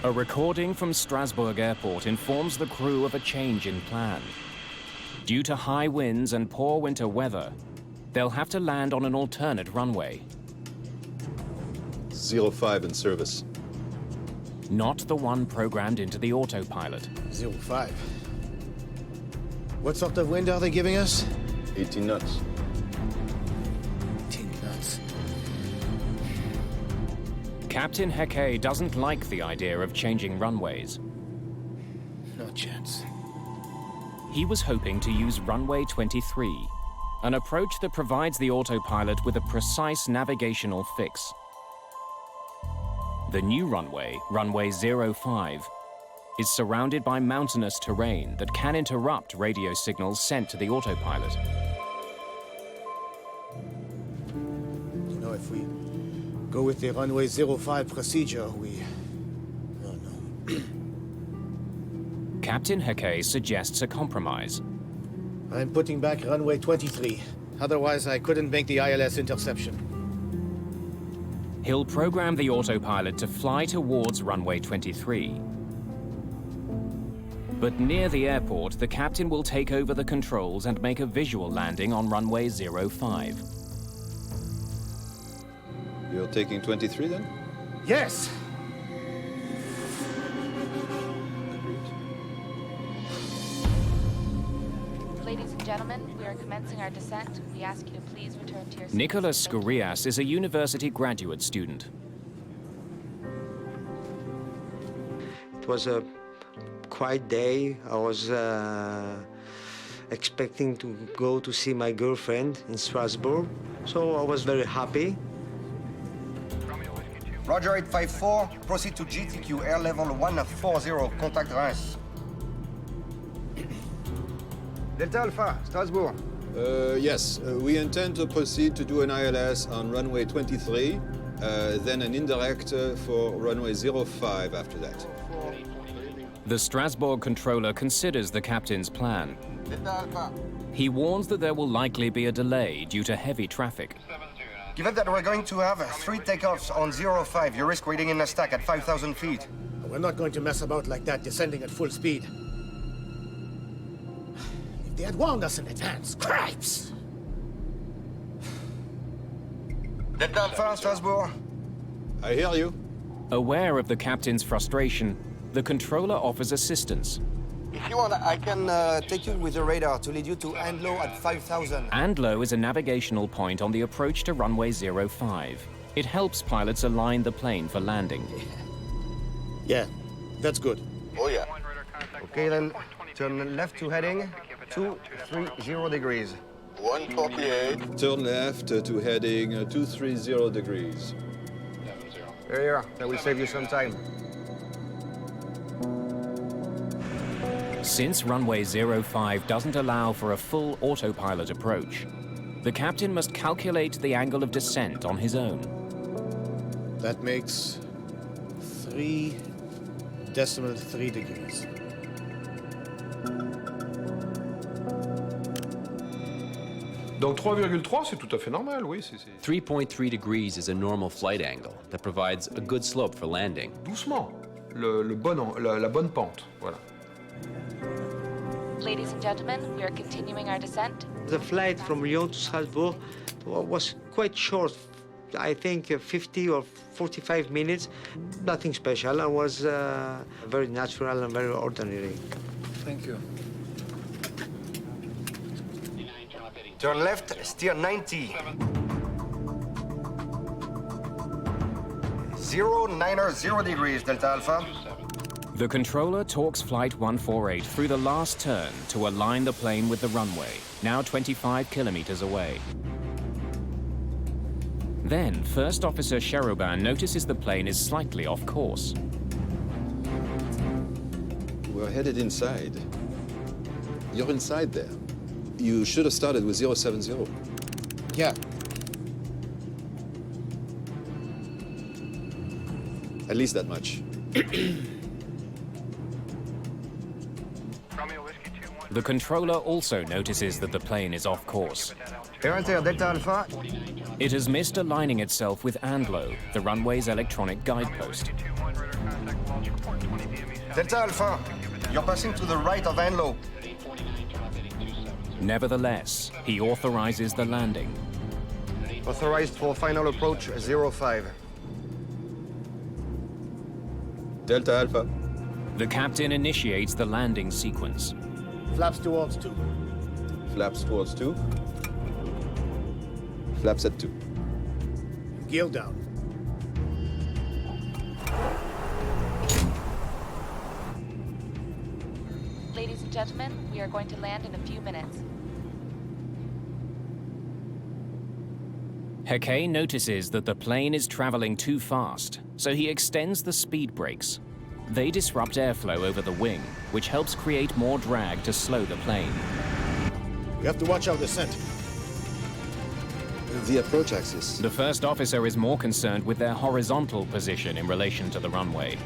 A recording from Strasbourg Airport informs the crew of a change in plan. Due to high winds and poor winter weather, they'll have to land on an alternate runway. 05 in service. Not the one programmed into the autopilot. 05. What sort of wind are they giving us? 18 knots. 18 knots. Captain Hequet doesn't like the idea of changing runways. No chance. He was hoping to use runway 23, an approach that provides the autopilot with a precise navigational fix. The new runway, runway 05, is surrounded by mountainous terrain that can interrupt radio signals sent to the autopilot. You know, if we go with the runway 05 procedure, we... Oh, no. Captain Hake suggests a compromise. I'm putting back runway 23. Otherwise, I couldn't make the ILS interception. He'll program the autopilot to fly towards runway 23. But near the airport, the captain will take over the controls and make a visual landing on runway 05. You're taking 23 then? Yes! Ladies and gentlemen, we are commencing our descent. We ask you to please return to your seats. Nicholas Skourias is a university graduate student. It was a quiet day. I was expecting to go to see my girlfriend in Strasbourg, so I was very happy. Roger 854, proceed to GTQ air level 140, contact Reims. Delta Alpha, Strasbourg. Yes, we intend to proceed to do an ILS on runway 23, then an indirect for runway 05 after that. The Strasbourg controller considers the captain's plan. Delta Alpha. He warns that there will likely be a delay due to heavy traffic. Given that we're going to have 3 takeoffs on 05, you risk waiting in a stack at 5,000 feet. We're not going to mess about like that, descending at full speed. If they had warned us in advance, cripes! Delta Alpha, Strasbourg. I hear you. Aware of the captain's frustration, the controller offers assistance. If you want, I can take you with the radar to lead you to Andlo at 5,000. Andlo is a navigational point on the approach to runway 05. It helps pilots align the plane for landing. Yeah, that's good. Oh, yeah. Okay, then, turn left to heading 230 degrees. 148. Turn left to heading 230 degrees. There you are. That will save you some time. Since runway 05 doesn't allow for a full autopilot approach, the captain must calculate the angle of descent on his own. That makes 3.3 degrees. Donc 3,3, c'est tout à fait normal, oui. 3.3 degrees is a normal flight angle that provides a good slope for landing. Doucement, la bonne pente, voilà. Ladies and gentlemen, we are continuing our descent. The flight from Lyon to Strasbourg was quite short. I think 50 or 45 minutes. Nothing special. It was very natural and very ordinary. Thank you. Turn left, steer 90. 090 degrees, Delta Alpha. The controller talks Flight 148 through the last turn to align the plane with the runway, now 25 kilometers away. Then, First Officer Cherubin notices the plane is slightly off course. We're headed inside. You're inside there. You should have started with 070. Yeah. At least that much. The controller also notices that the plane is off course. Delta Alpha. It has missed aligning itself with Andlo, the runway's electronic guidepost. Delta Alpha, you're passing to the right of Andlo. Nevertheless, he authorizes the landing. Authorized for final approach 05. Delta Alpha. The captain initiates the landing sequence. Flaps towards 2. Flaps towards 2. Flaps at 2. Gear down. and gentlemen, we are going to land in a few minutes. Heke notices that the plane is traveling too fast, so he extends the speed brakes. They disrupt airflow over the wing, which helps create more drag to slow the plane. We have to watch our descent. The approach axis. The first officer is more concerned with their horizontal position in relation to the runway.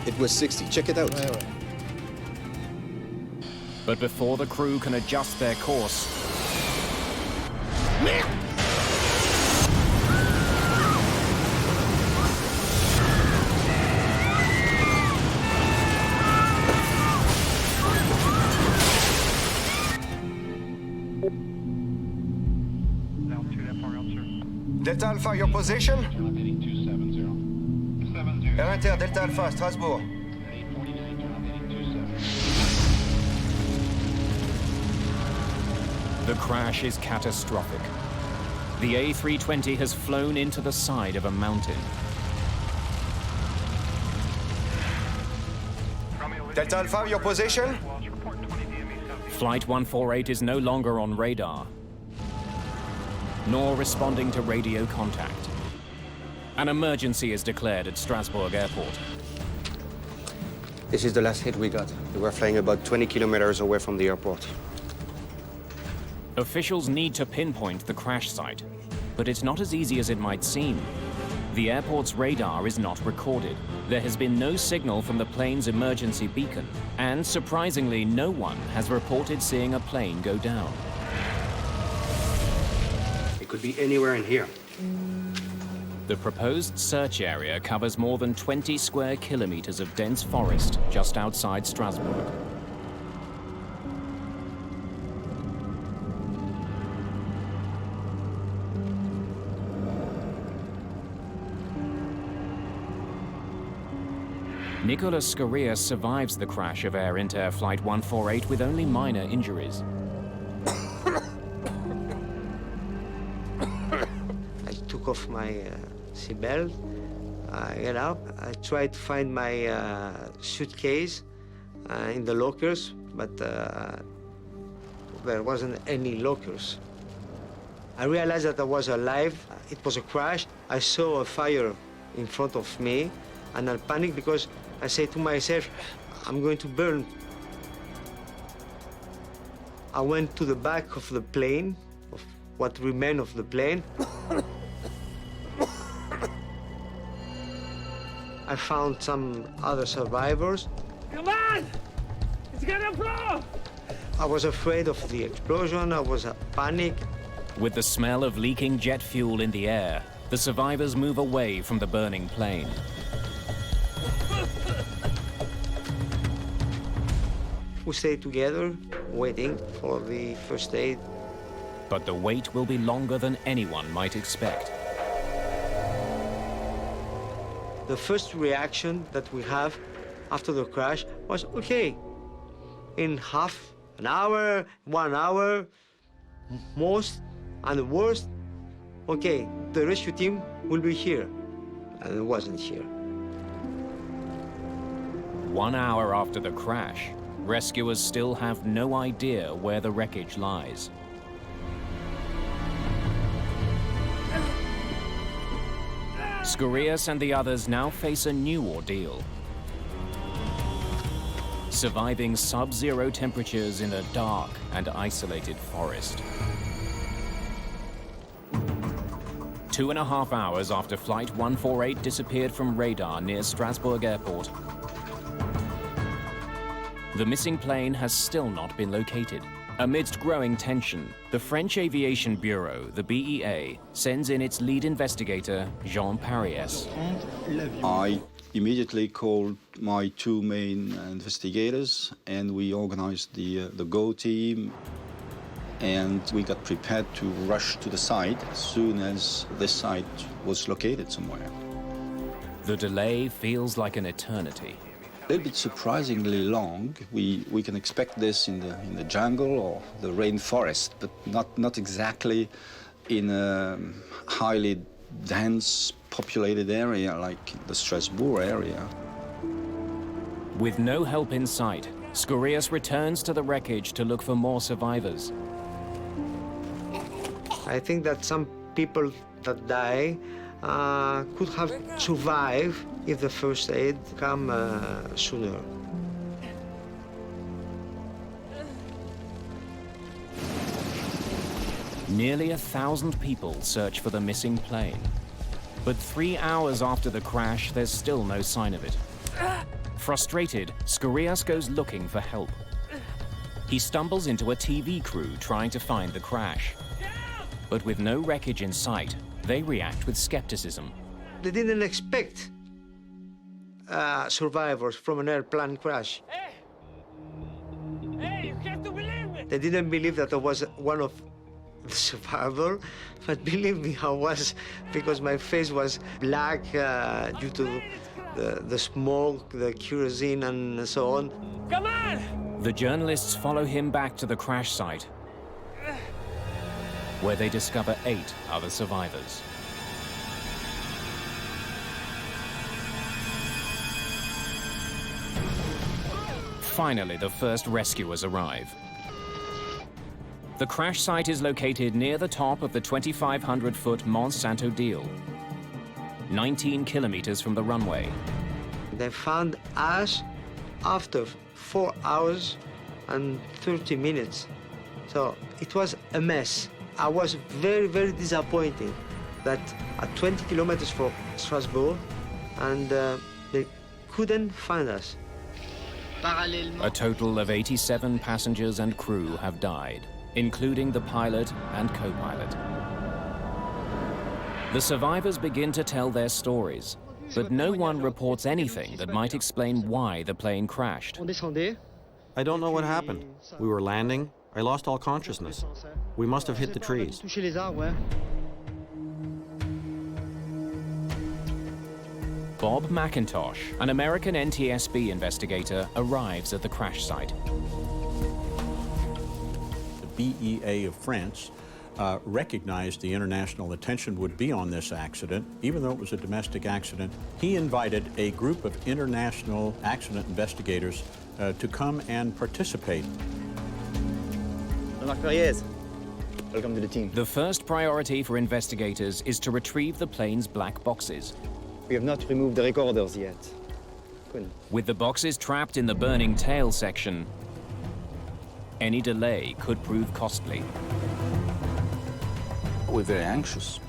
It was 60. Check it out. Ouais. But before the crew can adjust their course, Delta Alpha, your position? Air Inter, Delta Alpha, Strasbourg. the crash is catastrophic. The A320 has flown into the side of a mountain. Delta Alpha, your position? Flight 148 is no longer on radar, nor responding to radio contact. An emergency is declared at Strasbourg Airport. This is the last hit we got. We were flying about 20 kilometers away from the airport. Officials need to pinpoint the crash site, but it's not as easy as it might seem. The airport's radar is not recorded. There has been no signal from the plane's emergency beacon, and surprisingly, no one has reported seeing a plane go down. It could be anywhere in here. The proposed search area covers more than 20 square kilometers of dense forest just outside Strasbourg. Nicolas Scoria survives the crash of Air Inter Flight 148 with only minor injuries. I took off my seatbelt, I get up, I tried to find my suitcase in the lockers, but there wasn't any lockers. I realized that I was alive. It was a crash. I saw a fire in front of me, and I panicked because I said to myself, I'm going to burn. I went to the back of the plane, of what remained of the plane. I found some other survivors. Come on! It's gonna blow! I was afraid of the explosion. I was panic. With the smell of leaking jet fuel in the air, the survivors move away from the burning plane. We stayed together, waiting for the first aid. But the wait will be longer than anyone might expect. The first reaction that we have after the crash was, okay, in half an hour, 1 hour, most, and the worst, okay, the rescue team will be here. And it wasn't here. 1 hour after the crash, rescuers still have no idea where the wreckage lies. Skouries and the others now face a new ordeal. Surviving sub-zero temperatures in a dark and isolated forest. 2.5 hours after Flight 148 disappeared from radar near Strasbourg Airport, the missing plane has still not been located. Amidst growing tension, the French Aviation Bureau, the BEA, sends in its lead investigator, Jean Paries. I immediately called my two main investigators, and we organized the GO team, and we got prepared to rush to the site as soon as this site was located somewhere. The delay feels like an eternity. A little bit surprisingly long. We can expect this in the jungle or the rainforest, but not exactly in a highly dense populated area like the Strasbourg area. With no help in sight, Skouras returns to the wreckage to look for more survivors. I think that some people that die could have survived if the first aid come sooner. Nearly 1,000 people search for the missing plane. But 3 hours after the crash, there's still no sign of it. Frustrated, Skouras goes looking for help. He stumbles into a TV crew trying to find the crash. But with no wreckage in sight, they react with skepticism. They didn't expect survivors from an airplane crash. Hey, you have to believe me! They didn't believe that I was one of the survivors, but believe me, I was, because my face was black due to the smoke, the kerosene, and so on. Come on! The journalists follow him back to the crash site, where they discover 8 other survivors. Finally, the first rescuers arrive. The crash site is located near the top of the 2,500-foot Mont Saint-Odile, 19 kilometers from the runway. They found us after 4 hours and 30 minutes. So it was a mess. I was very, very disappointed that at 20 kilometers from Strasbourg, and they couldn't find us. A total of 87 passengers and crew have died, including the pilot and co-pilot. The survivors begin to tell their stories, but no one reports anything that might explain why the plane crashed. I don't know what happened. We were landing. I lost all consciousness. We must have hit the trees. Bob McIntosh, an American NTSB investigator, arrives at the crash site. The BEA of France recognized the international attention would be on this accident, even though it was a domestic accident. He invited a group of international accident investigators to come and participate. Welcome to the team. The first priority for investigators is to retrieve the plane's black boxes. We have not removed the recorders yet. Good. With the boxes trapped in the burning tail section, any delay could prove costly. We're very anxious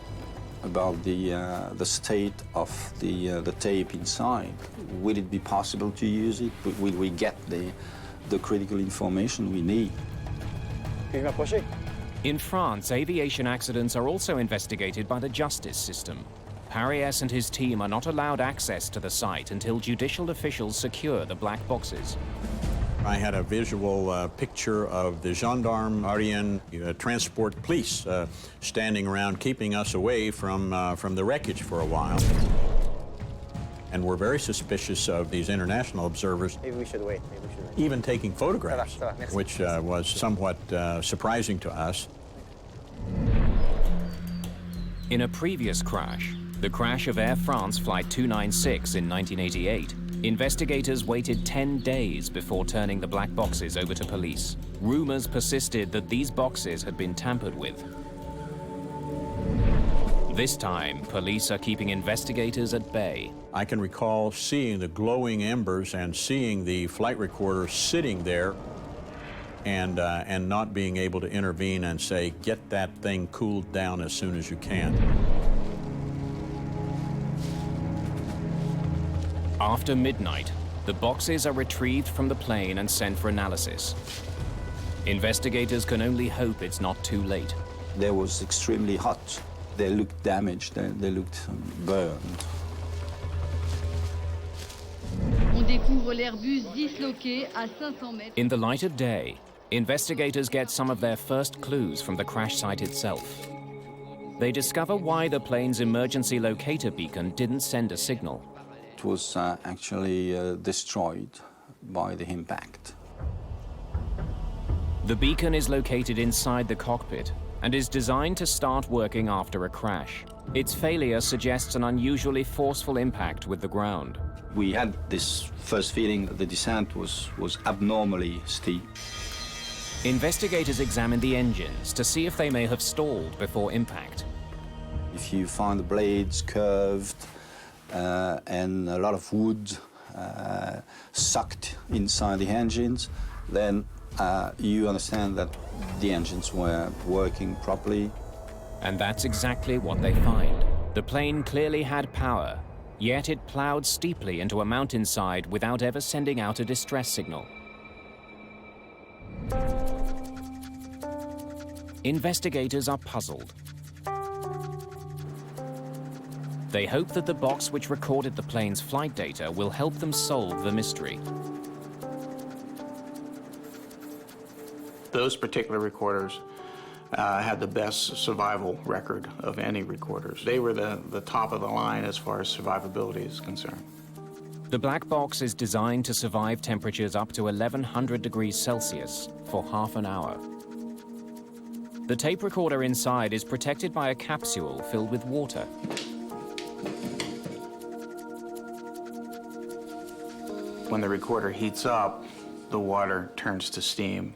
about the state of the tape inside. Will it be possible to use it? Will we get the critical information we need? In France, aviation accidents are also investigated by the justice system. Paris and his team are not allowed access to the site until judicial officials secure the black boxes. I had a visual picture of the gendarme, Ariane, transport police standing around keeping us away from the wreckage for a while. And we're very suspicious of these international observers. Maybe we should wait. Even taking photographs, which was somewhat surprising to us. In a previous crash, the crash of Air France Flight 296 in 1988, investigators waited 10 days before turning the black boxes over to police. Rumors persisted that these boxes had been tampered with. This time, police are keeping investigators at bay. I can recall seeing the glowing embers and seeing the flight recorder sitting there and not being able to intervene and say, get that thing cooled down as soon as you can. After midnight, the boxes are retrieved from the plane and sent for analysis. Investigators can only hope it's not too late. They was extremely hot. They looked damaged. They looked burned. In the light of day, investigators get some of their first clues from the crash site itself. They discover why the plane's emergency locator beacon didn't send a signal. It was actually destroyed by the impact. The beacon is located inside the cockpit and is designed to start working after a crash. Its failure suggests an unusually forceful impact with the ground. We had this first feeling that the descent was abnormally steep. Investigators examined the engines to see if they may have stalled before impact. If you find the blades curved and a lot of wood sucked inside the engines, then you understand that the engines were working properly. And that's exactly what they find. The plane clearly had power, yet it plowed steeply into a mountainside without ever sending out a distress signal. Investigators are puzzled. They hope that the box which recorded the plane's flight data will help them solve the mystery. Those particular recorders had the best survival record of any recorders. They were the top of the line as far as survivability is concerned. The black box is designed to survive temperatures up to 1100 degrees Celsius for half an hour. The tape recorder inside is protected by a capsule filled with water. When the recorder heats up, the water turns to steam,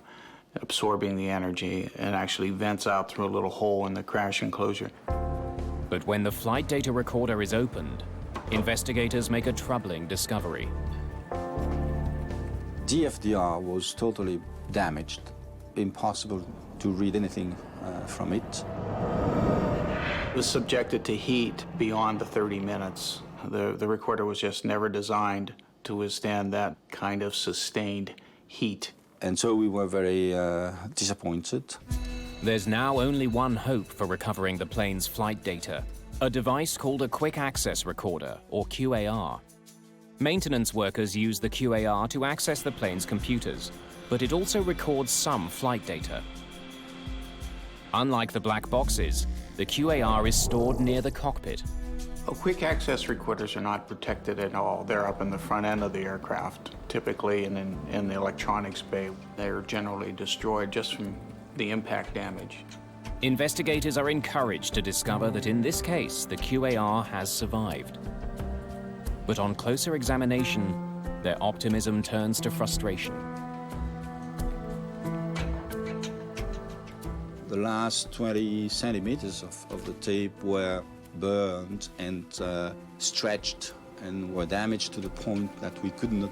absorbing the energy, and actually vents out through a little hole in the crash enclosure. But when the flight data recorder is opened, investigators make a troubling discovery. The FDR was totally damaged. Impossible to read anything from it. It was subjected to heat beyond the 30 minutes. The recorder was just never designed to withstand that kind of sustained heat. And so we were very disappointed. There's now only one hope for recovering the plane's flight data, a device called a Quick Access Recorder, or QAR. Maintenance workers use the QAR to access the plane's computers, but it also records some flight data. Unlike the black boxes, the QAR is stored near the cockpit. Quick access recorders are not protected at all. They're up in the front end of the aircraft, typically in the electronics bay. They're generally destroyed just from the impact damage. Investigators are encouraged to discover that in this case, the QAR has survived. But on closer examination, their optimism turns to frustration. The last 20 centimeters of the tape were burned and stretched and were damaged to the point that we could not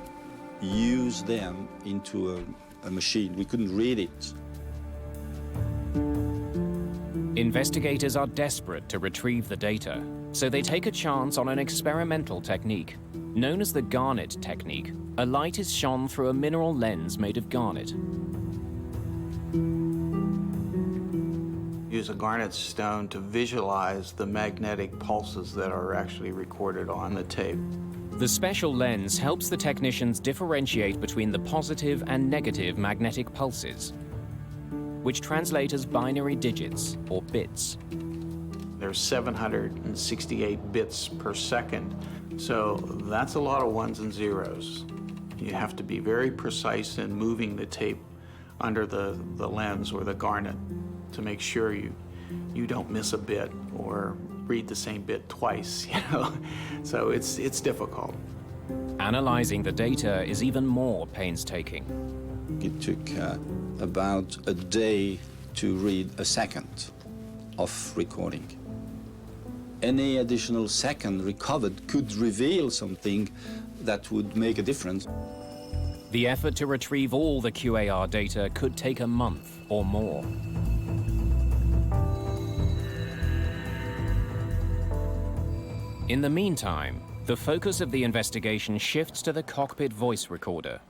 use them into a machine. We couldn't read it. Investigators are desperate to retrieve the data, so they take a chance on an experimental technique. Known as the garnet technique, a light is shone through a mineral lens made of garnet. Use a garnet stone to visualize the magnetic pulses that are actually recorded on the tape. The special lens helps the technicians differentiate between the positive and negative magnetic pulses, which translate as binary digits, or bits. There's 768 bits per second, so that's a lot of ones and zeros. You have to be very precise in moving the tape under the lens or the garnet to make sure you don't miss a bit or read the same bit twice, you know? So it's difficult. Analyzing the data is even more painstaking. It took about a day to read a second of recording. Any additional second recovered could reveal something that would make a difference. The effort to retrieve all the QAR data could take a month or more. In the meantime, the focus of the investigation shifts to the cockpit voice recorder.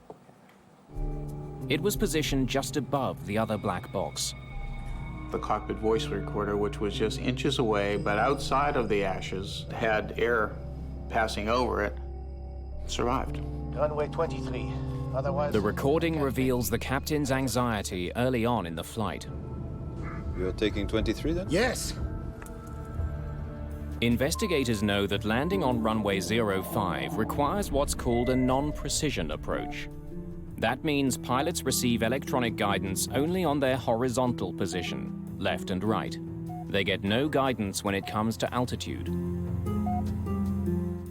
It was positioned just above the other black box. The cockpit voice recorder, which was just inches away, but outside of the ashes, had air passing over it, survived. Runway 23. Otherwise, The recording reveals the captain's anxiety early on in the flight. You're taking 23 then? Yes! Investigators know that landing on runway 05 requires what's called a non-precision approach. That means pilots receive electronic guidance only on their horizontal position, left and right. They get no guidance when it comes to altitude.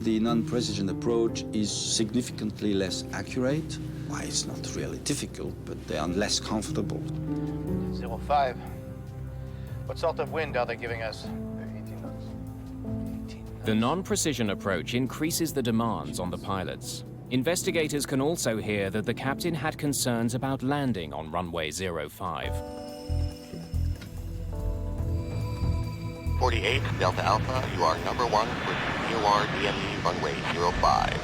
The non-precision approach is significantly less accurate. Why, it's not really difficult, but they are less comfortable. 05. What sort of wind are they giving us? The non-precision approach increases the demands on the pilots. Investigators can also hear that the captain had concerns about landing on runway 05. 48 Delta Alpha, you are number 1 with VOR DME runway 05.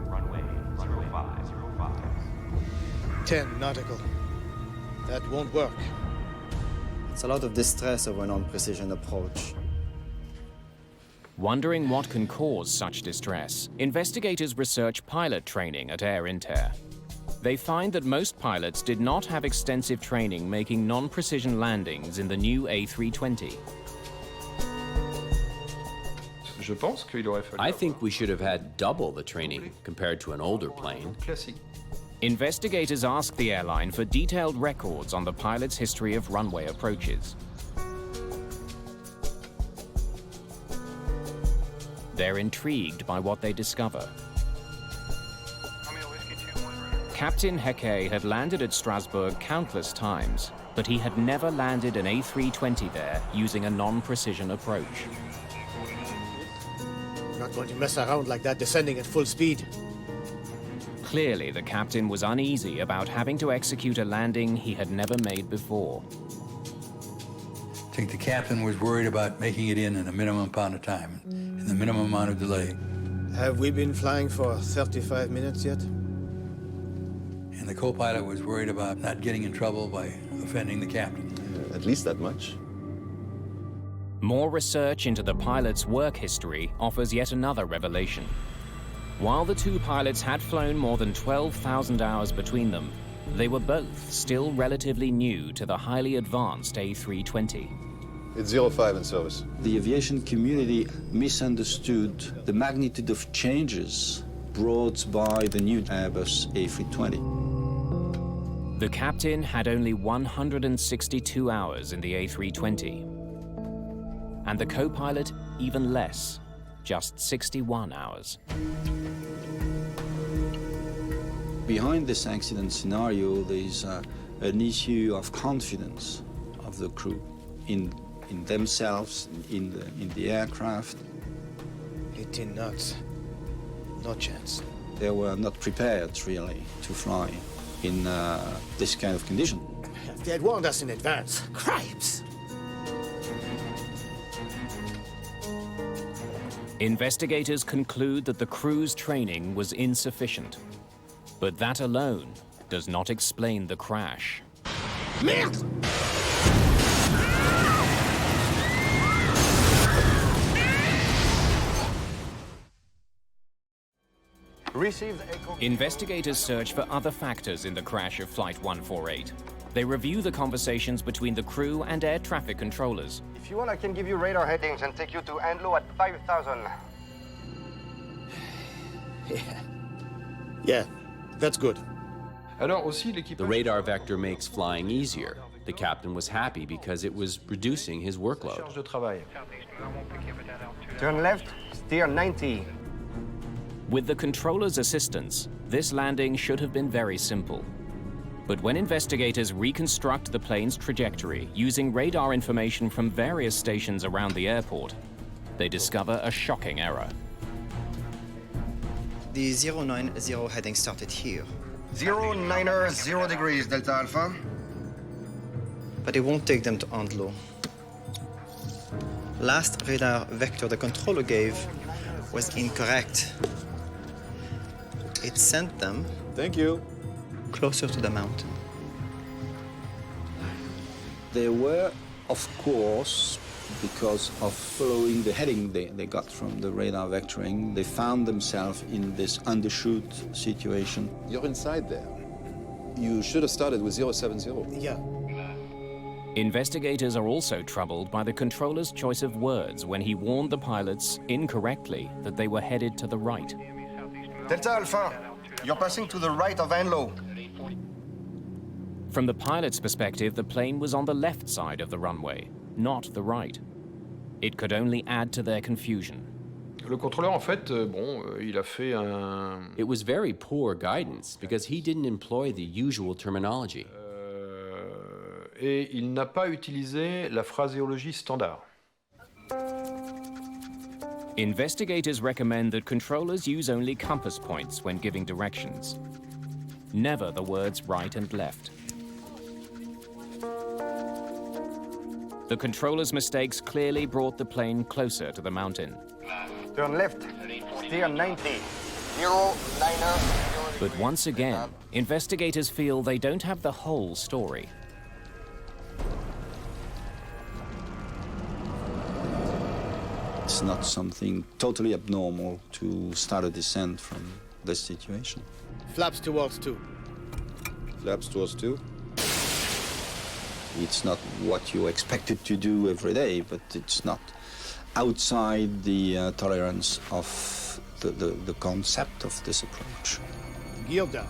Runway 05. 10 nautical. That won't work. It's a lot of distress over a non-precision approach. Wondering what can cause such distress, investigators research pilot training at Air Inter. They find that most pilots did not have extensive training making non-precision landings in the new A320. I think we should have had double the training compared to an older plane. Investigators ask the airline for detailed records on the pilot's history of runway approaches. They're intrigued by what they discover. Captain Heke had landed at Strasbourg countless times, but he had never landed an A320 there using a non-precision approach. We're not going to mess around like that descending at full speed. Clearly, the captain was uneasy about having to execute a landing he had never made before. I think the captain was worried about making it in a minimum amount of time, and the minimum amount of delay. Have we been flying for 35 minutes yet? And the co-pilot was worried about not getting in trouble by offending the captain. At least that much. More research into the pilot's work history offers yet another revelation. While the two pilots had flown more than 12,000 hours between them, they were both still relatively new to the highly advanced A320. It's 05 in service. The aviation community misunderstood the magnitude of changes brought by the new Airbus A320. The captain had only 162 hours in the A320, and the co-pilot even less, just 61 hours. Behind this accident scenario, there's an issue of confidence of the crew in themselves, in the aircraft. 18 knots. No chance. They were not prepared, really, to fly in this kind of condition. If they had warned us in advance, cripes! Investigators conclude that the crew's training was insufficient. But that alone does not explain the crash. Merde! Investigators search for other factors in the crash of Flight 148. They review the conversations between the crew and air traffic controllers. If you want, I can give you radar headings and take you to Anlo at 5,000. Yeah, that's good. The radar vector makes flying easier. The captain was happy because it was reducing his workload. Turn left, steer 90. With the controller's assistance, this landing should have been very simple. But when investigators reconstruct the plane's trajectory using radar information from various stations around the airport, they discover a shocking error. The 090 heading started here. 09er, 0 degrees, Delta Alpha. But it won't take them to Andlo. Last radar vector the controller gave was incorrect. It sent them... Thank you. ...closer to the mountain. They were, of course, because of following the heading they got from the radar vectoring, they found themselves in this undershoot situation. You're inside there. You should have started with 070. Yeah. Investigators are also troubled by the controller's choice of words when he warned the pilots, incorrectly, that they were headed to the right. Delta Alpha, you're passing to the right of Anlo. From the pilot's perspective, the plane was on the left side of the runway, not the right. It could only add to their confusion. Le contrôleur, en fait, il a fait un... It was very poor guidance because he didn't employ the usual terminology. Et il n'a pas utilisé la phraséologie standard. Investigators recommend that controllers use only compass points when giving directions, never the words right and left. The controller's mistakes clearly brought the plane closer to the mountain. Turn left, steer 90. 090. But once again, investigators feel they don't have the whole story. It's not something totally abnormal to start a descent from this situation. Flaps towards 2. Flaps towards 2. It's not what you expected to do every day, but it's not outside the tolerance of the concept of this approach. Gear down.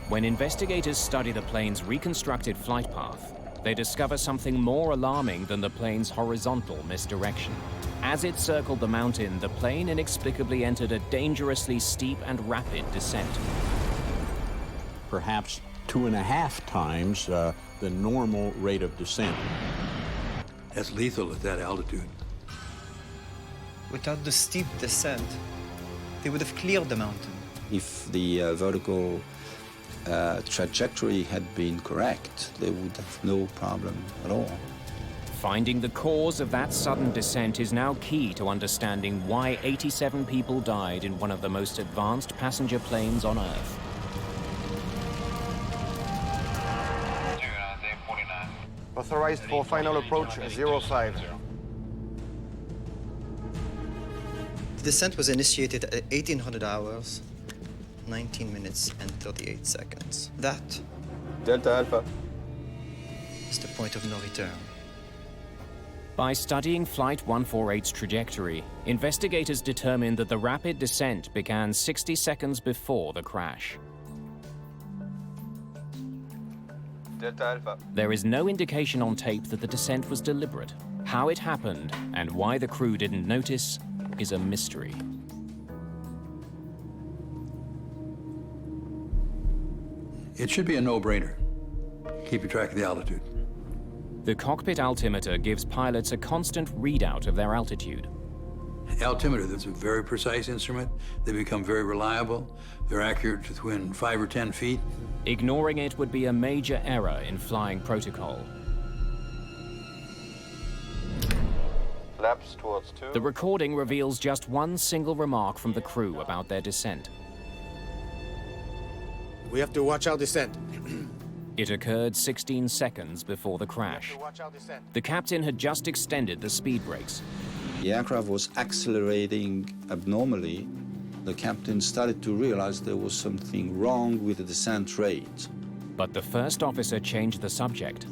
When investigators study the plane's reconstructed flight path, they discover something more alarming than the plane's horizontal misdirection. As it circled the mountain, the plane inexplicably entered a dangerously steep and rapid descent. Perhaps 2.5 times the normal rate of descent. That's lethal at that altitude. Without the steep descent, they would have cleared the mountain. If the vertical trajectory had been correct, they would have no problem at all. Finding the cause of that sudden descent is now key to understanding why 87 people died in one of the most advanced passenger planes on Earth. Authorized for final approach 05. The descent was initiated at 1800 hours, 19 minutes and 38 seconds. That Delta Alpha. is the point of no return. By studying Flight 148's trajectory, investigators determined that the rapid descent began 60 seconds before the crash. Delta Alpha. There is no indication on tape that the descent was deliberate. How it happened and why the crew didn't notice is a mystery. It should be a no-brainer. Keep track of the altitude. The cockpit altimeter gives pilots a constant readout of their altitude. Altimeter, that's a very precise instrument. They become very reliable. They're accurate to within 5 or 10 feet. Ignoring it would be a major error in flying protocol. Flaps towards 2. The recording reveals just one single remark from the crew about their descent. We have to watch our descent. It occurred 16 seconds before the crash. The captain had just extended the speed brakes. The aircraft was accelerating abnormally. The captain started to realize there was something wrong with the descent rate. But the first officer changed the subject.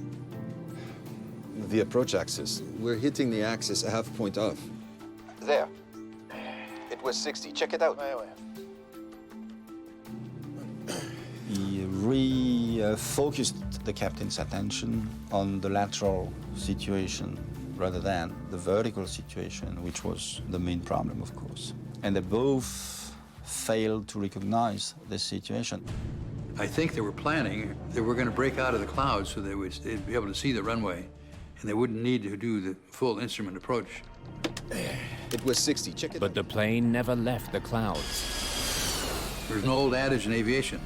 The approach axis. We're hitting the axis a half point off. There. It was 60. Check it out. He refocused the captain's attention on the lateral situation rather than the vertical situation, which was the main problem, of course. And they both failed to recognize this situation. I think they were planning that we're going to break out of the clouds so they'd be able to see the runway, and they wouldn't need to do the full instrument approach. It was 60. Check it But the plane never left the clouds. There's an old adage in aviation.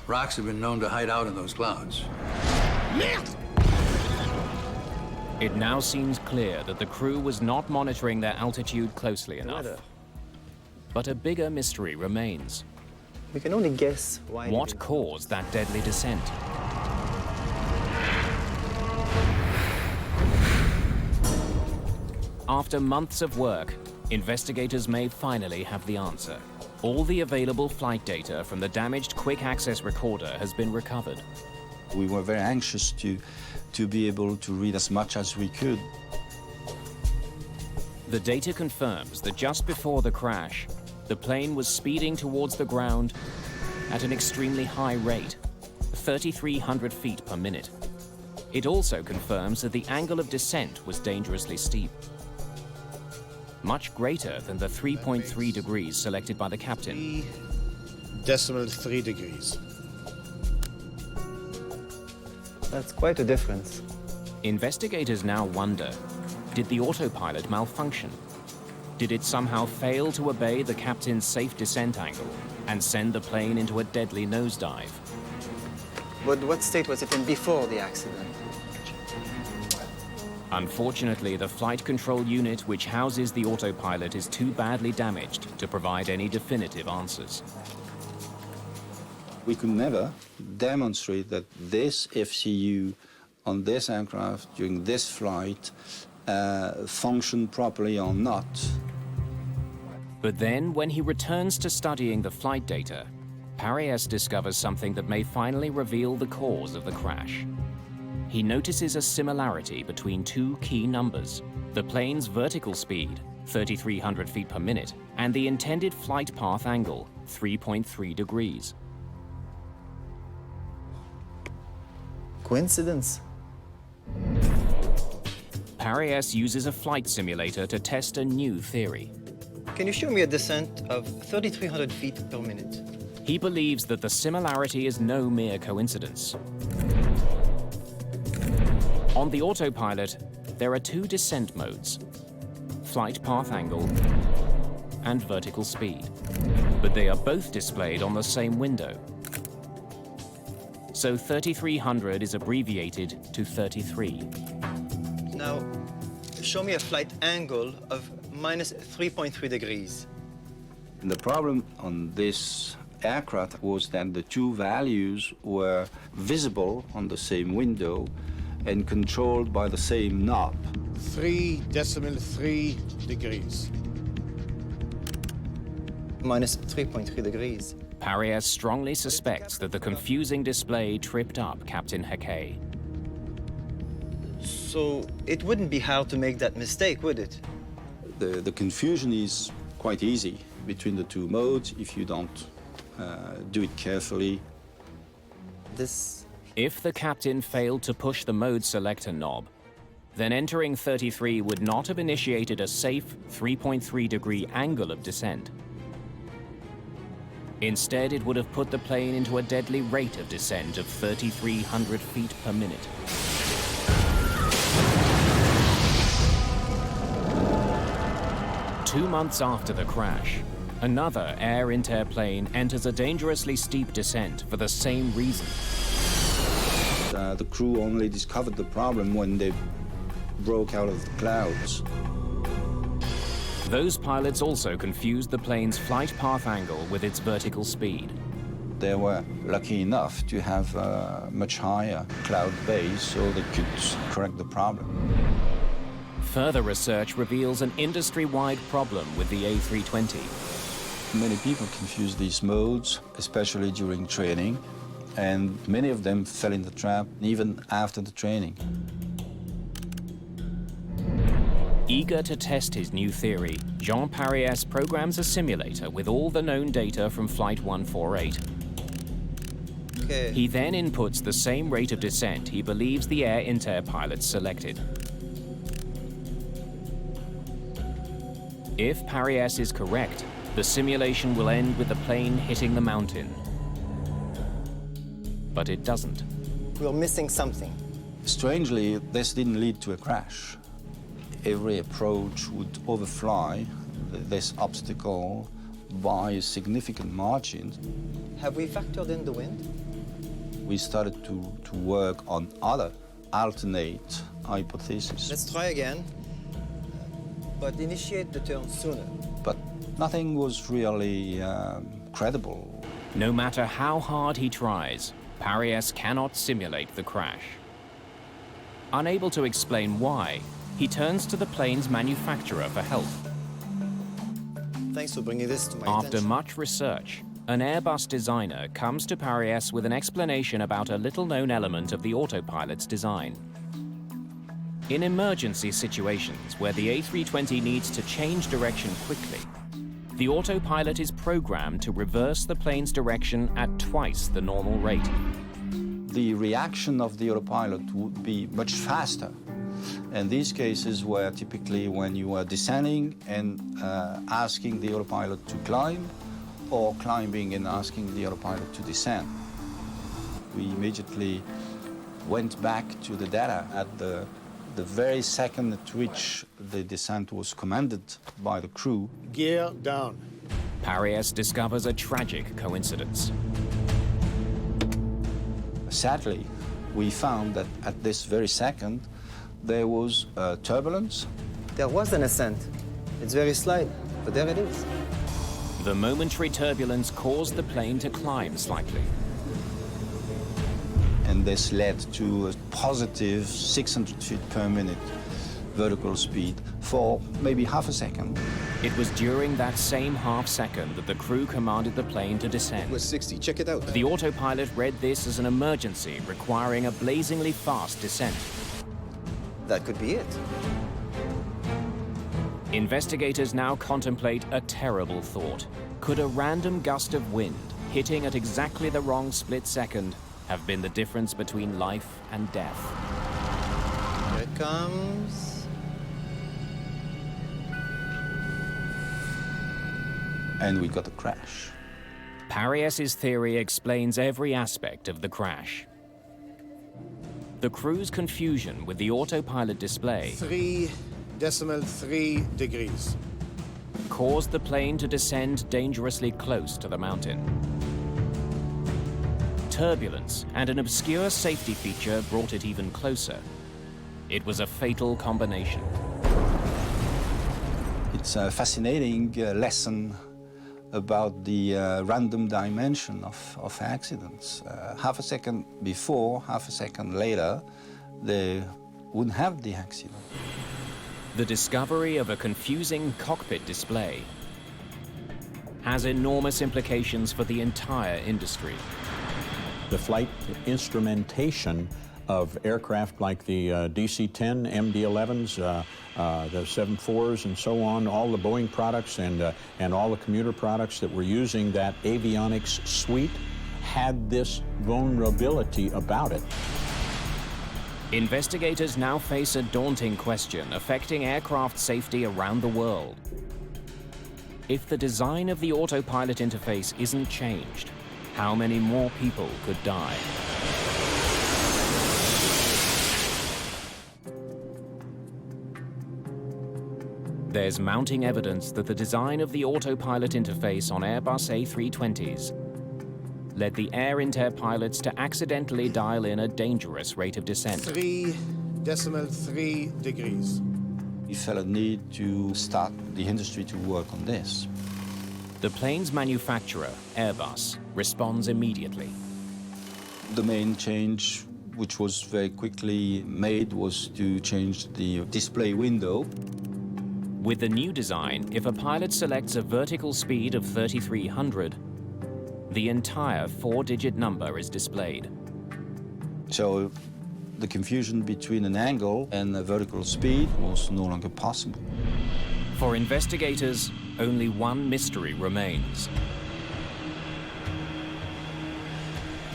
Rocks have been known to hide out in those clouds. It now seems clear that the crew was not monitoring their altitude closely enough. But a bigger mystery remains. We can only guess why. What caused that deadly descent? After months of work, investigators may finally have the answer. All the available flight data from the damaged quick access recorder has been recovered. We were very anxious to be able to read as much as we could. The data confirms that just before the crash, the plane was speeding towards the ground at an extremely high rate. 3,300 feet per minute. It also confirms that the angle of descent was dangerously steep, much greater than the 3.3 degrees selected by the captain. 3.3 degrees. That's quite a difference. Investigators now wonder, did the autopilot malfunction? Did it somehow fail to obey the captain's safe descent angle and send the plane into a deadly nosedive? But what state was it in before the accident? Unfortunately, the flight control unit which houses the autopilot is too badly damaged to provide any definitive answers. We could never demonstrate that this FCU on this aircraft during this flight functioned properly or not. But then, when he returns to studying the flight data, Paris discovers something that may finally reveal the cause of the crash. He notices a similarity between two key numbers: the plane's vertical speed, 3,300 feet per minute, and the intended flight path angle, 3.3 degrees. Coincidence? Paris uses a flight simulator to test a new theory. Can you show me a descent of 3,300 feet per minute? He believes that the similarity is no mere coincidence. On the autopilot, there are two descent modes: flight path angle and vertical speed. But they are both displayed on the same window. So 3,300 is abbreviated to 33. Now, show me a flight angle of minus 3.3 degrees. The problem on this aircraft was that the two values were visible on the same window and controlled by the same knob. 3.3 degrees. Minus 3.3 degrees. Paris strongly suspects that the confusing display tripped up Captain Hecquet. So it wouldn't be hard to make that mistake, would it? The confusion is quite easy between the two modes if you don't do it carefully. If the captain failed to push the mode selector knob, then entering 33 would not have initiated a safe 3.3 degree angle of descent. Instead, it would have put the plane into a deadly rate of descent of 3,300 feet per minute. Two months after the crash, another Air Inter plane enters a dangerously steep descent for the same reason. The crew only discovered the problem when they broke out of the clouds. Those pilots also confused the plane's flight path angle with its vertical speed. They were lucky enough to have a much higher cloud base so they could correct the problem. Further research reveals an industry-wide problem with the A320. Many people confuse these modes, especially during training, and many of them fell in the trap even after the training. Eager to test his new theory, Jean Paris programs a simulator with all the known data from Flight 148. Okay. He then inputs the same rate of descent he believes the Air Inter pilots selected. If Paris is correct, the simulation will end with the plane hitting the mountain. But it doesn't. We're missing something. Strangely, this didn't lead to a crash. Every approach would overfly this obstacle by a significant margin. Have we factored in the wind? We started to work on other alternate hypotheses. Let's try again, but initiate the turn sooner. But nothing was really credible. No matter how hard he tries, Paris cannot simulate the crash. Unable to explain why, he turns to the plane's manufacturer for help. Thanks for bringing this to my After attention. much research, an Airbus designer comes to Paris with an explanation about a little-known element of the autopilot's design. In emergency situations where the A320 needs to change direction quickly, the autopilot is programmed to reverse the plane's direction at twice the normal rate. the reaction of the autopilot would be much faster. And these cases were typically when you were descending and asking the autopilot to climb, or climbing and asking the autopilot to descend. We immediately went back to the data at the very second at which the descent was commanded by the crew. Gear down. Paries discovers a tragic coincidence. Sadly, we found that at this very second, there was turbulence. There was an ascent. It's very slight, but there it is. The momentary turbulence caused the plane to climb slightly. And this led to a positive 600 feet per minute vertical speed for maybe half a second. It was during that same half second that the crew commanded the plane to descend. It was 60, check it out. The autopilot read this as an emergency requiring a blazingly fast descent. That could be it. Investigators now contemplate a terrible thought. Could a random gust of wind, hitting at exactly the wrong split second, have been the difference between life and death? Here it comes. And we got a crash. Paries' theory explains every aspect of the crash. The crew's confusion with the autopilot display 3.3 degrees caused the plane to descend dangerously close to the mountain. Turbulence and an obscure safety feature brought it even closer. It was a fatal combination. It's a fascinating lesson about the random dimension of accidents. Half a second before, half a second later, they wouldn't have the accident. The discovery of a confusing cockpit display has enormous implications for the entire industry. The flight instrumentation of aircraft like the DC-10, MD-11s, the 747s, and so on, all the Boeing products and all the commuter products that were using that avionics suite had this vulnerability about it. Investigators now face a daunting question affecting aircraft safety around the world. If the design of the autopilot interface isn't changed, how many more people could die? There's mounting evidence that the design of the autopilot interface on Airbus A320s led the Air Inter pilots to accidentally dial in a dangerous rate of descent. 3.3 degrees. We felt a need to start the industry to work on this. The plane's manufacturer, Airbus, responds immediately. The main change, which was very quickly made, was to change the display window. With the new design, if a pilot selects a vertical speed of 3,300, the entire 4-digit number is displayed. So the confusion between an angle and a vertical speed was no longer possible. For investigators, only one mystery remains.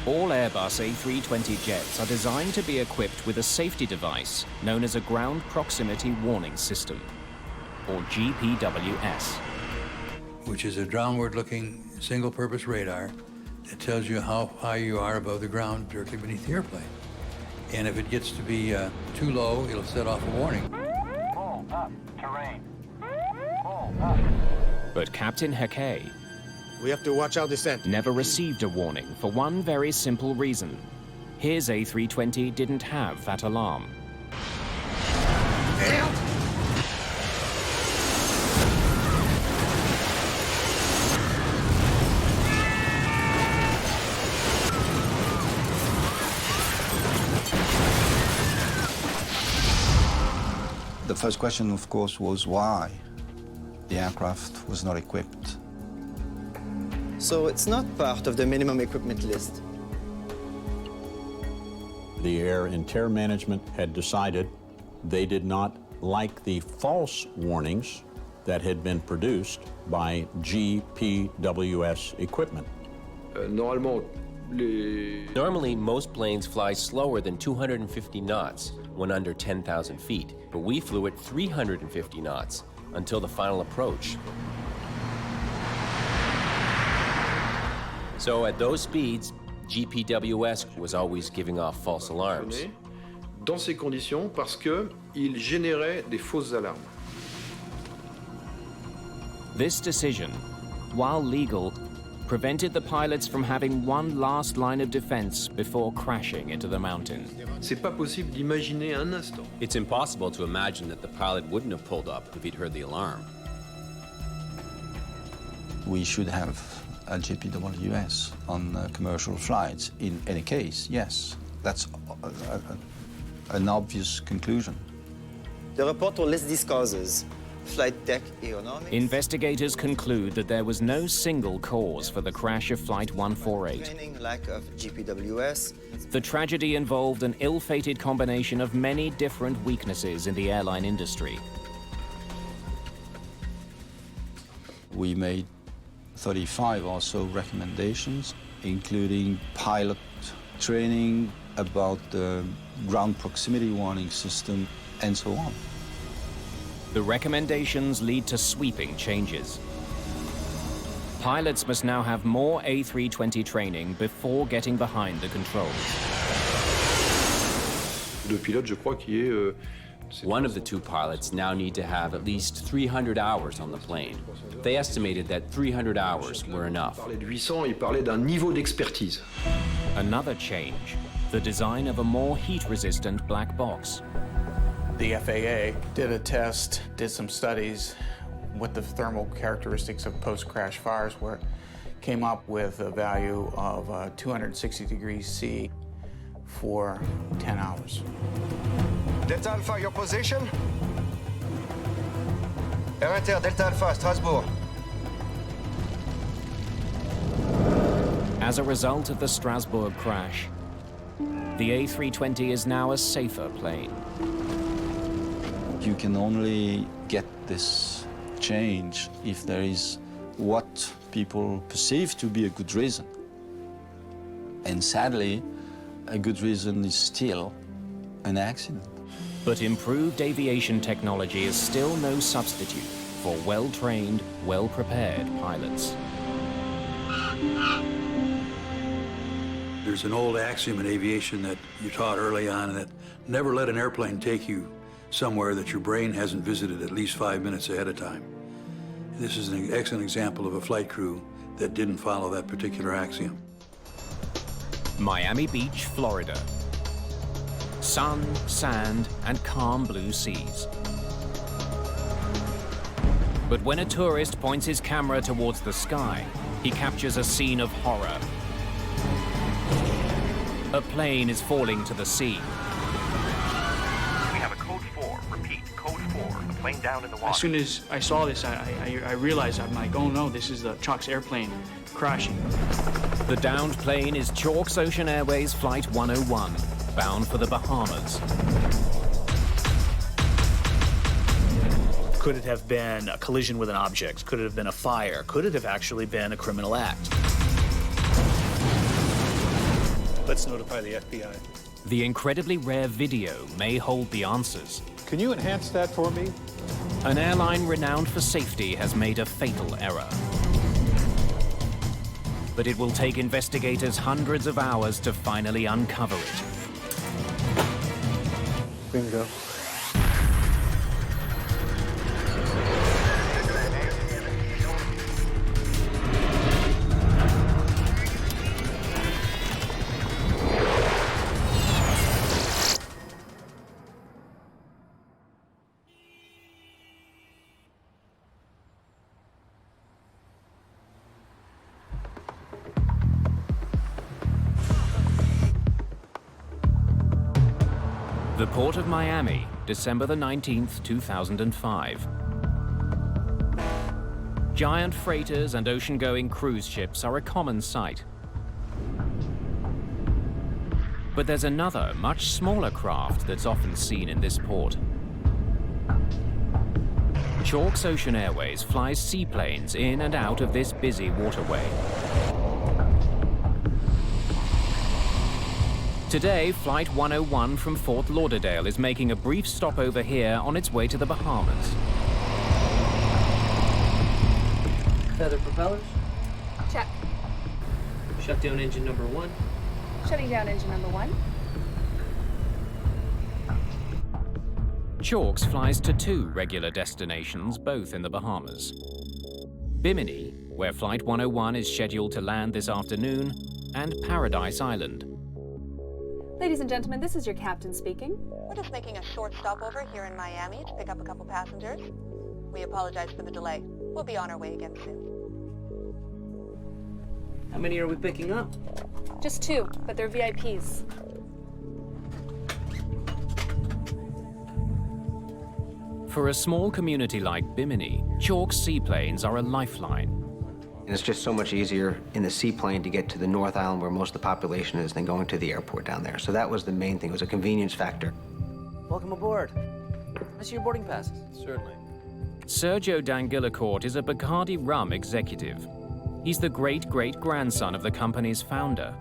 All Airbus A320 jets are designed to be equipped with a safety device known as a Ground Proximity Warning System, or GPWS. Which is a downward-looking single-purpose radar that tells you how high you are above the ground directly beneath the airplane. And if it gets to be too low, it'll set off a warning. Pull up, terrain. Pull up. But Captain Hake We have to watch our descent. never received a warning for one very simple reason. His A320 didn't have that alarm. The first question, of course, was why the aircraft was not equipped. So it's not part of the minimum equipment list. The Air Inter management had decided they did not like the false warnings that had been produced by GPWS equipment. Normalement, Normally, most planes fly slower than 250 knots when under 10,000 feet, but we flew at 350 knots until the final approach. So at those speeds, GPWS was always giving off false alarms. Dans ces conditions, parce qu'il générait des fausses alarmes. This decision, while legal, prevented the pilots from having one last line of defense before crashing into the mountain. C'est pas possible d'imaginer un instant. It's impossible to imagine that the pilot wouldn't have pulled up if he'd heard the alarm. We should have a GPWS on commercial flights in any case, yes. That's an obvious conclusion. The report lists these causes: flight deck aeronautics. Investigators conclude that there was no single cause for the crash of Flight 148. Training, lack of GPWS. The tragedy involved an ill-fated combination of many different weaknesses in the airline industry. We made 35 or so recommendations, including pilot training, about the ground proximity warning system, and so on. The recommendations lead to sweeping changes. Pilots must now have more A320 training before getting behind the controls. Le pilote, je crois qu'il est One of the two pilots now need to have at least 300 hours on the plane. They estimated that 300 hours were enough. Il parlait de 800, il parlait d'un niveau d'expertise. Another change, the design of a more heat-resistant black box. The FAA did a test, did some studies what the thermal characteristics of post-crash fires were, came up with a value of 260 degrees C for 10 hours. Delta Alpha, your position? Air Inter, Delta Alpha, Strasbourg. As a result of the Strasbourg crash, the A320 is now a safer plane. You can only get this change if there is what people perceive to be a good reason. And sadly, a good reason is still an accident. But improved aviation technology is still no substitute for well-trained, well-prepared pilots. There's an old axiom in aviation that you taught early on, that never let an airplane take you somewhere that your brain hasn't visited at least 5 minutes ahead of time. This is an excellent example of a flight crew that didn't follow that particular axiom. Miami Beach, Florida. Sun, sand, and calm blue seas. But when a tourist points his camera towards the sky, he captures a scene of horror. A plane is falling to the sea. We have a code 4. Repeat, code 4. The plane down in the water. As soon as I saw this, I realized, I'm like, oh no, this is the Chalk's airplane crashing. The downed plane is Chalk's Ocean Airways Flight 101, bound for the Bahamas. Could it have been a collision with an object? Could it have been a fire? Could it have actually been a criminal act? Let's notify the FBI. The incredibly rare video may hold the answers. Can you enhance that for me? An airline renowned for safety has made a fatal error. But it will take investigators hundreds of hours to finally uncover it. Bingo. The Port of Miami, December the 19th, 2005. Giant freighters and ocean-going cruise ships are a common sight. But there's another, much smaller craft that's often seen in this port. Chalk's Ocean Airways flies seaplanes in and out of this busy waterway. Today, Flight 101 from Fort Lauderdale is making a brief stopover here on its way to the Bahamas. Feather propellers. Check. Shut down engine number 1. Shutting down engine number 1. Chalks flies to 2 regular destinations, both in the Bahamas. Bimini, where Flight 101 is scheduled to land this afternoon, and Paradise Island. Ladies and gentlemen, this is your captain speaking. We're just making a short stopover here in Miami to pick up a couple passengers. We apologize for the delay. We'll be on our way again soon. How many are we picking up? Just 2, but they're VIPs. For a small community like Bimini, Chalk seaplanes are a lifeline. And it's just so much easier in the seaplane to get to the North Island where most of the population is than going to the airport down there. So that was the main thing. It was a convenience factor. Welcome aboard. I see your boarding passes. Certainly. Sergio D'Angillicourt is a Bacardi rum executive. He's the great-great-grandson of the company's founder.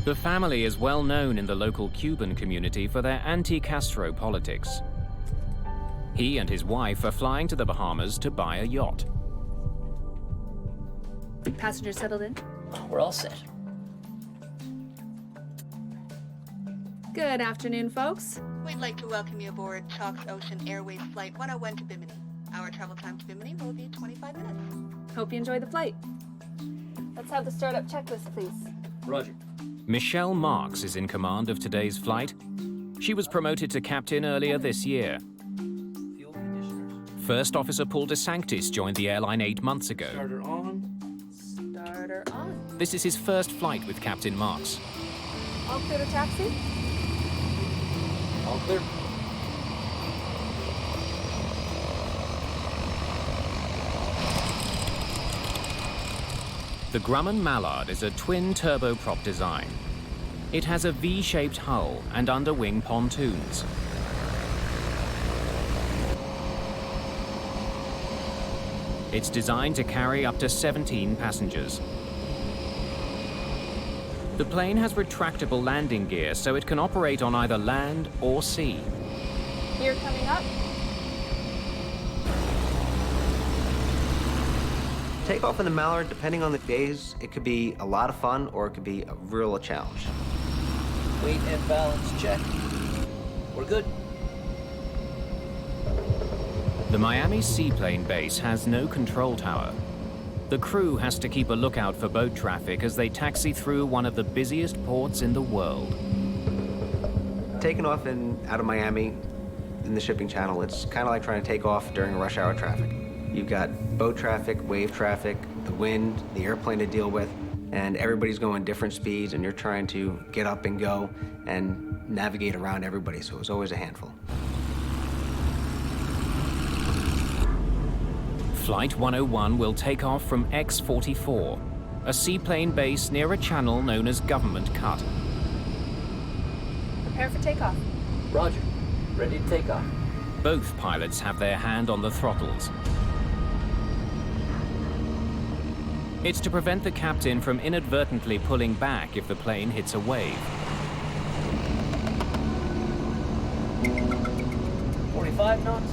The family is well known in the local Cuban community for their anti-Castro politics. He and his wife are flying to the Bahamas to buy a yacht. Passengers settled in? We're all set. Good afternoon, folks. We'd like to welcome you aboard Chalks Ocean Airways Flight 101 to Bimini. Our travel time to Bimini will be 25 minutes. Hope you enjoy the flight. Let's have the startup checklist, please. Roger. Michelle Marks is in command of today's flight. She was promoted to captain earlier this year. First Officer Paul DeSanctis joined the airline 8 months ago. Starter on. Starter on. This is his first flight with Captain Marks. All clear to taxi? All clear. The Grumman Mallard is a twin turboprop design. It has a V-shaped hull and underwing pontoons. It's designed to carry up to 17 passengers. The plane has retractable landing gear, so it can operate on either land or sea. Gear coming up. Takeoff in the Mallard, depending on the days, it could be a lot of fun or it could be a real challenge. Weight and balance check. We're good. The Miami seaplane base has no control tower. The crew has to keep a lookout for boat traffic as they taxi through one of the busiest ports in the world. Taking off out of Miami in the shipping channel, it's kind of like trying to take off during rush hour traffic. You've got boat traffic, wave traffic, the wind, the airplane to deal with, and everybody's going different speeds, and you're trying to get up and go and navigate around everybody, so it was always a handful. Flight 101 will take off from X-44, a seaplane base near a channel known as Government Cut. Prepare for takeoff. Roger. Ready to take off. Both pilots have their hand on the throttles. It's to prevent the captain from inadvertently pulling back if the plane hits a wave. 45 knots.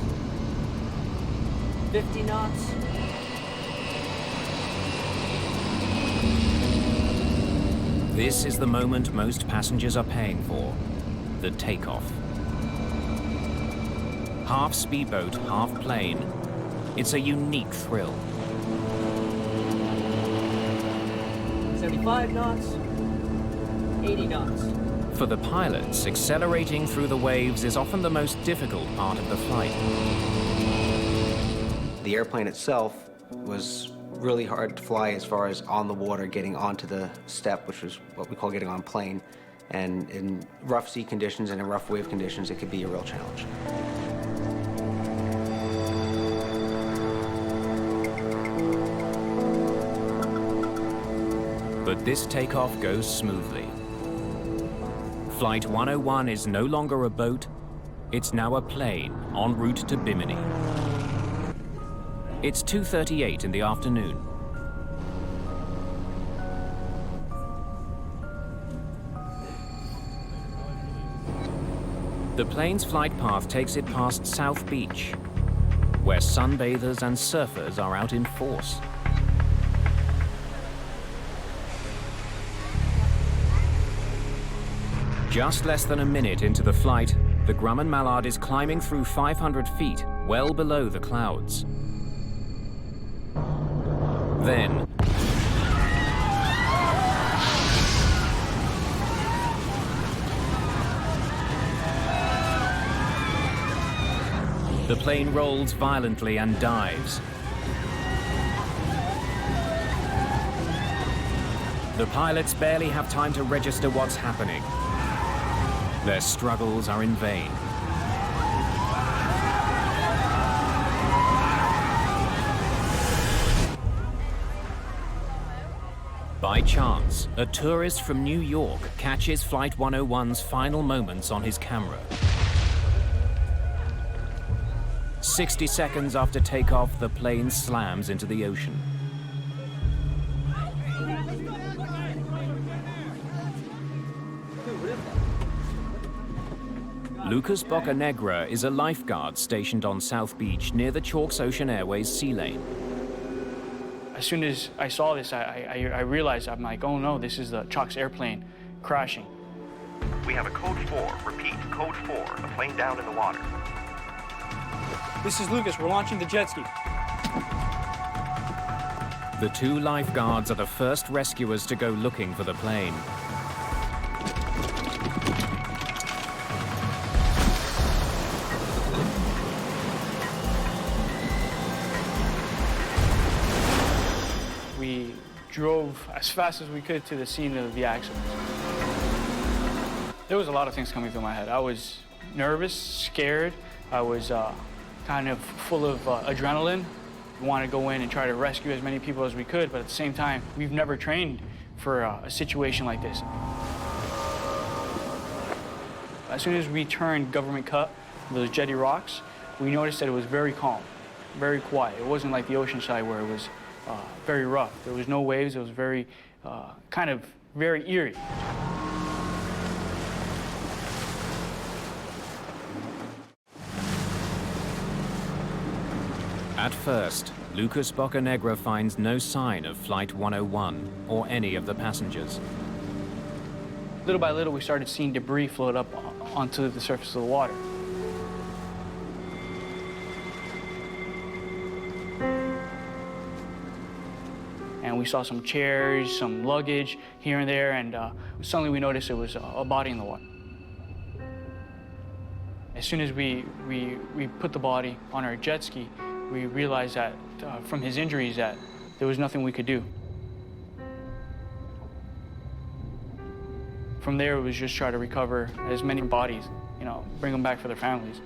50 knots. This is the moment most passengers are paying for, the takeoff. Half speedboat, half plane. It's a unique thrill. 75 knots. 80 knots. For the pilots, accelerating through the waves is often the most difficult part of the flight. The airplane itself was really hard to fly as far as on the water, getting onto the step, which was what we call getting on plane. And in rough sea conditions and in rough wave conditions, it could be a real challenge. But this takeoff goes smoothly. Flight 101 is no longer a boat, it's now a plane en route to Bimini. It's 2:38 in the afternoon. The plane's flight path takes it past South Beach, where sunbathers and surfers are out in force. Just less than a minute into the flight, the Grumman Mallard is climbing through 500 feet, well below the clouds. Then, the plane rolls violently and dives. The pilots barely have time to register what's happening. Their struggles are in vain. By chance, a tourist from New York catches Flight 101's final moments on his camera. 60 seconds after takeoff, the plane slams into the ocean. Lucas Bocanegra is a lifeguard stationed on South Beach near the Chalks Ocean Airways sea lane. As soon as I saw this, I realized, I'm like, oh no, this is the Chalks airplane crashing. We have a code 4. Repeat, code 4. The plane down in the water. This is Lucas. We're launching the jet ski. The two lifeguards are the first rescuers to go looking for the plane. We drove as fast as we could to the scene of the accident. There was a lot of things coming through my head. I was nervous, scared. I was kind of full of adrenaline. We wanted to go in and try to rescue as many people as we could, but at the same time, we've never trained for a situation like this. As soon as we turned government cut, those jetty rocks, we noticed that it was very calm, very quiet. It wasn't like the ocean side where it was very rough. There was no waves. It was very, kind of very eerie. At first, Lucas Bocanegra finds no sign of Flight 101 or any of the passengers. Little by little, we started seeing debris float up onto the surface of the water. And we saw some chairs, some luggage here and there, and suddenly we noticed it was a body in the water. As soon as we put the body on our jet ski, we realized that from his injuries that there was nothing we could do. From there, it was just try to recover as many bodies, you know, bring them back for their families.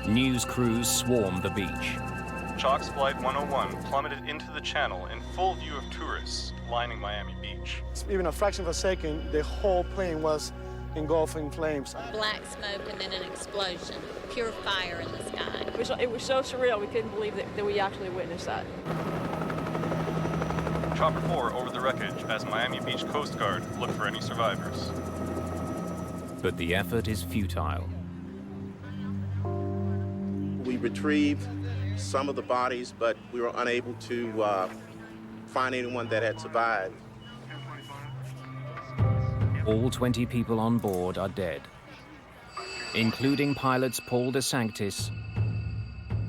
News crews swarmed the beach. Chalks Flight 101 plummeted into the channel in full view of tourists lining Miami Beach. Even a fraction of a second, the whole plane was engulfed in flames. Black smoke and then an explosion. Pure fire in the sky. It was so surreal, we couldn't believe that we actually witnessed that. Chopper 4 over the wreckage as Miami Beach Coast Guard look for any survivors. But the effort is futile. We retrieved some of the bodies, but we were unable to find anyone that had survived. All 20 people on board are dead, including pilots Paul De Sanctis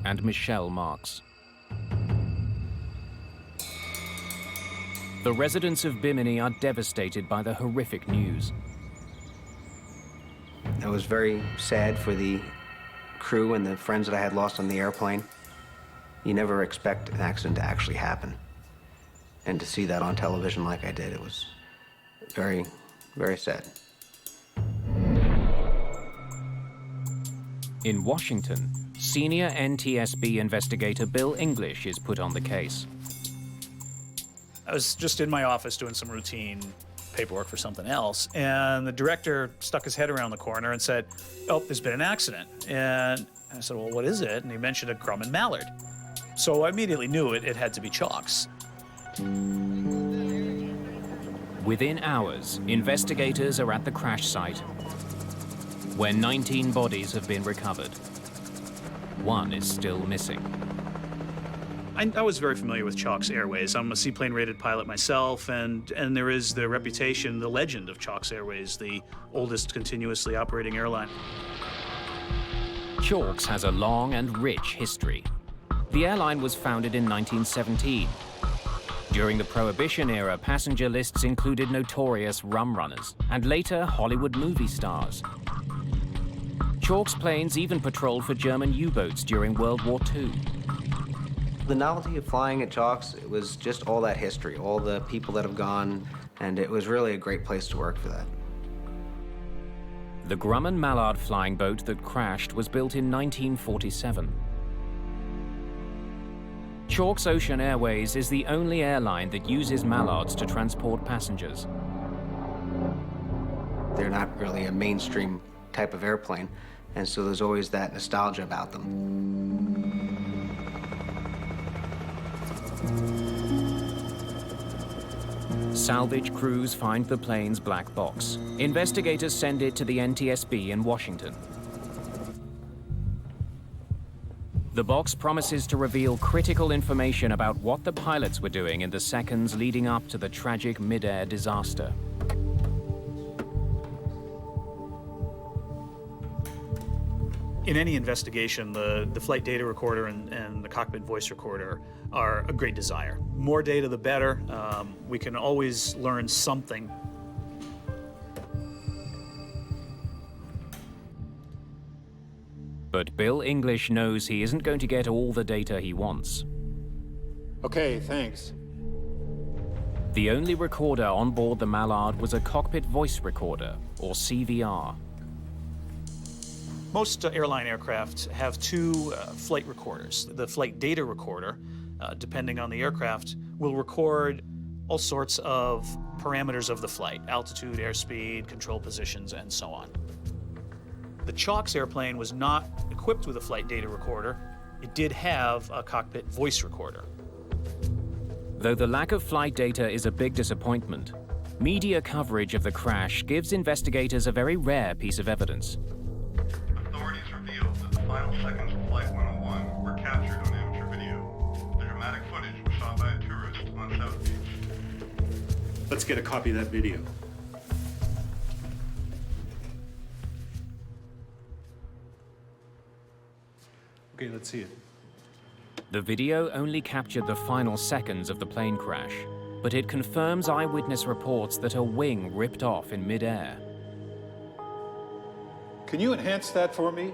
and Michelle Marks. The residents of Bimini are devastated by the horrific news. I was very sad for the crew and the friends that I had lost on the airplane. You never expect an accident to actually happen. And to see that on television like I did, it was very, very sad. In Washington, senior NTSB investigator Bill English is put on the case. I was just in my office doing some routine paperwork for something else, and the director stuck his head around the corner and said, "Oh, there's been an accident." And I said, "Well, what is it?" And he mentioned a Grumman Mallard. So I immediately knew it had to be Chalks. Within hours, investigators are at the crash site, where 19 bodies have been recovered. One is still missing. I was very familiar with Chalk's Airways. I'm a seaplane-rated pilot myself, and there is the reputation, the legend of Chalk's Airways, the oldest continuously operating airline. Chalk's has a long and rich history. The airline was founded in 1917. During the Prohibition era, passenger lists included notorious rum runners and later Hollywood movie stars. Chalk's planes even patrolled for German U-boats during World War II. The novelty of flying at Chalk's, it was just all that history, all the people that have gone, and it was really a great place to work for that. The Grumman Mallard flying boat that crashed was built in 1947. Chalk's Ocean Airways is the only airline that uses mallards to transport passengers. They're not really a mainstream type of airplane, and so there's always that nostalgia about them. Salvage crews find the plane's black box. Investigators send it to the NTSB in Washington. The box promises to reveal critical information about what the pilots were doing in the seconds leading up to the tragic mid-air disaster. In any investigation, the flight data recorder and the cockpit voice recorder are a great desire. More data, the better. We can always learn something. But Bill English knows he isn't going to get all the data he wants. Okay, thanks. The only recorder on board the Mallard was a cockpit voice recorder, or CVR. Most airline aircraft have two flight recorders. The flight data recorder, depending on the aircraft, will record all sorts of parameters of the flight: altitude, airspeed, control positions, and so on. The Chalk's airplane was not equipped with a flight data recorder. It did have a cockpit voice recorder. Though the lack of flight data is a big disappointment, media coverage of the crash gives investigators a very rare piece of evidence. Authorities revealed that the final seconds of Flight 101 were captured on amateur video. The dramatic footage was shot by a tourist on South Beach. Let's get a copy of that video. Okay, let's see it. The video only captured the final seconds of the plane crash, but it confirms eyewitness reports that a wing ripped off in midair. Can you enhance that for me?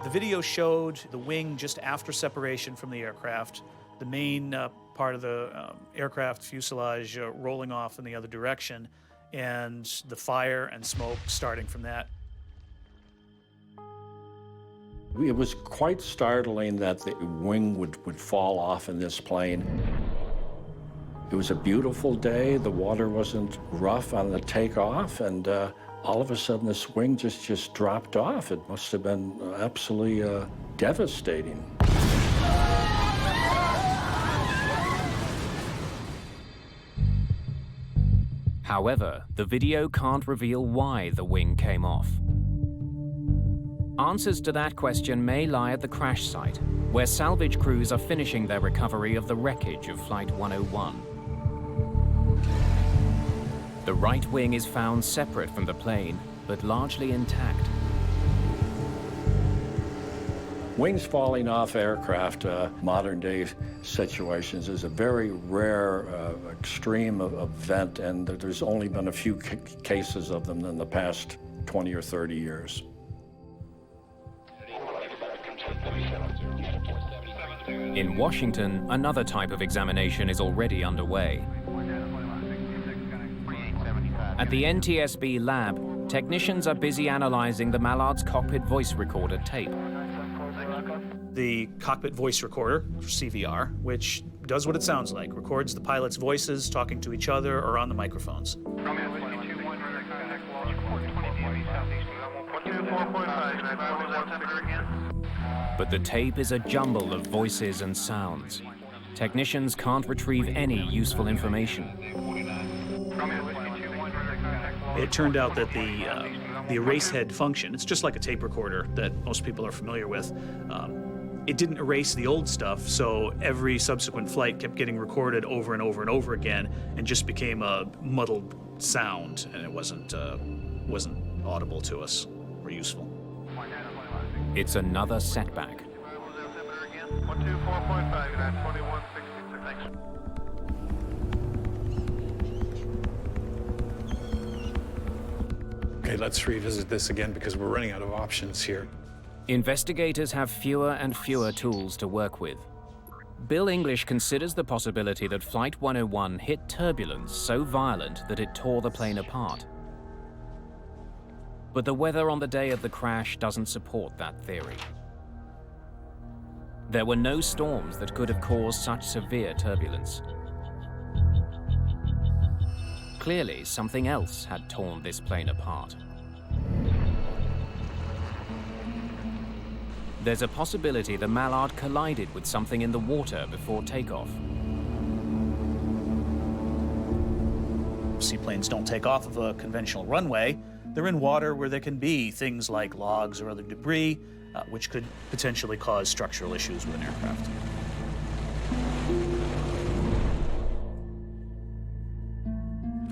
The video showed the wing just after separation from the aircraft, the main part of the aircraft fuselage rolling off in the other direction, and the fire and smoke starting from that. It was quite startling that the wing would fall off in this plane. It was a beautiful day. The water wasn't rough on the takeoff, and all of a sudden this wing just dropped off. It must have been absolutely devastating. However, the video can't reveal why the wing came off. Answers to that question may lie at the crash site, where salvage crews are finishing their recovery of the wreckage of Flight 101. The right wing is found separate from the plane, but largely intact. Wings falling off aircraft, modern day situations, is a very rare, extreme event, and there's only been a few cases of them in the past 20 or 30 years. In Washington, another type of examination is already underway. At the NTSB lab, technicians are busy analyzing the Mallard's cockpit voice recorder tape. The cockpit voice recorder, CVR, which does what it sounds like, records the pilots' voices talking to each other or on the microphones. But the tape is a jumble of voices and sounds. technicians can't retrieve any useful information. It turned out that the erase head function, it's just like a tape recorder that most people are familiar with. It didn't erase the old stuff, so every subsequent flight kept getting recorded over and over and over again and just became a muddled sound, and it wasn't audible to us or useful. It's another setback. Okay, let's revisit this again because we're running out of options here. Investigators have fewer and fewer tools to work with. Bill English considers the possibility that Flight 101 hit turbulence so violent that it tore the plane apart. But the weather on the day of the crash doesn't support that theory. There were no storms that could have caused such severe turbulence. Clearly, something else had torn this plane apart. There's a possibility the Mallard collided with something in the water before takeoff. Seaplanes don't take off of a conventional runway. They're in water where there can be things like logs or other debris, which could potentially cause structural issues with an aircraft.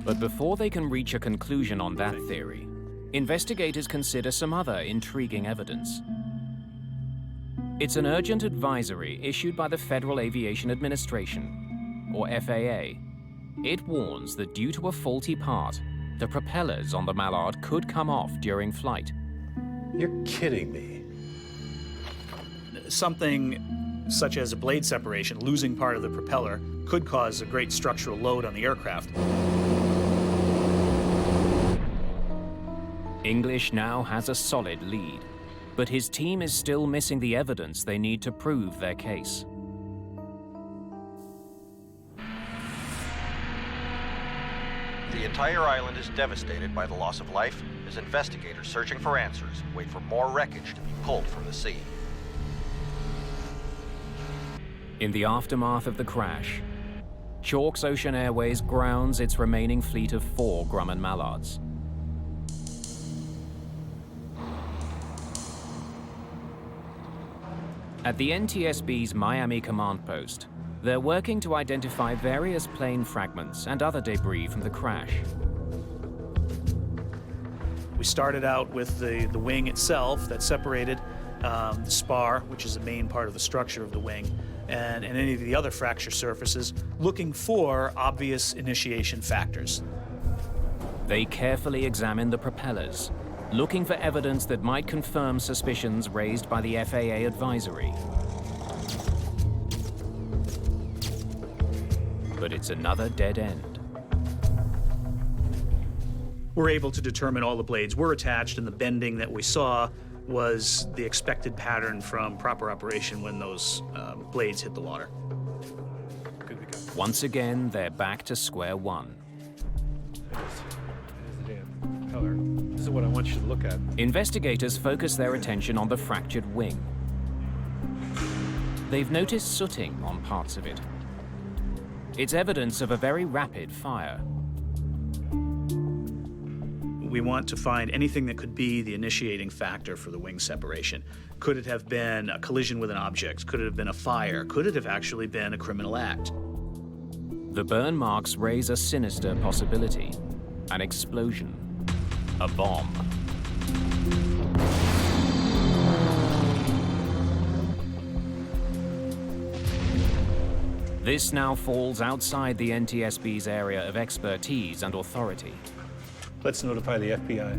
But before they can reach a conclusion on that theory, investigators consider some other intriguing evidence. It's an urgent advisory issued by the Federal Aviation Administration, or FAA. It warns that due to a faulty part, the propellers on the Mallard could come off during flight. You're kidding me. Something such as a blade separation, losing part of the propeller, could cause a great structural load on the aircraft. English now has a solid lead, but his team is still missing the evidence they need to prove their case. The entire island is devastated by the loss of life as investigators searching for answers wait for more wreckage to be pulled from the sea. In the aftermath of the crash, Chalk's Ocean Airways grounds its remaining fleet of 4 Grumman Mallards. At the NTSB's Miami command post, they're working to identify various plane fragments and other debris from the crash. We started out with the wing itself that separated the spar, which is the main part of the structure of the wing, and any of the other fracture surfaces, looking for obvious initiation factors. They carefully examine the propellers, looking for evidence that might confirm suspicions raised by the FAA advisory. But it's another dead end. We're able to determine all the blades were attached, and the bending that we saw was the expected pattern from proper operation when those blades hit the water. Once again, they're back to square one. There's the damn color. This is what I want you to look at. Investigators focus their attention on the fractured wing. They've noticed sooting on parts of it. It's evidence of a very rapid fire. We want to find anything that could be the initiating factor for the wing separation. Could it have been a collision with an object? Could it have been a fire? Could it have actually been a criminal act? The burn marks raise a sinister possibility. An explosion. A bomb. This now falls outside the NTSB's area of expertise and authority. Let's notify the FBI.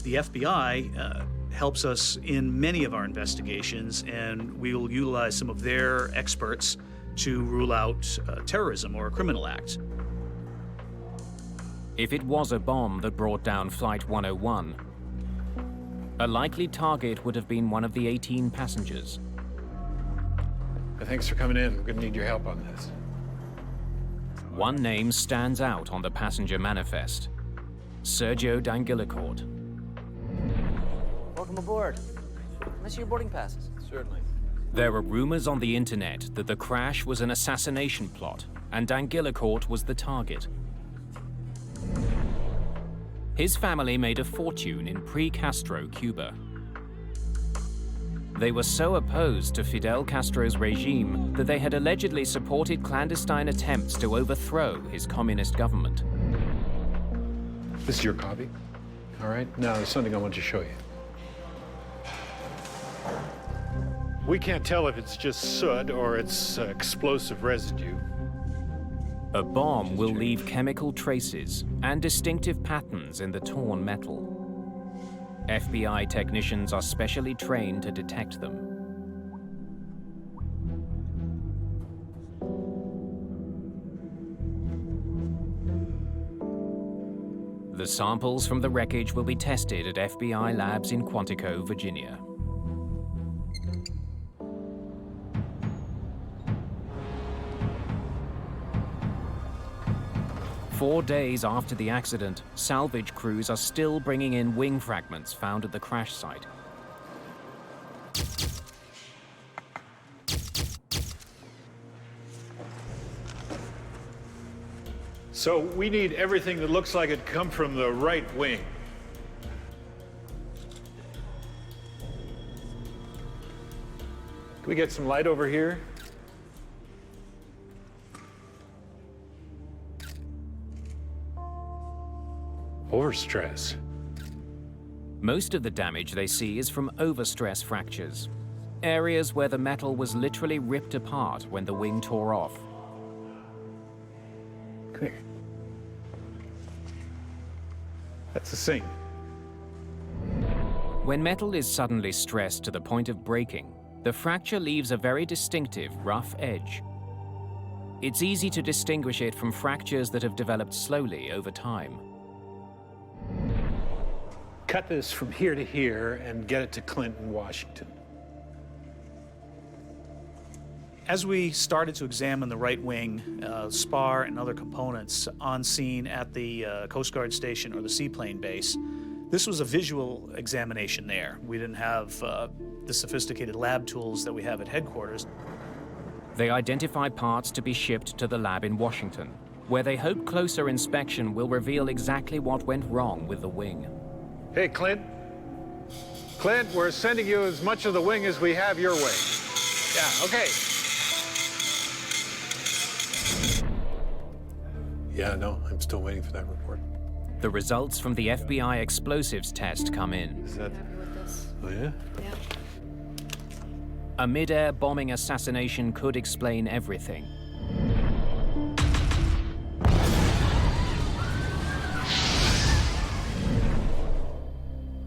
The FBI helps us in many of our investigations, and we will utilize some of their experts to rule out terrorism or a criminal act. If it was a bomb that brought down Flight 101, a likely target would have been one of the 18 passengers. Thanks for coming in. We're going to need your help on this. One name stands out on the passenger manifest: Sergio D'Angelicourt. Welcome aboard. Let's see your boarding passes. Certainly. There are rumors on the internet that the crash was an assassination plot, and D'Angelicourt was the target. His family made a fortune in pre-Castro Cuba. They were so opposed to Fidel Castro's regime that they had allegedly supported clandestine attempts to overthrow his communist government. This is your copy? All right, now there's something I want to show you. We can't tell if it's just soot or it's explosive residue. A bomb will leave chemical traces and distinctive patterns in the torn metal. FBI technicians are specially trained to detect them. The samples from the wreckage will be tested at FBI labs in Quantico, Virginia. Four days after the accident, salvage crews are still bringing in wing fragments found at the crash site. So we need everything that looks like it come from the right wing. Can we get some light over here? Overstress. Most of the damage they see is from overstress fractures, areas where the metal was literally ripped apart when the wing tore off. Come here. That's the sink. When metal is suddenly stressed to the point of breaking, the fracture leaves a very distinctive rough edge. It's easy to distinguish it from fractures that have developed slowly over time. Cut this from here to here and get it to Clinton, Washington. As we started to examine the right wing, spar, and other components on scene at the Coast Guard station or the seaplane base, this was a visual examination there. We didn't have the sophisticated lab tools that we have at headquarters. They identify parts to be shipped to the lab in Washington, where they hope closer inspection will reveal exactly what went wrong with the wing. Hey, Clint. Clint, we're sending you as much of the wing as we have your way. Yeah, okay. Yeah, no, I'm still waiting for that report. The results from the FBI explosives test come in. Is that... Oh, yeah? Yeah. A mid-air bombing assassination could explain everything.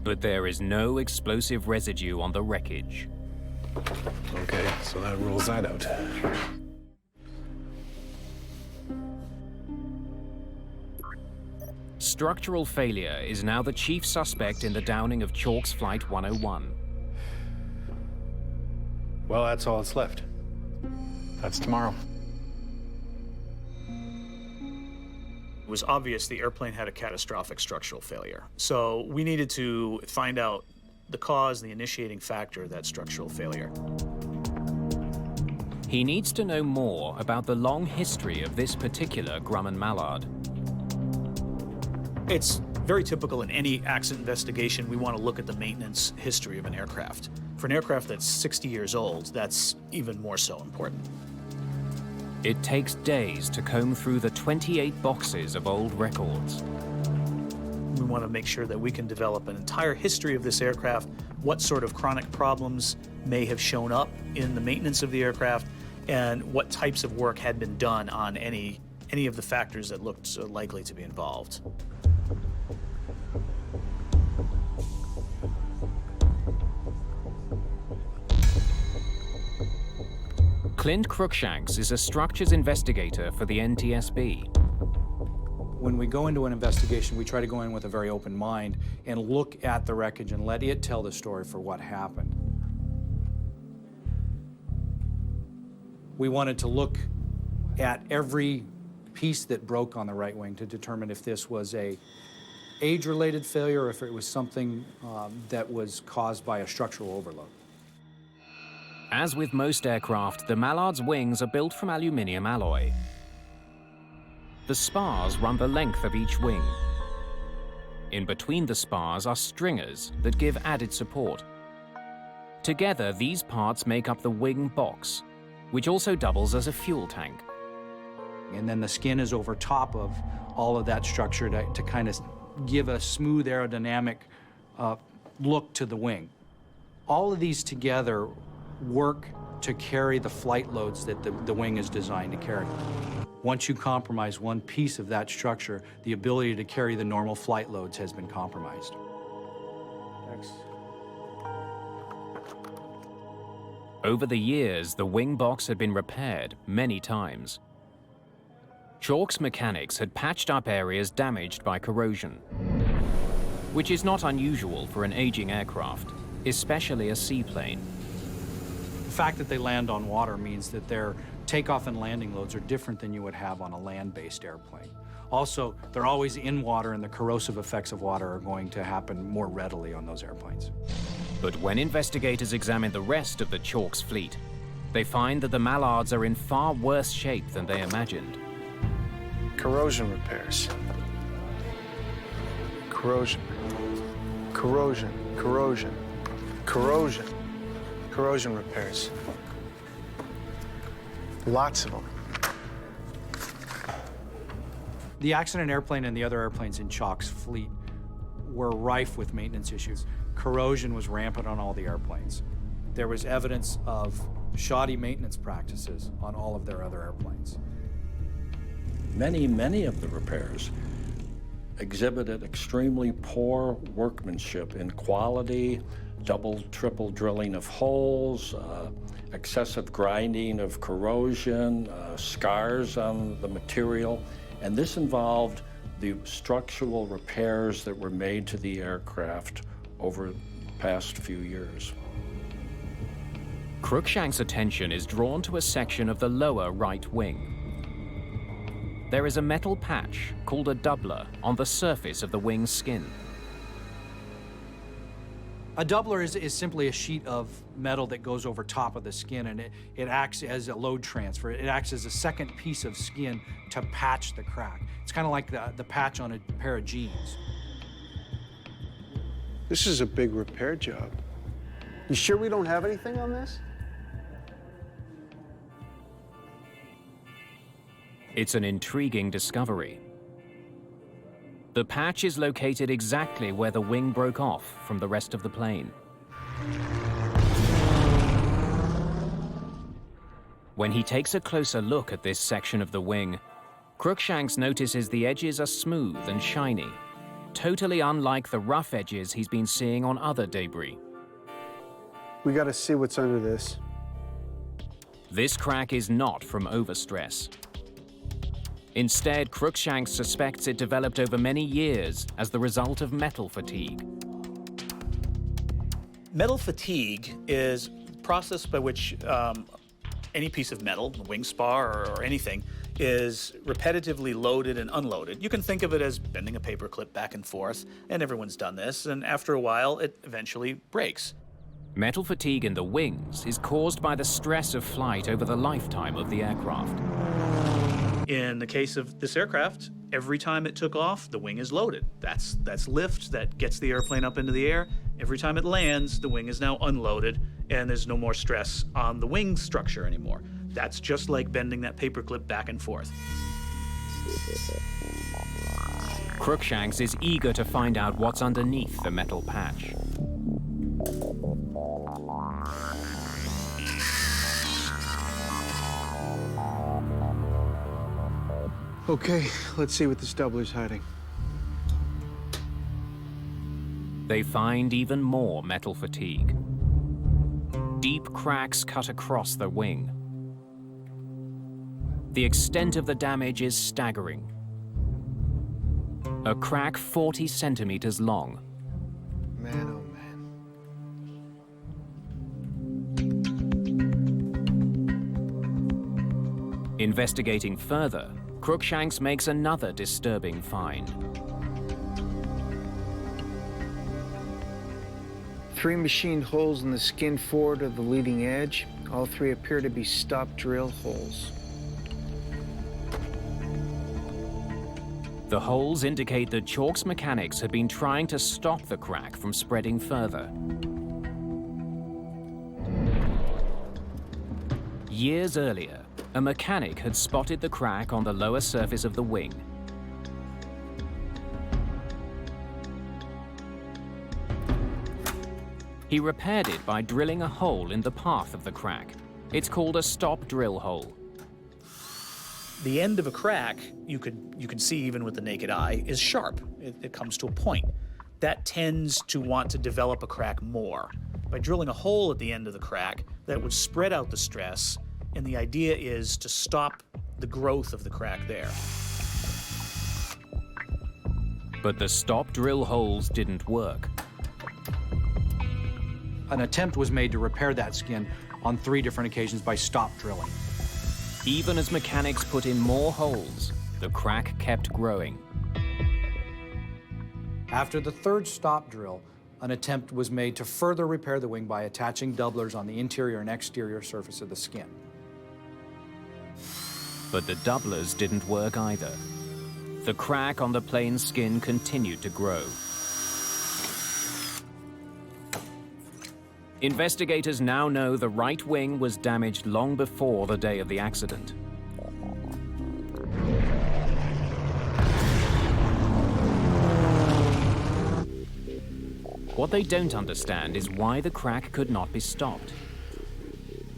But there is no explosive residue on the wreckage. Okay, so that rules that out. Structural failure is now the chief suspect in the downing of Chalk's Flight 101. Well, that's all that's left. That's tomorrow. It was obvious the airplane had a catastrophic structural failure. So we needed to find out the cause, the initiating factor of that structural failure. He needs to know more about the long history of this particular Grumman Mallard. It's very typical in any accident investigation. We want to look at the maintenance history of an aircraft. For an aircraft that's 60 years old, that's even more so important. It takes days to comb through the 28 boxes of old records. We want to make sure that we can develop an entire history of this aircraft, what sort of chronic problems may have shown up in the maintenance of the aircraft, and what types of work had been done on any of the factors that looked likely to be involved. Clint Cruikshanks is a structures investigator for the NTSB. When we go into an investigation, we try to go in with a very open mind and look at the wreckage and let it tell the story for what happened. We wanted to look at every piece that broke on the right wing to determine if this was a age-related failure or if it was something that was caused by a structural overload. As with most aircraft, the Mallard's wings are built from aluminium alloy. The spars run the length of each wing. In between the spars are stringers that give added support. Together, these parts make up the wing box, which also doubles as a fuel tank. And then the skin is over top of all of that structure to kind of give a smooth aerodynamic look to the wing. All of these together work to carry the flight loads that the wing is designed to carry. Once you compromise one piece of that structure, the ability to carry the normal flight loads has been compromised. Thanks. Over the years, the wing box had been repaired many times. Chalk's mechanics had patched up areas damaged by corrosion, which is not unusual for an aging aircraft, especially a seaplane. The fact that they land on water means that their takeoff and landing loads are different than you would have on a land-based airplane. Also, they're always in water, and the corrosive effects of water are going to happen more readily on those airplanes. But when investigators examine the rest of the Chalk's fleet, they find that the Mallards are in far worse shape than they imagined. Corrosion repairs. Corrosion. Corrosion. Corrosion. Corrosion. Corrosion repairs. Lots of them. The accident airplane and the other airplanes in Chalk's fleet were rife with maintenance issues. Corrosion was rampant on all the airplanes. There was evidence of shoddy maintenance practices on all of their other airplanes. Many of the repairs exhibited extremely poor workmanship in quality, double, triple drilling of holes, excessive grinding of corrosion, scars on the material. And this involved the structural repairs that were made to the aircraft over the past few years. Cruikshank's attention is drawn to a section of the lower right wing. There is a metal patch called a doubler on the surface of the wing's skin. A doubler is simply a sheet of metal that goes over top of the skin, and it acts as a load transfer. It acts as a second piece of skin to patch the crack. It's kind of like the patch on a pair of jeans. This is a big repair job. You sure we don't have anything on this? It's an intriguing discovery. The patch is located exactly where the wing broke off from the rest of the plane. When he takes a closer look at this section of the wing, Cruikshanks notices the edges are smooth and shiny, totally unlike the rough edges he's been seeing on other debris. We gotta see what's under this. This crack is not from overstress. Instead, Cruikshanks suspects it developed over many years as the result of metal fatigue. Metal fatigue is a process by which any piece of metal, a wing spar or anything, is repetitively loaded and unloaded. You can think of it as bending a paperclip back and forth, and everyone's done this, and after a while, it eventually breaks. Metal fatigue in the wings is caused by the stress of flight over the lifetime of the aircraft. In the case of this aircraft, every time it took off, the wing is loaded. That's lift that gets the airplane up into the air. Every time it lands, the wing is now unloaded, and there's no more stress on the wing structure anymore. That's just like bending that paperclip back and forth. Cruikshanks is eager to find out what's underneath the metal patch. Okay, let's see what this doubler's hiding. They find even more metal fatigue. Deep cracks cut across the wing. The extent of the damage is staggering. A crack 40 centimeters long. Man, oh man. Investigating further, Cruikshanks makes another disturbing find. 3 machined holes in the skin forward of the leading edge. All 3 appear to be stop drill holes. The holes indicate that Chalk's mechanics had been trying to stop the crack from spreading further. Years earlier, a mechanic had spotted the crack on the lower surface of the wing. He repaired it by drilling a hole in the path of the crack. It's called a stop drill hole. The end of a crack, you can see even with the naked eye, is sharp. It comes to a point. That tends to want to develop a crack more. By drilling a hole at the end of the crack, that would spread out the stress, and the idea is to stop the growth of the crack there. But the stop drill holes didn't work. An attempt was made to repair that skin on 3 different occasions by stop drilling. Even as mechanics put in more holes, the crack kept growing. After the 3rd stop drill, an attempt was made to further repair the wing by attaching doublers on the interior and exterior surface of the skin. But the doublers didn't work either. The crack on the plane's skin continued to grow. Investigators now know the right wing was damaged long before the day of the accident. What they don't understand is why the crack could not be stopped.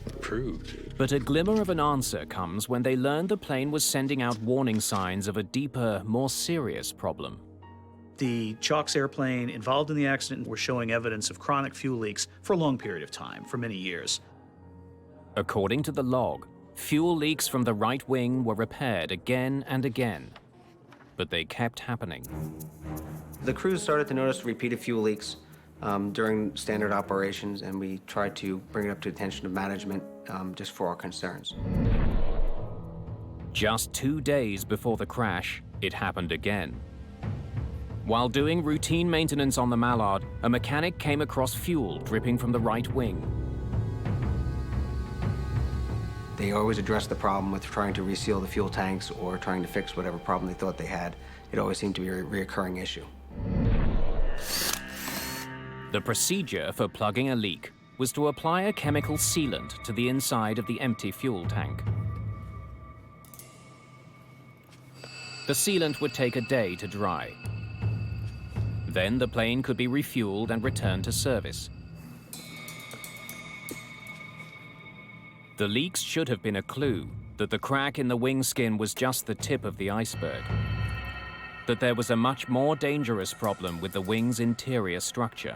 Approved. But a glimmer of an answer comes when they learn the plane was sending out warning signs of a deeper, more serious problem. The Chalk's airplane involved in the accident were showing evidence of chronic fuel leaks for a long period of time, for many years. According to the log, fuel leaks from the right wing were repaired again and again, but they kept happening. The crews started to notice repeated fuel leaks during standard operations, and we tried to bring it up to the attention of management just for our concerns. Just 2 days before the crash, it happened again. While doing routine maintenance on the Mallard, a mechanic came across fuel dripping from the right wing. They always addressed the problem with trying to reseal the fuel tanks or trying to fix whatever problem they thought they had. It always seemed to be a reoccurring issue. The procedure for plugging a leak was to apply a chemical sealant to the inside of the empty fuel tank. The sealant would take a day to dry. Then the plane could be refueled and returned to service. The leaks should have been a clue that the crack in the wing skin was just the tip of the iceberg. That there was a much more dangerous problem with the wing's interior structure.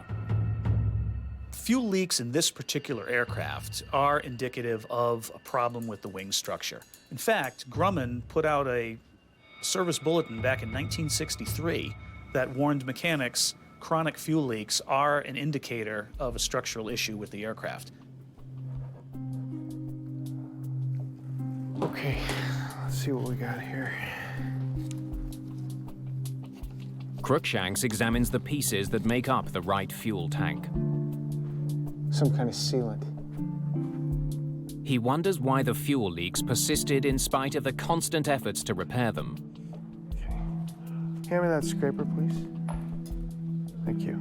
Fuel leaks in this particular aircraft are indicative of a problem with the wing structure. In fact, Grumman put out a service bulletin back in 1963 that warned mechanics chronic fuel leaks are an indicator of a structural issue with the aircraft. Okay, let's see what we got here. Cruikshanks examines the pieces that make up the right fuel tank. Some kind of sealant. He wonders why the fuel leaks persisted in spite of the constant efforts to repair them. Hand me that scraper, please. Thank you.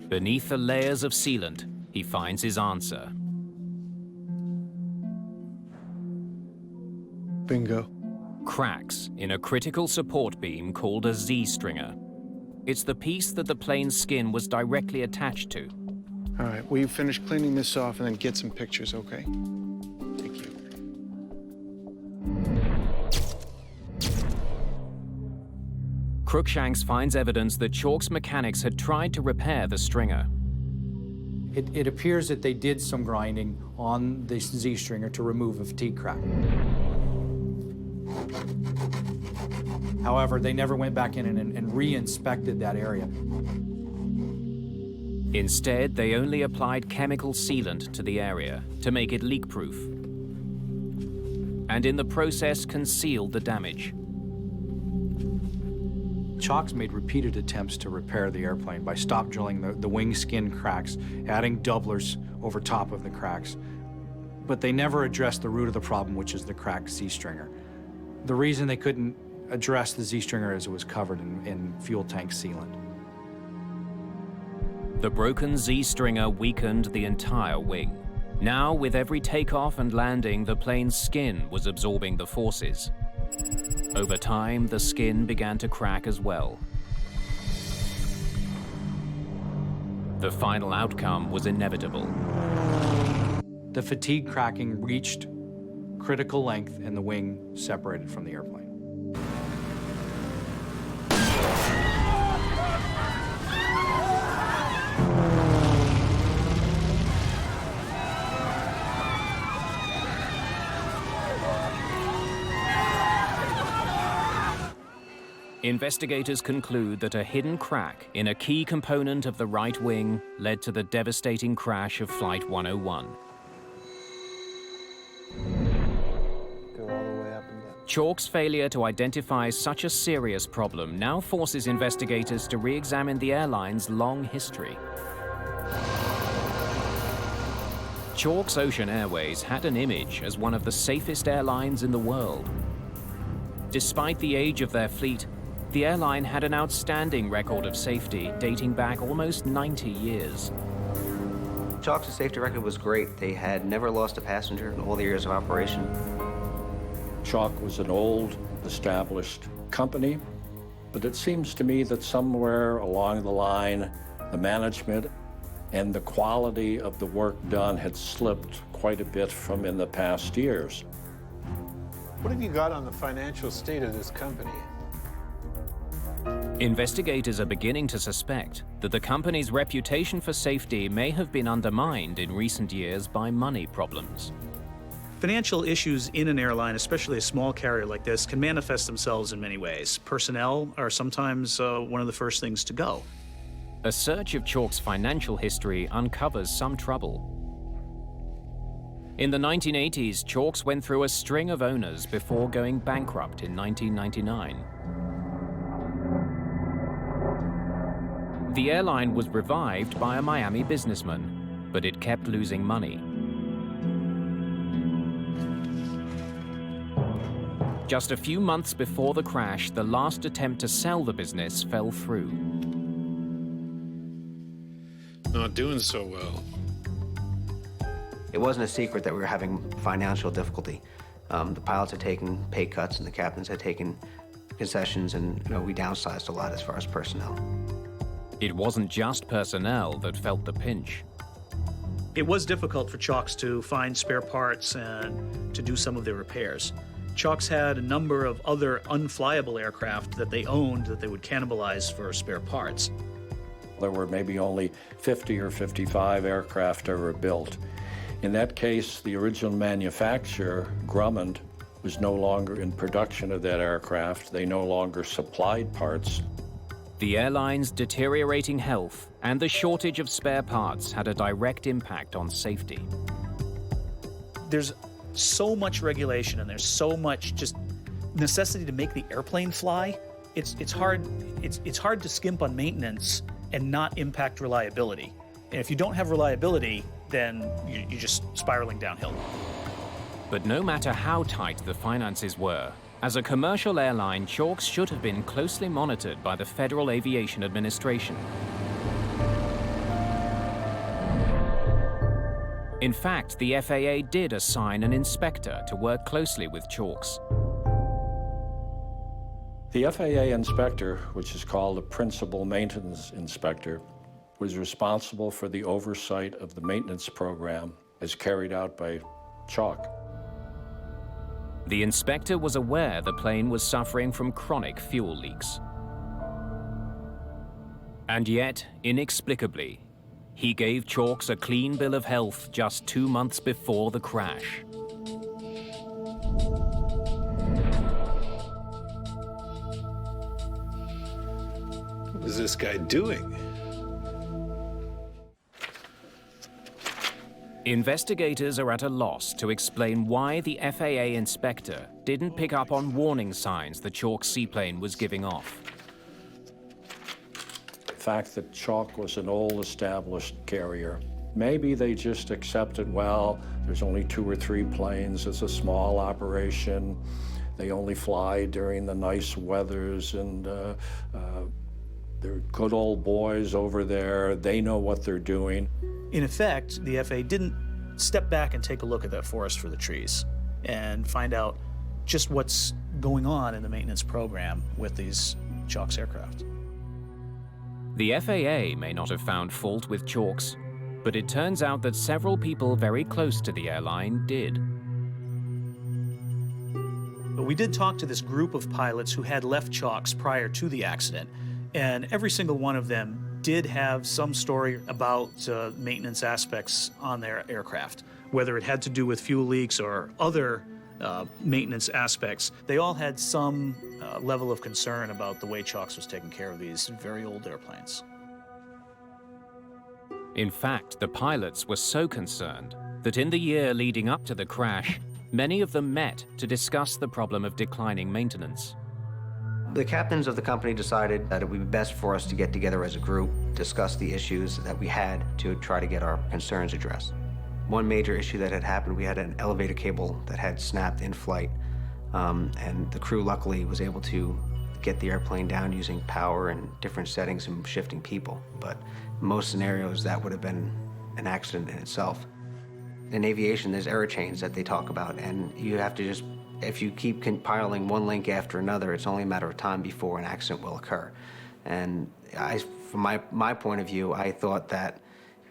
Beneath the layers of sealant, he finds his answer. Bingo. Cracks in a critical support beam called a Z-stringer. It's the piece that the plane's skin was directly attached to. All right, will you finish cleaning this off and then get some pictures, okay? Thank you. Cruikshanks finds evidence that Chalk's mechanics had tried to repair the stringer. It appears that they did some grinding on the Z-stringer to remove a fatigue crack. However, they never went back in and re-inspected that area. Instead, they only applied chemical sealant to the area to make it leak-proof, and in the process concealed the damage. Chalk's made repeated attempts to repair the airplane by stop drilling the wing skin cracks, adding doublers over top of the cracks. But they never addressed the root of the problem, which is the cracked Z-stringer. The reason they couldn't address the Z-stringer is it was covered in fuel tank sealant. The broken Z-stringer weakened the entire wing. Now, with every takeoff and landing, the plane's skin was absorbing the forces. Over time, the skin began to crack as well. The final outcome was inevitable. The fatigue cracking reached critical length and the wing separated from the airplane. Investigators conclude that a hidden crack in a key component of the right wing led to the devastating crash of Flight 101. Go all the way up and down. Chalk's failure to identify such a serious problem now forces investigators to re-examine the airline's long history. Chalk's Ocean Airways had an image as one of the safest airlines in the world. Despite the age of their fleet, the airline had an outstanding record of safety dating back almost 90 years. Chalk's safety record was great. They had never lost a passenger in all the years of operation. Chalk was an old, established company, but it seems to me that somewhere along the line, the management and the quality of the work done had slipped quite a bit from in the past years. What have you got on the financial state of this company? Investigators are beginning to suspect that the company's reputation for safety may have been undermined in recent years by money problems. Financial issues in an airline, especially a small carrier like this, can manifest themselves in many ways. Personnel are sometimes one of the first things to go. A search of Chalk's financial history uncovers some trouble. In the 1980s, Chalk's went through a string of owners before going bankrupt in 1999. The airline was revived by a Miami businessman, but it kept losing money. Just a few months before the crash, the last attempt to sell the business fell through. Not doing so well. It wasn't a secret that we were having financial difficulty. The pilots had taken pay cuts and the captains had taken concessions, and we downsized a lot as far as personnel. It wasn't just personnel that felt the pinch. It was difficult for Chalk's to find spare parts and to do some of their repairs. Chalk's had a number of other unflyable aircraft that they owned that they would cannibalize for spare parts. There were maybe only 50 or 55 aircraft ever built. In that case, the original manufacturer, Grumman, was no longer in production of that aircraft. They no longer supplied parts. The airline's deteriorating health and the shortage of spare parts had a direct impact on safety. There's so much regulation and there's so much just necessity to make the airplane fly. It's hard to skimp on maintenance and not impact reliability. And if you don't have reliability, then you're just spiraling downhill. But no matter how tight the finances were, as a commercial airline, Chalk's should have been closely monitored by the Federal Aviation Administration. In fact, the FAA did assign an inspector to work closely with Chalk's. The FAA inspector, which is called the Principal Maintenance Inspector, was responsible for the oversight of the maintenance program as carried out by Chalk. The inspector was aware the plane was suffering from chronic fuel leaks. And yet, inexplicably, he gave Chalk's a clean bill of health just 2 months before the crash. What is this guy doing? Investigators are at a loss to explain why the FAA inspector didn't pick up on warning signs the Chalk seaplane was giving off. fact that Chalk was an old established carrier. Maybe they just accepted, well, there's only 2 or 3 planes, it's a small operation, they only fly during the nice weathers, and they're good old boys over there, they know what they're doing. In effect, the FAA didn't step back and take a look at that forest for the trees and find out just what's going on in the maintenance program with these Chalk's aircraft. The FAA may not have found fault with Chalk's, but it turns out that several people very close to the airline did. But we did talk to this group of pilots who had left Chalk's prior to the accident, and every single one of them did have some story about maintenance aspects on their aircraft, whether it had to do with fuel leaks or other maintenance aspects. They all had some level of concern about the way Chalk's was taking care of these very old airplanes. In fact, the pilots were so concerned that in the year leading up to the crash, many of them met to discuss the problem of declining maintenance. The captains of the company decided that it would be best for us to get together as a group, discuss the issues that we had to try to get our concerns addressed. One major issue that had happened, we had an elevator cable that had snapped in flight, and the crew luckily was able to get the airplane down using power and different settings and shifting people. But in most scenarios, that would have been an accident in itself. In aviation, there's error chains that they talk about, and you have to just, if you keep compiling one link after another, it's only a matter of time before an accident will occur. And from my point of view, I thought that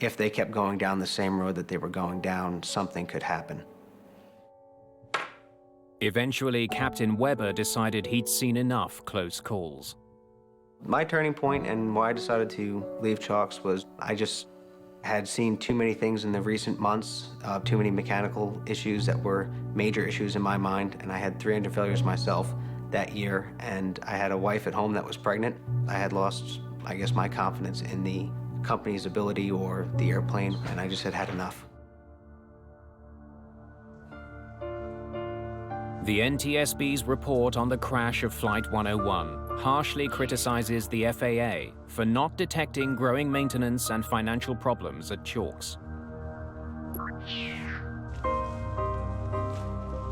if they kept going down the same road that they were going down, something could happen. Eventually, Captain Weber decided he'd seen enough close calls. My turning point and why I decided to leave Chalk's was I just had seen too many things in the recent months, too many mechanical issues that were major issues in my mind, and I had 300 failures myself that year, and I had a wife at home that was pregnant. I had lost, I guess, my confidence in the company's ability or the airplane, and I just had had enough. The NTSB's report on the crash of Flight 101 harshly criticizes the FAA for not detecting growing maintenance and financial problems at Chalk's.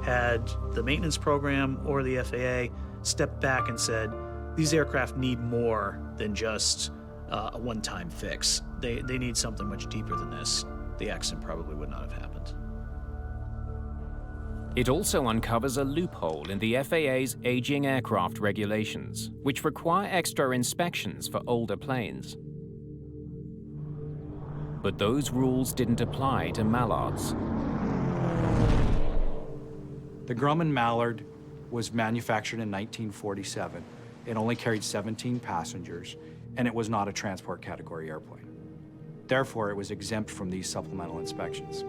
Had the maintenance program or the FAA stepped back and said, these aircraft need more than just a one-time fix. They need something much deeper than this, the accident probably would not have happened. It also uncovers a loophole in the FAA's aging aircraft regulations, which require extra inspections for older planes. But those rules didn't apply to Mallards. The Grumman Mallard was manufactured in 1947. It only carried 17 passengers, and it was not a transport category airplane. Therefore, it was exempt from these supplemental inspections.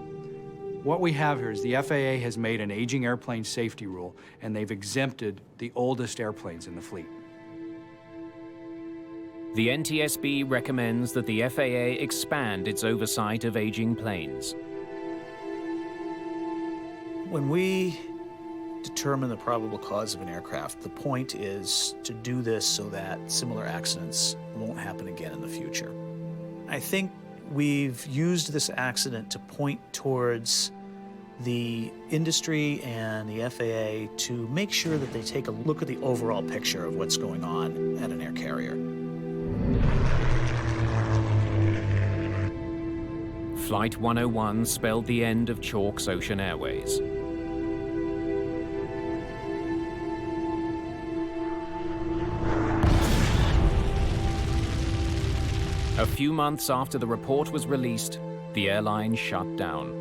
What we have here is the FAA has made an aging airplane safety rule, and they've exempted the oldest airplanes in the fleet. The NTSB recommends that the FAA expand its oversight of aging planes. When we determine the probable cause of an aircraft, the point is to do this so that similar accidents won't happen again in the future. I think we've used this accident to point towards the industry and the FAA to make sure that they take a look at the overall picture of what's going on at an air carrier. Flight 101 spelled the end of Chalk's Ocean Airways. A few months after the report was released, the airline shut down.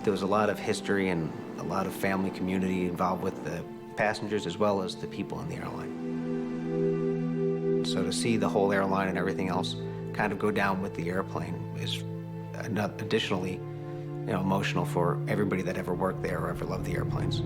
There was a lot of history and a lot of family community involved with the passengers as well as the people in the airline. So to see the whole airline and everything else kind of go down with the airplane is additionally, emotional for everybody that ever worked there or ever loved the airplanes.